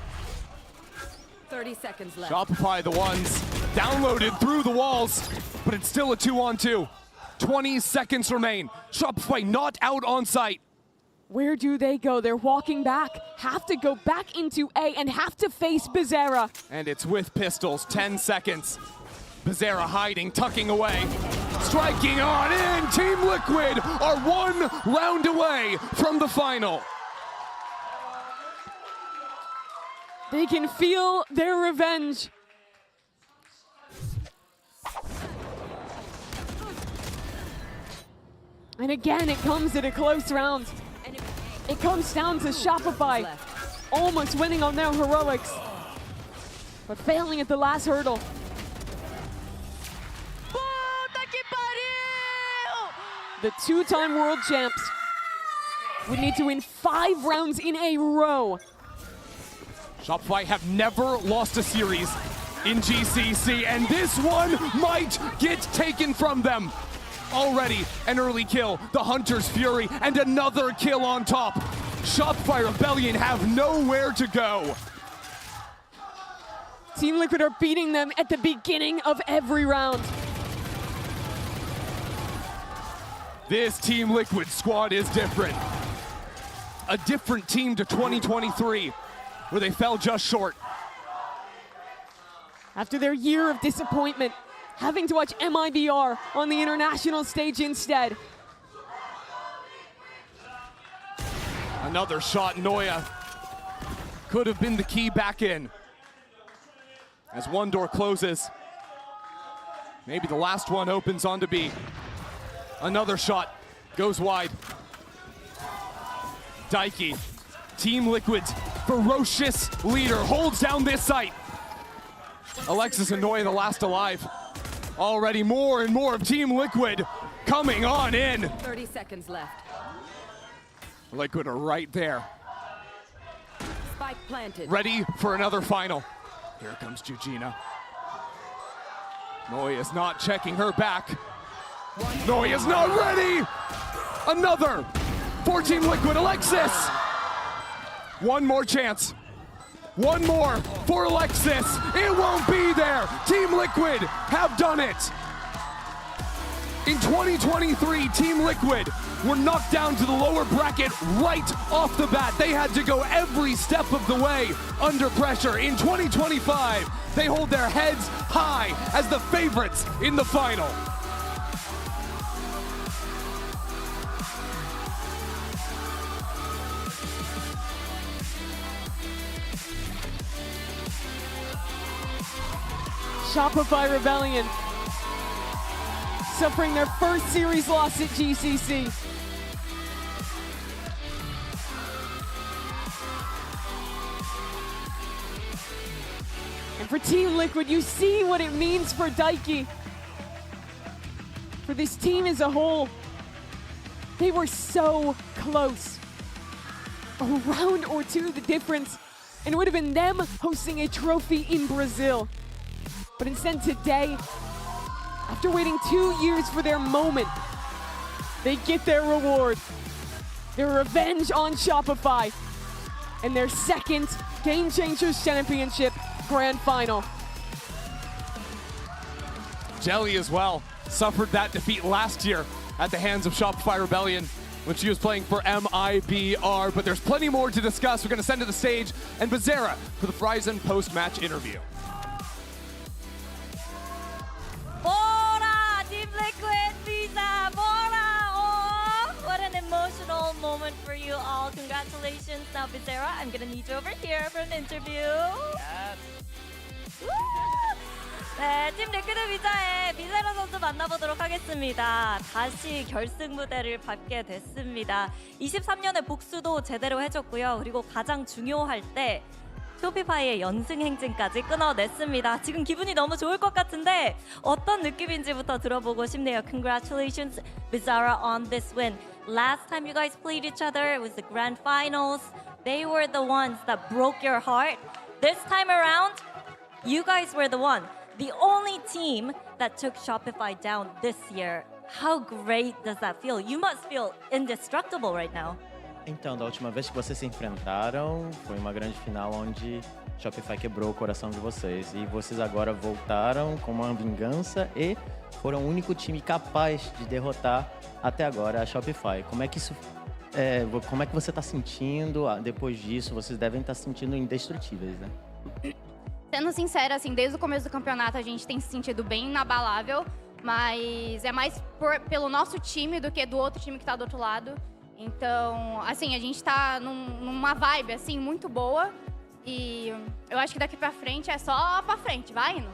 30 seconds left. Shopify the ones downloaded through the walls, but it's still a 2-on-2. 20 seconds remain. Shopify not out on site. Where do they go? They're walking back. Have to go back into A and have to face Bizarra. And it's with pistols, 10 seconds. Bizarra hiding, tucking away. Striking on in. Team Liquid are 1 round away from the final. They can feel their revenge. And again, it comes at a close round. It comes down to Shopify almost winning on their heroics, but failing at the last hurdle. The 2-time world champs would need to win 5 rounds in a row. Shopify have never lost a series in GCC, and this one might get taken from them. Already an early kill, the Hunter's Fury, and another kill on top. Shopify Rebellion have nowhere to go. Team Liquid are beating them at the beginning of every round. This Team Liquid squad is different. A a different team to 2023, where they fell just short. After their year of disappointment, having to watch MIBR on the international stage instead. Another shot, Noya. Could have been the key back in. As one door closes, maybe the last one opens onto B. Another shot goes wide. Daiki, Team Liquid's ferocious leader, holds down this site. Alexis and Noya, the last alive. Already more and more of Team Liquid coming on in. 30 seconds left. Liquid are right there. Spike planted. Ready for another final. Here comes Jujina. Noya's not checking her back. Noya's not ready! Another for Team Liquid, Alexis! One more chance. One more for Alexis. It won't be there. Team Liquid have done it. In 2023, Team Liquid were knocked down to the lower bracket right off the bat. They had to go every step of the way under pressure. In 2025, they hold their heads high as the favorites in the final. Shopify Rebellion suffering their first series loss at GCC. And for Team Liquid, you see what it means for Daiki. For this team as a whole, they were so close. A round or two the difference, and it would have been them hosting a trophy in Brazil. But instead today, after waiting 2 years for their moment, they get their reward. Their revenge on Shopify and their second Game Changers Championship Grand Final. Jelly as well suffered that defeat last year at the hands of Shopify Rebellion when she was playing for MIBR. But there's plenty more to discuss. We're going to send to the stage and Bazera for the Verizon post-match interview. Bora! Team Liquid, Visa, Bora! Oh, what an emotional moment for you all. Congratulations. Now, Bizarra, I'm gonna need you over here for an interview. 네, 팀 리퀴드 비자의 비세라 선수 만나보도록 하겠습니다. 다시 결승 무대를 밟게 됐습니다. 23년의 복수도 제대로 해줬고요. 그리고 가장 중요할 때 쇼피파이의 연승 행진까지 끊어냈습니다. 지금 기분이 너무 좋을 것 같은데 어떤 느낌인지부터 들어보고 싶네요. Congratulations, Bizarra, on this win. Last time you guys played each other, it was the grand finals. They were the ones that broke your heart. This time around, you guys were the one. The only team that took Shopify down this year. How great does that feel? You must feel indestructible right now. Então, da última vez que vocês se enfrentaram, foi uma grande final onde Shopify quebrou o coração de vocês. E vocês agora voltaram com uma vingança e foram o único time capaz de derrotar até agora a Shopify. Como é que você está sentindo depois disso? Vocês devem estar se sentindo indestrutíveis, né? Sendo sincera, assim, desde o começo do campeonato a gente tem se sentido bem inabalável, mas é mais pelo nosso time do que do outro time que tá do outro lado. Então, assim, a gente tá numa vibe, assim, muito boa. E eu acho que daqui pra frente é só pra frente, vai indo.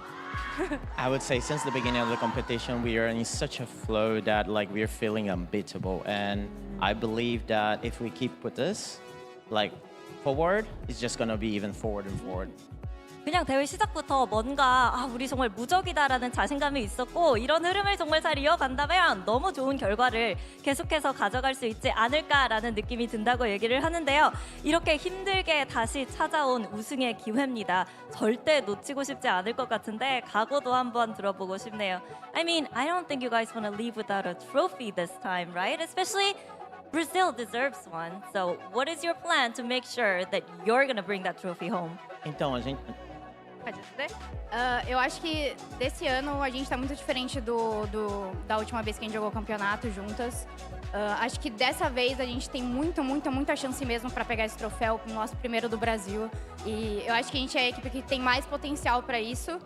I would say since the beginning of the competition, we are in such a flow that like we're feeling unbeatable. And I believe that if we keep with this, like forward, it's just gonna be even forward and forward. 그냥 대회 시작부터 뭔가 우리 정말 무적이다라는 자신감이 있었고 이런 흐름을 정말 잘 이어간다면 너무 좋은 결과를 계속해서 가져갈 수 있지 않을까라는 느낌이 든다고 얘기를 하는데요. 이렇게 힘들게 다시 찾아온 우승의 기회입니다. 절대 놓치고 싶지 않을 것 같은데 각오도 한번 들어보고 싶네요. I mean, I don't think you guys want to leave without a trophy this time, right? Especially Brazil deserves one. So what is your plan to make sure that you're going to bring that trophy home? Então, Eu acho que desse ano a gente tá muito diferente da última vez que a gente jogou o campeonato juntas. Acho que dessa vez a gente tem muita chance mesmo para pegar esse troféu, o nosso primeiro do Brasil. E eu acho que a gente é a equipe que tem mais potencial para isso.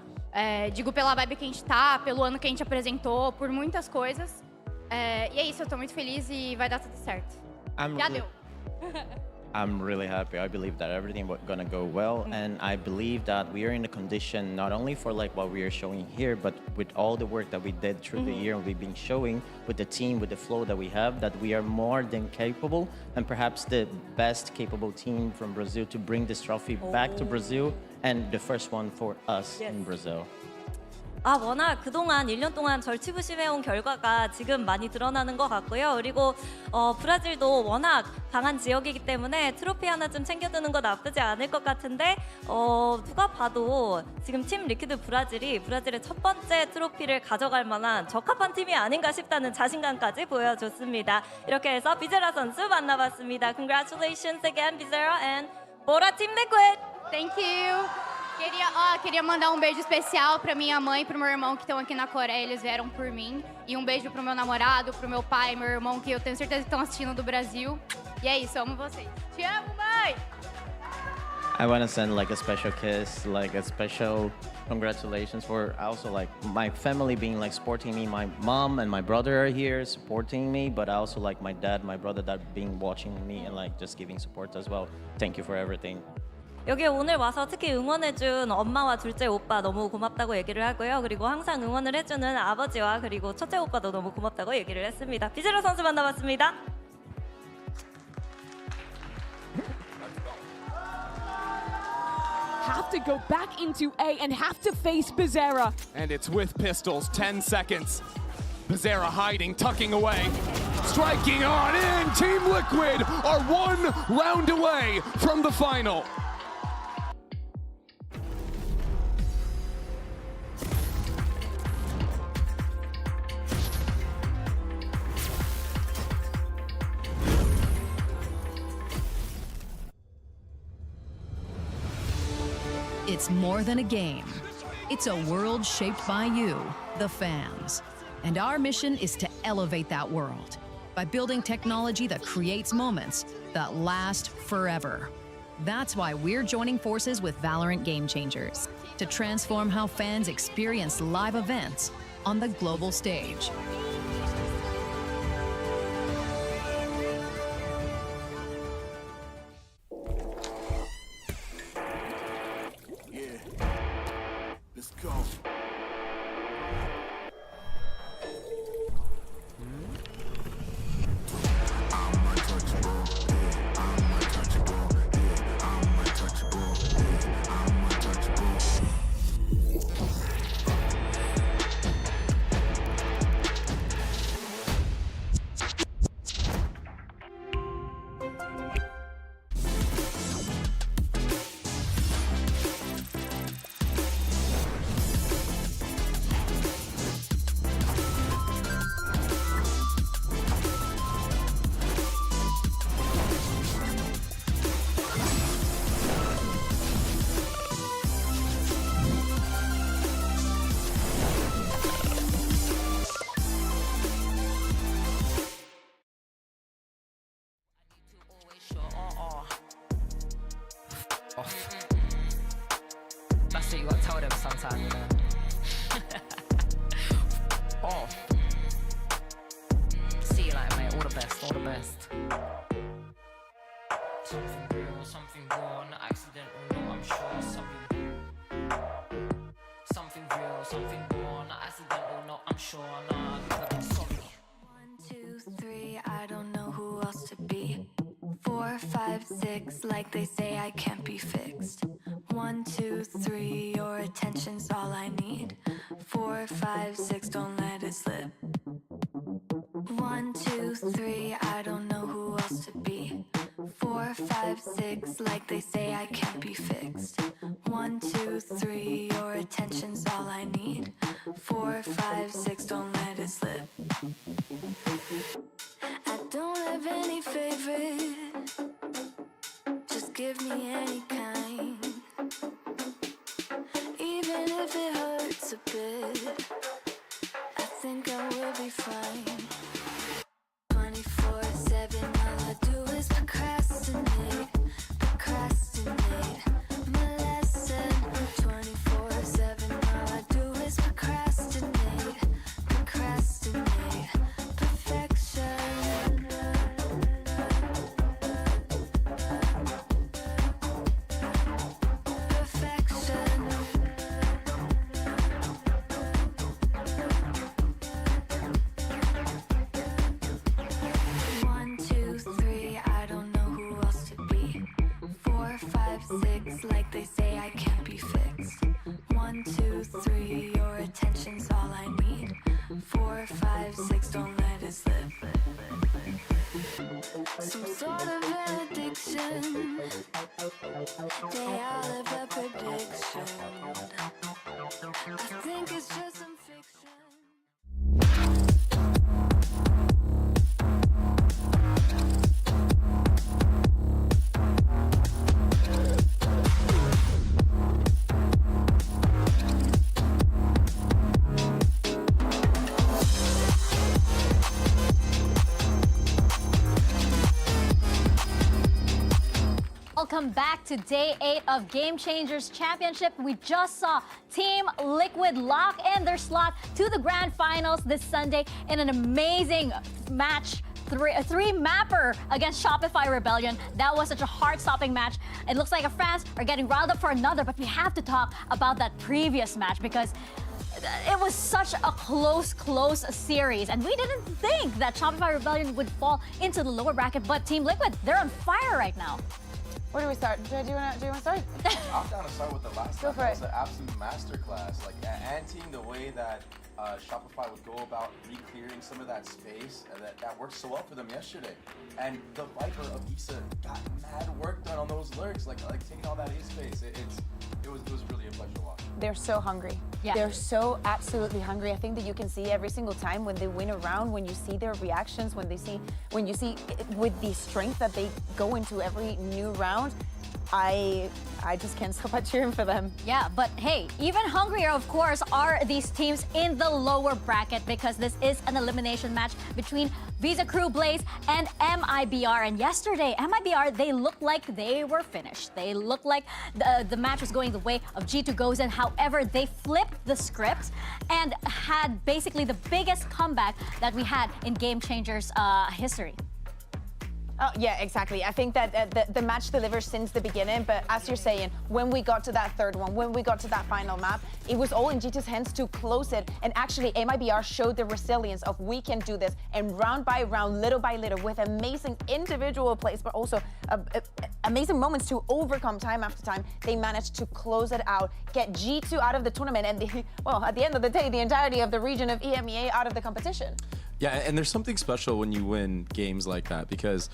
Digo pela vibe que a gente tá, pelo ano que a gente apresentou, por muitas coisas. E é isso, eu tô muito feliz e vai dar tudo certo. Já deu. I'm really happy. I believe that everything was gonna go well, and I believe that we are in a condition not only for like what we are showing here, but with all the work that we did through the year and we've been showing with the team, with the flow that we have, that we are more than capable and perhaps the best capable team from Brazil to bring this trophy back to Brazil and the first one for us in Brazil. 워낙 그동안 1년 동안 절치부심해온 결과가 지금 많이 드러나는 것 같고요. 그리고 브라질도 워낙 강한 지역이기 때문에 트로피 하나 좀 챙겨두는 거 나쁘지 않을 것 같은데 누가 봐도 지금 팀 리퀴드 브라질이 브라질의 첫 번째 트로피를 가져갈 만한 적합한 팀이 아닌가 싶다는 자신감까지 보여줬습니다. 이렇게 해서 비제라 선수 만나봤습니다. Congratulations again, Bizarra, and bora Team Liquid! Thank you! Queria mandar um beijo especial pra minha mãe e pro meu irmão que estão aqui na Coreia, eles vieram por mim. E um beijo pro meu namorado, pro meu pai, meu irmão, que eu tenho certeza que estão assistindo do Brasil. E é isso, amo vocês. Te amo, mãe! I want to send like a special kiss, like a special congratulations for also like my family being like supporting me. My mom and my brother are here supporting me, but I also like my dad, my brother that being watching me and like just giving support as well. Thank you for everything. 여기 오늘 와서 특히 응원해준 엄마와 둘째 오빠 너무 고맙다고 얘기를 하고요. 그리고 항상 응원을 해주는 아버지와 그리고 첫째 오빠도 너무 고맙다고 얘기를 했습니다. 비제라 선수 만나봤습니다. Have to go back into A and have to face Bizarra. And it's with pistols, 10 seconds. Bizarra hiding, tucking away. Striking on in, Team Liquid are 1 round away from the final. It's more than a game. It's a world shaped by you, the fans. And our mission is to elevate that world by building technology that creates moments that last forever. That's why we're joining forces with Valorant Game Changers to transform how fans experience live events on the global stage. That's what you gotta tell them sometime, you know. Oh. See you later, mate. All the best, all the best. Something real, something raw, not accidental, no, I'm sure. Something real, something raw, not accidental, no, I'm sure. Nah, I'm sorry. 1, 2, 3, I don't know who else to be. 4, 5, 6, like they say I can't be fixed. 1, 2, 3, your attention's all I need. 4, 5, 6, don't let it slip. 1, 2, 3, I don't know who else to be. 4, 5, 6, like they say I can't be fixed. 1, 2, 3, your attention's all I need. 4, 5, 6, don't let it slip. I don't have any favorites, just give me any kind. you'll be fine. 24/7, all I do is procrastinate, procrastinate. My lesson. 24/7, all I do is procrastinate, procrastinate. Perfection. Perfection. 1, 2, 3, I don't know who else to be. 4, 5, 6, like they say I can't be fixed. 1, 2, 3, your attention's all I need. 4, 5, 6, don't let it slip. Some sort of an addiction. They all live a prediction. I think it's just some fiction. Welcome back to day 8 of Game Changers Championship. We just saw Team Liquid lock in their slot to the grand finals this Sunday in an amazing match. A three-mapper against Shopify Rebellion. That was such a heart-stopping match. It looks like our fans are getting riled up for another, but we have to talk about that previous match because it was such a close series, and we didn't think that Shopify Rebellion would fall into the lower bracket, but Team Liquid, they're on fire right now. Where do we start? Do you want to start? I'm down to start with the last Go time. for That it. was an absolute masterclass. Like anteing the way that Shopify would go about re-clearing some of that space that worked so well for them yesterday. And the Viper of Issa got mad work done on those lurks, like taking all that A space. It was really a pleasure to watch. They're so hungry. Yeah. They're so absolutely hungry. I think that you can see every single time when they win a round, when you see their reactions, when you see with the strength that they go into every new round, I just can't stop cheering for them. Yeah, but hey, even hungrier, of course, are these teams in the lower bracket because this is an elimination match between Visa Crew Blaze and MIBR. And yesterday, MIBR, they looked like they were finished. They looked like the match was going the way of G2 Gozen. However, they flipped the script and had basically the biggest comeback that we had in Game Changers history. Oh, yeah, exactly. I think that the match delivers since the beginning, but as you're saying, when we got to that third one, when we got to that final map, it was all in G2's hands to close it. And actually, MIBR showed the resilience of we can do this. And round by round, little by little, with amazing individual plays, but also amazing moments to overcome time after time, they managed to close it out, get G2 out of the tournament, and at the end of the day, the entirety of the region of EMEA out of the competition. Yeah, and there's something special when you win games like that because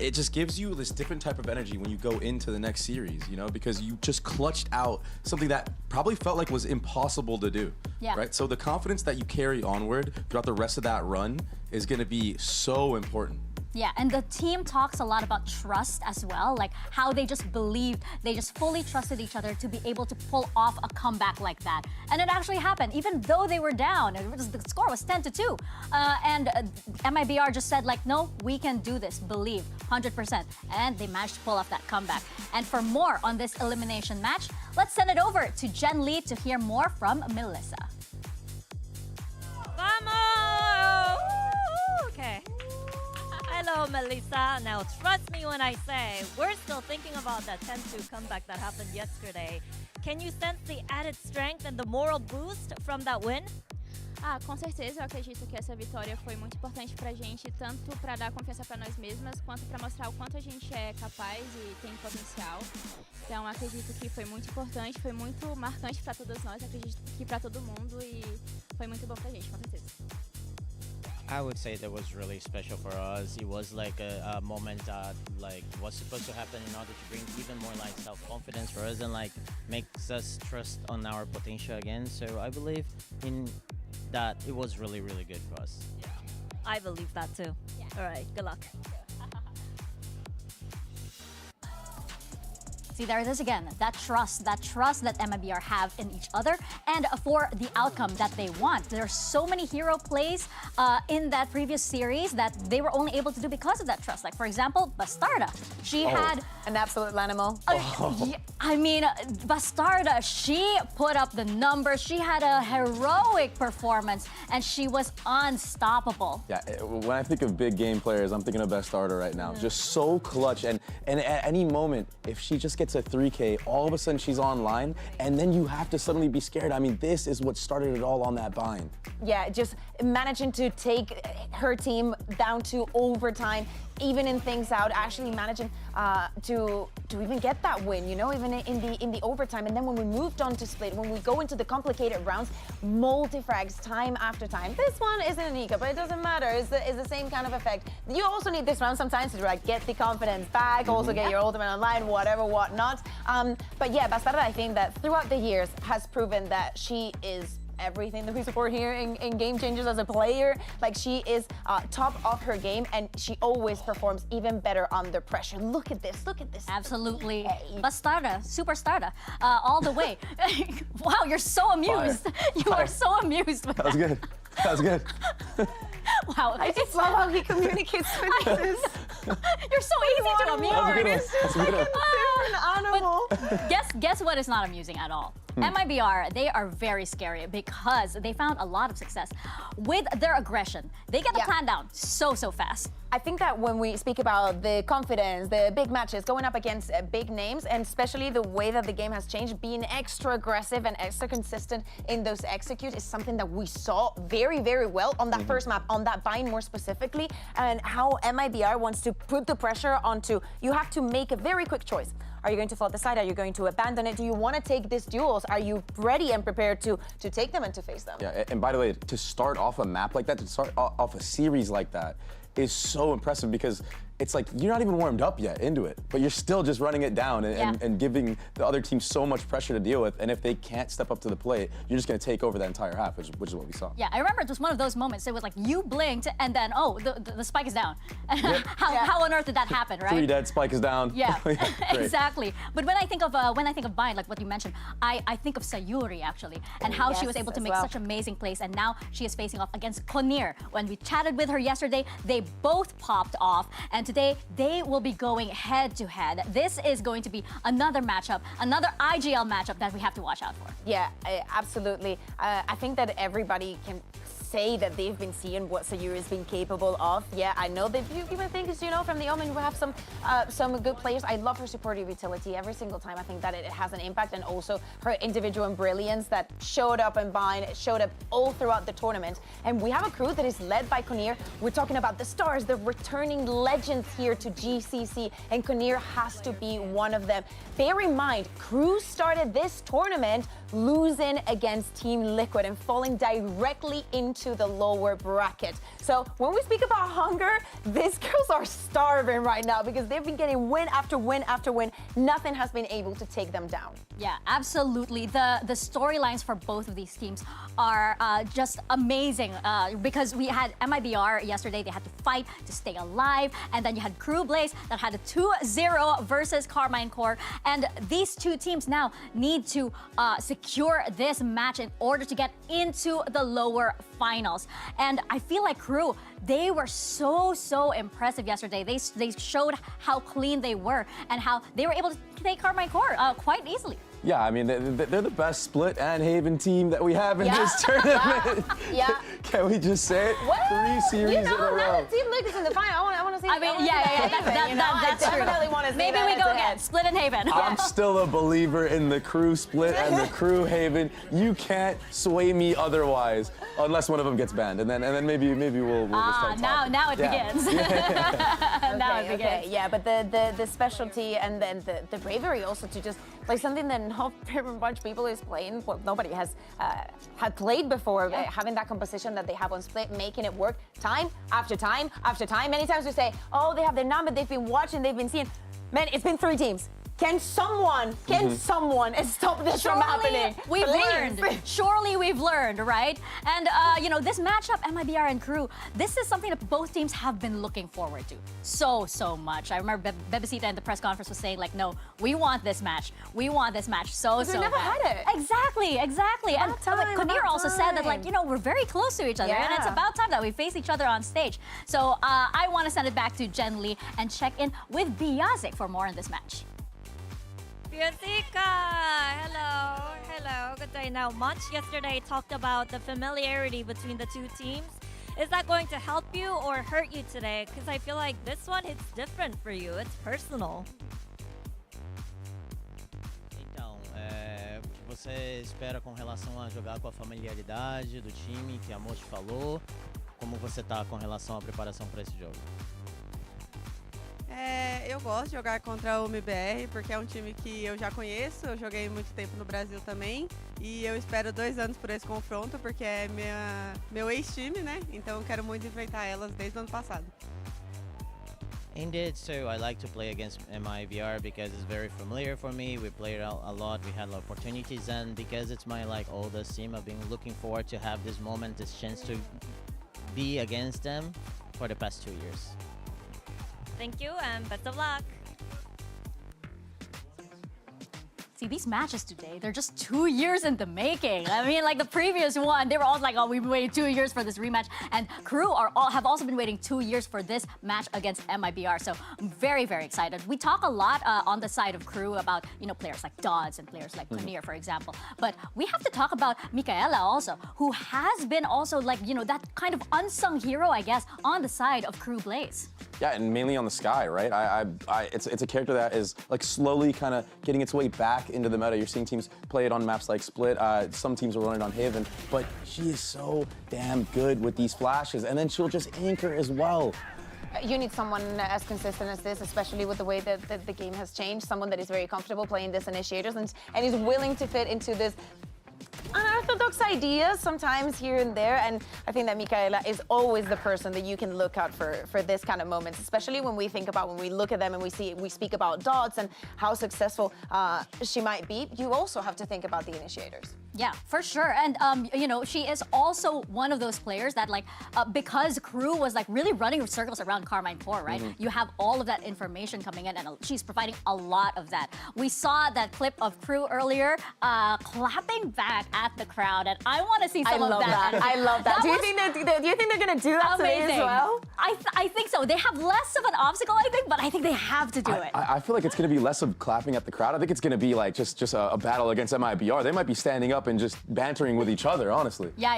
it just gives you this different type of energy when you go into the next series, you know, because you just clutched out something that probably felt like was impossible to do. Yeah. Right? So the confidence that you carry onward throughout the rest of that run is going to be so important. Yeah, and the team talks a lot about trust as well, like how they just believed, they just fully trusted each other to be able to pull off a comeback like that. And it actually happened, even though they were down. The score was 10-2. And MIBR just said like, no, we can do this, believe, 100%. And they managed to pull off that comeback. And for more on this elimination match, let's send it over to Jen Lee to hear more from Melissa. Vamos! Okay. Hello, Melissa. Now, trust me when I say we're still thinking about that 10-2 comeback that happened yesterday. Can you sense the added strength and the moral boost from that win? Com certeza, eu acredito que essa vitória foi muito importante pra gente, tanto para dar confiança para nós mesmas, quanto para mostrar o quanto a gente é capaz e tem potencial. Então, acredito que foi muito importante, foi muito marcante para todas nós, acredito que para todo mundo e foi muito bom pra gente, com certeza. I would say that was really special for us. It was like a moment that like was supposed to happen in order to bring even more like self-confidence for us and like makes us trust on our potential again. So I believe in that it was really, really good for us. Yeah, I believe that too. Yeah. All right, good luck. See, there it is again. That trust that MIBR have in each other and for the outcome that they want. There are so many hero plays in that previous series that they were only able to do because of that trust. Like, for example, Bastarda. She had an absolute animal. I mean, Bastarda, she put up the numbers. She had a heroic performance and she was unstoppable. Yeah, when I think of big game players, I'm thinking of Bastarda right now. Just so clutch, and at any moment, if she just gets a 3K, all of a sudden she's online, and then you have to suddenly be scared. I mean, this is what started it all on that bind. Yeah, just managing to take her team down to overtime, evening things out, actually managing to even get that win, you know, even in the overtime. And then when we moved on to split, when we go into the complicated rounds, multi-frags time after time. This one isn't an eco, but it doesn't matter. It's the same kind of effect. You also need this round sometimes to like get the confidence back, also get your ultimate online, whatever, whatnot. But yeah, Bastarda, I think that throughout the years has proven that she is everything that we support here in Game Changers as a player. Like, she is top of her game, and she always performs even better under pressure. Look at this, look at this. Absolutely. Bastarda, Superstarda, all the way. Wow, you're so amused. You are so amused with that. Was good. That was good. Wow. I just love how he communicates with us. You're so easy to amuse. It's just like a different animal. But guess what is not amusing at all? MIBR, they are very scary because they found a lot of success with their aggression. They get the plan down so fast. I think that when we speak about the confidence, the big matches, going up against big names, and especially the way that the game has changed, being extra aggressive and extra consistent in those executes is something that we saw very, very well on that first map, on that bind more specifically, and how MIBR wants to put the pressure onto, you have to make a very quick choice. Are you going to fall the side? Are you going to abandon it? Do you want to take these duels? Are you ready and prepared to take them and to face them? Yeah, and by the way, to start off a map like that, to start off a series like that, is so impressive because it's like you're not even warmed up yet into it, but you're still just running it down and giving the other team so much pressure to deal with. And if they can't step up to the plate, you're just going to take over the entire half, which is what we saw. Yeah, I remember it was one of those moments. It was like you blinked and then, oh, the spike is down. How on earth did that happen, right? 3 dead, spike is down. Yeah, exactly. But when I think of bind, like what you mentioned, I think of Sayuri actually, and how she was able to make such amazing plays, and now she is facing off against Konir. When we chatted with her yesterday, they both popped off, and today they will be going head to head. This is going to be another matchup, another IGL matchup that we have to watch out for. Yeah, absolutely. I think that everybody can say that they've been seeing what Sayuri has been capable of. Yeah, I know that even things, you know, from the OMEN, we have some good players. I love her supportive utility every single time. I think that it has an impact, and also her individual brilliance that showed up in bind, showed up all throughout the tournament. And we have a crew that is led by Konir. We're talking about the stars, the returning legends here to GCC, and Konir has to be one of them. Bear in mind, crew started this tournament losing against Team Liquid and falling directly into the lower bracket. So when we speak about hunger, these girls are starving right now because they've been getting win after win after win. Nothing has been able to take them down. Yeah, absolutely. The storylines for both of these teams are just amazing because we had MIBR yesterday. They had to fight to stay alive, and then you had Crew Blaze that had a 2-0 versus Carmine Core, and these two teams now need to secure this match in order to get into the lower finals. And I feel like Crew, they were so impressive yesterday. They showed how clean they were and how they were able to take Carmine Core quite easily. Yeah, I mean, they're the best Split and Haven team that we have in this tournament. Can we just say it? Well, 3 series in a row. Now that Team Liquid is in the final, I want to see. I mean, that's true. I definitely want to see. Maybe we go again, Split and Haven. I'm still a believer in the Crew Split and the Crew Haven. You can't sway me otherwise, unless one of them gets banned, and then maybe we'll start talking. Now it begins. Now it begins. Okay, yeah, but the specialty and then the bravery also to just play something that not very much people is playing. Well, nobody has had played before. Having that composition that they have on Split, making it work time after time after time. Many times we say, oh, they have their number, they've been watching, they've been seeing. Man, it's been 3 teams. Can someone stop this from happening? We've Please. learned. Surely we've learned, right? And you know, this matchup, MIBR and Crew, this is something that both teams have been looking forward to so much. I remember Bebesita in the press conference was saying, like, no, we want this match. We want this match so never bad. had it. Exactly. And Kunir also said that, like, you know, we're very close to each other, and it's Yeah. about time that we face each other on stage. So I want to send it back to Jen Lee and check in with Biazik for more on this match. Bianca, hello, good day. Now, Munch yesterday talked about the familiarity between the two teams. Is that going to help you or hurt you today? Because I feel like this one hits different for you. It's personal. Então, o que você espera com relação a jogar com a familiaridade do time que a Mochi falou? Como você tá com relação à preparação para esse jogo? Eu gosto de jogar contra o MBR porque é um time que eu já conheço, eu joguei muito tempo no Brasil também e eu espero 2 anos por esse confronto porque é meu ex-time, né? Então eu quero muito enfrentar elas desde o ano passado. Indeed, so I like to play against MIBR because it's very familiar for me. We played a lot, we had opportunities, and because it's my oldest team, I've been looking forward to have this moment, this chance to be against them for the past 2 years. Thank you and best of luck. See, these matches today, they're just 2 years in the making. I mean, like the previous one, they were all like, oh, we've been waiting 2 years for this rematch. And Crew have also been waiting 2 years for this match against MIBR. So I'm very, very excited. We talk a lot on the side of Crew about, you know, players like Dodds and players like Kunir, for example. But we have to talk about Micaela also, who has been also like, you know, that kind of unsung hero, I guess, on the side of Crew Blaze. Yeah, and mainly on the Sky, right? It's a character that is like slowly kind of getting its way back into the meta. You're seeing teams play it on maps like Split. Some teams are running on Haven, but she is so damn good with these flashes, and then she'll just anchor as well. You need someone as consistent as this, especially with the way that the game has changed. Someone that is very comfortable playing this initiators and is willing to fit into this unorthodox ideas sometimes here and there, and I think that Micaela is always the person that you can look out for this kind of moments, especially when we look at them and we speak about Dots and how successful she might be. You also have to think about the initiators. Yeah, for sure. And, you know, she is also one of those players that, like, because Crew was, like, really running circles around Carmine 4, right? Mm-hmm. You have all of that information coming in, and she's providing a lot of that. We saw that clip of Crew earlier clapping back at the crowd, and I want to see some of that. I love that. Do you think they're going to do that today as well? I think so. They have less of an obstacle, I think, but I think they have to do it. I feel like it's going to be less of clapping at the crowd. I think it's going to be, like, just a battle against MIBR. They might be standing up and just bantering with each other, honestly. Yeah.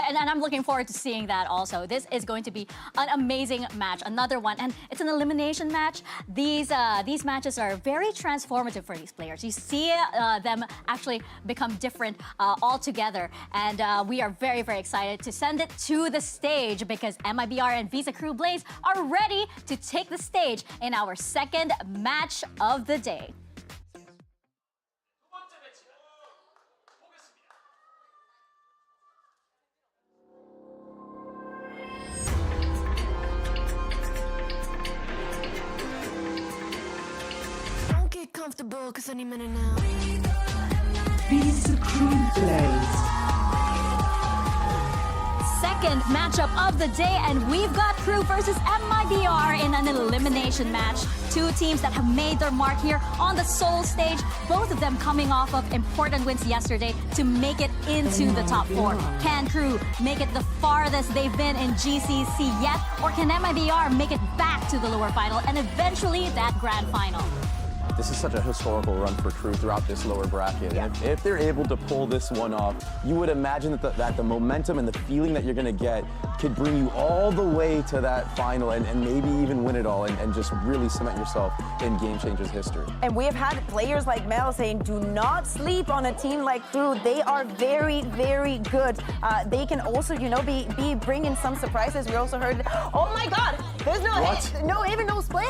And I'm looking forward to seeing that also. This is going to be an amazing match, another one, and it's an elimination match. These matches are very transformative for these players. You see them actually become different altogether, and we are very, very excited to send it to the stage because MIBR and Visa Crew Blaze are ready to take the stage in our second match of the day. Comfortable, cause any minute now. Visa Crew Blaze. Second matchup of the day, and we've got Crew versus MIBR in an elimination match. Two teams that have made their mark here on the Seoul stage, both of them coming off of important wins yesterday to make it into the top 4. Can Crew make it the farthest they've been in GCC yet, or can MIBR make it back to the lower final and eventually that grand final? This is such a historical run for Crew throughout this lower bracket. Yeah. And if they're able to pull this one off, you would imagine that the momentum and the feeling that you're going to get could bring you all the way to that final and maybe even win it all and just really cement yourself in Game Changers history. And we have had players like Mel saying, do not sleep on a team like Crew. They are very, very good. They can also, you know, be bringing some surprises. We also heard, oh my God, there's no even no split.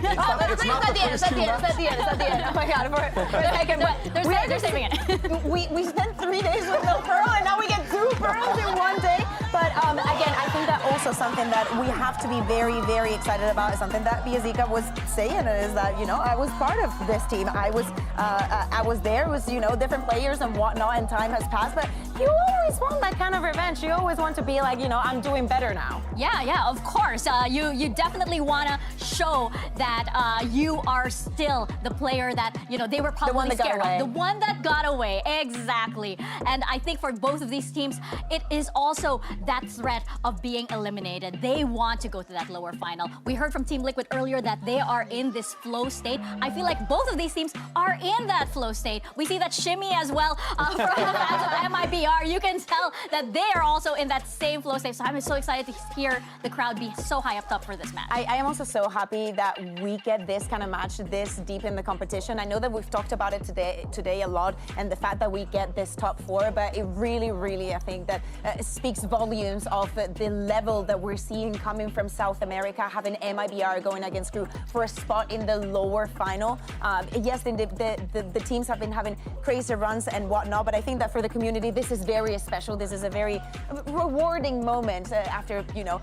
It's at the end. Oh my God, for a second. But they're saving it. we spent 3 days with no Pearl, and now we get 2 Pearls in 1 day. But again, I think that also something that we have to be very, very excited about. Is something that Biazika was saying is that, you know, I was part of this team. I was there. It was, you know, different players and whatnot, and time has passed. But you always want that kind of revenge. You always want to be like, you know, I'm doing better now. Yeah, of course. You definitely want to show that you are still the player that, you know, they were probably scared of. The one that got away. Exactly. And I think for both of these teams, it is also that threat of being eliminated. They want to go to that lower final. We heard from Team Liquid earlier that they are in this flow state. I feel like both of these teams are in that flow state. We see that shimmy as well from the fans of MIBR. You can tell that they are also in that same flow state. So I'm so excited to hear the crowd be so high up top for this match. I am also so happy that we get this kind of match this deep in the competition. I know that we've talked about it today a lot, and the fact that we get this top 4, but it really, I think that speaks volumes of the level that we're seeing coming from South America, having MIBR going against Crew for a spot in the lower final. Yes, the teams have been having crazy runs and whatnot, but I think that for the community, this is very special. This is a very rewarding moment after, you know,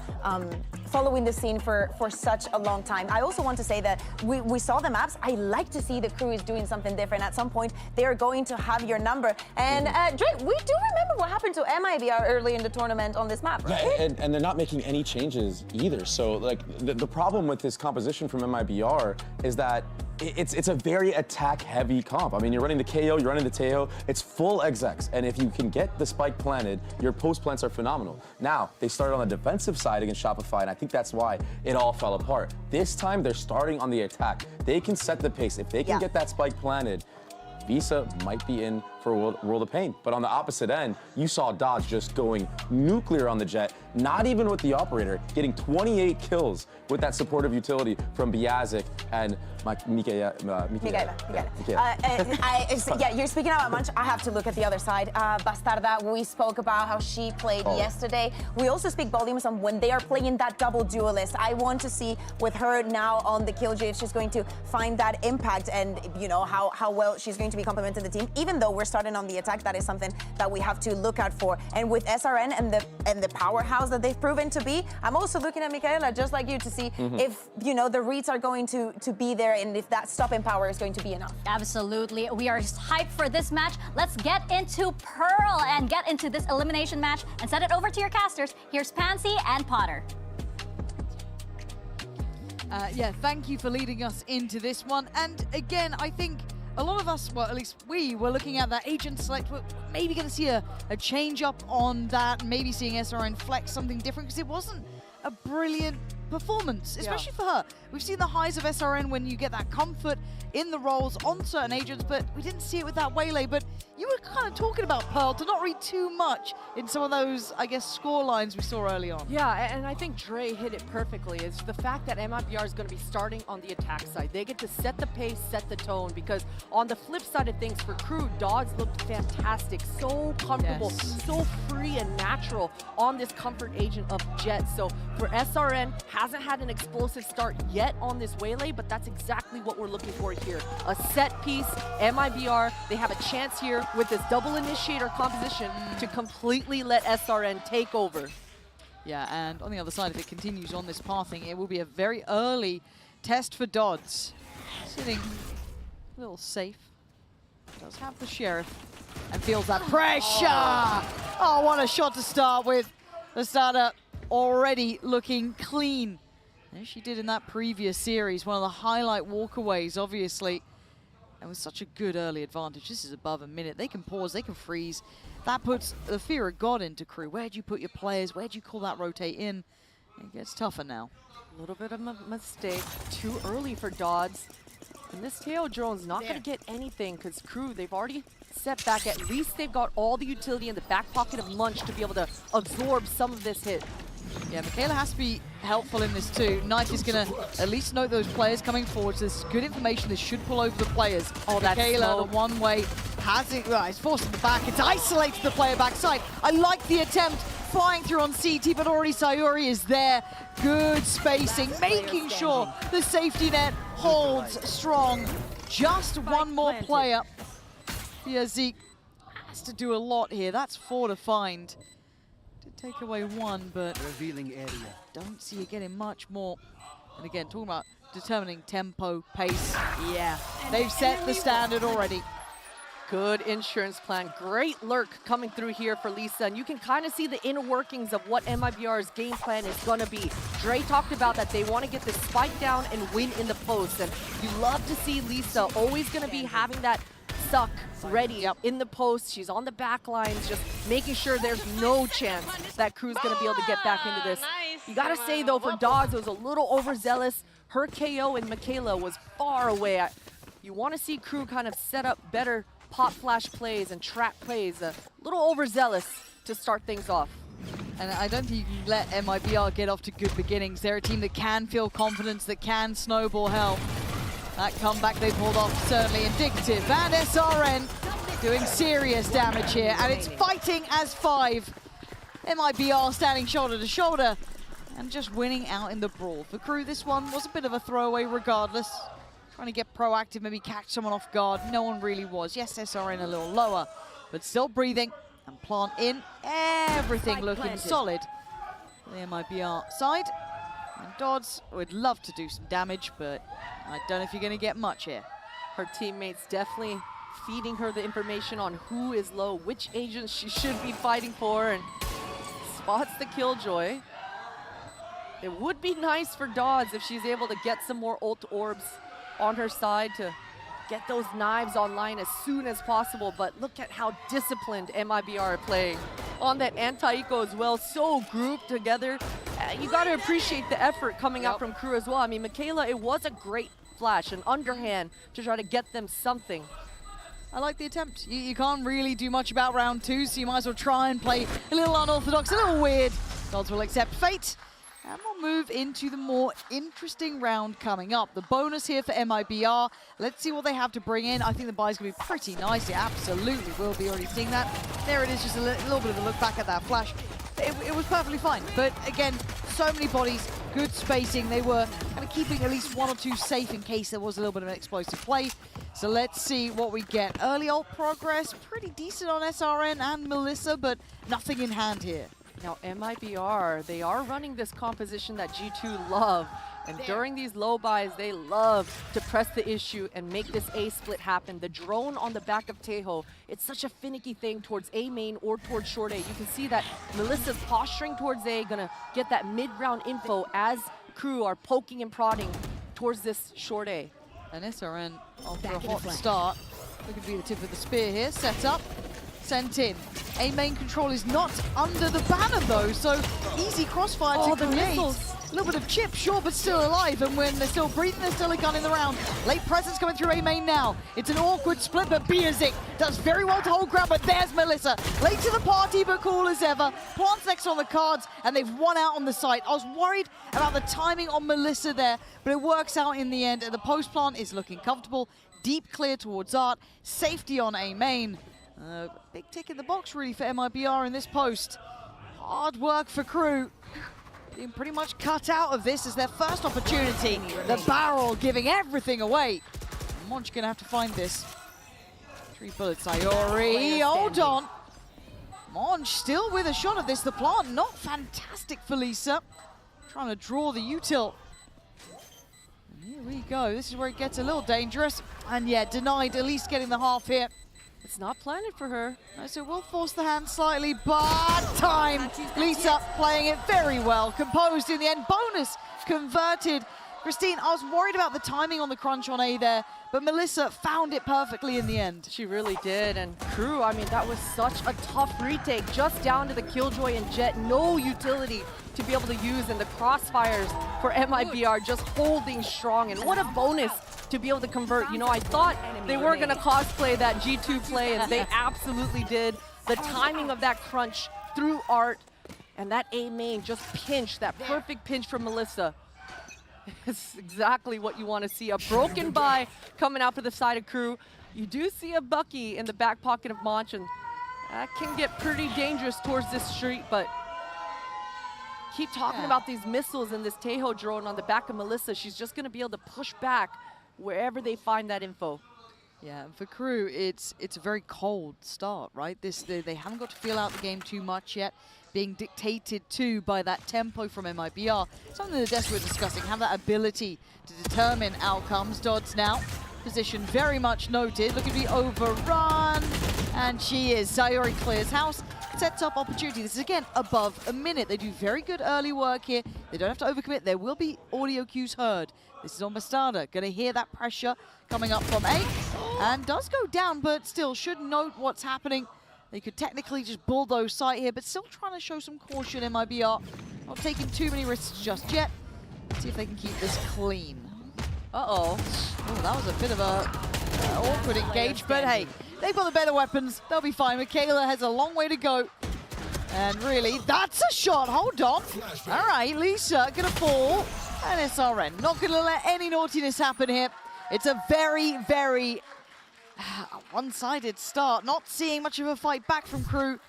following the scene for such a long time. I also want to say that we saw the maps. I like to see the Crew is doing something different. At some point, they are going to have your number. And Drake, we do remember what happened to MIBR early in the tournament on this map, right? Yeah, and they're not making any changes either. So like the problem with this composition from MIBR is that it's a very attack-heavy comp. I mean, you're running the KO, you're running the Teo, it's full execs, and if you can get the spike planted, your post plants are phenomenal. Now, they started on the defensive side against Shopify, and I think that's why it all fell apart. This time, they're starting on the attack. They can set the pace. If they can get that spike planted, Visa might be in for a world of pain. But on the opposite end, you saw Dodge just going nuclear on the Jet, not even with the operator, getting 28 kills with that supportive utility from Biazic and Michaela. Yeah, you're speaking about Munch. I have to look at the other side. Bastarda, we spoke about how she played yesterday. We also speak volumes on when they are playing that double duelist. I want to see with her now on the Killjoy if she's going to find that impact and, you know, how well she's going to be complementing the team. Even though we're starting on the attack, that is something that we have to look out for. And with SRN and the powerhouse that they've proven to be, I'm also looking at Michaela, just like you, to see if, you know, the reads are going to be there and if that stopping power is going to be enough. Absolutely. We are hyped for this match. Let's get into Pearl and get into this elimination match and send it over to your casters. Here's Pansy and Potter. Yeah, thank you for leading us into this one. And again, I think a lot of us, well, at least we were looking at that agent select. We're maybe going to see a change up on that, maybe seeing SRN flex something different, because it wasn't a brilliant performance, especially for her. We've seen the highs of SRN when you get that comfort in the roles on certain agents, but we didn't see it with that Waylay. But you were kind of talking about Pearl to not read too much in some of those, I guess, score lines we saw early on. Yeah, and I think Dre hit it perfectly. It's the fact that MIBR is going to be starting on the attack side. They get to set the pace, set the tone, because on the flip side of things for Crew, Dodds looked fantastic, so comfortable, so free and natural on this comfort agent of Jet. So for SRN, hasn't had an explosive start yet on this Waylay, but that's exactly what we're looking for here. A set piece, MIBR, they have a chance here with this double initiator composition to completely let SRN take over. Yeah, and on the other side, if it continues on this pathing, it will be a very early test for Dodds. Sitting a little safe. Does have the Sheriff and feels that pressure. Oh, what a shot to start with. The starter already looking clean. As she did in that previous series, one of the highlight walkaways, obviously. And with such a good early advantage, this is above a minute. They can pause, they can freeze. That puts the fear of God into Crew. Where'd you put your players? Where'd you call that rotate in? It gets tougher now. A little bit of a mistake. Too early for Dodds. And this tail drone's not going to get anything because Crew, they've already set back. At least they've got all the utility in the back pocket of Munch to be able to absorb some of this hit. Yeah, Michaela has to be helpful in this too. Knight is going to at least note those players coming forward. So this is good information. This should pull over the players. Oh, that's Michaela, the one way, has it. Well, it's forcing the back. It's isolated the player backside. I like the attempt flying through on CT, but already Sayuri is there. Good spacing, making sure the safety net holds strong. Just one more player. Yeah, Zeke has to do a lot here. That's 4 to find. take away one, but Revealing area. don't see you getting much more. And again, talking about determining tempo, pace. Yeah. They've set the standard already. Good insurance plan. Great lurk coming through here for Lisa. And you can kind of see the inner workings of what MIBR's game plan is going to be. Dre talked about that they want to get the spike down and win in the post. And you love to see Lisa always going to be having that suck ready in the post. She's on the back lines, just making sure there's no chance that Crew's going to be able to get back into this. You got to say, though, for Dodds, it was a little overzealous. Her KO in Michaela was far away. You want to see Crew kind of set up better pop flash plays and trap plays, a little overzealous to start things off. And I don't think you can let MIBR get off to good beginnings. They're a team that can feel confidence, that can snowball hell. That comeback they pulled off certainly indicative. And SRN doing serious damage here, and it's fighting as 5. MIBR standing shoulder to shoulder and just winning out in the brawl. For Crew, this one was a bit of a throwaway regardless. Trying to get proactive, maybe catch someone off guard. No one really was. Yes, SRN a little lower, but still breathing. And plant in, everything looking solid. The MIBR side. And Dodds would love to do some damage, but I don't know if you're going to get much here. Her teammates definitely feeding her the information on who is low, which agents she should be fighting for, and spots the Killjoy. It would be nice for Dodds if she's able to get some more ult orbs on her side to get those knives online as soon as possible, but look at how disciplined MIBR are playing. On that anti-eco as well, so grouped together. You got to appreciate the effort coming out from Crew as well. I mean, Michaela, it was a great flash, an underhand to try to get them something. I like the attempt. You can't really do much about round 2, so you might as well try and play a little unorthodox, a little weird. Dodds will accept fate. And we'll move into the more interesting round coming up. The bonus here for MIBR. Let's see what they have to bring in. I think the buy's going to be pretty nice. It absolutely will be, already seeing that. There it is, just a little bit of a look back at that flash. It was perfectly fine. But again, so many bodies, good spacing. They were kind of keeping at least 1 or 2 safe in case there was a little bit of an explosive play. So let's see what we get. Early ult progress, pretty decent on SRN and Melissa, but nothing in hand here. Now, MIBR, they are running this composition that G2 love. And during these low buys, they love to press the issue and make this A split happen. The drone on the back of Taeho, it's such a finicky thing towards A main or towards short A. You can see that Melissa's posturing towards A, gonna get that mid-round info as Crew are poking and prodding towards this short A. And SRN, after a hot start, looking to be the tip of the spear here, set up. Sent in. A main control is not under the banner though, so easy crossfire to create. A little bit of chip, sure, but still alive. And when they're still breathing, there's still a gun in the round. Late presence coming through A main now. It's an awkward split, but Biazik does very well to hold ground, but there's Melissa. Late to the party, but cool as ever. Plants next on the cards, and they've won out on the site. I was worried about the timing on Melissa there, but it works out in the end. And the post plant is looking comfortable. Deep clear towards Art. Safety on A main. Big tick in the box really for MIBR in this post. Hard work for Crew. Being pretty much cut out of this as their first opportunity. The barrel giving everything away. Monch gonna have to find this. 3 bullets, Sayori, hold on. Monch still with a shot at this. The plant not fantastic for Lisa. Trying to draw the util. And here we go, this is where it gets a little dangerous. And yeah, denied at least getting the half here. It's not planted for her. No, so we'll force the hand slightly, but time. Lisa playing it very well, composed in the end. Bonus converted. Christine, I was worried about the timing on the crunch on A there, but Melissa found it perfectly in the end. She really did, and Crew, I mean, that was such a tough retake, just down to the Killjoy and Jet. No utility to be able to use, and the crossfires for MIBR just holding strong. And what a bonus to be able to convert. You know, I thought they were going to cosplay that G2 play, and they absolutely did. The timing of that crunch through Art, and that A main just pinched, that perfect pinch from Melissa. It's exactly what you want to see. A broken buy coming out for the side of Crew. You do see a Bucky in the back pocket of Monch, and that can get pretty dangerous towards this street, but keep talking about these missiles and this Taeho drone on the back of Melissa. She's just going to be able to push back wherever they find that info. Yeah, and for Crew, it's a very cold start, right? They haven't got to feel out the game too much yet. being dictated to by that tempo from MIBR. Something the desk we're discussing, have that ability to determine outcomes. Dodds now, position very much noted, looking to be overrun, and she is. Sayori clears house, sets up opportunity. This is again above a minute. They do very good early work here. They don't have to overcommit. There will be audio cues heard. This is on Bastarda. Gonna hear that pressure coming up from A, and does go down, but still should note what's happening. They could technically just bulldoze site here, but still trying to show some caution. MIBR not taking too many risks just yet. See if they can keep this clean. Uh-oh. Oh, that was a bit of a awkward engage, but hey, they've got the better weapons. They'll be fine. Michaela has a long way to go. And really, that's a shot. Hold on. All right, Lisa gonna fall. And SRN not gonna let any naughtiness happen here. It's a very, very one-sided start. Not seeing much of a fight back from Crew.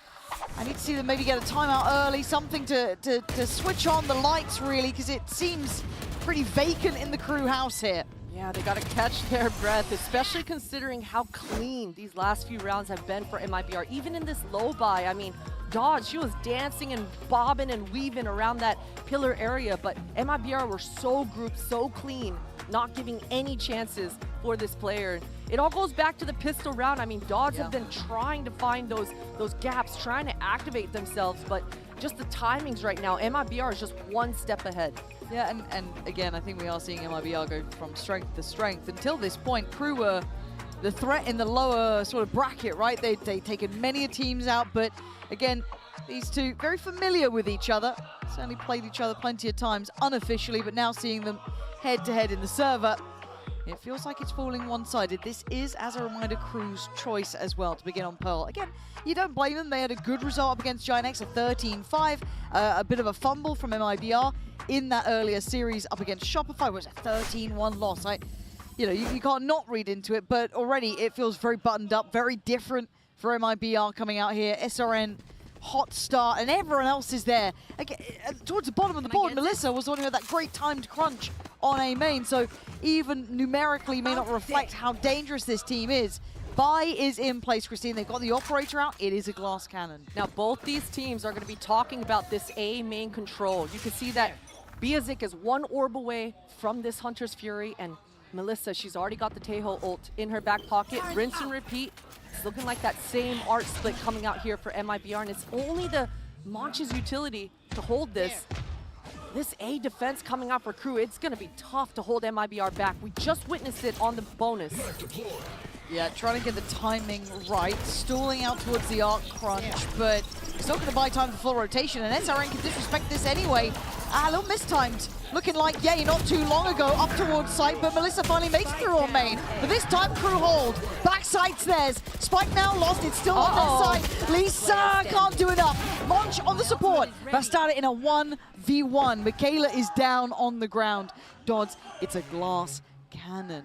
I need to see them maybe get a timeout early, something to switch on the lights really, because it seems pretty vacant in the Crew house here. Yeah, they got to catch their breath, especially considering how clean these last few rounds have been for MIBR. Even in this low buy, I mean, Dodge, she was dancing and bobbing and weaving around that pillar area, but MIBR were so grouped, so clean, not giving any chances for this player. It all goes back to the pistol round. I mean, Dodge have been trying to find those gaps, trying to activate themselves, but just the timings right now, MIBR is just one step ahead. Yeah, and again, I think we are seeing MIBR go from strength to strength. Until this point, Crew were the threat in the lower sort of bracket, right? They've taken many teams out, but again, these two very familiar with each other. Certainly played each other plenty of times unofficially, but now seeing them head-to-head in the server, it feels like it's falling one-sided. This is, as a reminder, Crew's choice as well to begin on Pearl. Again, you don't blame them. They had a good result up against Giant X, a 13-5. A bit of a fumble from MIBR in that earlier series up against Shopify was a 13-1 loss. You can't not read into it, but already it feels very buttoned up, very different for MIBR coming out here. SRN, hot start, and everyone else is there. Again, towards the bottom of the board, Melissa was the one who had that great timed crunch on A main, so even numerically may not reflect how dangerous this team is. Buy is in place, Christine. They've got the operator out. It is a glass cannon. Now, both these teams are going to be talking about this A main control. You can see that Biazik is one orb away from this Hunter's Fury, and Melissa, she's already got the Tejo ult in her back pocket. Rinse and repeat. It's looking like that same art split coming out here for MIBR, and it's only the Monch's utility to hold this. This A defense coming out for Crew, it's going to be tough to hold MIBR back. We just witnessed it on the bonus. Yeah, trying to get the timing right, stalling out towards the arc crunch, but it's not going to buy time for full rotation, and SRN can disrespect this anyway. A little mistimed. Looking like, not too long ago, up towards site, but Melissa finally makes it through on main. But this time, Crew hold. Backside's theirs. Spike now lost, it's still on their side. Lisa can't do enough. Monch on the support. Bastarda in a 1v1. Michaela is down on the ground. Dodds, it's a glass cannon.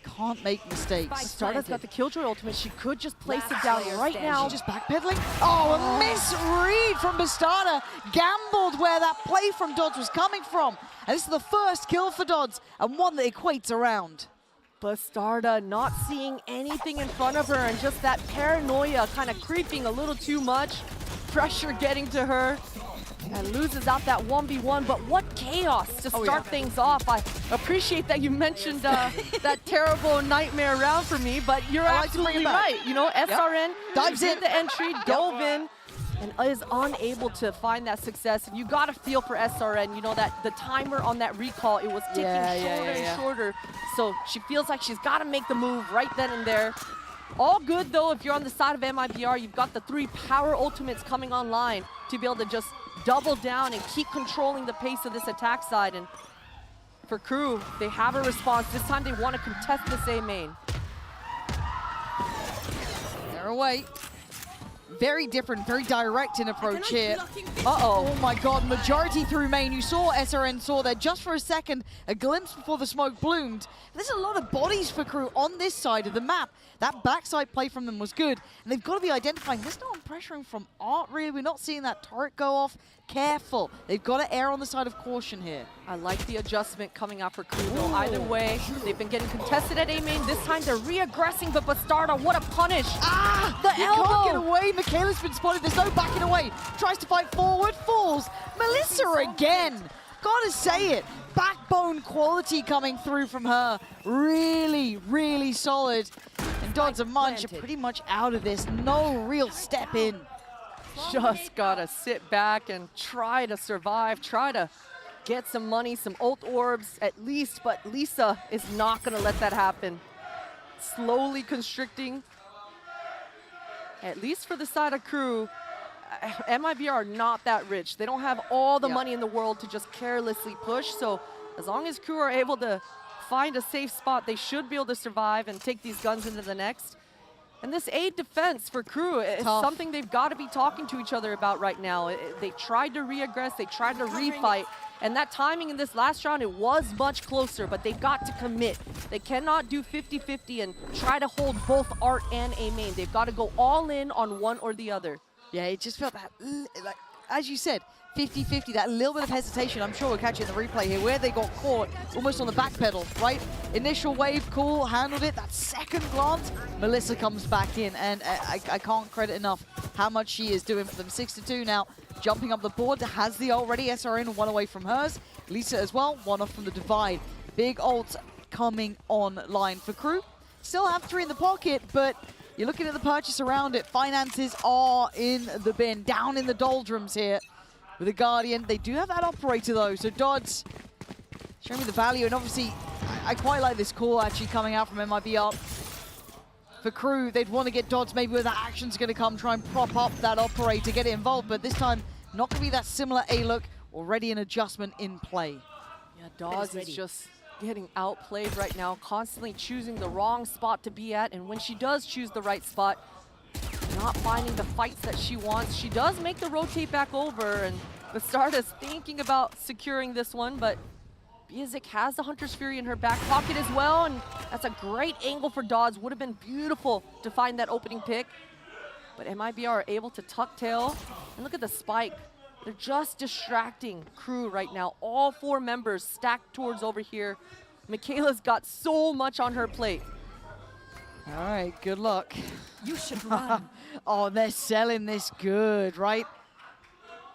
Can't make mistakes. Bastarda's got the Killjoy ultimate. She could just place it down right now. She's just backpedaling. Oh, a misread from Bastarda. Gambled where that play from Dodds was coming from. And this is the first kill for Dodds, and one that equates around. Bastarda not seeing anything in front of her, and just that paranoia kind of creeping a little too much. Pressure getting to her. And loses out that 1v1, but what chaos to start things off. I appreciate that you mentioned that terrible nightmare round for me, but you're absolutely right. You know, SRN dives in the entry, dove in, and is unable to find that success. And you got to feel for SRN, you know, that the timer on that recall, it was ticking shorter and shorter. So she feels like she's got to make the move right then and there. All good, though, if you're on the side of MIBR. You've got the 3 power ultimates coming online to be able to just double down and keep controlling the pace of this attack side. And for Crew, they have a response. This time they want to contest this A main. They're away. Very different, very direct in approach here. Oh my god, majority through main. You saw SRN saw there just for a second, a glimpse before the smoke bloomed. There's a lot of bodies for Crew on this side of the map. That backside play from them was good, and they've got to be identifying. There's no one pressuring from Art, really. We're not seeing that turret go off. careful. They've got to err on the side of caution here. I like the adjustment coming out for Crew though. Either way, they've been getting contested at A-main. This time they're re-aggressing, but Bastarda, what a punish. The elbow! Can't get away. Michaela's been spotted. There's no backing away. Tries to fight forward, falls. Melissa again. Gotta say it. Backbone quality coming through from her. Really, really solid. And Dodds and Munch are pretty much out of this. No real step in. Just gotta sit back and try to survive, try to get some money, some ult orbs at least, but Lisa is not gonna let that happen. Slowly constricting, at least for the side of Crew. MIB are not that rich. They don't have all the money in the world to just carelessly push, so as long as Crew are able to find a safe spot, they should be able to survive and take these guns into the next. And this A defense for Crew is something they've got to be talking to each other about right now. They tried to re-aggress, they tried to refight, and that timing in this last round, it was much closer, but they've got to commit. They cannot do 50-50 and try to hold both Art and A main. They've got to go all in on one or the other. Yeah, it just felt that, like, as you said, 50-50, that little bit of hesitation. I'm sure we'll catch it in the replay here, where they got caught almost on the back pedal, right? Initial wave, cool, handled it. That second glance, Melissa comes back in, and I can't credit enough how much she is doing for them. 6-2 now, jumping up the board, has the ult ready. SRN one away from hers. Lisa as well, one off from the divide. Big ults coming online for Crew. Still have 3 in the pocket, but you're looking at the purchase around it. Finances are in the bin, down in the doldrums here. With a Guardian, they do have that operator though, so Dodds showing me the value, and obviously I quite like this call actually coming out from MIB up. For Crew, they'd want to get Dodds maybe where the action's going to come, try and prop up that operator, get it involved, but this time not going to be that similar A look, already an adjustment in play. Yeah, Dodds is just getting outplayed right now, constantly choosing the wrong spot to be at, and when she does choose the right spot, not finding the fights that she wants. She does make the rotate back over, and Bastarda's thinking about securing this one, but Biazik has the Hunter's Fury in her back pocket as well, and that's a great angle for Dodds. Would have been beautiful to find that opening pick, but MIB are able to tuck tail, and look at the spike. They're just distracting Crew right now. All 4 members stacked towards over here. Michaela's got so much on her plate. All right, good luck. You should run. Oh, they're selling this good, right?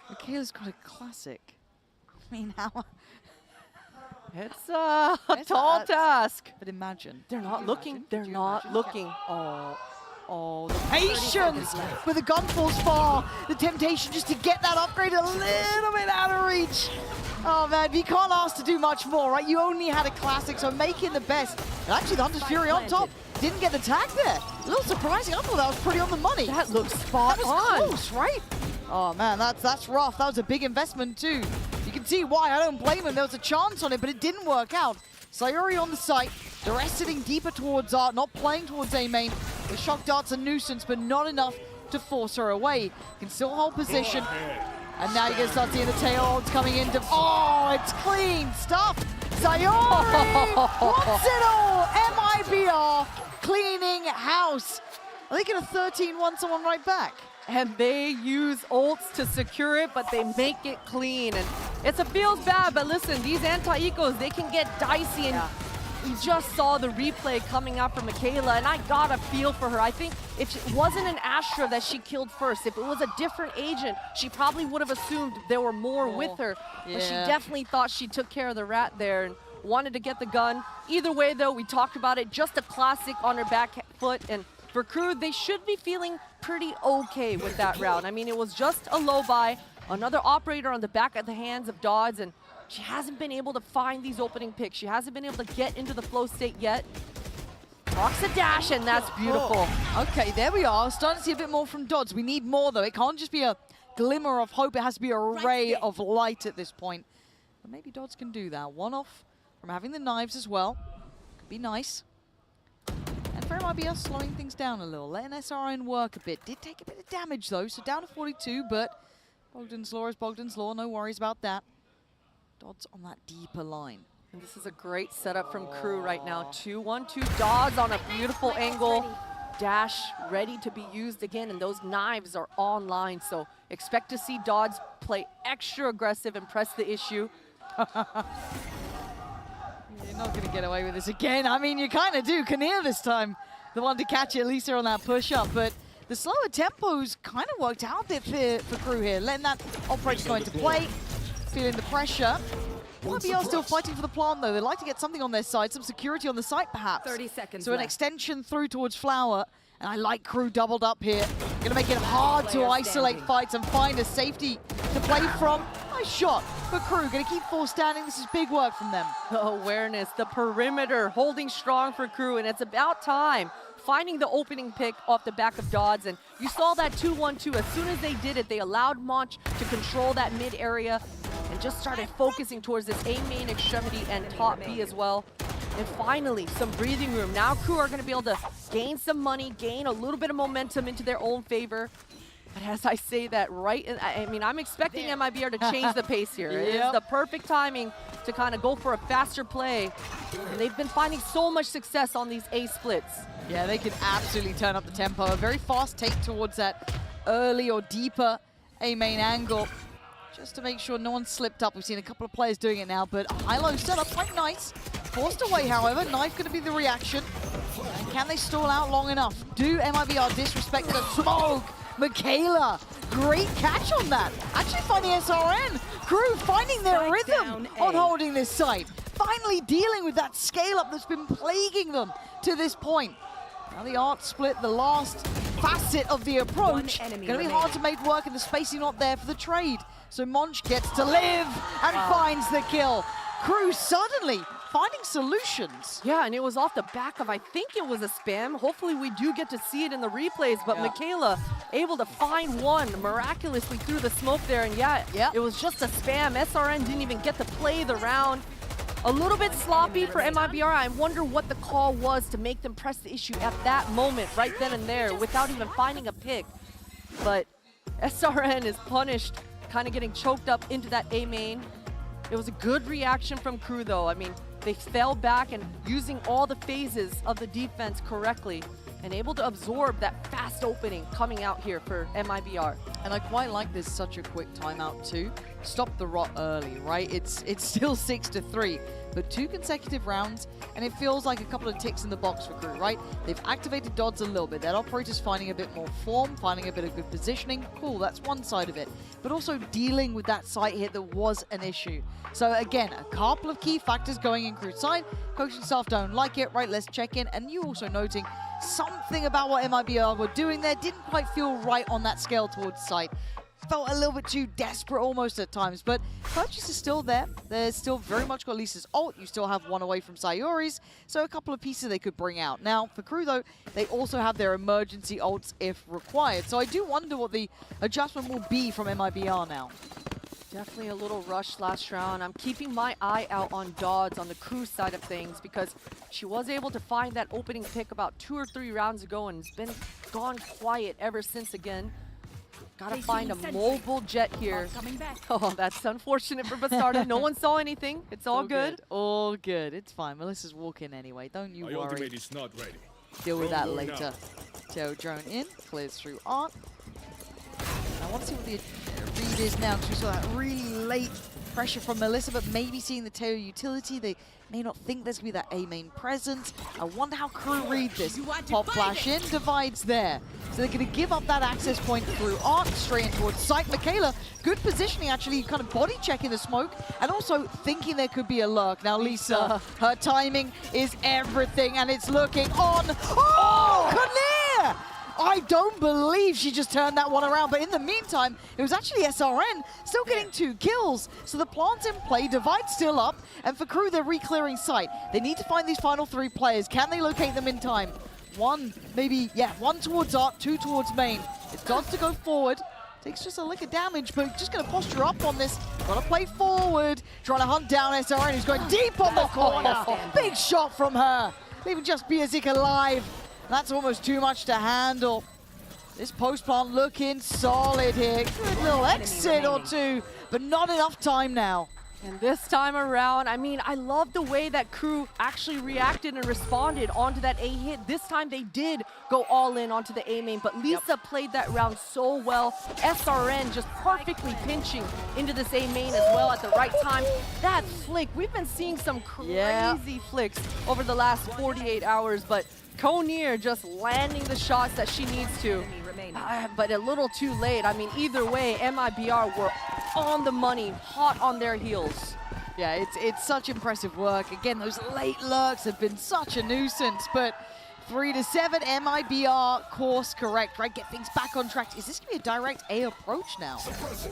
Michaela's got a classic. I mean, how? It's a tall task. But imagine. They're not looking. They're not looking. Oh, the Patience! But the gun falls far. The temptation just to get that upgrade a little bit out of reach. Oh man, you can't ask to do much more, right? You only had a classic, so making the best. And actually, the Hunter's Fury on top didn't get the tag there. A little surprising. I thought that was pretty on the money. That looks spot on. That was close, right? Oh man, that's rough. That was a big investment too. You can see why. I don't blame him. There was a chance on it, but it didn't work out. Sayori on the site. The rest sitting deeper towards Art, not playing towards A main. The shock dart's a nuisance, but not enough to force her away. Can still hold position. And now you're going to start seeing the tail odds coming into. Oh, it's clean stuff. Sayori wants it all. MIBR cleaning house. Are they going to 13-1 someone right back? And they use ults to secure it, but they make it clean. And it feels bad, but listen, these anti-ecos, they can get dicey. And we just saw the replay coming out from Michaela, and I got a feel for her. I think if it wasn't an Astra that she killed first, if it was a different agent, she probably would have assumed there were more with her. But she definitely thought she took care of the rat there and wanted to get the gun. Either way, though, we talked about it, just a classic on her back foot. And for Crew, they should be feeling pretty okay with that round. I mean, it was just a low buy, another operator on the back of the hands of Dodds, and she hasn't been able to find these opening picks. She hasn't been able to get into the flow state yet. Rocks a dash, and that's beautiful. Okay, there we are. Starting to see a bit more from Dodds. We need more, though. It can't just be a glimmer of hope. It has to be a ray of light at this point. But maybe Dodds can do that. One off from having the knives as well. Could be nice. And for MIBS, slowing things down a little. Letting SRN work a bit. Did take a bit of damage, though. So down to 42, but Bogdan's Law is Bogdan's Law. No worries about that. Dodds on that deeper line. And this is a great setup from Crew right now. 2-1-2 Dodds on a beautiful angle. dash ready to be used again, and those knives are online. So expect to see Dodds play extra aggressive and press the issue. You're not going to get away with this again. I mean, you kind of do. Kinnear this time, the one to catch it, Lisa, on that push-up. But the slower tempos kind of worked out a bit for Crew here, letting that operator go into play, feeling the pressure. YBR still fighting for the plant, though. They'd like to get something on their side, some security on the site, perhaps. 30 seconds So an left. extension through towards Flower. And I like Crew doubled up here. Gonna make it hard to isolate fights and find a safety to play from. Nice shot for Crew. Gonna keep full standing. This is big work from them. The awareness, the perimeter holding strong for Crew, and it's about time. Finding the opening pick off the back of Dodds, and you saw that 2-1-2. As soon as they did it, they allowed Monch to control that mid area and just started focusing towards this A main extremity and top B as well. And finally, some breathing room. Now Crew are going to be able to gain some money, gain a little bit of momentum into their own favor. But as I say that, I mean, I'm expecting MIBR to change the pace here. It is the perfect timing to kind of go for a faster play. And they've been finding so much success on these A splits. Yeah, they can absolutely turn up the tempo. A very fast take towards that early or deeper A main angle, just to make sure no one slipped up. We've seen a couple of players doing it now, but a high-low setup, quite nice. Forced away, however. Knife going to be the reaction. And can they stall out long enough? Do MIBR disrespect the smoke? Michaela, great catch on that. Actually finding SRN. Crew finding their rhythm on holding this site. Finally dealing with that scale-up that's been plaguing them to this point. Now the art split, the last facet of the approach. Going to be hard to make work, and the spacing not there for the trade. So Monch gets to live and finds the kill. Crew suddenly finding solutions. Yeah, and it was off the back of, I think it was a spam. Hopefully we do get to see it in the replays, but Michaela able to find one miraculously through the smoke there, and it was just a spam. SRN didn't even get to play the round. A little bit sloppy for MIBR. I wonder what the call was to make them press the issue at that moment, right then and there, without even finding a pick. But SRN is punished, kind of getting choked up into that A main. It was a good reaction from Crew, though. I mean, they fell back and using all the phases of the defense correctly and able to absorb that fast opening coming out here for MIBR. And I quite like this such a quick timeout too. Stop the rot early, right? It's still 6-3, but 2 consecutive rounds, and it feels like a couple of ticks in the box for Crew, right? They've activated Dodds a little bit. That operator's finding a bit more form, finding a bit of good positioning. Cool, that's one side of it. But also dealing with that site hit that was an issue. So again, a couple of key factors going in Crew's side. Coaching staff don't like it, right? Let's check in. And you also noting something about what MIBR were doing there didn't quite feel right on that scale towards site. Felt a little bit too desperate almost at times, but purchase is still there. There's still very much got Lisa's ult. You still have one away from Sayori's, so a couple of pieces they could bring out. Now, for Crew, though, they also have their emergency ults if required. So I do wonder what the adjustment will be from MIBR now. Definitely a little rush last round. I'm keeping my eye out on Dodds on the Crew side of things because she was able to find that opening pick about 2 or 3 rounds ago and it's been gone quiet ever since again. Gotta find a mobile jet here. Oh, that's unfortunate for Bastarda. No one saw anything. It's all good. All good. It's fine. Melissa's walking anyway. Don't you worry. Is not ready. Deal with that later. Tail drone in. Clears through art. I want to see what the read is now because we saw that really late pressure from Melissa, but maybe seeing the Teo utility, they may not think there's going to be that A main presence. I wonder how Crew read this. Pop flash in, divides there. So they're going to give up that access point through art, straight in towards site. Michaela, good positioning actually, kind of body checking the smoke, and also thinking there could be a lurk. Now Lisa, her timing is everything, and it's looking on. Oh, Kinnear! I don't believe she just turned that one around, but in the meantime, it was actually SRN still getting 2 kills. So the plant's in play, divide still up, and for Crew, they're re-clearing site. They need to find these final 3 players. Can they locate them in time? 1, maybe, 1 towards art, 2 towards main. It's Dodds to go forward. Takes just a lick of damage, but just going to posture up on this. Got to play forward, trying to hunt down SRN, who's going deep on the corner. Big shot from her. Leaving just Biazik alive. That's almost too much to handle. This post plant looking solid here. Good little exit or 2, but not enough time now. And this time around, I mean, I love the way that Crew actually reacted and responded onto that A hit. This time they did go all in onto the A main, but Lisa played that round so well. SRN just perfectly pinching into this A main as well at the right time. That flick, we've been seeing some crazy flicks over the last 48 hours, but Konir just landing the shots that she needs to. But a little too late. I mean, either way, MIBR were on the money, hot on their heels. Yeah, it's such impressive work. Again, those late lurks have been such a nuisance, but 3-7, MIBR course correct, right? Get things back on track. Is this gonna be a direct A approach now?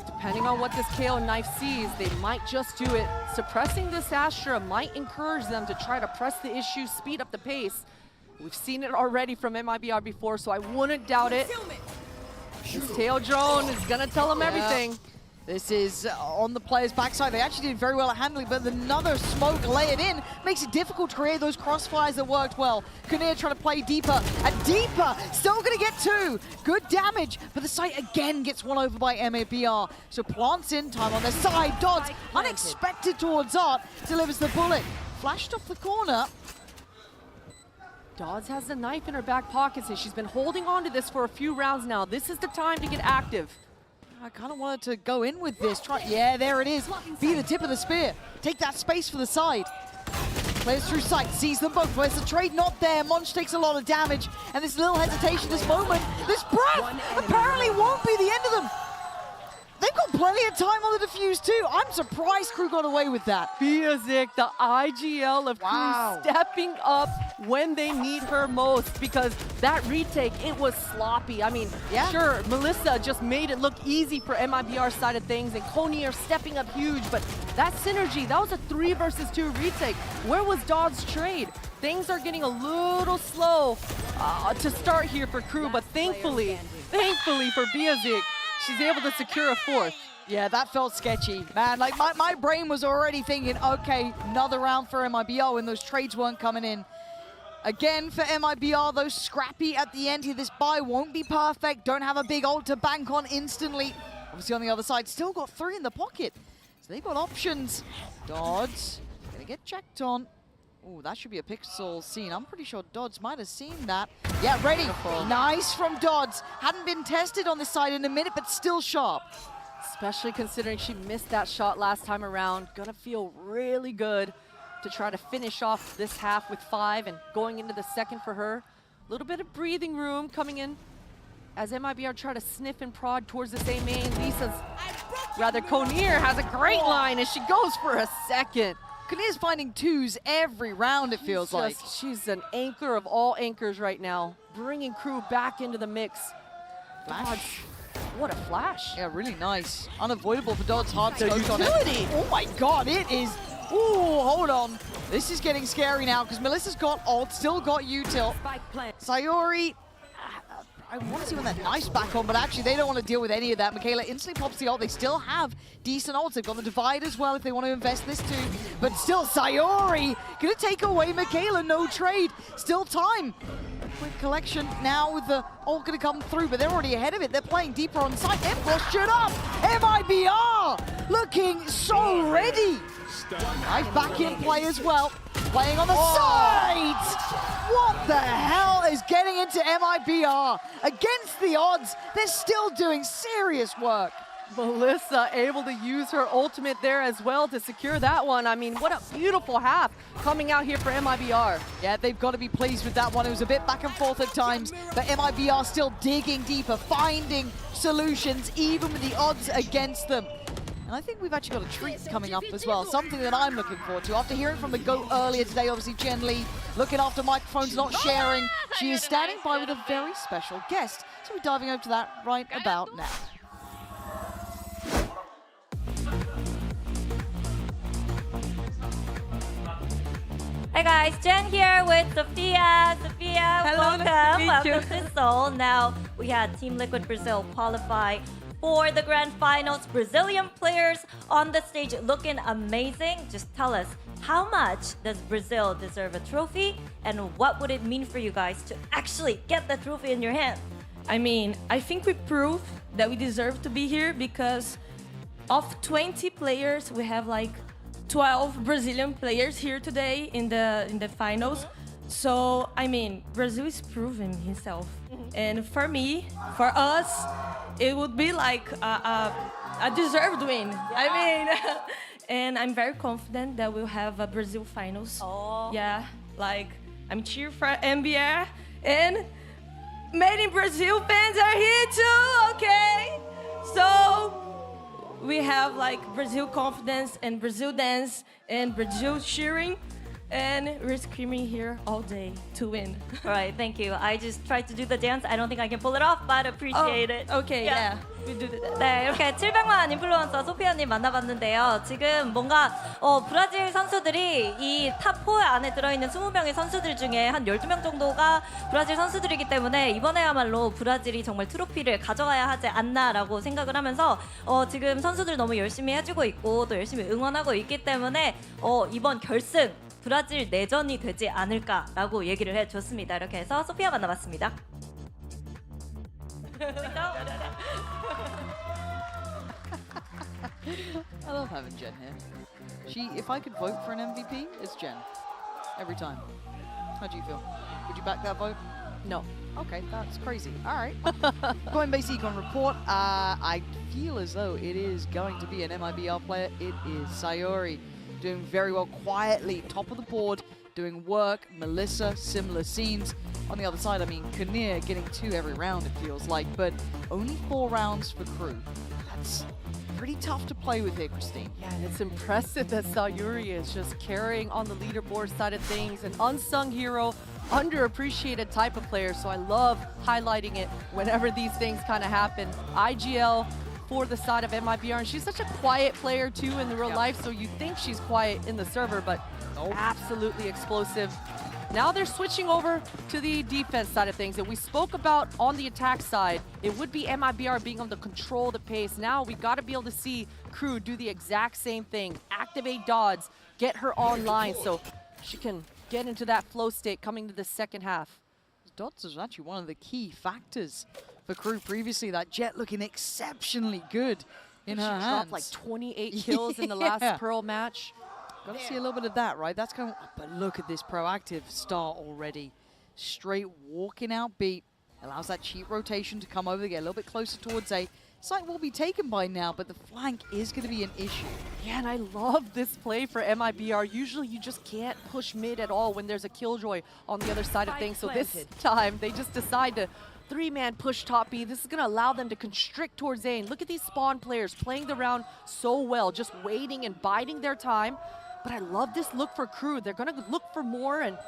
Depending on what this KO knife sees, they might just do it. Suppressing this Astra might encourage them to try to press the issue, speed up the pace. We've seen it already from MIBR before, so I wouldn't doubt it. This tail drone is gonna tell them everything. This is on the player's backside. They actually did very well at handling, but another smoke layered in makes it difficult to create those crossfires that worked well. Konir trying to play deeper, and deeper, still gonna get 2. Good damage, but the site again gets won over by MABR. So plants in time on their side. Dodds, unexpected towards Art, delivers the bullet. Flashed off the corner. Dodds has the knife in her back pocket, and she's been holding on to this for a few rounds now. This is the time to get active. I kind of wanted to go in with this. Yeah, there it is. Be the tip of the spear. Take that space for the side. Plays through sight, sees them both. Where's the trade? Not there. Monch takes a lot of damage. And this little hesitation, this moment, this breath apparently won't be the end of them. They've got plenty of time on the defuse too. I'm surprised Crew got away with that. Biazik, the IGL of Crew stepping up when they need her most, because that retake, it was sloppy. I mean, sure, Melissa just made it look easy for MIBR's side of things, and Konir stepping up huge, but that synergy, that was a 3 versus 2 retake. Where was Dodd's trade? Things are getting a little slow to start here for Crew, but thankfully for Biazik, she's able to secure a 4th. Yeah, that felt sketchy. Man, like my brain was already thinking, okay, another round for MIBR when those trades weren't coming in. Again for MIBR, those scrappy at the end here. This buy won't be perfect. Don't have a big ult to bank on instantly. Obviously on the other side, still got 3 in the pocket. So they've got options. Dodds gonna get checked on. Oh, that should be a pixel scene. I'm pretty sure Dodds might have seen that. Yeah, ready. Nice from Dodds. Hadn't been tested on this side in a minute, but still sharp. Especially considering she missed that shot last time around. Gonna feel really good to try to finish off this half with 5 and going into the second for her. A little bit of breathing room coming in as MIBR try to sniff and prod towards the same main. Konir has a great line and she goes for a second. Konir's finding 2s every round, it feels like. She's an anchor of all anchors right now, bringing Crew back into the mix. Dodds, what a flash. Yeah, really nice. Unavoidable for Dodds, hard to on it. Oh my god, it is. Ooh, hold on. This is getting scary now because Melissa's got ult, still got util. Sayori, I want to see when that knife's back on, but actually they don't want to deal with any of that. Michaela instantly pops the ult. They still have decent ults. They've got the divide as well if they want to invest this too. But still, Sayori gonna take away Michaela. No trade. Still time. Quick collection now with the ult gonna come through, but they're already ahead of it. They're playing deeper on site. Emboss shut up. MIBR looking so ready. Nice back in play as well. Playing on the side! What the hell is getting into MIBR? Against the odds, they're still doing serious work. Melissa able to use her ultimate there as well to secure that one. I mean, what a beautiful half coming out here for MIBR. Yeah, they've got to be pleased with that one. It was a bit back and forth at times, but MIBR still digging deeper, finding solutions, even with the odds against them. And I think we've actually got a treat coming up as well, something that I'm looking forward to. After hearing from the GOAT earlier today, obviously Jen Lee looking after microphones, not sharing. She is standing by with a very special guest. So we're diving over to that right about now. Hi guys, Jen here with Sophia. Sophia, Hello, welcome. nice to meet Welcome to Seoul. Now, we had Team Liquid Brazil qualify for the grand finals. Brazilian players on the stage looking amazing. Just tell us, how much does Brazil deserve a trophy? And what would it mean for you guys to actually get the trophy in your hand? I mean, I think we proved that we deserve to be here because of 20 players, we have like 12 Brazilian players here today in the finals. So I mean, Brazil is proving himself, and for me, for us, it would be like a deserved win. I mean, and I'm very confident that we'll have a Brazil finals. Yeah, like I'm cheering for EMEA, and Made in Brazil fans are here too. Okay, so we have like Brazil confidence and Brazil dance and Brazil cheering. And we're screaming here all day to win. All right, thank you. I just tried to do the dance. I don't think I can pull it off, but appreciate it. Okay, yeah. We do that. 네, 이렇게 700만 인플루언서 소피아님 만나봤는데요. 지금 뭔가 브라질 선수들이 이 탑4 안에 들어있는 20명의 선수들 중에 한 12명 정도가 브라질 선수들이기 때문에 이번에야말로 브라질이 정말 트로피를 가져가야 하지 않나라고 생각을 하면서 지금 선수들 너무 열심히 해주고 있고 또 열심히 응원하고 있기 때문에 이번 결승 브라질 내전이 되지 않을까라고 얘기를 해줬습니다. 이렇게 해서 소피아 만나봤습니다. I love having Jen here. If I could vote for an MVP, it's Jen. Every time. How do you feel? Would you back that vote? No. Okay, that's crazy. All right. Coinbase Econ report. I feel as though it is going to be an MIBR player. It is Sayori. Doing very well quietly, top of the board, doing work. Melissa, similar scenes. On the other side, I mean, Kinnear getting 2 every round, it feels like, but only 4 rounds for Crew. That's pretty tough to play with here, Christine. Yeah, and it's impressive that Sayuri is just carrying on the leaderboard side of things, an unsung hero, underappreciated type of player, so I love highlighting it whenever these things kind of happen. IGL for the side of MIBR, and she's such a quiet player too in the real life, so you think she's quiet in the server, but absolutely explosive. Now they're switching over to the defense side of things, and we spoke about on the attack side, it would be MIBR being able to control the pace. Now we got to be able to see Crew do the exact same thing, activate Dodds, get her online so she can get into that flow state coming to the second half. Dodds is actually one of the key factors for Crew previously. That Jet looking exceptionally good in her hands. She dropped like 28 kills in the last Pearl match. Got to see a little bit of that, right? That's kind of, but look at this proactive start already. Straight walking out beat. Allows that cheap rotation to come over, get a little bit closer towards A. Site will be taken by now, but the flank is going to be an issue. Yeah, and I love this play for MIBR. Usually you just can't push mid at all when there's a Killjoy on the other side of things. So this time they just decide to 3-man push top B. This is going to allow them to constrict towards A. And look at these spawn players playing the round so well, just waiting and biding their time. But I love this look for Crew. They're going to look for more and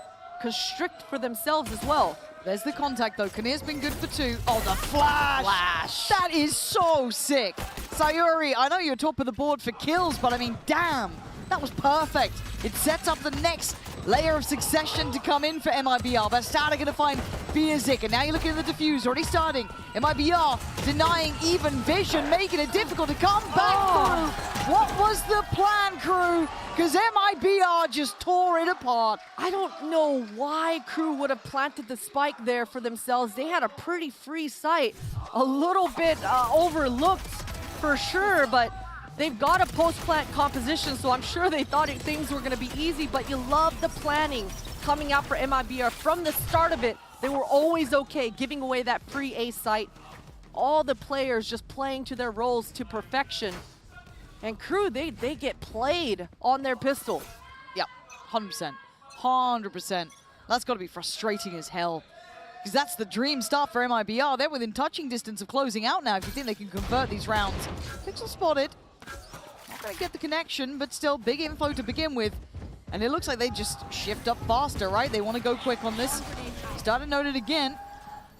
constrict for themselves as well. There's the contact though. Kinnear's been good for 2. Oh, the flash! That is so sick. Sayuri, I know you're top of the board for kills, but I mean, damn, that was perfect. It sets up the next layer of succession to come in for MIBR. They're starting to find Beerzik, and now you're looking at the defuse, already starting. MIBR denying even vision, making it difficult to come back through. What was the plan, Crew? Because MIBR just tore it apart. I don't know why Crew would have planted the spike there for themselves. They had a pretty free site, a little bit overlooked for sure, but they've got a post-plant composition, so I'm sure they thought things were going to be easy, but you love the planning coming out for MIBR. From the start of it, they were always okay giving away that free A site. All the players just playing to their roles to perfection. And Crew, they get played on their pistol. Yep, 100%. 100%. That's got to be frustrating as hell. Because that's the dream start for MIBR. They're within touching distance of closing out now if you think they can convert these rounds. Pixel spotted. Not going to get the connection, but still big info to begin with. And it looks like they just shift up faster, right? They want to go quick on this. Started noted again.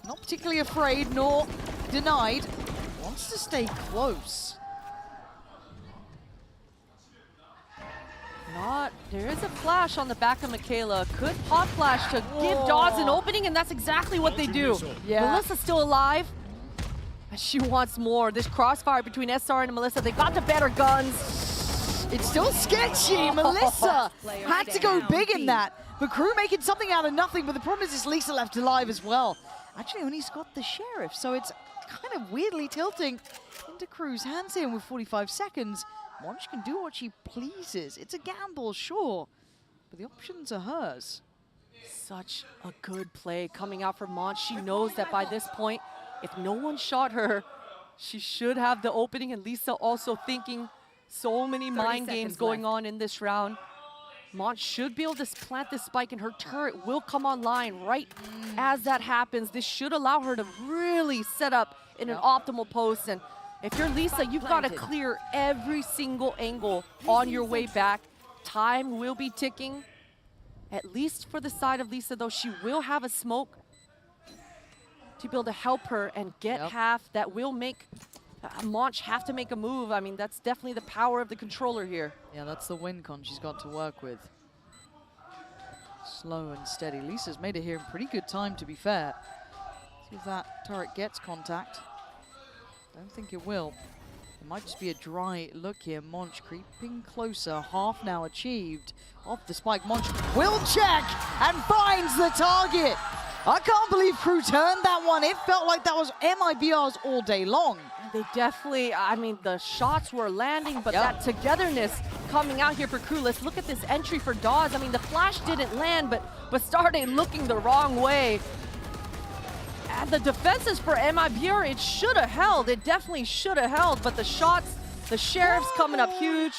Not particularly afraid nor denied. Wants to stay close. There is a flash on the back of Michaela. Could pop flash to give Dodds an opening, and that's exactly what they do. Yeah. Melissa's still alive. And she wants more. This crossfire between SR and Melissa, they got the better guns. It's still sketchy. Melissa had to go big in that. But Crew making something out of nothing, but the problem is it's Lisa left alive as well. Actually, only's got the Sheriff, so it's kind of weirdly tilting into Crew's hands here with 45 seconds. Monch can do what she pleases. It's a gamble, sure, but the options are hers. Such a good play coming out from Monch. She knows that by this point, if no one shot her, she should have the opening. And Lisa also thinking so many mind games going on in this round. Monch should be able to plant this spike and her turret will come online right as that happens. This should allow her to really set up in an optimal post. And if you're Lisa, you've got to clear every single angle on your way back. Time will be ticking. At least for the side of Lisa, though, she will have a smoke to be able to help her and get half. That will make Monch have to make a move. I mean, that's definitely the power of the controller here. Yeah, that's the win con she's got to work with. Slow and steady. Lisa's made it here in pretty good time, to be fair. See if that turret gets contact. Don't think it will. It might just be a dry look here. Monch creeping closer. Half now achieved. Off the spike, Monch will check and finds the target. I can't believe Crew turned that one. It felt like that was MIBR's all day long. They definitely, I mean, the shots were landing, but that togetherness coming out here for Crew. Let's look at this entry for Dawes. I mean, the flash didn't land, but started looking the wrong way. And the defenses for MIBR, it should have held. It definitely should have held, but the shots, the Sheriff's coming up huge.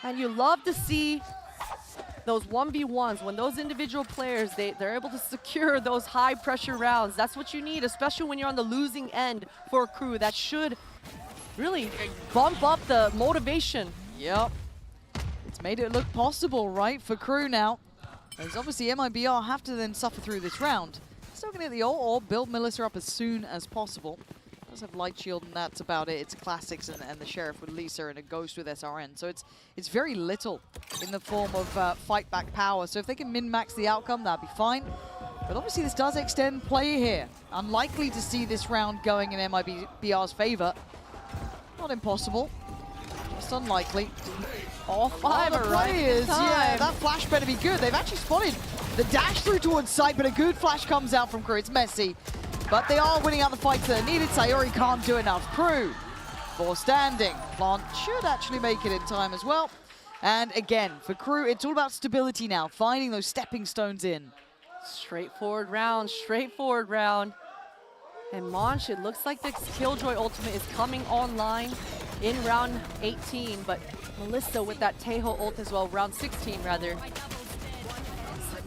And you love to see those 1v1s, when those individual players, they're able to secure those high pressure rounds. That's what you need, especially when you're on the losing end for a Crew. That should really bump up the motivation. Yep. It's made it look possible, right, for Crew now. As obviously MIBR have to then suffer through this round. Still gonna get the ult or build Melissa up as soon as possible. Does have light shield and that's about it. It's classics and the Sheriff with Lisa and a Ghost with SRN. So it's very little in the form of fight back power. So if they can min-max the outcome, that'd be fine. But obviously this does extend play here. Unlikely to see this round going in MIBR's favor. Not impossible, just unlikely. All five the players, yeah, that flash better be good. They've actually spotted the dash through towards site, but a good flash comes out from Crew. It's messy, but they are winning out the fights that are needed. Sayuri can't do enough. Crew, for standing. Plant should actually make it in time as well. And again, for Crew, it's all about stability now, finding those stepping stones in. Straightforward round, straightforward round. And Monch, it looks like the Killjoy ultimate is coming online in round 18, but Melissa with that Tejo ult as well, round 16 rather.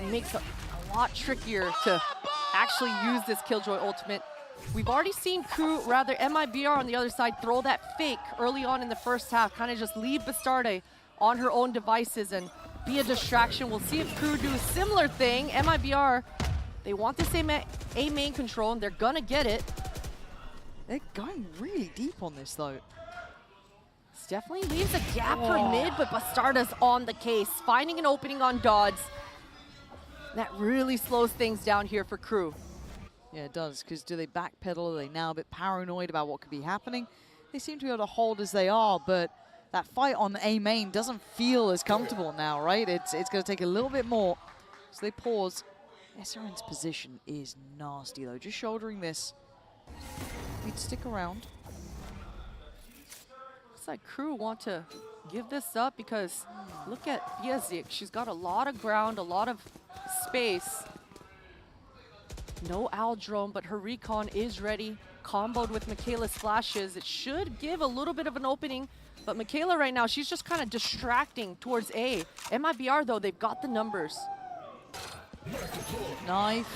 It makes it a lot trickier to actually use this Killjoy ultimate. We've already seen Crew, rather MIBR on the other side, throw that fake early on in the first half, kind of just leave Bastarde on her own devices and be a distraction. We'll see if Crew do a similar thing. MIBR, they want this A main control and they're gonna get it. They're going really deep on this though. This definitely leaves a gap for mid, but Bastarda's on the case, finding an opening on Dodds. That really slows things down here for Crew. Yeah, it does, because do they backpedal? Are they now a bit paranoid about what could be happening? They seem to be able to hold as they are, but that fight on A main doesn't feel as comfortable now, right? It's going to take a little bit more. So they pause. SRN's position is nasty, though. Just shouldering this. Need to stick around. Looks like Crew want to give this up because look at Biazik. She's got a lot of ground, a lot of space. No Owl Drone, but her recon is ready. Comboed with Michaela's flashes. It should give a little bit of an opening, but Michaela right now, she's just kind of distracting towards A. MIBR though, they've got the numbers. Knife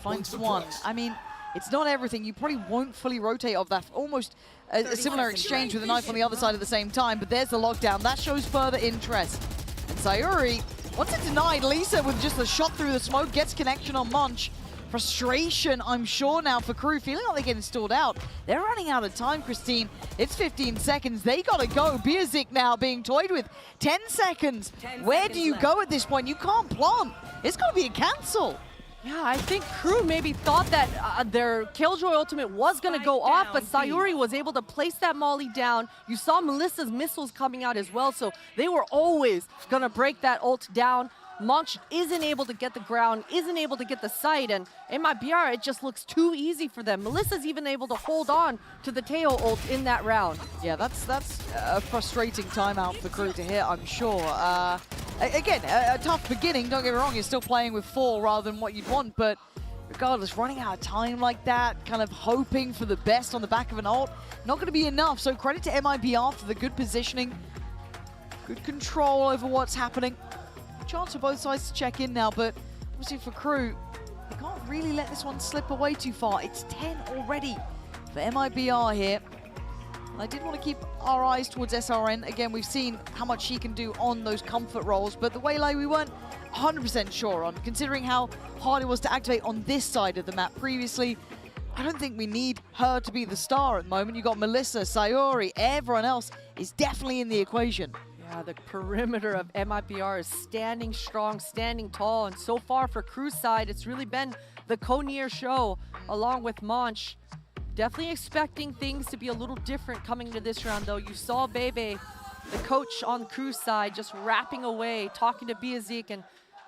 finds one. I mean, it's not everything. You probably won't fully rotate off that. Almost a similar exchange with a knife on the other side at the same time, but there's the lockdown. That shows further interest. And Sayuri, once it denied, Lisa with just a shot through the smoke gets connection on Monch. Frustration, I'm sure, now for Crew, feeling like they're getting stalled out. They're running out of time, Christine. It's 15 seconds. They gotta go. Biazik now being toyed with. 10 seconds. Where do you go at this point? You can't plant. It's gotta be a cancel. Yeah, I think Crew maybe thought that their Killjoy ultimate was going to go off, but Sayuri was able to place that molly down. You saw Melissa's missiles coming out as well, so they were always going to break that ult down. Monch isn't able to get the ground, isn't able to get the site, and MIBR, it just looks too easy for them. Melissa's even able to hold on to the Teo ult in that round. Yeah, that's a frustrating timeout for Crew to hit, I'm sure. Again, a tough beginning, don't get me wrong, you're still playing with 4 rather than what you'd want, but regardless, running out of time like that, kind of hoping for the best on the back of an ult, not going to be enough. So credit to MIBR for the good positioning, good control over what's happening. Chance for both sides to check in now, but obviously for Crew, they can't really let this one slip away too far. It's 10 already for MIBR here. And I did want to keep our eyes towards SRN. Again, we've seen how much she can do on those comfort rolls, but the Waylay we weren't 100% sure on, considering how hard it was to activate on this side of the map previously. I don't think we need her to be the star at the moment. You got Melissa, Sayori, everyone else is definitely in the equation. Yeah, the perimeter of MIBR is standing strong, standing tall, and so far for Crew's side, it's really been the Konier show along with Monch. Definitely expecting things to be a little different coming into this round, though. You saw Bebe, the coach on Crew's side, just rapping away, talking to Biazik and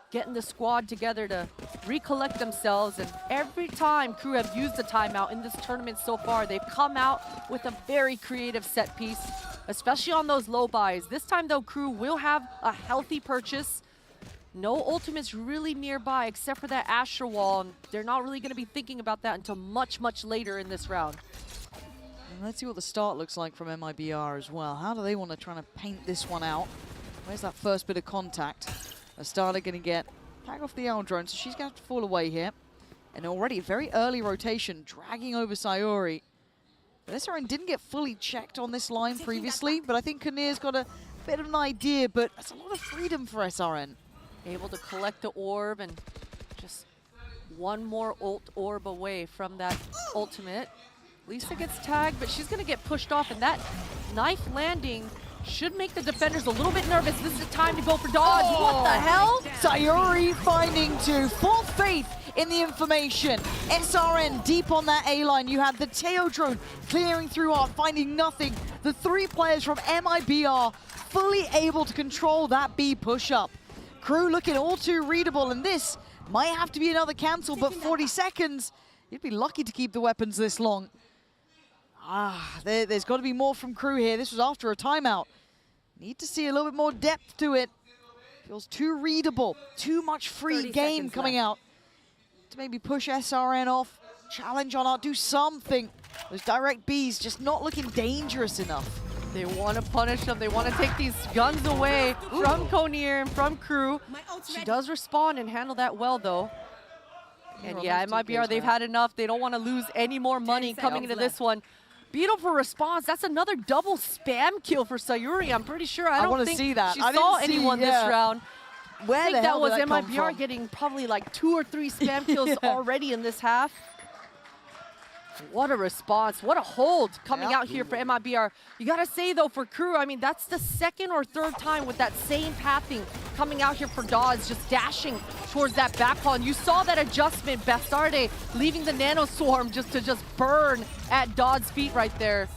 getting the squad together to recollect themselves. And every time Crew have used a timeout in this tournament so far, they've come out with a very creative set piece, especially on those low buys. This time, though, Crew will have a healthy purchase. No ultimates really nearby except for that Asher wall, and they're not really going to be thinking about that until much, much later in this round. And let's see what the start looks like from MIBR as well. How do they want to try to paint this one out? Where's that first bit of contact? Astada going to get tag off the L drone, so she's going to have to fall away here. And already a very early rotation, dragging over Sayori. But SRN didn't get fully checked on this line previously, but I think Kanir's got a bit of an idea, but that's a lot of freedom for SRN. Able to collect the orb and just one more ult orb away from that ultimate. Lisa gets tagged, but she's going to get pushed off, and that knife landing should make the defenders a little bit nervous. This is the time to go for dodge. Oh. What the hell? Sayori finding 2. Full faith in the information. SRN deep on that A-line. You had the Teo drone clearing through art, finding nothing. The 3 players from MIBR fully able to control that B push-up. Crew looking all too readable, and this might have to be another cancel, but 40 seconds, you'd be lucky to keep the weapons this long. There's got to be more from Crew here. This was after a timeout. Need to see a little bit more depth to it. Feels too readable. Too much free game coming out. To maybe push SRN off, challenge on art, do something. Those direct Bs just not looking dangerous enough. They want to punish them. They want to take these guns away from Konier and from Crew. She does respond and handle that well, though. And yeah, MIBR, they've had enough. They don't want to lose any more money coming into this one. Beautiful response. That's another double spam kill for Sayuri. I'm pretty sure. I don't think see that. she saw anyone this round. Where I think the hell that was did that come MIBR from? getting probably like 2 or 3 spam kills already in this half. What a response. What a hold coming out here for MIBR. You got to say, though, for Crew, I mean, that's the 2nd or 3rd time with that same pathing coming out here for Dawes, just dashing towards that backhaul. And you saw that adjustment, Bastarde leaving the Nano Swarm just to burn at Dawes' feet right there.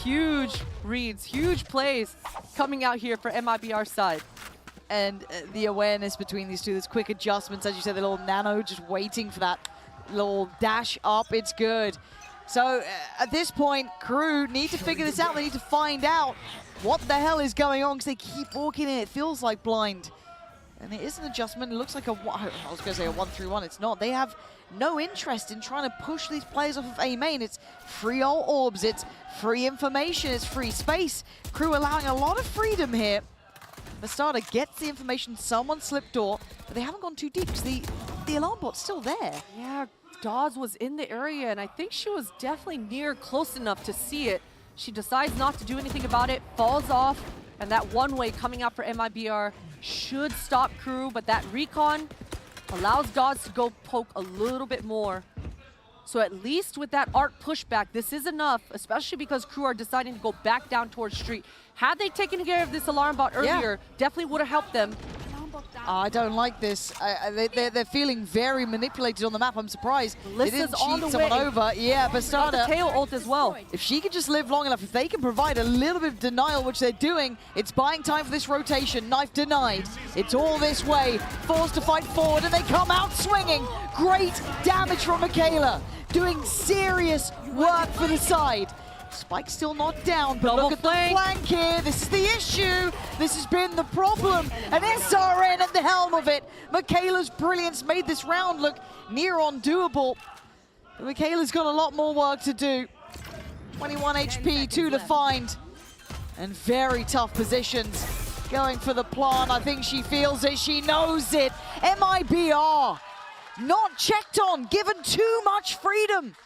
Huge reads, huge plays coming out here for MIBR's side. And the awareness between these two, there's quick adjustments, as you said, the little Nano just waiting for that little dash up. It's good. So at this point, Crew need to figure this out. They need to find out what the hell is going on, because they keep walking in. It feels like blind. And it is an adjustment. It looks like I was going to say a 1-3-1. It's not. They have no interest in trying to push these players off of A main. It's free all orbs. It's free information. It's free space. Crew allowing a lot of freedom here. The starter gets the information. Someone slipped door, but they haven't gone too deep because the alarm bot's still there. Yeah, Dawes was in the area, and I think she was definitely close enough to see it. She decides not to do anything about it, falls off, and that one-way coming out for MIBR should stop Crew, but that recon allows Dawes to go poke a little bit more. So at least with that arc pushback, this is enough, especially because Crew are deciding to go back down towards street. Had they taken care of this alarm bot earlier, definitely would have helped them. I don't like this. They're feeling very manipulated on the map. I'm surprised they didn't on cheat the someone way. over. Yeah, Got the Bastarda. tail ult as well. If she can just live long enough, if they can provide a little bit of denial, which they're doing, it's buying time for this rotation. Knife denied. It's all this way. Forced to fight forward, and they come out swinging. Great damage from Michaela. Doing serious work for the side. Spike's still not down, but look at the flank here. This is the issue. This has been the problem. And SRN at the helm of it. Michaela's brilliance made this round look near undoable. But Michaela's got a lot more work to do. 21 HP, 2 to find. And very tough positions. Going for the plant. I think she feels it. She knows it. MIBR. Not checked on. Given too much freedom.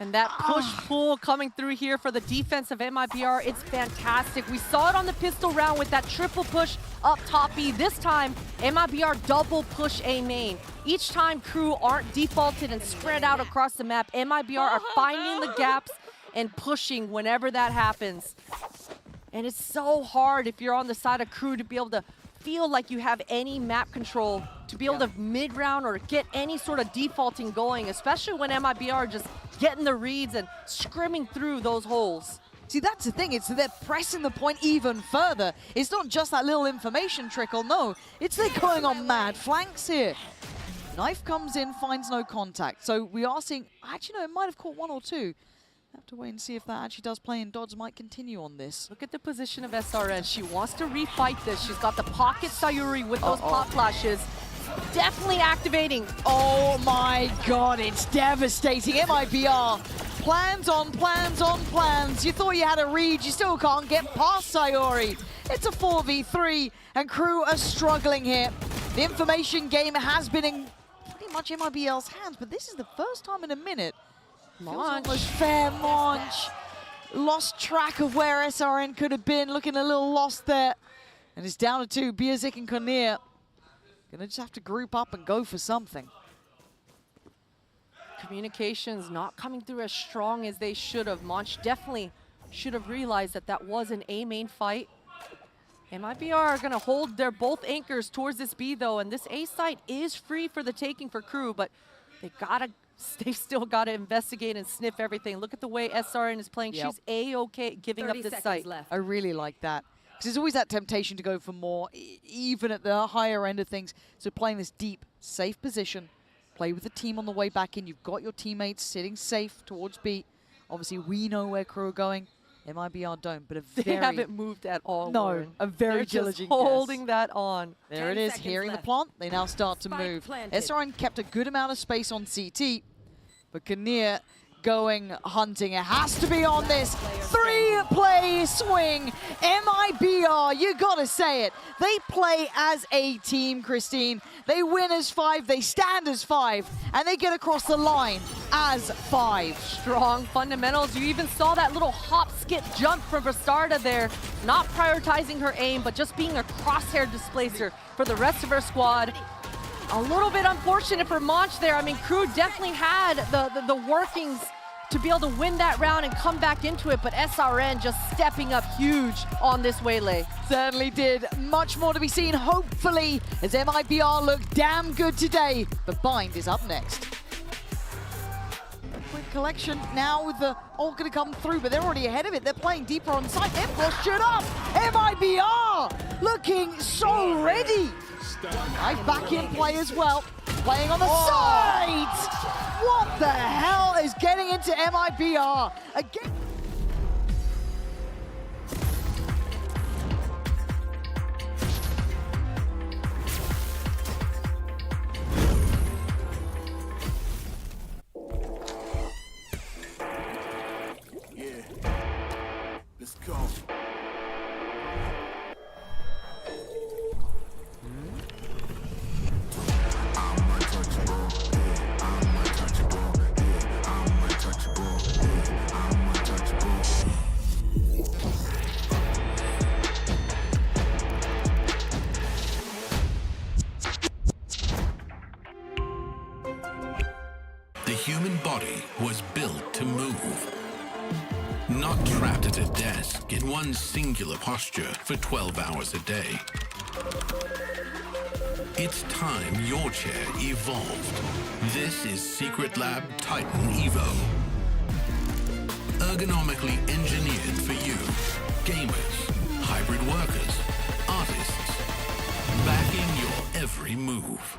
And that push-pull coming through here for the defense of MIBR, it's fantastic. We saw it on the pistol round with that triple push up top B. This time, MIBR double push A main. Each time crew aren't defaulted and spread out across the map, MIBR are finding the gaps and pushing whenever that happens. And it's so hard if you're on the side of crew to be able to feel like you have any map control, to be able to mid-round or get any sort of defaulting going, especially when MIBR are just getting the reads and scrimming through those holes. See, that's the thing, it's they're pressing the point even further. It's not just that little information trickle, no. It's they're going on mad flanks here. Knife comes in, finds no contact. So we are seeing, actually no, it might have caught one or two. Have to wait and see if that actually does play, and Dodds might continue on this. Look at the position of SRN. She wants to refight this. She's got the pocket Sayuri with those pop flashes. Definitely activating. Oh my god, it's devastating. MIBR. Plans on plans on plans. You thought you had a read, you still can't get past Sayuri. It's a 4v3, and crew are struggling here. The information game has been in pretty much MIBL's hands, but this is the first time in a minute. Feels almost fair. Monch lost track of where SRN could have been, looking a little lost there. And it's down to two, Biazik and Kornir. Gonna just have to group up and go for something. Communications not coming through as strong as they should have. Monch definitely should have realized that that was an A main fight. MIBR are gonna hold their both anchors towards this B though, and this A site is free for the taking for crew, but they've still got to investigate and sniff everything. Look at the way SRN is playing. She's A-okay giving up this site. I really like that. Because there's always that temptation to go for more, even at the higher end of things. So playing this deep, safe position, play with the team on the way back in. You've got your teammates sitting safe towards B. Obviously, we know where crew are going. MIBR don't, but They haven't moved at all. No, Lauren. a very They're diligent just holding that on. There it is, hearing the plant, they now start to move. SRN kept a good amount of space on CT, but Kornir going hunting. It has to be on this three-play swing. MIBR, you gotta say it. They play as a team, Christine. They win as 5, they stand as 5, and they get across the line as 5. Strong fundamentals. You even saw that little hop, skip, jump from Bastarda there. Not prioritizing her aim, but just being a crosshair displacer for the rest of her squad. A little bit unfortunate for Monch there. I mean, crew definitely had the workings to be able to win that round and come back into it, but SRN just stepping up huge on this waylay. Certainly did. Much more to be seen, hopefully, as MIBR look damn good today. But Bind is up next. Quick collection now with the ult going to come through, but they're already ahead of it. They're playing deeper on site. They've pushed it up. MIBR looking so ready. Knife back in play as well. Playing on the side. What the hell is getting into MIBR? Again. Let's go. The human body was built to move. Not trapped at a desk in one singular posture for 12 hours a day. It's time your chair evolved. This is Secretlab Titan Evo. Ergonomically engineered for you, gamers, hybrid workers, artists, backing your every move.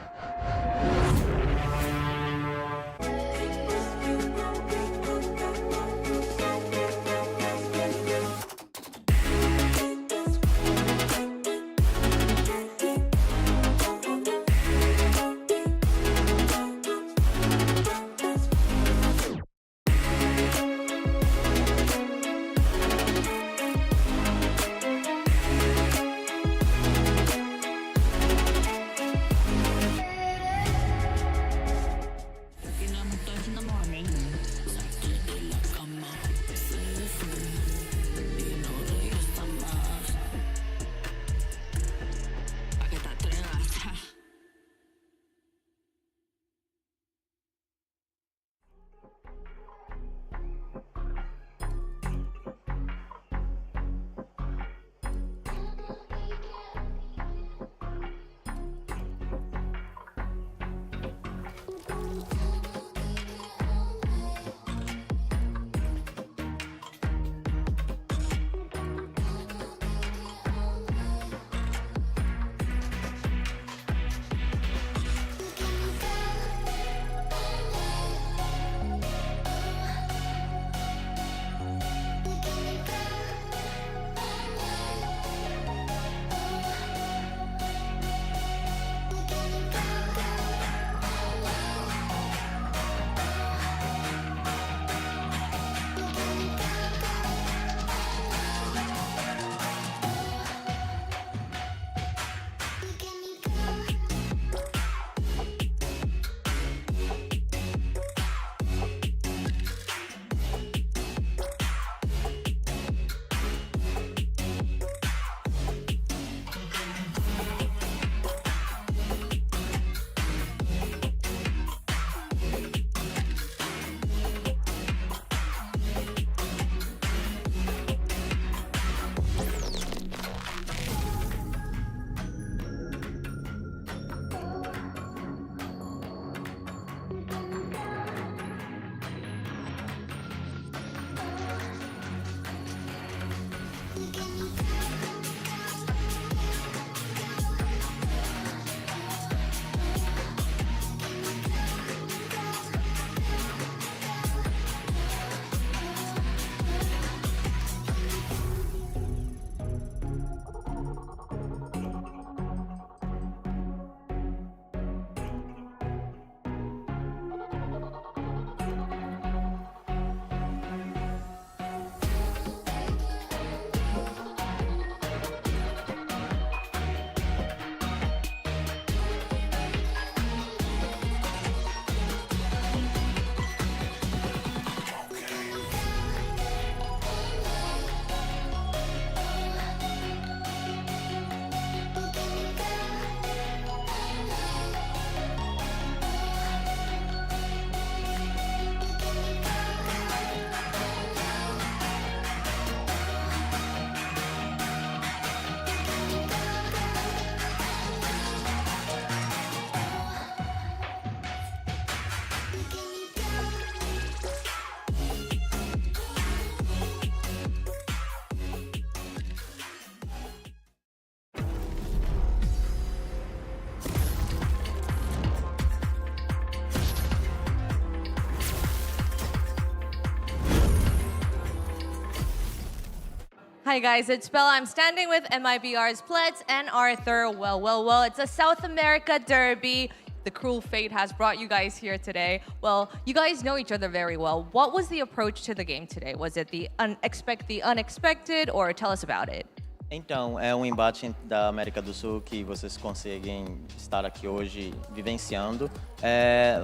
Hi guys, it's Bella. I'm standing with MIBR's Pletz and Arthur. Well, it's a South America derby. The cruel fate has brought you guys here today. Well, you guys know each other very well. What was the approach to the game today? Was it the unexpected, or tell us about it? Então, é um embate da América do Sul que vocês conseguem estar aqui hoje vivenciando.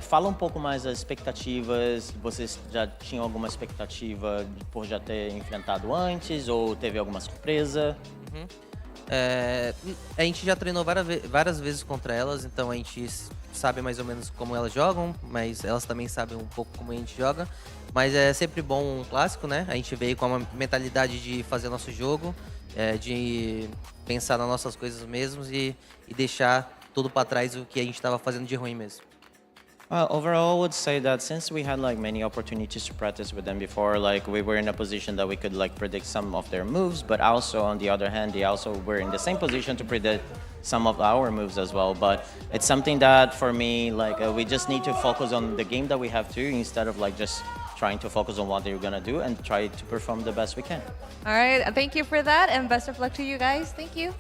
Fala um pouco mais das expectativas. Vocês já tinham alguma expectativa por já ter enfrentado antes ou teve alguma surpresa? A gente já treinou várias vezes contra elas, então a gente sabe mais ou menos como elas jogam, mas elas também sabem um pouco como a gente joga. Mas é sempre bom um clássico, né? A gente veio com uma mentalidade de fazer nosso jogo, de pensar nas nossas coisas mesmos e deixar tudo para trás o que a gente estava fazendo de ruim mesmo. Well, overall, I would say that since we had like many opportunities to practice with them before, like we were in a position that we could like predict some of their moves, but also on the other hand, they also were in the same position to predict some of our moves as well. But it's something that for me, like we just need to focus on the game that we have to instead of like just trying to focus on what they're gonna do and try to perform the best we can. All right, thank you for that, and best of luck to you guys. Thank you.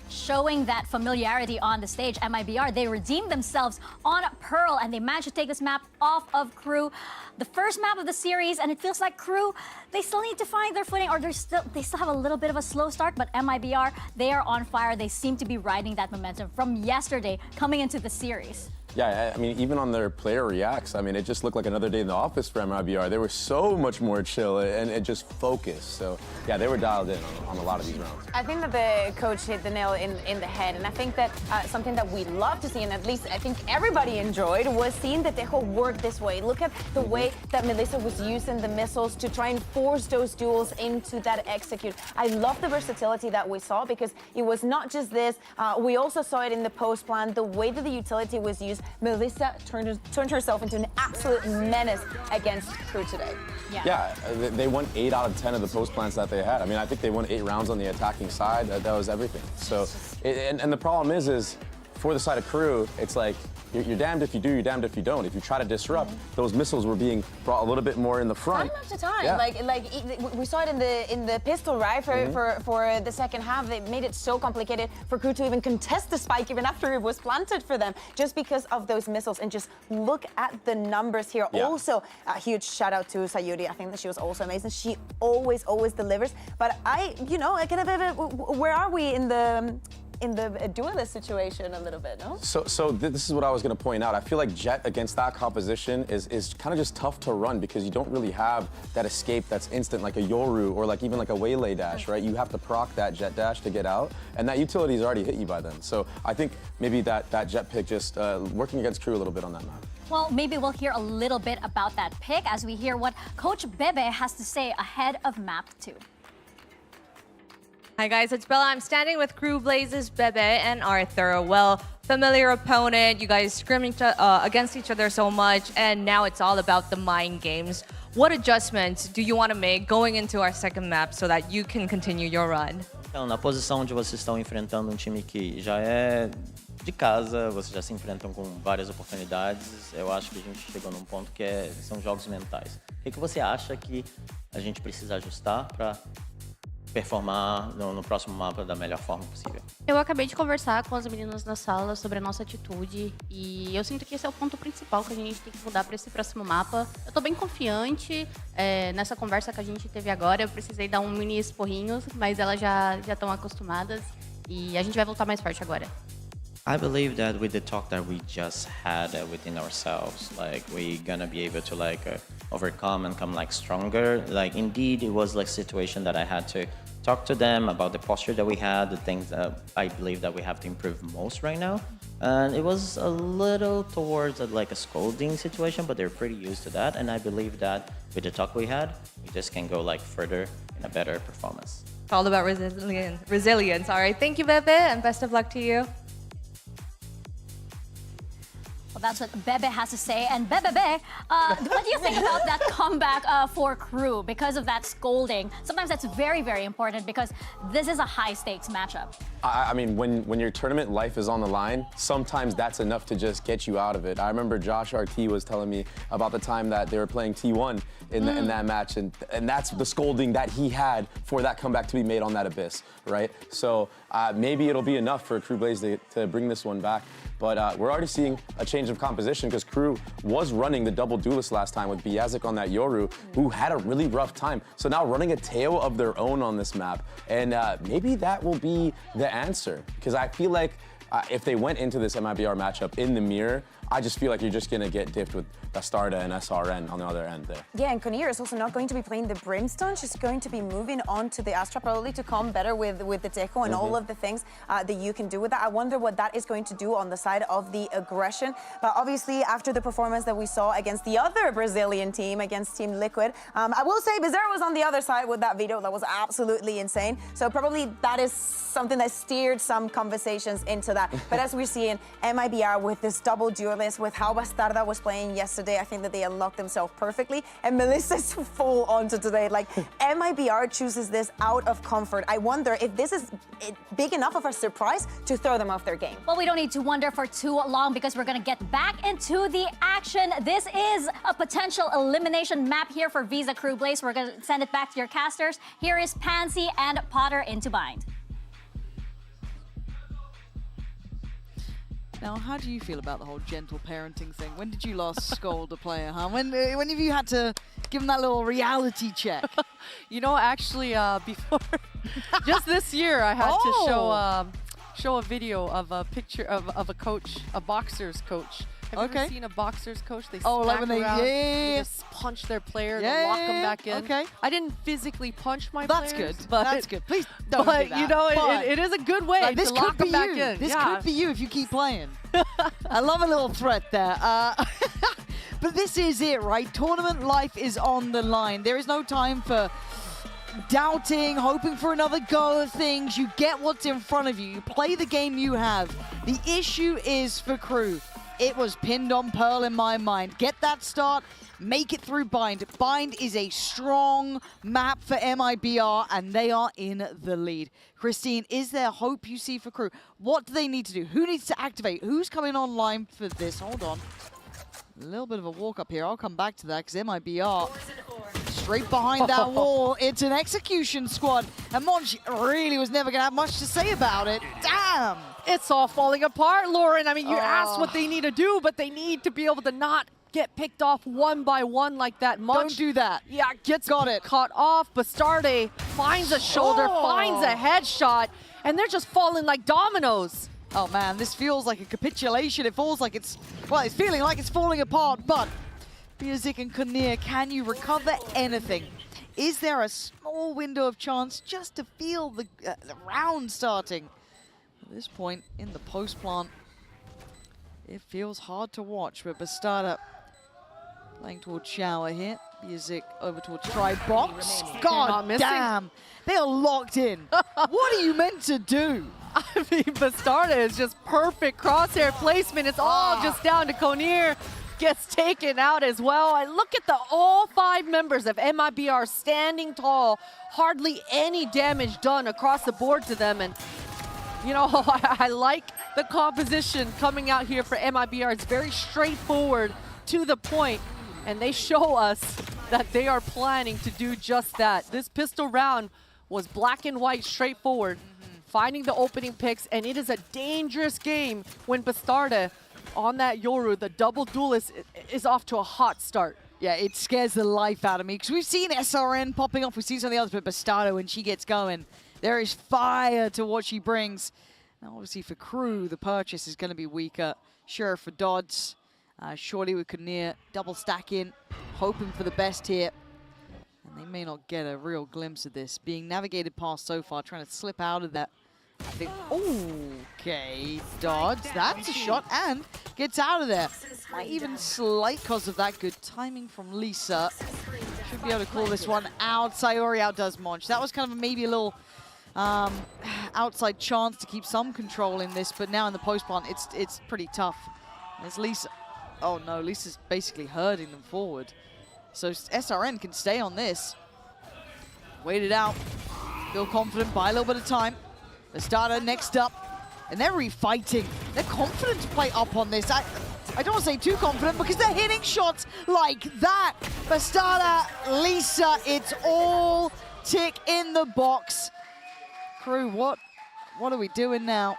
Showing that familiarity on the stage, MIBR, they redeemed themselves on Pearl and they managed to take this map off of Crew. The first map of the series, and it feels like Crew, they still need to find their footing, or they still have a little bit of a slow start, but MIBR, they are on fire. They seem to be riding that momentum from yesterday coming into the series. Yeah, I mean, even on their player reacts, I mean, it just looked like another day in the office for MIBR. They were so much more chill and just focused. So, yeah, they were dialed in on a lot of these rounds. I think that the coach hit the nail in the head, and I think that something that we love to see, and at least I think everybody enjoyed, was seeing that Tejo work this way. Look at the way that Melissa was using the missiles to try and force those duels into that execute. I love the versatility that we saw, because it was not just this. We also saw it in the post plan, the way that the utility was used. Melissa turned herself into an absolute menace against Crew today. Yeah, they won 8 out of 10 of the post plans that they had. I mean, I think they won 8 rounds on the attacking side. That was everything. So, and the problem is for the side of Crew, it's like, you're damned if you do, you're damned if you don't. If you try to disrupt, those missiles were being brought a little bit more in the front. Time after time, Yeah. like we saw it in the pistol, right? For the second half, they made it so complicated for Crew to even contest the spike even after it was planted for them, just because of those missiles. And just look at the numbers here. Yeah. Also, a huge shout out to Sayuri. I think that she was also amazing. She always delivers. But where are we in the duelist situation a little bit, no? So this is what I was going to point out. I feel like Jet against that composition is kind of just tough to run, because you don't really have that escape that's instant, like a Yoru or like even like a Waylay dash, right? You have to proc that Jet dash to get out, and that utility's already hit you by then. So I think maybe that Jet pick just working against Crew a little bit on that map. Well, maybe we'll hear a little bit about that pick as we hear what Coach Bebe has to say ahead of map 2. Hi guys, it's Bella. I'm standing with Crew Blazes, Bebe, and Arthur. Well, familiar opponent, you guys scrimming against each other so much, and now it's all about the mind games. What adjustments do you want to make going into our second map so that you can continue your run? Então, na posição onde vocês estão enfrentando um time que já é de casa, vocês já se enfrentam com várias oportunidades, eu acho que a gente chegou num ponto que são jogos mentais. O que você acha que a gente precisa ajustar para performar no próximo mapa da melhor forma possível? Eu acabei de conversar com as meninas na sala sobre a nossa atitude e eu sinto que esse é o ponto principal que a gente tem que mudar para esse próximo mapa. Eu tô bem confiante nessa conversa que a gente teve agora. Eu precisei dar um mini esporrinhos, mas elas já estão acostumadas e a gente vai voltar mais forte agora. I believe that with the talk that we just had within ourselves, like we're gonna be able to like overcome and come like stronger. Like indeed, it was like a situation that I had to talk to them about the posture that we had, the things that I believe that we have to improve most right now. And it was a little towards like a scolding situation, but they're pretty used to that. And I believe that with the talk we had, we just can go like further in a better performance. It's all about resilience. All right, thank you, Bebe, and best of luck to you. Well, that's what Bebe has to say. And Bebe, what do you think about that comeback for Crew because of that scolding? Sometimes that's very, very important because this is a high-stakes matchup. I mean, when your tournament life is on the line, sometimes that's enough to just get you out of it. I remember Josh RT was telling me about the time that they were playing T1 in that match, and that's the scolding that he had for that comeback to be made on that Abyss, right? So maybe it'll be enough for Crew Blaze to bring this one back. But we're already seeing a change of composition because Crew was running the double duelist last time with Biazik on that Yoru, who had a really rough time. So now running a tale of their own on this map. And maybe that will be the answer, because I feel like if they went into this MIBR matchup in the mirror, I just feel like you're just gonna get diffed with Bastarda and SRN on the other end there. Yeah, and Conir is also not going to be playing the Brimstone. She's going to be moving on to the Astra, probably to come better with the Deco and all of the things that you can do with that. I wonder what that is going to do on the side of the aggression. But obviously, after the performance that we saw against the other Brazilian team, against Team Liquid, I will say Bizarre was on the other side with that video. That was absolutely insane. So probably that is something that steered some conversations into that. But as we're seeing, MIBR with this double duelist, with how Bastarda was playing yesterday, I think that they unlocked themselves perfectly. And Melissa's full onto today. Like, MIBR chooses this out of comfort. I wonder if this is big enough of a surprise to throw them off their game. Well, we don't need to wonder for too long because we're going to get back into the action. This is a potential elimination map here for Visa Crew Blaze. We're going to send it back to your casters. Here is Pansy and Potter into bind. Now, how do you feel about the whole gentle parenting thing? When did you last scold a player, huh? When have you had to give them that little reality check? You know, actually, before, just this year, I had to show a video of a picture of a coach, a boxer's coach. Have you ever seen a boxer's coach? They like when they they just punch their player, they lock them back in. Okay. I didn't physically punch my That's players. good. But That's good. Please don't do that. You know, it is a good way this to lock could be them back you. in. This could be you if you keep playing. I love a little threat there. But this is it, right? Tournament life is on the line. There is no time for doubting, hoping for another go of things. You get what's in front of you. You play the game you have. The issue is for Crew. It was pinned on Pearl in my mind. Get that start, make it through Bind. Bind is a strong map for MIBR, and they are in the lead. Christine, is there hope you see for Crew? What do they need to do? Who needs to activate? Who's coming online for this? Hold on. A little bit of a walk up here. I'll come back to that because MIBR straight behind that wall. It's an execution squad. And Monch really was never going to have much to say about it. Damn! It's all falling apart, Lauren. I mean, you asked what they need to do, but they need to be able to not get picked off one by one like that. Don't do that. Yeah, gets caught off. Bastarde finds a shoulder, finds a headshot, and they're just falling like dominoes. Oh man, this feels like a capitulation. It feels like it's feeling like it's falling apart, but Biazik and Conir, can you recover anything? Is there a small window of chance just to feel the round starting? At this point in the post plant, it feels hard to watch, but Bastarda playing towards Shower here. Biazik over towards Try Box. God damn, they are locked in. What are you meant to do? I mean, Bastarda is just perfect crosshair placement. It's all just down to Conir. Gets taken out as well. I look at all 5 members of MIBR standing tall. Hardly any damage done across the board to them. And, you know, I like the composition coming out here for MIBR. It's very straightforward, to the point. And they show us that they are planning to do just that. This pistol round was black and white, straightforward. Finding the opening picks, and it is a dangerous game when Bastarda on that Yoru, the double duelist, is off to a hot start. Yeah, it scares the life out of me because we've seen SRN popping off, we've seen some of the others, but Bastarda, when she gets going, there is fire to what she brings. Now, obviously, for Crew, the purchase is going to be weaker. Sheriff for Dodds, Shorty with Conir, double stack in, hoping for the best here. And they may not get a real glimpse of this. Being navigated past so far, trying to slip out of that. I think, okay, Dodds, that's a shot, and gets out of there. Might even slide because of that good timing from Lisa. Should be able to call this one out. Sayori outdoes Monch. That was kind of maybe a little outside chance to keep some control in this, but now in the post plant, it's pretty tough. There's Lisa. Oh no, Lisa's basically herding them forward. So SRN can stay on this. Wait it out. Feel confident, buy a little bit of time. Bastarda next up. And they're refighting. They're confident to play up on this. I don't want to say too confident because they're hitting shots like that. Bastarda, Lisa, it's all tick in the box. Crew, what are we doing now?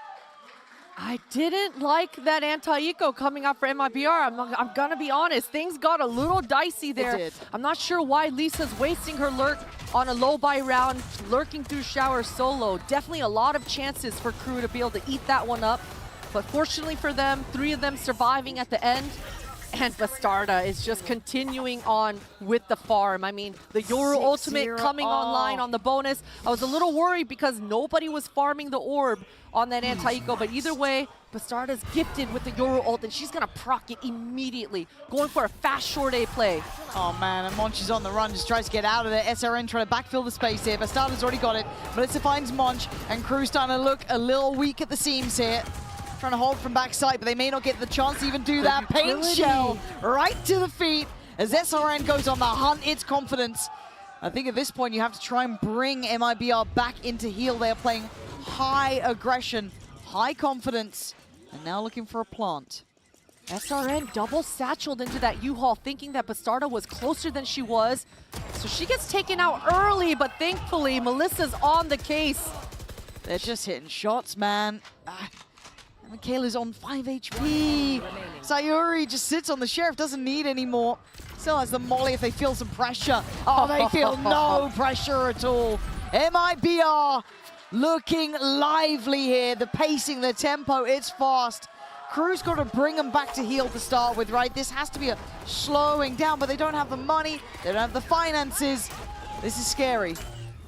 I didn't like that anti-eco coming out for MIBR. I'm gonna be honest, things got a little dicey there. It did. I'm not sure why Lisa's wasting her lurk on a low buy round, lurking through Shower solo. Definitely a lot of chances for Crew to be able to eat that one up. But fortunately for them, 3 of them surviving at the end. And Bastarda is just continuing on with the farm. I mean, the Yoru ultimate coming online on the bonus. I was a little worried because nobody was farming the orb on that anti-eco, but either way, Bastarda's gifted with the Yoru ult, and she's gonna proc it immediately, going for a fast short A play. Oh man, and Monch is on the run, just tries to get out of there. SRN trying to backfill the space here. Bastarda's already got it. Melissa finds Monch, and Crew's starting to look a little weak at the seams here. Trying to hold from backside, but they may not get the chance to even do that. Paint shell right to the feet as SRN goes on the hunt. It's confidence. I think at this point you have to try and bring MIBR back into heel. They are playing high aggression, high confidence, and now looking for a plant. SRN double satcheled into that U-Haul, thinking that Bastarda was closer than she was. So she gets taken out early, but thankfully Melissa's on the case. They're just hitting shots, man. Michaela's on 5 HP. Sayuri just sits on the Sheriff, doesn't need any more. Still has the molly if they feel some pressure. Oh, they feel no pressure at all. MIBR looking lively here. The pacing, the tempo, it's fast. Crew's got to bring them back to heel to start with, right? This has to be a slowing down, but they don't have the money. They don't have the finances. This is scary.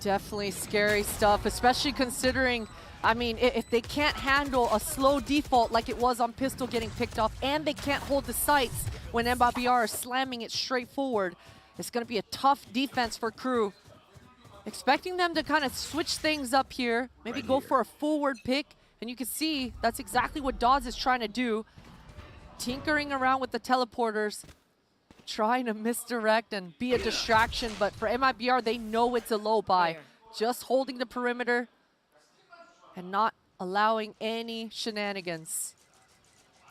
Definitely scary stuff, especially considering, I mean, if they can't handle a slow default like it was on Pistol getting picked off, and they can't hold the sights when MIBR are slamming it straight forward, it's going to be a tough defense for Crew. Expecting them to kind of switch things up here, maybe go for a forward pick, and you can see that's exactly what Dodds is trying to do. Tinkering around with the teleporters, trying to misdirect and be a distraction, but for MIBR, they know it's a low buy. Just holding the perimeter and not allowing any shenanigans.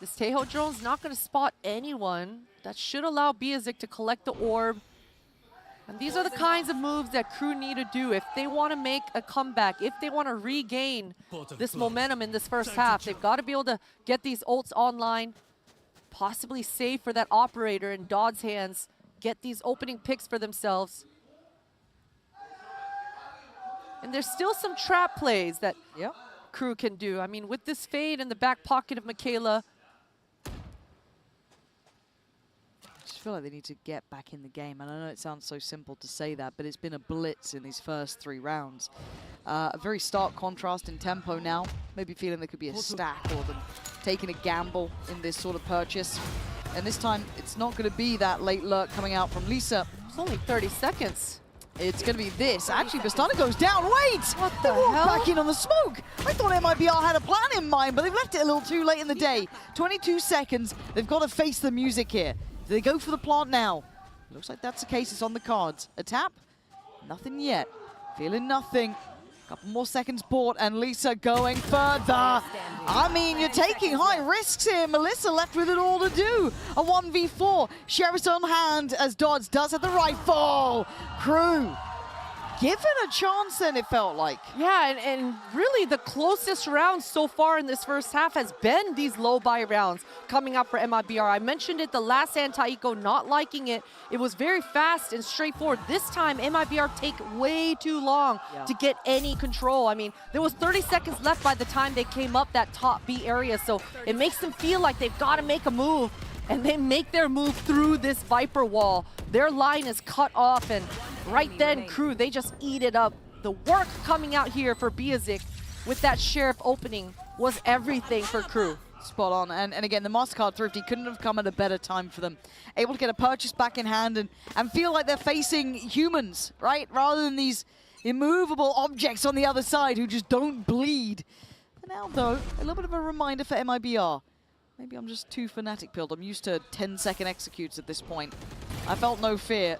This Tejo drone's not going to spot anyone. That should allow Biazik to collect the orb. And these are the kinds of moves that Crew need to do if they want to make a comeback, if they want to regain this momentum in this first half. They've got to be able to get these ults online, possibly save for that operator in Dodd's hands, get these opening picks for themselves. And there's still some trap plays that Crew can do. I mean, with this fade in the back pocket of Michaela. I just feel like they need to get back in the game. And I know it sounds so simple to say that, but it's been a blitz in these first 3 rounds. A very stark contrast in tempo now. Maybe feeling there could be a stack or them taking a gamble in this sort of purchase. And this time, it's not going to be that late lurk coming out from Lisa. It's only 30 seconds. It's going to be this. Actually, Bastarda goes down. Wait! What the hell? Back in on the smoke. I thought MIBR had a plan in mind, but they've left it a little too late in the day. 22 seconds. They've got to face the music here. Do they go for the plant now? Looks like that's the case. It's on the cards. A tap? Nothing yet. Feeling nothing. Couple more seconds bought, and Lisa going further. I mean, you're taking high risks here. Melissa left with it all to do. A 1v4. Sheriff's on hand as Dodds does have the rifle. Crew given a chance then, it felt like. Yeah, and really the closest round so far in this first half has been these low buy rounds coming up for MIBR. I mentioned it, the last anti-eco not liking it. It was very fast and straightforward. This time, MIBR take way too long to get any control. I mean, there was 30 seconds left by the time they came up that top B area, so it makes them feel like they've got to make a move, and they make their move through this Viper wall. Their line is cut off, and right then, Crew, they just eat it up. The work coming out here for Biazik with that Sheriff opening was everything for Crew. Spot on, and again, the Mastercard Thrifty couldn't have come at a better time for them. Able to get a purchase back in hand and feel like they're facing humans, right? Rather than these immovable objects on the other side who just don't bleed. And now, though, a little bit of a reminder for MIBR. Maybe I'm just too fanatic-pilled. I'm used to 10-second executes at this point. I felt no fear.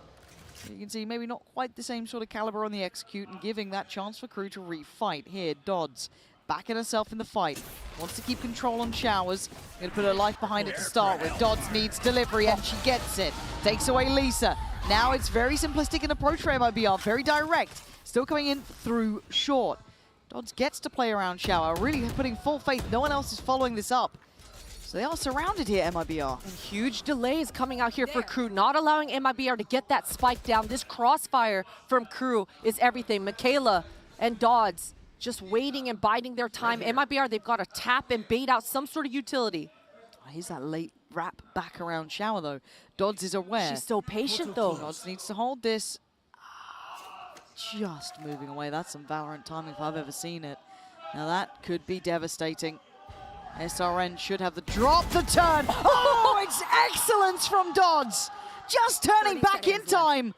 You can see maybe not quite the same sort of caliber on the execute and giving that chance for Crew to refight. Here, Dodds backing herself in the fight. Wants to keep control on Showers. Going to put her life behind it to start with. Dodds needs delivery and she gets it. Takes away Lisa. Now it's very simplistic in approach for MIBR. Very direct. Still coming in through short. Dodds gets to play around Shower. Really putting full faith. No one else is following this up. So they are surrounded here, MIBR. And huge delays coming out here for Crew, not allowing MIBR to get that spike down. This crossfire from Crew is everything. Michaela and Dodds just waiting and biding their time. MIBR, they've got to tap and bait out some sort of utility. Here's that late wrap back around shower, though. Dodds is aware. She's so patient, though. Dodds needs to hold this. Just moving away. That's some Valorant timing if I've ever seen it. Now that could be devastating. SRN should have the drop, the turn. Oh, it's excellence from Dodds. Just turning back in time.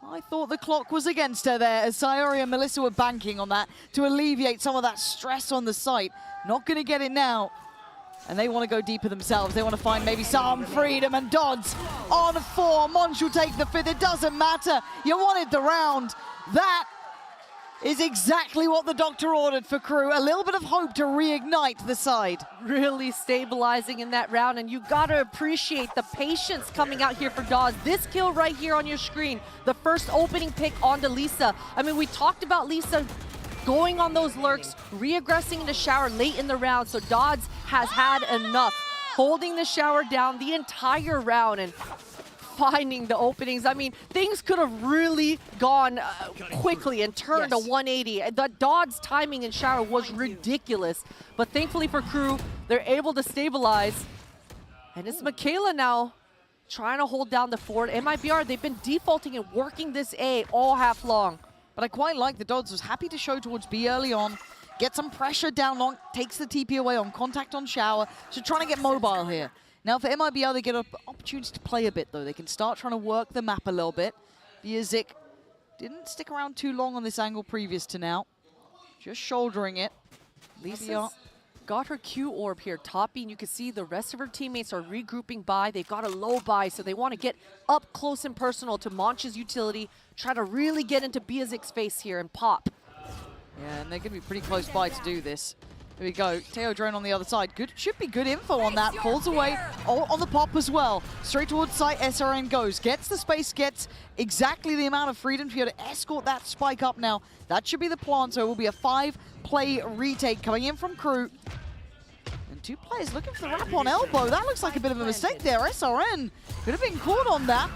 I thought the clock was against her there as Sayori and Melissa were banking on that to alleviate some of that stress on the site. Not going to get it now. And they want to go deeper themselves. They want to find maybe some freedom, and Dodds on 4. Monch will take the 5th. It doesn't matter. You wanted the round. That is exactly what the doctor ordered for Crew. A little bit of hope to reignite the side. Really stabilizing in that round, and you got to appreciate the patience coming out here for Dodds. This kill right here on your screen, the first opening pick onto Lisa. I mean, we talked about Lisa going on those lurks, re-aggressing in the shower late in the round, so Dodds has had enough. Holding the shower down the entire round and finding the openings. I mean, things could have really gone quickly and turned a 180. The Dodds timing in shower was ridiculous, but thankfully for Crew, they're able to stabilize. And it's Michaela now trying to hold down the fort. MIBR, they've been defaulting and working this A all half long. But I quite like the Dodds was happy to show towards B early on, get some pressure down long, takes the TP away on contact on shower, so trying to get mobile here. Now for MIBR, they get an opportunity to play a bit though. They can start trying to work the map a little bit. Viazik didn't stick around too long on this angle previous to now. Just shouldering it. Lisa got her Q orb here, toppy, and you can see the rest of her teammates are regrouping by. They've got a low buy, so they want to get up close and personal to Monch's utility, try to really get into Biazik's face here and pop. Yeah, and they're going to be pretty close by to do this. Here we go. Teo drone on the other side. Good, should be good info on that. Falls away on the pop as well. Straight towards site, SRN goes. Gets the space, gets exactly the amount of freedom to be able to escort that spike up now. That should be the plan, so it will be a 5-play retake coming in from Crew. And 2 players looking for the wrap on elbow. That looks like a bit of a mistake there. SRN could have been caught on that.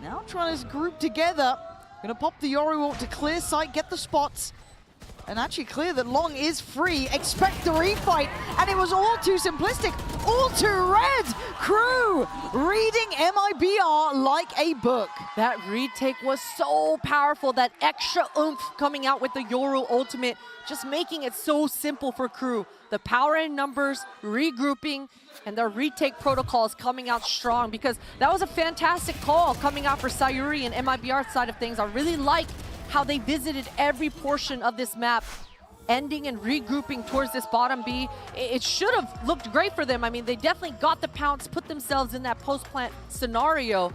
Now trying to group together. Gonna pop the Yori walk to clear sight, get the spots. And actually clear that Long is free. Expect the refight. And it was all too simplistic. All too red. Crew reading MIBR like a book. That retake was so powerful. That extra oomph coming out with the Yoru ultimate, just making it so simple for Crew. The power in numbers, regrouping, and their retake protocols coming out strong, because that was a fantastic call coming out for Sayuri and MIBR side of things. I really like how they visited every portion of this map, ending and regrouping towards this bottom B. It should have looked great for them. I mean, they definitely got the pounce, put themselves in that post-plant scenario.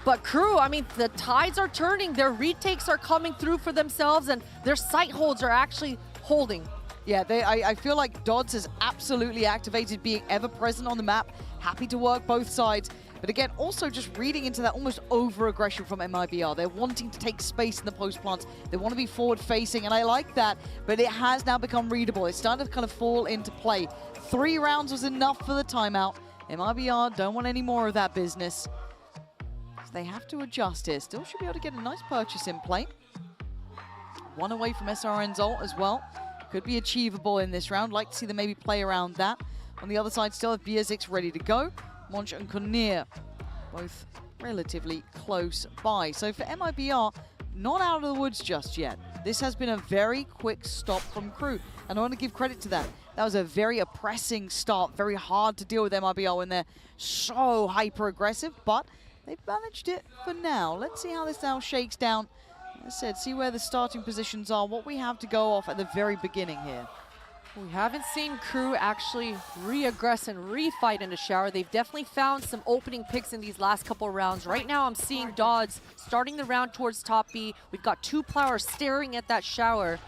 But Crew, I mean, the tides are turning. Their retakes are coming through for themselves, and their sight holds are actually holding. Yeah, I feel like Dodds has absolutely activated being ever present on the map. Happy to work both sides. But again, also just reading into that almost over-aggression from MIBR. They're wanting to take space in the post-plants. They want to be forward-facing, and I like that. But it has now become readable. It's starting to kind of fall into play. 3 rounds was enough for the timeout. MIBR don't want any more of that business. So they have to adjust here. Still should be able to get a nice purchase in play. 1 away from SRN's ult as well. Could be achievable in this round. Like to see them maybe play around that. On the other side, still have Biazik's ready to go. Monch and Konir, both relatively close by. So for MIBR, not out of the woods just yet. This has been a very quick stop from Crew, and I want to give credit to that. That was a very oppressing start, very hard to deal with MIBR when they're so hyper-aggressive, but they've managed it for now. Let's see how this now shakes down. As I said, see where the starting positions are, what we have to go off at the very beginning here. We haven't seen Crew actually re-aggress and refight in the shower. They've definitely found some opening picks in these last couple of rounds. Right now, I'm seeing Dodds starting the round towards top B. We've got 2 players staring at that shower.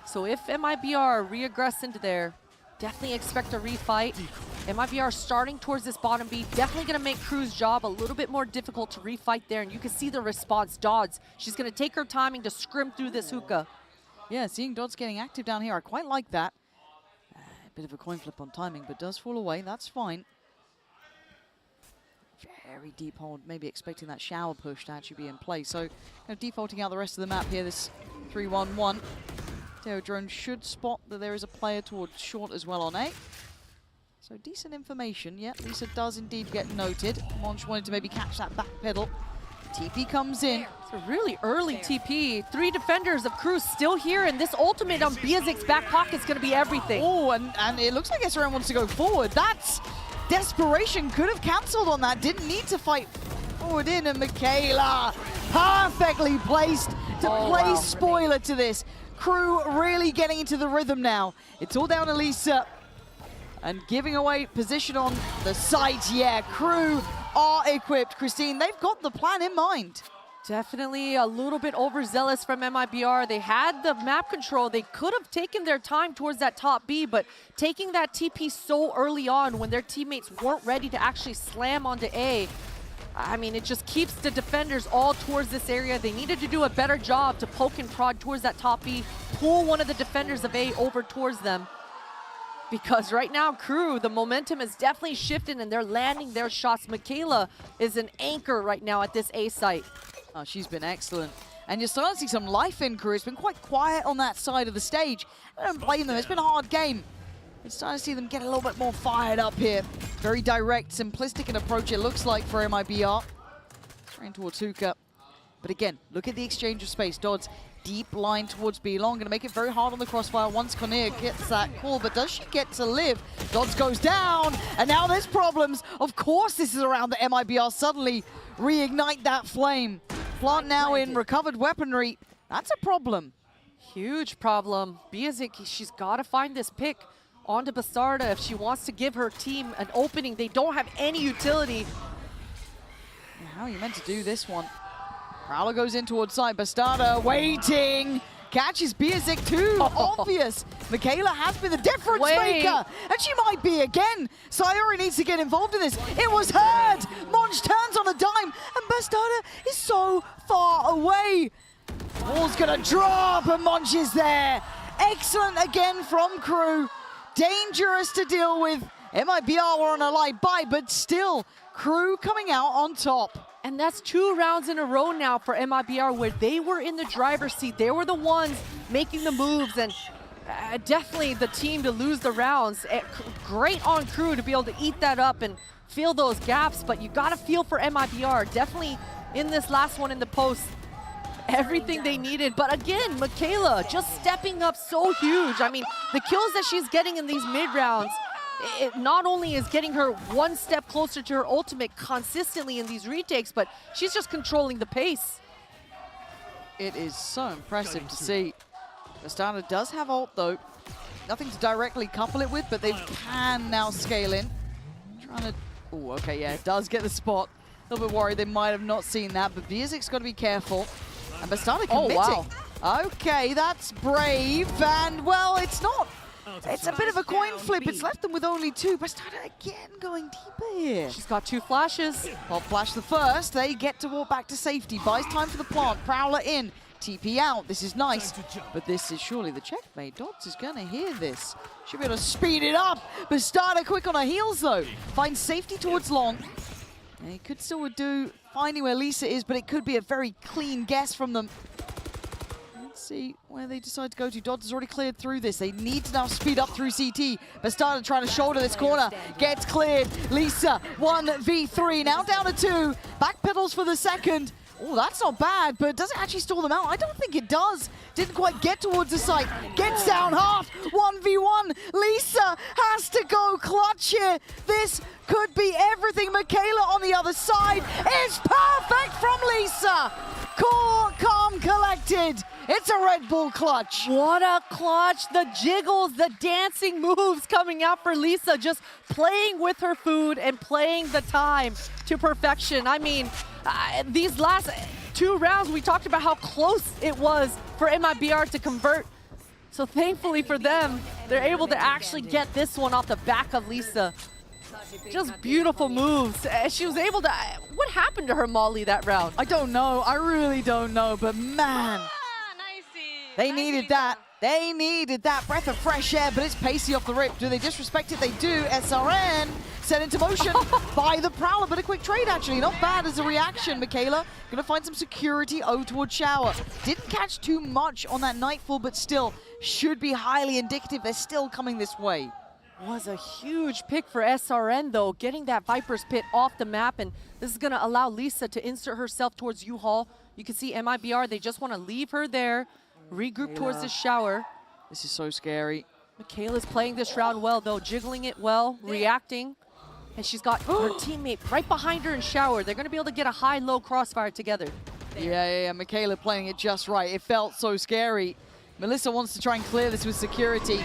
So if MIBR re-aggress into there, definitely expect a refight. MIBR starting towards this bottom B, definitely going to make Crew's job a little bit more difficult to refight there. And you can see the response. Dodds, she's going to take her timing to scrim through this hookah. Yeah, seeing Dodds getting active down here, I quite like that. Bit of a coin flip on timing, but does fall away. That's fine. Very deep hold, maybe expecting that shower push to actually be in play. So kind of defaulting out the rest of the map here, this 3-1-1. Drone should spot that there is a player towards short as well on A. So decent information. Yeah, Lisa does indeed get noted. Monch wanted to maybe catch that back pedal. TP comes in. It's a really early TP. 3 defenders of Cruz still here, and this ultimate on Biazik's back pocket is going to be everything. Oh, and it looks like SRM wants to go forward. That's desperation. Could have cancelled on that. Didn't need to fight forward in. And Michaela perfectly placed to place spoiler to this. Crew really getting into the rhythm now. It's all down to Lisa. And giving away position on the site. Yeah, Crew are equipped, Christine. They've got the plan in mind. Definitely a little bit overzealous from MIBR. They had the map control. They could have taken their time towards that top B, but taking that TP so early on when their teammates weren't ready to actually slam onto A, I mean, it just keeps the defenders all towards this area. They needed to do a better job to poke and prod towards that top B, pull one of the defenders of A over towards them. Because right now, Crew, the momentum is definitely shifting and they're landing their shots. Michaela is an anchor right now at this A site. Oh, she's been excellent. And you're starting to see some life in Crew. It's been quite quiet on that side of the stage. I don't blame them. It's been a hard game. It's starting to see them get a little bit more fired up here. Very direct, simplistic an approach it looks like for MIBR. Straight towards Hookah. But again, look at the exchange of space. Dodds, deep line towards B long. Going to make it very hard on the crossfire once Cornelia gets that call. But does she get to live? Dodds goes down. And now there's problems. Of course this is around the MIBR suddenly reignite that flame. Plant now in recovered weaponry. That's a problem. Huge problem. Biazik, she's got to find this pick onto Bastarda if she wants to give her team an opening. They don't have any utility. How are you meant to do this one? Prowler goes in towards side. Bastarda waiting. Catches Biazik too. Obvious. Michaela has been the difference maker. And she might be again. Sayori needs to get involved in this. It was heard. Monch turns on a dime. And Bastarda is so far away. Ball's gonna drop and Monch is there. Excellent again from Crew. Dangerous to deal with. MIBR were on a light bye, but still Crew coming out on top. And that's 2 rounds in a row now for MIBR where they were in the driver's seat. They were the ones making the moves and definitely the team to lose the rounds. Great on Crew to be able to eat that up and fill those gaps, but you gotta feel for MIBR. Definitely in this last one in the post, everything they needed. But again, Michaela just stepping up so huge. I mean, the kills that she's getting in these mid rounds, it not only is getting her one step closer to her ultimate consistently in these retakes, but she's just controlling the pace. It is so impressive to see. Bastarda does have ult though. Nothing to directly couple it with, but they can now scale in. Trying to, oh, okay, yeah, it does get the spot. A little bit worried they might have not seen that, but Biazik's got to be careful. And Bastarda committing. Oh, wow. Okay, that's brave, and well, it's not. It's a bit of a coin flip. It's left them with only 2. Bastarda again going deeper here. She's got 2 flashes. Well, flash the first. They get to walk back to safety. Buys time for the plant. Prowler in. TP out. This is nice. But this is surely the checkmate. Dodds is going to hear this. Should be able to speed it up. Bastarda quick on her heels, though. Finds safety towards long. And he could still do finding where Lisa is, but it could be a very clean guess from them. Let's see where they decide to go to. Dodds has already cleared through this. They need to now speed up through CT. Bastarda trying to shoulder this corner. Gets cleared. Lisa, 1v3. Now down to 2. Back pedals for the second. Oh, that's not bad, but does it actually stall them out? I don't think it does. Didn't quite get towards the site. Gets down half. 1v1. Lisa has to go clutch here. This could be everything. Michaela on the other side. It's perfect from Lisa. Cool, calm, collected. It's a Red Bull clutch. What a clutch. The jiggles, the dancing moves coming out for Lisa. Just playing with her food and playing the time to perfection. I mean, these last 2 rounds, we talked about how close it was for MIBR to convert. So thankfully for them, they're able to actually get this one off the back of Lisa. Just beautiful moves. She was able to... What happened to her Molly that round? I don't know. I really don't know. But man, they needed that. They needed that breath of fresh air, but it's pacey off the rip. Do they disrespect it? They do. SRN set into motion by the Prowler, but a quick trade actually. Not bad as a reaction. Michaela gonna find some security over towards Shower. Didn't catch too much on that Nightfall, but still should be highly indicative. They're still coming this way. Was a huge pick for SRN though, getting that Viper's Pit off the map, and this is gonna allow Lisa to insert herself towards U-Haul. You can see MIBR, they just wanna leave her there, regroup towards the shower. This is so scary. Michaela's playing this round well though, jiggling it well, reacting. And she's got her teammate right behind her in shower. They're gonna be able to get a high-low crossfire together. Yeah, Michaela playing it just right. It felt so scary. Melissa wants to try and clear this with security.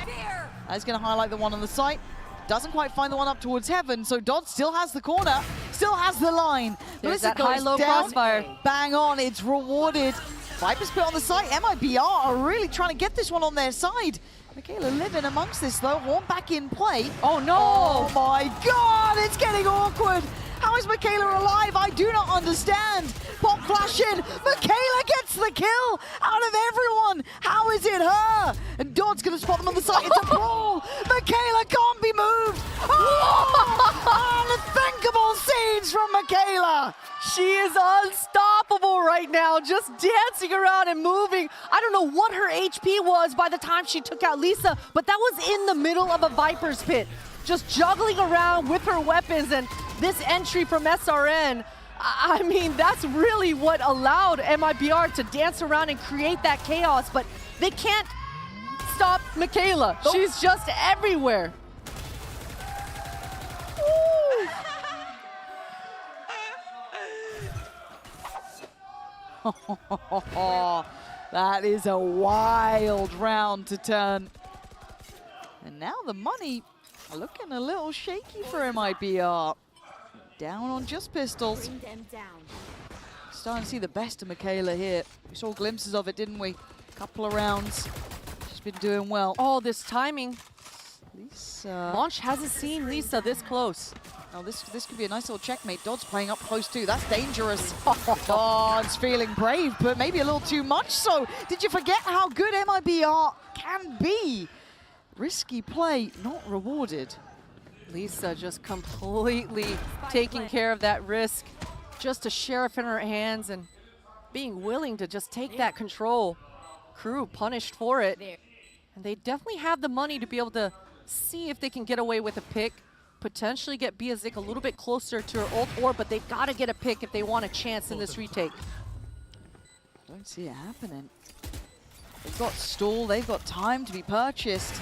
That's going to highlight the one on the site. Doesn't quite find the one up towards Heaven, so Dodd still has the corner, still has the line. There's Melissa that goes high-low down, crossfire. Bang on, it's rewarded. Viper's Pit on the site. MIBR are really trying to get this one on their side. Michaela living amongst this though. Horn back in play. Oh no! Oh my God, it's getting awkward. How is Michaela alive? I do not understand. Pop flash in. Michaela gets the kill out of everyone. How is it her? And Dodd's going to spot them on the side. It's a brawl. Michaela can't be moved. Oh, unthinkable scenes from Michaela. She is unstoppable right now, just dancing around and moving. I don't know what her HP was by the time she took out Lisa, but that was in the middle of a Viper's Pit. Just juggling around with her weapons, and this entry from SRN, I mean, that's really what allowed MIBR to dance around and create that chaos, but they can't stop Michaela. She's just everywhere. That is a wild round to turn. And now the money looking a little shaky for MIBR. Down on just pistols. Starting to see the best of Michaela here. We saw glimpses of it, didn't we? Couple of rounds. She's been doing well. Oh, this timing. Lisa. Launch hasn't seen Lisa this close. Oh, this could be a nice little checkmate. Dodd's playing up close too. That's dangerous. Dodd's feeling brave, but maybe a little too much so. Did you forget how good MIBR can be? Risky play, not rewarded. Lisa just completely taking care of that risk. Just a sheriff in her hands and being willing to just take that control. Crew punished for it. And they definitely have the money to be able to see if they can get away with a pick. Potentially get Biazik a little bit closer to her ult orb, but they've got to get a pick if they want a chance in this retake. Don't see it happening. They've got stall, they've got time to be purchased.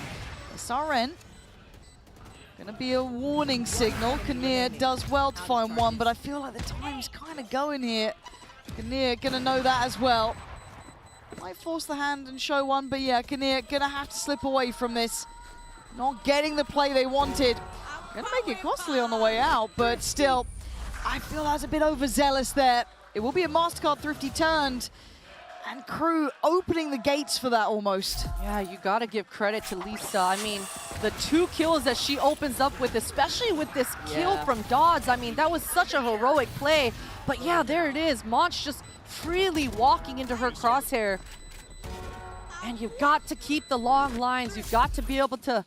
SRN, gonna be a warning signal. Kinnear does well to find one, but I feel like the time's kind of going here. Kinnear gonna know that as well. Might force the hand and show one, but yeah, Kinnear gonna have to slip away from this. Not getting the play they wanted. Gonna make it costly on the way out, but still, I feel that's a bit overzealous there. It will be a Mastercard thrifty turned, and Crew opening the gates for that almost. Yeah, you gotta give credit to Lisa. I mean, the 2 kills that she opens up with, especially with this kill from Dodds, I mean, that was such a heroic play. But yeah, there it is. Monch just freely walking into her crosshair. And you've got to keep the long lines. You've got to be able to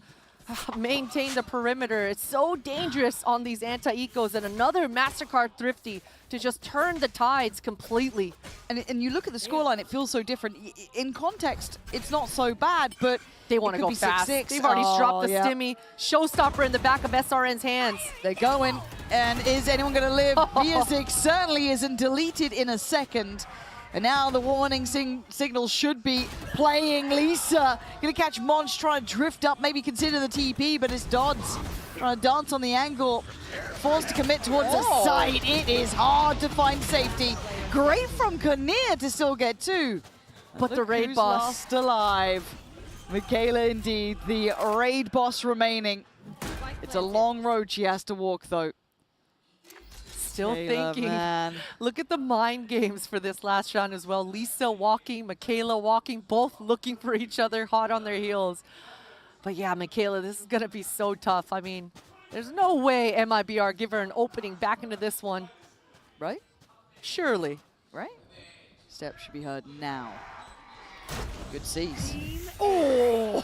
maintain the perimeter. It's so dangerous on these anti-ecos, and another Mastercard thrifty to just turn the tides completely. And you look at the scoreline, it feels so different. In context, it's not so bad, but they want to go fast. 6-6. They've already dropped the stimmy. Showstopper in the back of SRN's hands. They're going, and is anyone going to live? Biazik certainly isn't. Deleted in a second. And now the warning signal should be playing. Lisa gonna catch Monch, trying to drift up, maybe consider the TP, but it's Dodds trying to dance on the angle. Forced to commit towards the site. It is hard to find safety. Great from Kinnear to still get 2. But the raid boss last alive. Michaela indeed, the raid boss remaining. It's a long road she has to walk though. Still thinking. Man. Look at the mind games for this last round as well. Lisa walking, Michaela walking, both looking for each other, hot on their heels. But yeah, Michaela, this is going to be so tough. I mean, there's no way MIBR give her an opening back into this one. Right? Surely. Right? Step should be heard now. Good seize. Oh,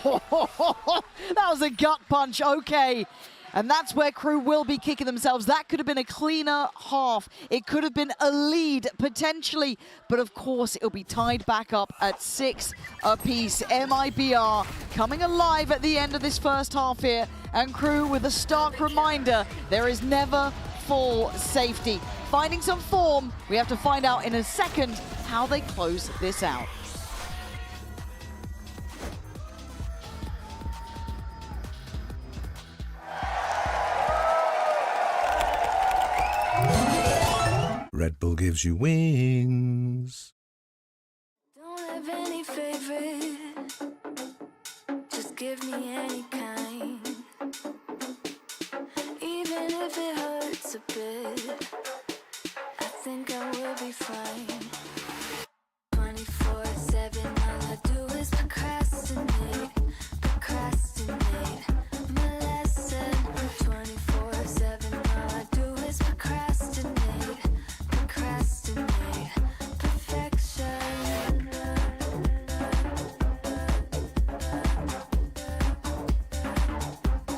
that was a gut punch, okay. And that's where Crew will be kicking themselves. That could have been a cleaner half. It could have been a lead, potentially. But of course, it'll be tied back up at 6 apiece. MIBR coming alive at the end of this first half here. And Crew with a stark reminder, there is never full safety. Finding some form, we have to find out in a second how they close this out. Red Bull gives you wings. Don't have any favorite, just give me any kind. Even if it hurts a bit, I think I will be fine. 24/7, all I do is procrastinate, procrastinate. My lesson, 24/7, all I do is procrastinate, procrastinate. Perfection.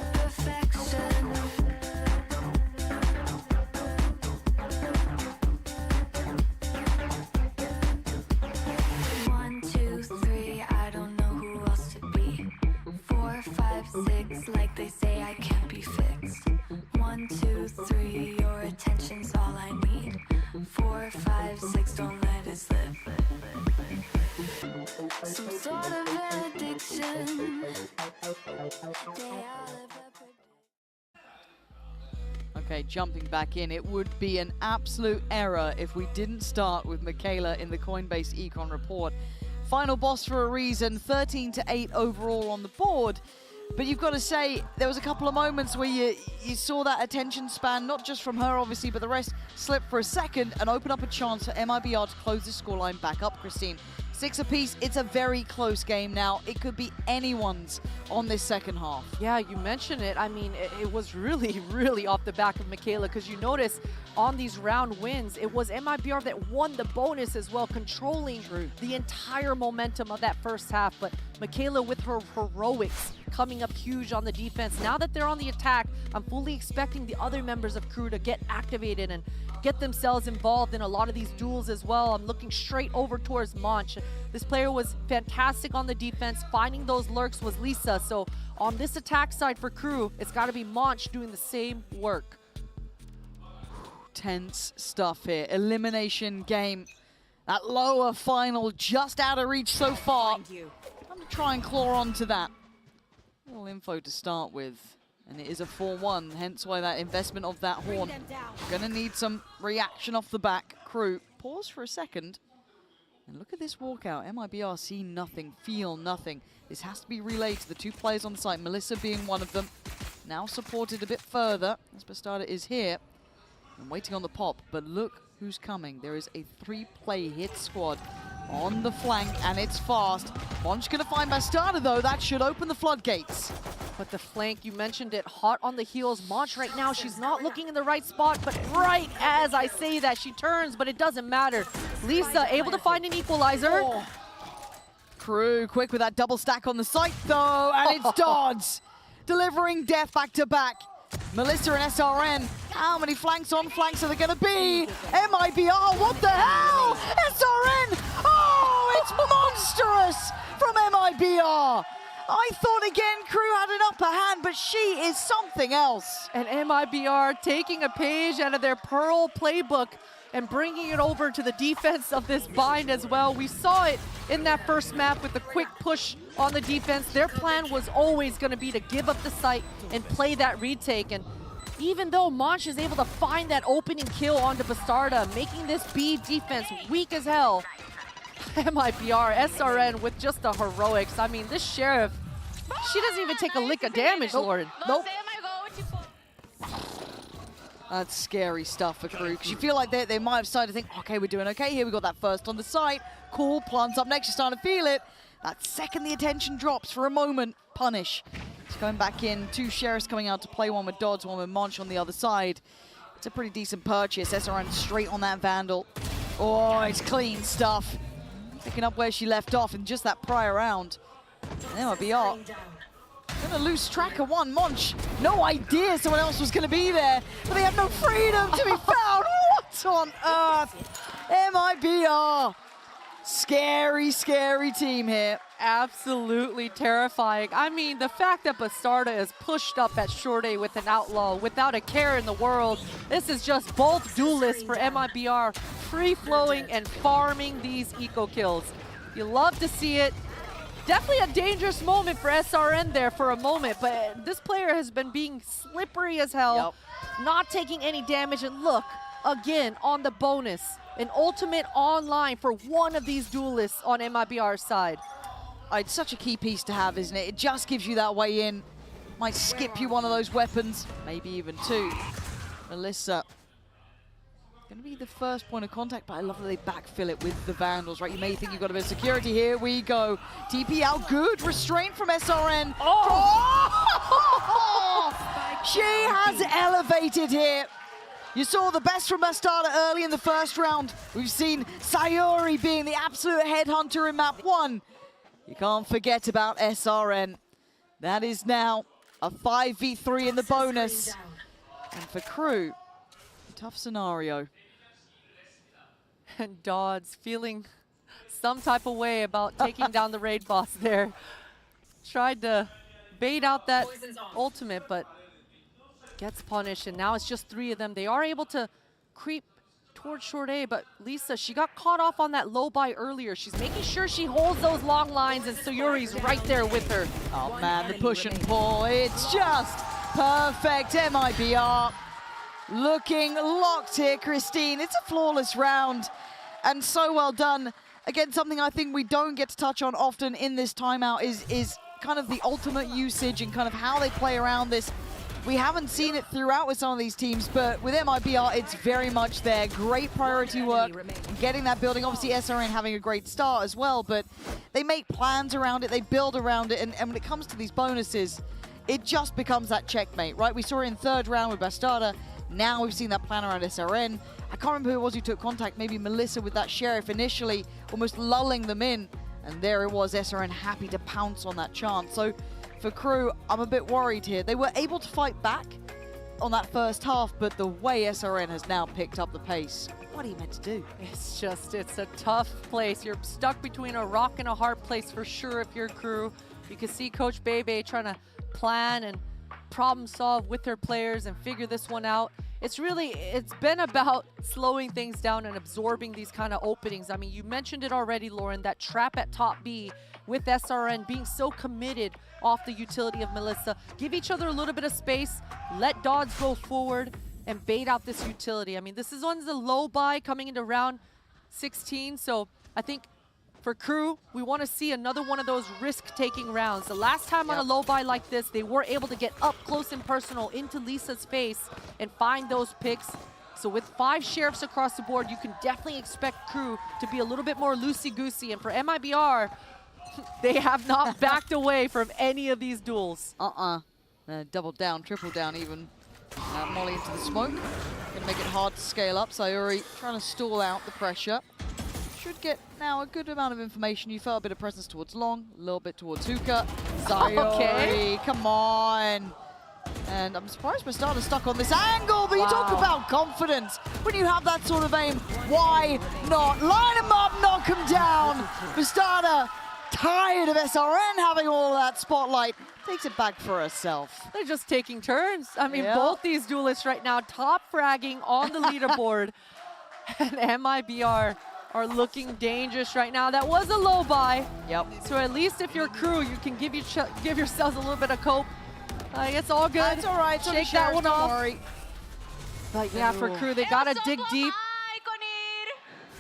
Perfection. 1, 2, 3, I don't know who else to be. 4, 5, 6, like they say I can't be fixed. 1, 2, 3, your attention's all I need. 4, 5, 6, don't let it slip. Some sort of an addiction. Okay, jumping back in, it would be an absolute error if we didn't start with Michaela in the Coinbase Econ report. Final boss for a reason, 13-8 overall on the board. But you've got to say, there was a couple of moments where you saw that attention span, not just from her, obviously, but the rest slip for a second and open up a chance for MIBR to close the scoreline back up, Christine. 6 apiece, it's a very close game now. It could be anyone's on this second half. Yeah, you mentioned it. I mean, it was really, really off the back of Michaela, because you notice on these round wins, it was MIBR that won the bonus as well, controlling the entire momentum of that first half. But Michaela with her heroics coming up huge on the defense. Now that they're on the attack, I'm fully expecting the other members of Crew to get activated and get themselves involved in a lot of these duels as well. I'm looking straight over towards Monch. This player was fantastic on the defense. Finding those lurks was Lisa. So on this attack side for Crew, it's got to be Monch doing the same work. Tense stuff here. Elimination game. That lower final just out of reach so far. I'm going to try and claw onto that. Little info to start with. And it is a 4-1, hence why that investment of that horn. Gonna need some reaction off the back. Crew, pause for a second. And look at this walkout. MIBR see nothing, feel nothing. This has to be relayed to the two players on the site, Melissa being one of them. Now supported a bit further, as Bastarda is here. And waiting on the pop, but look who's coming. There is a 3-play hit squad on the flank, and it's fast. Monch gonna find Bastarda though, that should open the floodgates. But the flank, you mentioned it, hot on the heels. Monch right now, she's not looking in the right spot, but right as I say that, she turns, but it doesn't matter. Lisa able to find an equalizer. Oh. Crew quick with that double stack on the site though, and it's Dodds delivering death back to back. Melissa and SRN, how many flanks on flanks are there gonna be? MIBR, what the hell? SRN, oh, it's monstrous from MIBR. I thought again Crew had an upper hand, but she is something else. And MIBR taking a page out of their Pearl playbook and bringing it over to the defense of this bind as well. We saw it in that first map with the quick push on the defense. Their plan was always going to be to give up the site and play that retake. And even though Monch is able to find that opening kill onto Bastarda, making this B defense weak as hell, MIBR, SRN with just the heroics. I mean, this Sheriff, she doesn't even take a lick of damage, Lauren. Nope. That's scary stuff for Crew, because you feel like they might have started to think, okay, we're doing okay here. We got that first on the site. Cool, plants up next, you're starting to feel it. That second the attention drops for a moment, punish. It's going back in, 2 Sheriffs coming out to play, one with Dodds, one with Monch on the other side. It's a pretty decent purchase. SRN straight on that Vandal. Oh, it's clean stuff. picking up where she left off in just that prior round. There might be Art. Gonna lose track of one. Monch, no idea someone else was gonna be there, but they have no freedom to be found. What on earth? MIBR. Scary, scary team here. Absolutely terrifying. I mean, the fact that Bastarda is pushed up at short A with an outlaw without a care in the world. This is just both duelists for MIBR, free-flowing and farming these eco kills. You love to see it. Definitely a dangerous moment for SRN there for a moment, but this player has been being slippery as hell, not taking any damage. And look, again, on the bonus, an ultimate online for one of these duelists on MIBR's side. It's such a key piece to have, isn't it? It just gives you that way in. Might skip you one of those weapons, maybe even two. Melissa, gonna be the first point of contact, but I love that they backfill it with the Vandals, right? You may think you've got a bit of security. Here we go. TP out, good restraint from SRN. She has elevated here. You saw the best from Bastarda early in the first round. We've seen Sayuri being the absolute headhunter in map 1. You can't forget about SRN. That is now a 5v3 in the bonus. And for Crew, tough scenario. And Dodds feeling some type of way about taking down the raid boss there. Tried to bait out that ultimate, but gets punished, and now it's just 3 of them. They are able to creep towards short A, but Lisa, she got caught off on that low buy earlier. She's making sure she holds those long lines, and Sayuri's right there with her. Oh man, the push and pull, it's just perfect. MIBR looking locked here, Christine. It's a flawless round, and so well done. Again, something I think we don't get to touch on often in this timeout is kind of the ultimate usage and kind of how they play around this. We haven't seen it throughout with some of these teams, but with MIBR, it's very much there. Great priority work, getting that building. Obviously, SRN having a great start as well, but they make plans around it, they build around it, and when it comes to these bonuses, it just becomes that checkmate, right? We saw it in third round with Bastarda. Now we've seen that plan around SRN. I can't remember who it was who took contact, maybe Melissa with that Sheriff initially, almost lulling them in, and there it was, SRN happy to pounce on that chance. So for Crew, I'm a bit worried here. They were able to fight back on that first half, but the way SRN has now picked up the pace, what are you meant to do? It's a tough place. You're stuck between a rock and a hard place for sure if you're Crew. You can see Coach Bebe trying to plan and problem solve with their players and figure this one out. It's been about slowing things down and absorbing these kind of openings. I mean, you mentioned it already, Lauren, that trap at top B with SRN being so committed off the utility of Melissa. Give each other a little bit of space, let Dodds go forward and bait out this utility. I mean, this one's a low buy coming into round 16, so I think for Crew, we want to see another one of those risk-taking rounds. The last time on a low buy like this, they were able to get up close and personal into Lisa's face and find those picks. So with 5 sheriffs across the board, you can definitely expect Crew to be a little bit more loosey-goosey. And for MIBR, they have not backed away from any of these duels. Double down, triple down even. Molly into the smoke. Gonna make it hard to scale up. Sayuri trying to stall out the pressure. Should get now a good amount of information. You felt a bit of presence towards Long, a little bit towards Hookah. Sayuri, come on. And I'm surprised Bastarda's stuck on this angle, but you talk about confidence. When you have that sort of aim, why not? Line him up, knock him down. Bastarda, tired of SRN having all that spotlight, takes it back for herself. They're just taking turns. I mean, both these duelists right now top fragging on the leaderboard. And MIBR are looking dangerous right now. That was a low buy. So at least if you're Crew, you can give yourselves a little bit of cope. It's all good. That's all right. Shake that one off. But yeah, for Crew, they gotta dig deep.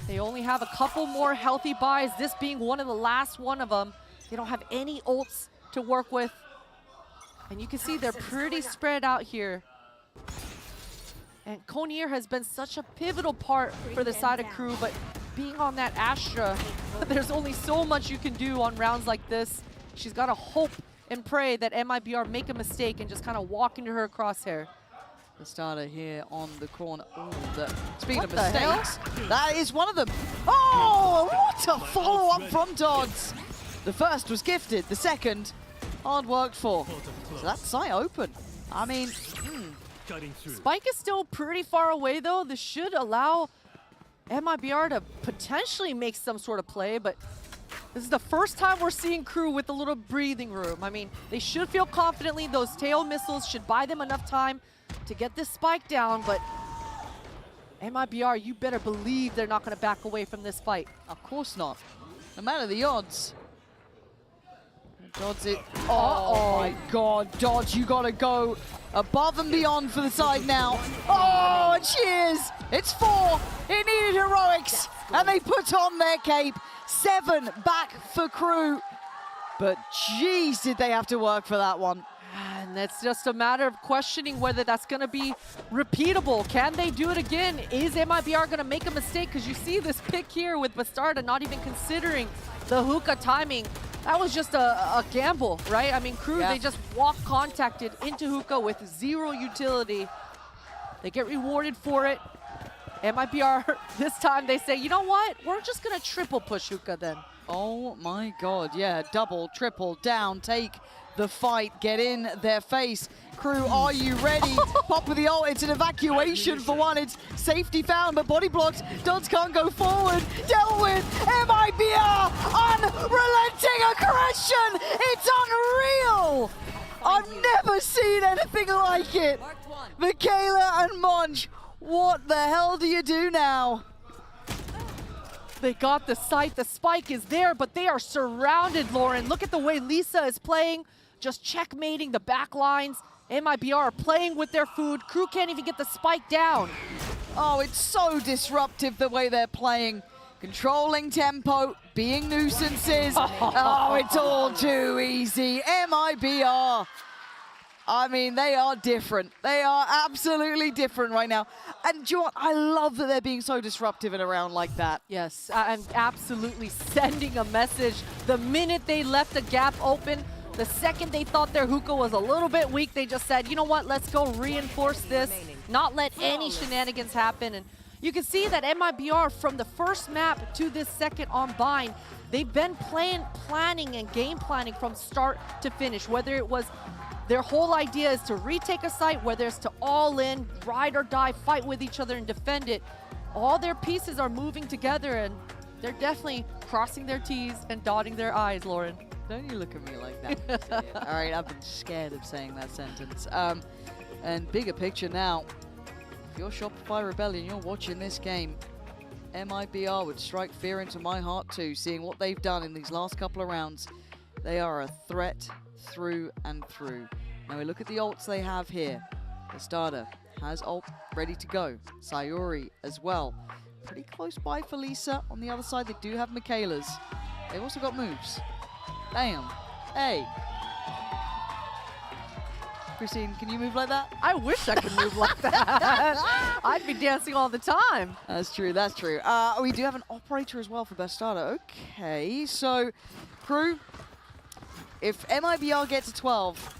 They only have a couple more healthy buys, this being one of the last one of them. They don't have any ults to work with. And you can see they're pretty spread out here. And Konier has been such a pivotal part for the side of Crew, but being on that Astra, there's only so much you can do on rounds like this. She's got to hope and pray that MIBR make a mistake and just kind of walk into her crosshair. The starter here on the corner. Oh, speaking What of the hell? mistakes, that is one of them. Oh, what a follow-up from Dodds. The first was gifted, the second, hard worked for. So that site open. I mean, Spike is still pretty far away, though. This should allow MIBR to potentially make some sort of play, but this is the first time we're seeing Crew with a little breathing room. I mean, they should feel confidently. Those tail missiles should buy them enough time to get this spike down, but MIBR, you better believe they're not going to back away from this fight. of course not. No matter the odds. Dodds it. Oh my God, Dodge, you gotta go above and beyond for the side now. Oh, and cheers! It's 4. It needed heroics, and they put on their cape. 7 back for Crew. But geez, did they have to work for that one. And it's just a matter of questioning whether that's going to be repeatable. Can they do it again? Is MIBR going to make a mistake? Because you see this pick here with Bastarda not even considering the hookah timing. That was just a gamble, right? I mean, Crew, they just walk contacted into hookah with 0 utility. They get rewarded for it. MIBR, this time they say, you know what? We're just going to triple push hookah then. Oh my God, yeah, double, triple, down, take the fight, get in their face. Crew, are you ready? Pop with the ult, it's an evacuation for one, it's safety found, but body blocked. Dodds can't go forward, dealt with, MIBR, unrelenting aggression, it's unreal! I've never seen anything like it. Michaela and Monch, what the hell do you do now? They got the site, the spike is there, but they are surrounded, Lauren. Look at the way Lisa is playing, just checkmating the back lines. MIBR are playing with their food. Crew can't even get the spike down. Oh, it's so disruptive the way they're playing. Controlling tempo, being nuisances. Oh, it's all too easy. MIBR. I mean, they are different. They are absolutely different right now. And do you know what? I love that they're being so disruptive in a round like that. Yes, I'm absolutely sending a message. The minute they left the gap open, the second they thought their hookah was a little bit weak, they just said, you know what, let's go reinforce this, not let any shenanigans happen. And you can see that MIBR, from the first map to this second on Bind, they've been planning and game planning from start to finish, whether it was their whole idea is to retake a site, whether it's to all in, ride or die, fight with each other and defend it. All their pieces are moving together, and they're definitely crossing their T's and dotting their I's, Lauren. Don't you look at me like that. All right, I've been scared of saying that sentence. And bigger picture now. If you're Shopify Rebellion, you're watching this game, MIBR would strike fear into my heart too, seeing what they've done in these last couple of rounds. They are a threat through and through. Now we look at the ults they have here. The starter has ult ready to go. Sayuri as well. Pretty close by for Lisa. On the other side, they do have Michaela's. They've also got moves. Damn. Hey. Christine, can you move like that? I wish I could move like that. I'd be dancing all the time. That's true, that's true. We do have an operator as well for best starter. Okay, so Crew, if MIBR get to 12,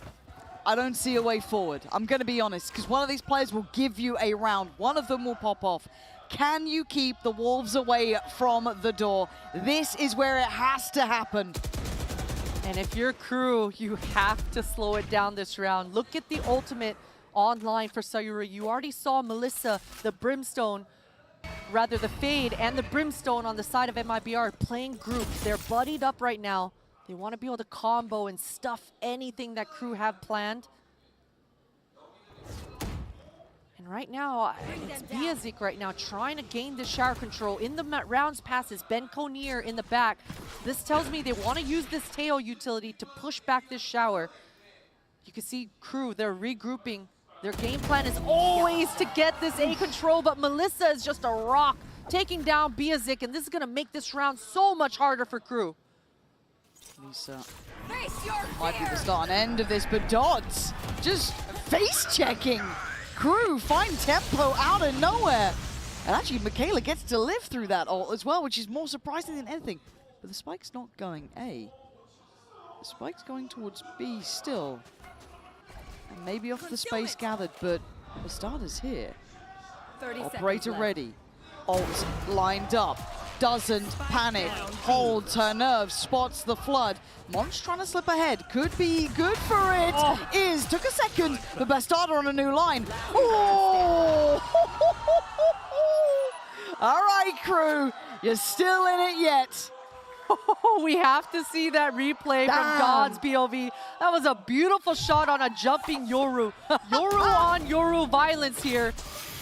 I don't see a way forward. I'm going to be honest, because one of these players will give you a round. One of them will pop off. Can you keep the Wolves away from the door? This is where it has to happen. And if you're Crew, you have to slow it down this round. Look at the ultimate online for Sayuri. You already saw Melissa, the Brimstone, rather the Fade and the Brimstone on the side of MIBR playing groups. They're buddied up right now. They want to be able to combo and stuff anything that Crew have planned. And right now, it's Biazik right now trying to gain the shower control. In the rounds passes, Ben Conir in the back. This tells me they want to use this tail utility to push back this shower. You can see Crew, they're regrouping. Their game plan is always to get this A control, but Melissa is just a rock taking down Biazik, and this is going to make this round so much harder for Crew. Lisa might be the start and end of this, but Dodds just face-checking. Crew find tempo out of nowhere. And actually, Michaela gets to live through that ult as well, which is more surprising than anything. But the spike's not going A. The spike's going towards B still. And maybe off the space gathered, but Bastarda's here. 30 Operator seconds left. ready. Ult lined up. Doesn't panic. Holds her nerve. Spots the flood. Monch trying to slip ahead. Could be good for it. Is. Took a second. But Bastarda on a new line. Oh! All right, crew. You're still in it yet. We have to see that replay from God's POV. That was a beautiful shot on a jumping Yoru. Yoru on Yoru violence here.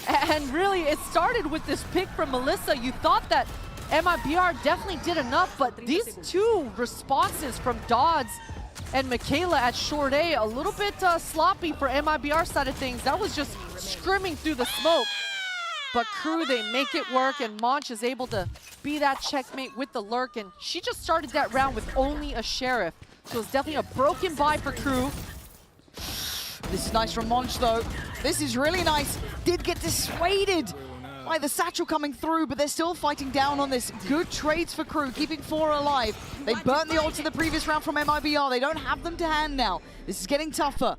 And really, it started with this pick from Melissa. You thought that MIBR definitely did enough, but these two responses from Dodds and Michaela at short A, a little bit sloppy for MIBR side of things. That was just screaming through the smoke. But Crew, they make it work, and Monch is able to be that checkmate with the lurk, and she just started that round with only a Sheriff. So it's definitely a broken buy for Crew. This is nice from Monch, though. This is really nice. Did get dissuaded by the satchel coming through, but they're still fighting down on this. Good trades for Crew, keeping 4 alive. They burnt the ults in the previous round from MIBR. They don't have them to hand now. This is getting tougher.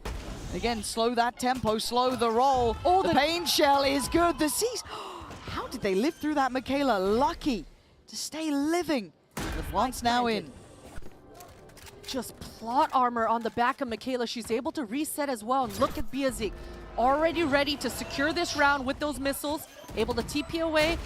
Again, slow that tempo, slow the roll. Oh, the pain shell is good. The C's. How did they live through that, Michaela? Lucky to stay living. The plant's now in. Just plot armor on the back of Michaela. She's able to reset as well. And look at Biazik, already ready to secure this round with those missiles. Able to TP away.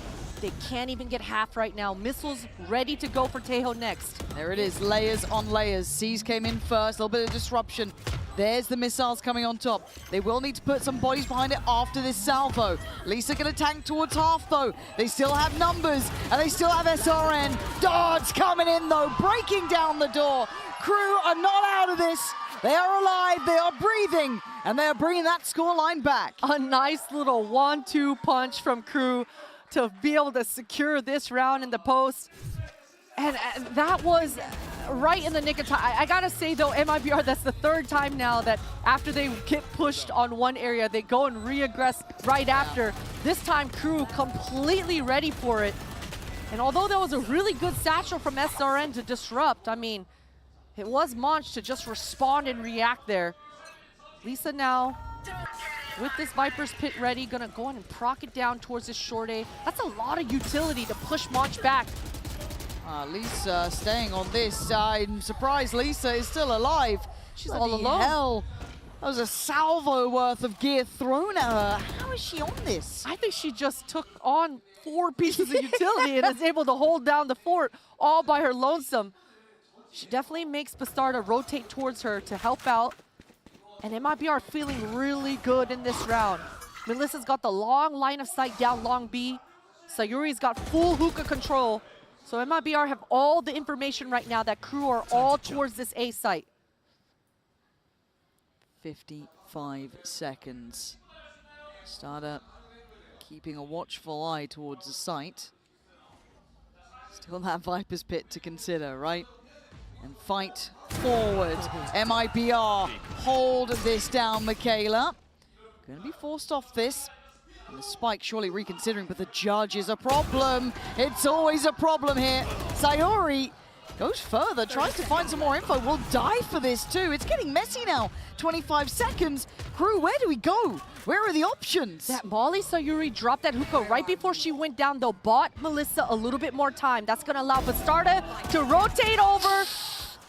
They can't even get half right now. Missiles ready to go for Tejo next. There it is, layers on layers. C's came in first, a little bit of disruption. There's the missiles coming on top. They will need to put some bodies behind it after this salvo. Lisa gonna tank towards half though. They still have numbers, and they still have SRN. Dodds coming in though, breaking down the door. Crew are not out of this. They are alive, they are breathing, and they are bringing that scoreline back. A nice little 1-2 punch from Crew to be able to secure this round in the post. And that was right in the nick of time. I gotta say though, MIBR, that's the 3rd time now that after they get pushed on one area, they go and re-aggress right after. This time, Crew completely ready for it. And although that was a really good satchel from SRN to disrupt, I mean, it was Monch to just respond and react there. Lisa now, with this Viper's Pit ready, gonna go on and proc it down towards this short A. That's a lot of utility to push Monch back. Lisa staying on this. I'm surprised Lisa is still alive. She's all alone. Hell. That was a salvo worth of gear thrown at her. How is she on this? I think she just took on 4 pieces of utility and is able to hold down the fort all by her lonesome. She definitely makes Bastarda rotate towards her to help out. And MIBR feeling really good in this round. Melissa's got the long line of sight down long B. Sayuri's got full hookah control. So MIBR have all the information right now that Crew are all towards this A site. 55 seconds. Bastarda keeping a watchful eye towards the site. Still that Viper's Pit to consider, right? And fight forward. MIBR hold this down, Michaela. Gonna be forced off this. And the spike surely reconsidering, but the judge is a problem. It's always a problem here. Sayuri goes further, tries to find some more info. Will die for this too. It's getting messy now. 25 seconds. Crew, where do we go? Where are the options? That Molly Sayuri dropped that hookah right before she went down, though. Bought Melissa a little bit more time. That's going to allow Bastarda to rotate over.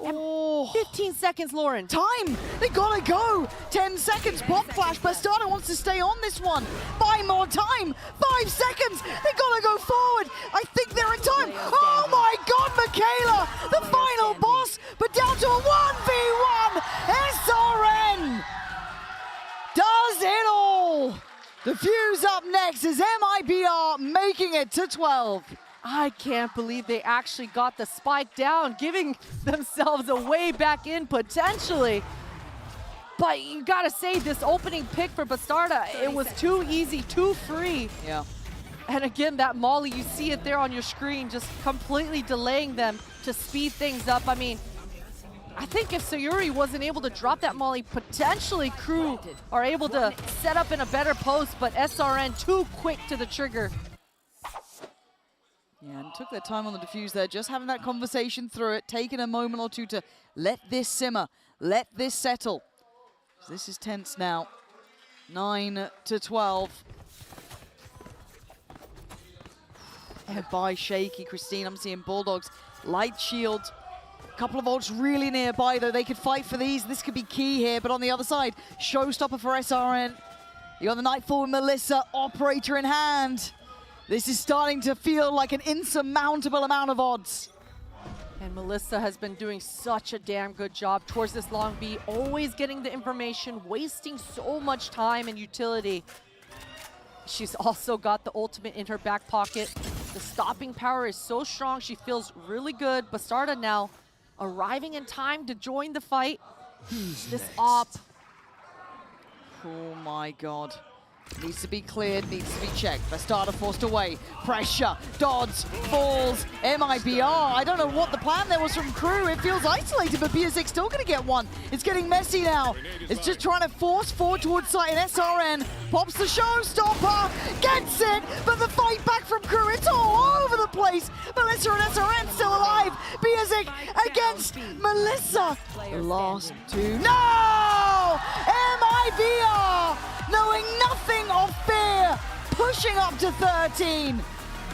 Oh. 15 seconds, Lauren. Time! They gotta go! 10 seconds, pop flash. Bastarda wants to stay on this one. Buy more time! 5 seconds! They gotta go forward! I think they're in time! Oh my god, Michaela! The final boss, but down to a 1v1! SRN does it all! The fuse up next is MIBR making it to 12. I can't believe they actually got the spike down, giving themselves a way back in potentially. But you gotta say, this opening pick for Bastarda, it was too easy, too free. Yeah. And again, that Molly, you see it there on your screen, just completely delaying them to speed things up. I mean, I think if Sayuri wasn't able to drop that Molly, potentially Crew are able to set up in a better post, but SRN too quick to the trigger. Yeah, and took their time on the defuse there, just having that conversation through it, taking a moment or two to let this simmer, let this settle. This is tense now. 9-12. By shaky Christine. I'm seeing Bulldogs, light shield. A couple of ults really nearby though. They could fight for these. This could be key here. But on the other side, showstopper for SRN. You got the Nightfall with Melissa, operator in hand. This is starting to feel like an insurmountable amount of odds. And Melissa has been doing such a damn good job towards this long B, always getting the information, wasting so much time and utility. She's also got the ultimate in her back pocket. The stopping power is so strong, she feels really good. Bastarda now arriving in time to join the fight. This op. Oh my god. Needs to be cleared, needs to be checked. Bastarda forced away. Pressure, dodds, falls, MIBR. I don't know what the plan there was from Crew. It feels isolated, but BSX still gonna get one. It's getting messy now. It's just trying to force forward towards site, and SRN pops the showstopper, gets it, but the fight back from Crew, it's all over the place. Melissa and SRN still alive. BSX against Melissa. The last two, no! MIBR! Knowing nothing of fear, pushing up to 13,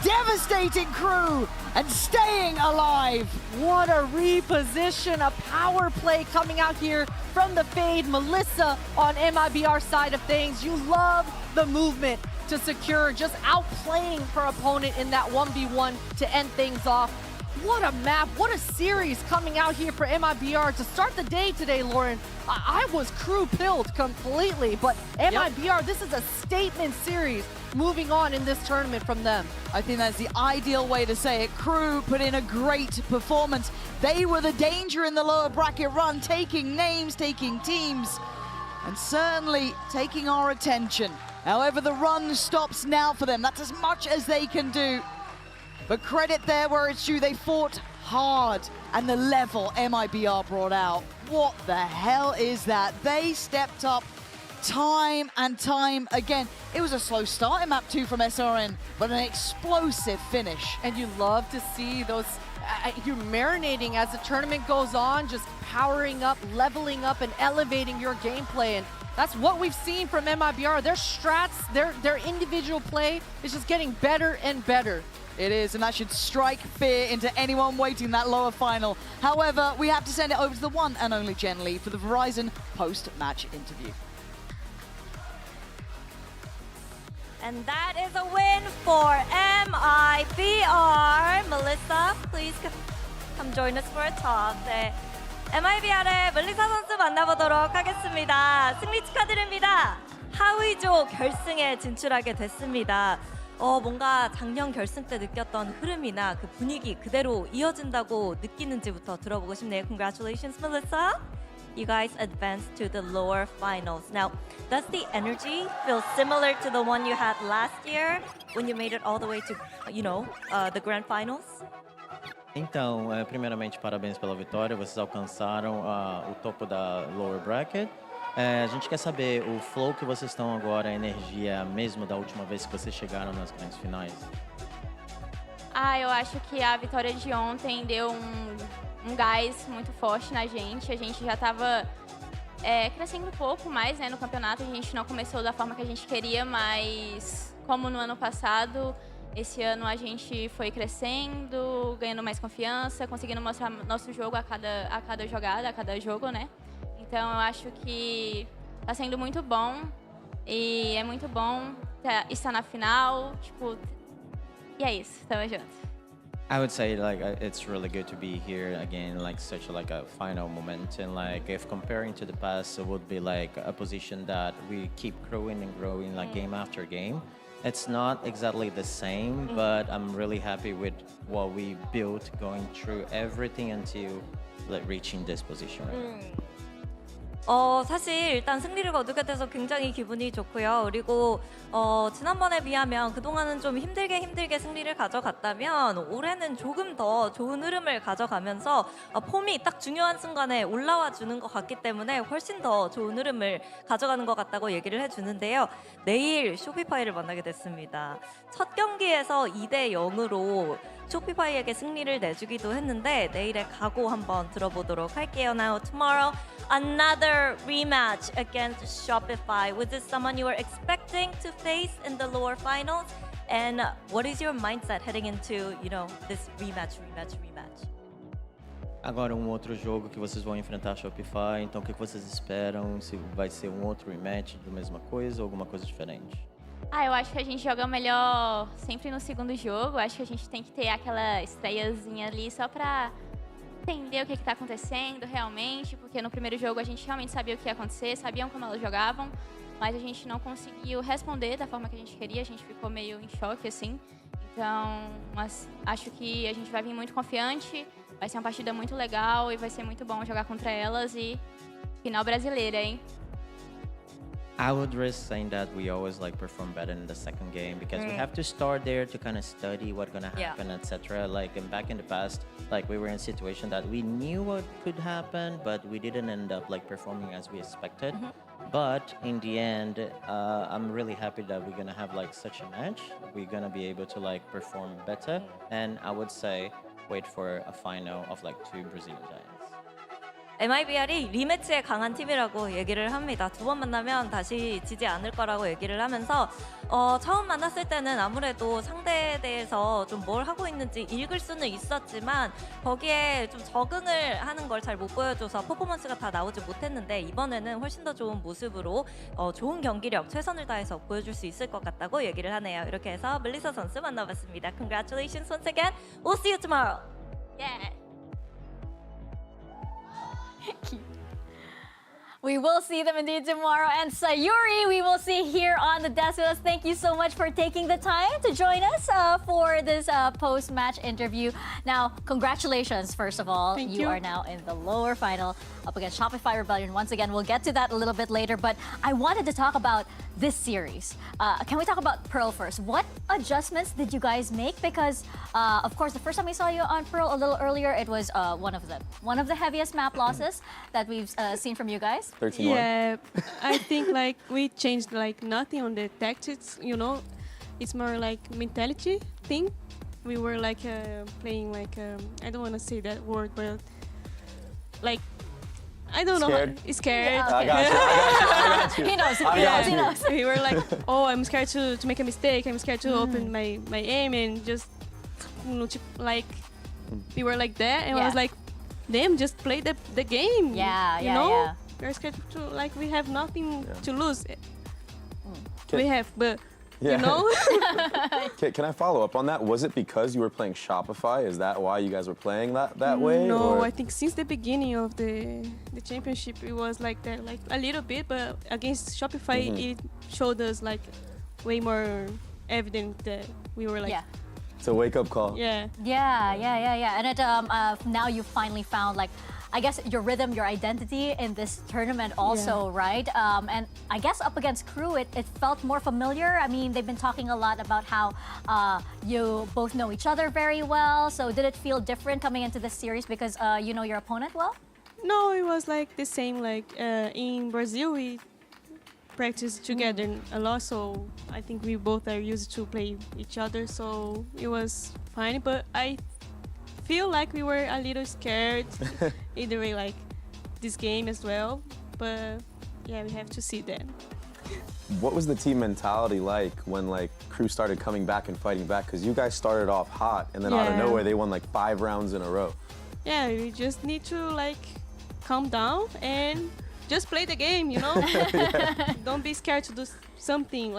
devastating Crew, and staying alive. What a reposition, a power play coming out here from the fade. Melissa on MIBR side of things. You love the movement to secure, just outplaying her opponent in that 1v1 to end things off. What a map, what a series coming out here for MIBR to start the day today, Lauren. I was Crew pilled completely, but MIBR, this is a statement series moving on in this tournament from them. I think that's the ideal way to say it. Crew put in a great performance. They were the danger in the lower bracket run, taking names, taking teams, and certainly taking our attention. However, the run stops now for them. That's as much as they can do. But credit there where it's due. They fought hard, and the level MIBR brought out. What the hell is that? They stepped up time and time again. It was a slow start in map 2 from SRN, but an explosive finish. And you love to see those, you're marinating as the tournament goes on, just powering up, leveling up, and elevating your gameplay. And that's what we've seen from MIBR. Their strats, their individual play is just getting better and better. It is, and that should strike fear into anyone waiting that lower final. However, we have to send it over to the one and only Jen Lee for the Verizon post-match interview. And that is a win for MIBR. Melissa, please come join us for a talk. 네, MIBR의 멜리사 선수 만나보도록 하겠습니다. 승리 축하드립니다. 하위조 결승에 진출하게 됐습니다. 뭔가 작년 결승 때 느꼈던 흐름이나 그 분위기 그대로 이어진다고 느끼는지부터 들어보고 싶네요. Congratulations, Melissa. You guys advanced to the lower finals. Now, does the energy feel similar to the one you had last year when you made it all the way to, the grand finals? Então, primeiramente, parabéns pela vitória. Vocês alcançaram o topo da lower bracket. A gente quer saber o flow que vocês estão agora, a energia mesmo da última vez que vocês chegaram nas grandes finais? Eu acho que a vitória de ontem deu um gás muito forte na gente. A gente já estava crescendo um pouco mais, né, no campeonato. A gente não começou da forma que a gente queria, mas como no ano passado, esse ano a gente foi crescendo, ganhando mais confiança, conseguindo mostrar nosso jogo a cada jogada, a cada jogo, né? Então eu acho que está sendo muito bom e é muito bom estar na final, e é isso, tamo junto. I would say it's really good to be here again, such a final moment, and if comparing to the past, it would be a position that we keep growing and growing game after game. It's not exactly the same, but I'm really happy with what we built, going through everything until reaching this position right now. 사실 일단 승리를 거두게 돼서 굉장히 기분이 좋고요. 그리고 지난번에 비하면 그동안은 좀 힘들게 승리를 가져갔다면 올해는 조금 더 좋은 흐름을 가져가면서 폼이 딱 중요한 순간에 올라와 주는 것 같기 때문에 훨씬 더 좋은 흐름을 가져가는 것 같다고 얘기를 해주는데요. 내일 쇼피파이를 만나게 됐습니다. 첫 경기에서 2대 0으로 쇼피파이에게 승리를 내주기도 했는데 내일의 각오 한번 들어보도록 할게요. Now tomorrow another rematch against Shopify. Was this someone you were expecting to face in the lower finals? And what is your mindset heading into, this rematch? Agora um outro jogo que vocês vão enfrentar a Shopify, então o que vocês esperam? Se vai ser um outro rematch da mesma coisa ou alguma coisa diferente? Eu acho que a gente joga melhor sempre no segundo jogo. Acho que a gente tem que ter aquela estreiazinha ali só pra entender o que tá acontecendo realmente, porque no primeiro jogo a gente realmente sabia o que ia acontecer, sabiam como elas jogavam, mas a gente não conseguiu responder da forma que a gente queria, a gente ficou meio em choque, assim. Então, mas acho que a gente vai vir muito confiante, vai ser uma partida muito legal e vai ser muito bom jogar contra elas e final brasileira, hein? I would risk saying that we always perform better in the second game because we have to start there to kind of study what's gonna happen, etc. And back in the past, we were in a situation that we knew what could happen, but we didn't end up performing as we expected. But in the end, I'm really happy that we're gonna have such a match. We're gonna be able to perform better, and I would say wait for a final of two Brazilian giants. MIBR이 리매치에 강한 팀이라고 얘기를 합니다. 두 번 만나면 다시 지지 않을 거라고 얘기를 하면서 처음 만났을 때는 아무래도 상대에 대해서 좀 뭘 하고 있는지 읽을 수는 있었지만 거기에 좀 적응을 하는 걸 잘 못 보여줘서 퍼포먼스가 다 나오지 못했는데 이번에는 훨씬 더 좋은 모습으로 좋은 경기력, 최선을 다해서 보여줄 수 있을 것 같다고 얘기를 하네요. 이렇게 해서 멜리사 선수 만나봤습니다. Congratulations once again. We'll see you tomorrow. Yeah. We will see them indeed tomorrow. And Sayuri, we will see here on the desk with us. Thank you so much for taking the time to join us for this post-match interview. Now, congratulations, first of all. Thank you you. are now in the lower final up against Shopify Rebellion. Once again, we'll get to that a little bit later. But I wanted to talk about this series. Can we talk about Pearl first? What adjustments did you guys make? Because, of course, the first time we saw you on Pearl a little earlier, it was one of the heaviest map losses that we've seen from you guys. 13-1. Yeah, I think we changed nothing on the tactics, It's more mentality thing. We were playing I don't want to say that word, but I don't Scared? know. Scared. Yeah, I got you. He knows. I got He you. knows. We were I'm scared to make a mistake. I'm scared to open my aim and just we were like that, and I was like, damn, just play the game. Yeah, you yeah, know? yeah. We're scared to we have nothing to lose. Can- We have, but Yeah. you know. Can I follow up on that? Was it because you were playing Shopify? Is that why you guys were playing that way? No, or? I think since the beginning of the championship, it was like that, a little bit, but against Shopify, it showed us way more evident that we were Yeah. It's a wake-up call. yeah. Yeah. And it, now you finally found I guess your rhythm, your identity in this tournament also, right? And I guess up against Crew, it felt more familiar. I mean, they've been talking a lot about how you both know each other very well. So did it feel different coming into this series because you know your opponent well? No, it was the same. In Brazil, we practice together a lot, so I think we both are used to play each other. So it was fine, but I feel like we were a little scared either way, this game as well. But yeah, we have to see that. What was the team mentality like when Crew started coming back and fighting back? Because you guys started off hot, and then out of Yeah. nowhere they won 5 rounds in a row. Yeah, we just need to calm down and just play the game, you know? Don't be scared to do something.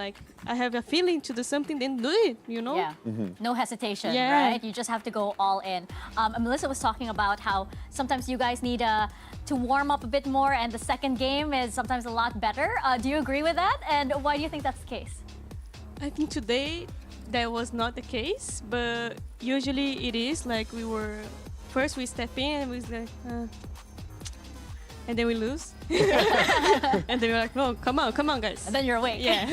I have a feeling to do something, then do it, you know? Yeah. No hesitation, Yeah. right? You just have to go all in. And Melissa was talking about how sometimes you guys need to warm up a bit more, and the second game is sometimes a lot better. Do you agree with that? And why do you think that's the case? I think today that was not the case, but usually it is. We step in and we was and then we lose. And then we're like, no, come on, guys. And then you're awake. Yeah.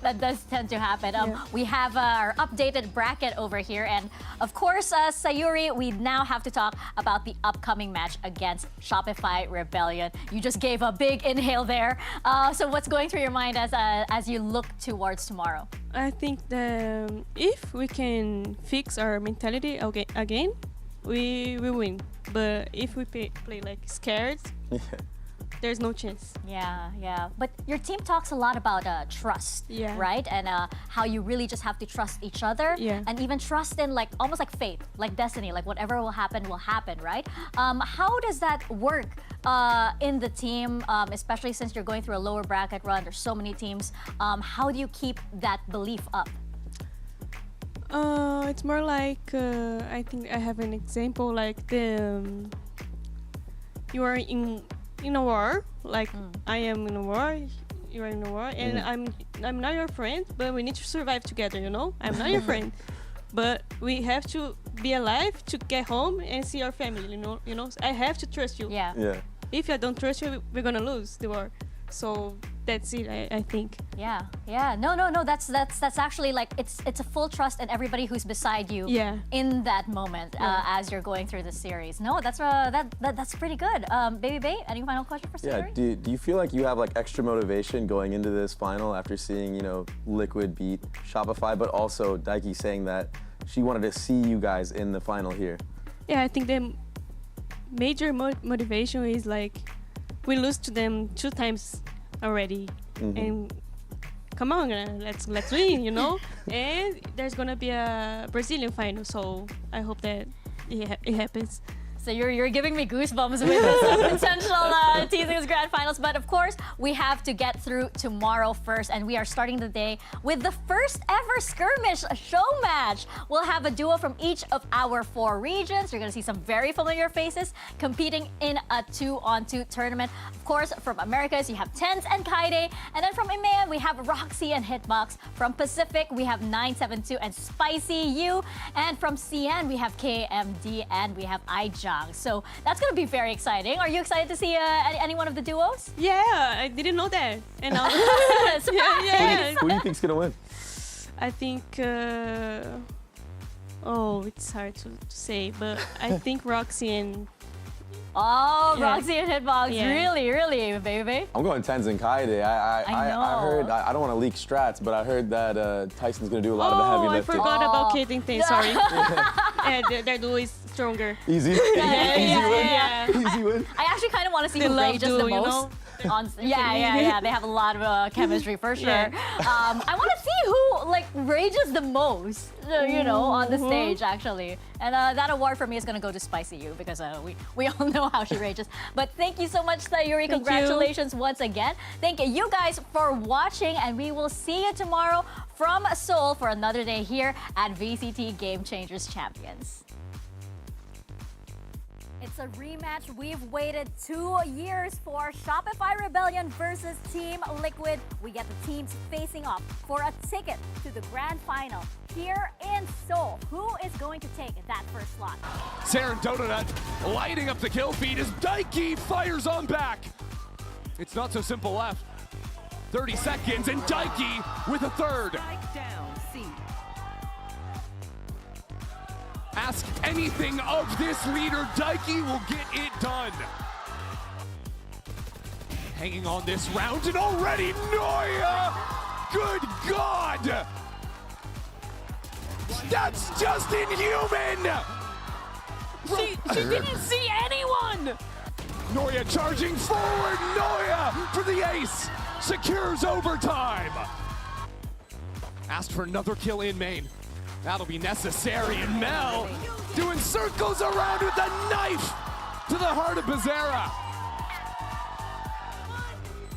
That does tend to happen. We have our updated bracket over here. And of course, Sayuri, we now have to talk about the upcoming match against Shopify Rebellion. You just gave a big inhale there. So what's going through your mind as you look towards tomorrow? I think that if we can fix our mentality again, we will win. But if we play like scared, there's no chance. Yeah. But your team talks a lot about trust, right? And how you really just have to trust each other, and even trust in like almost like faith, like destiny, like whatever will happen, right? How does that work in the team, especially since you're going through a lower bracket run? There's so many teams. How do you keep that belief up? It's more like I think I have an example like you are in a war, like I am in a war, you are in a war, and I'm not your friend, but we need to survive together, you know? I'm not your friend, but we have to be alive to get home and see our family, you know? I have to trust you. Yeah. If I don't trust you, we're gonna lose the war. So that's it, I think. Yeah. No. That's actually like it's a full trust in everybody who's beside you in that moment as you're going through the series. No, that's pretty good. Baby Bay, any final question for Sayuri? Yeah. Do you feel like you have like extra motivation going into this final after seeing Liquid beat Shopify, but also Daiki saying that she wanted to see you guys in the final here? Yeah, I think the major motivation is like we lose to them 2 times already, and come on, let's win, you know. And there's gonna be a Brazilian final, so I hope that it happens. So you're giving me goosebumps with this potential teasing grand finals. But of course, we have to get through tomorrow first. And we are starting the day with the first ever skirmish show match. We'll have a duo from each of our 4 regions. You're going to see some very familiar faces competing in a 2-on-2 tournament. Of course, from Americas, you have Tens and Kaide. And then from EMEA, we have Roxy and Hitbox. From Pacific, we have 972 and Spicy U. And from CN, we have KMD and we have iJohn. So that's going to be very exciting. Are you excited to see any one of the duos? Yeah, I didn't know that. And now, Who do you think's gonna win? I think. It's hard to say, but I think Roxy and. Roxy and Hitbox, really, baby. I'm going Tens and Kaide. I heard, I don't want to leak strats, but I heard that Tyson's going to do a lot of the heavy lifting. I forgot about Kaden thing, sorry. Their duo is stronger. Easy? Easy win? I actually kind of want to see who rages the most. Yeah. They have a lot of chemistry for sure. I want to see who rages the most, on the stage actually. And that award for me is gonna go to Spicy U because we all know how she rages. But thank you so much, Sayuri. Congratulations once again. Thank you guys for watching, and we will see you tomorrow from Seoul for another day here at VCT Game Changers Champions. It's a rematch we've waited 2 years for. Shopify Rebellion versus Team Liquid. We get the teams facing off for a ticket to the grand final here in Seoul. Who is going to take that first slot? Saren Donut lighting up the kill feed as Daiki fires on back. It's not so simple left. 30 seconds and Daiki with a third. Ask anything of this leader, Daiki will get it done. Hanging on this round, and already Noya! Good God! That's just inhuman! She didn't see anyone! Noya charging forward, Noya for the ace! Secures overtime! Asked for another kill in main. That'll be necessary, and Mel doing circles around with a knife to the heart of Bizarra.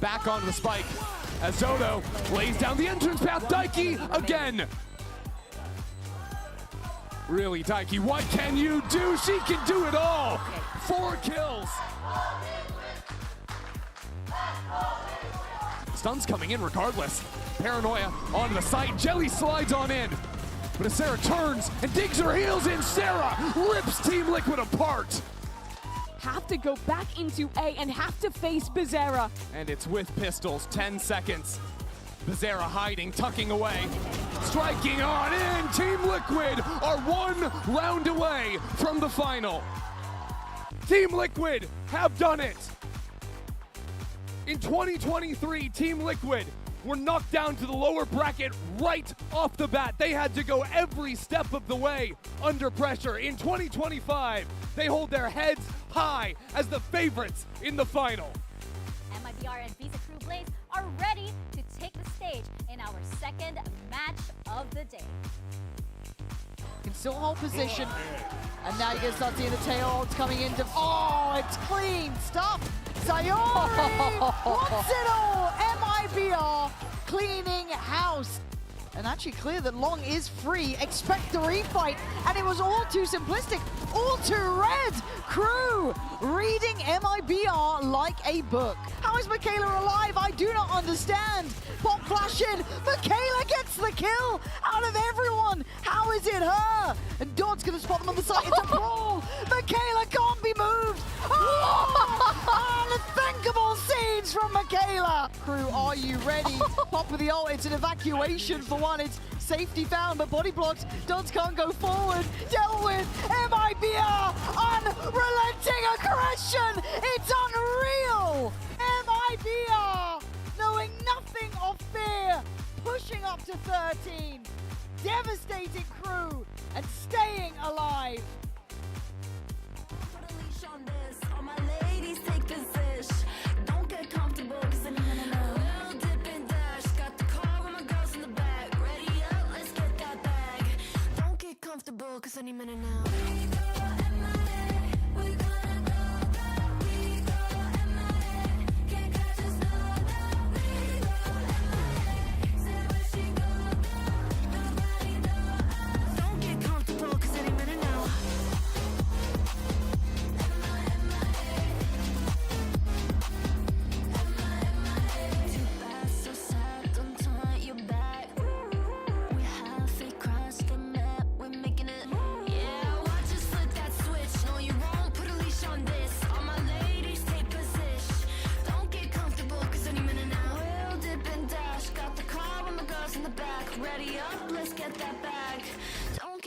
Back onto the spike as Zoto lays down the entrance path. Daiki again. Really, Daiki, what can you do? She can do it all. 4 kills. Stuns coming in regardless. Paranoia onto the site. Jelly slides on in. But as Sarah turns and digs her heels in, Sarah rips Team Liquid apart. have to go back into A and have to face Bizarra. And it's with pistols, 10 seconds. Bizarra hiding, tucking away, striking on in. Team Liquid are 1 round away from the final. Team Liquid have done it. In 2023, Team Liquid were knocked down to the lower bracket right off the bat. They had to go every step of the way under pressure. In 2025, they hold their heads high as the favorites in the final. MIBR and Visa Crew Blaze are ready to take the stage in our second match of the day. Can still hold position. And now you can start seeing the tail coming into. Oh, it's clean stuff. Sayori wants it all. MIBR cleaning house. And actually clear that Long is free. Expect the refight. And it was all too simplistic. All too red. Crew reading MIBR like a book. How is Michaela alive? I do not understand. Pop flash in. Michaela gets the kill out of everyone. How is it her? And Dodd's going to spot them on the side. It's a brawl. Michaela can't be moved. Oh, unthinkable scenes from Michaela. Crew, are you ready? Pop with the ult. It's an evacuation for one. It's safety found, but body blocks. Dodds can't go forward. Dealt with. MIBR. Unrelenting aggression. It's unreal. MIBR. Knowing nothing of fear. Pushing up to 13. Devastating Crew. And staying alive. Put a leash on this. All my ladies take position. Don't get comfortable, cause I'm We'll dip and dash. Got the car with my girls in the back. Ready up, let's get that bag. Don't get comfortable, cause any minute now. We go MIA. We're gonna go down. We go MIA. Can't catch us, no doubt. We go MIA. Say where she go down. Nobody know us. Don't get comfortable, cause any minute now. Too fast, so sad, don't turn your back. We have fake cross the map, we're making it. Yeah, watch us flip that switch. No, you won't put a leash on this. All my ladies take position. Don't get comfortable, cause any minute now. We'll dip and dash. Got the car with my girls in the back. Ready up, let's get that bag.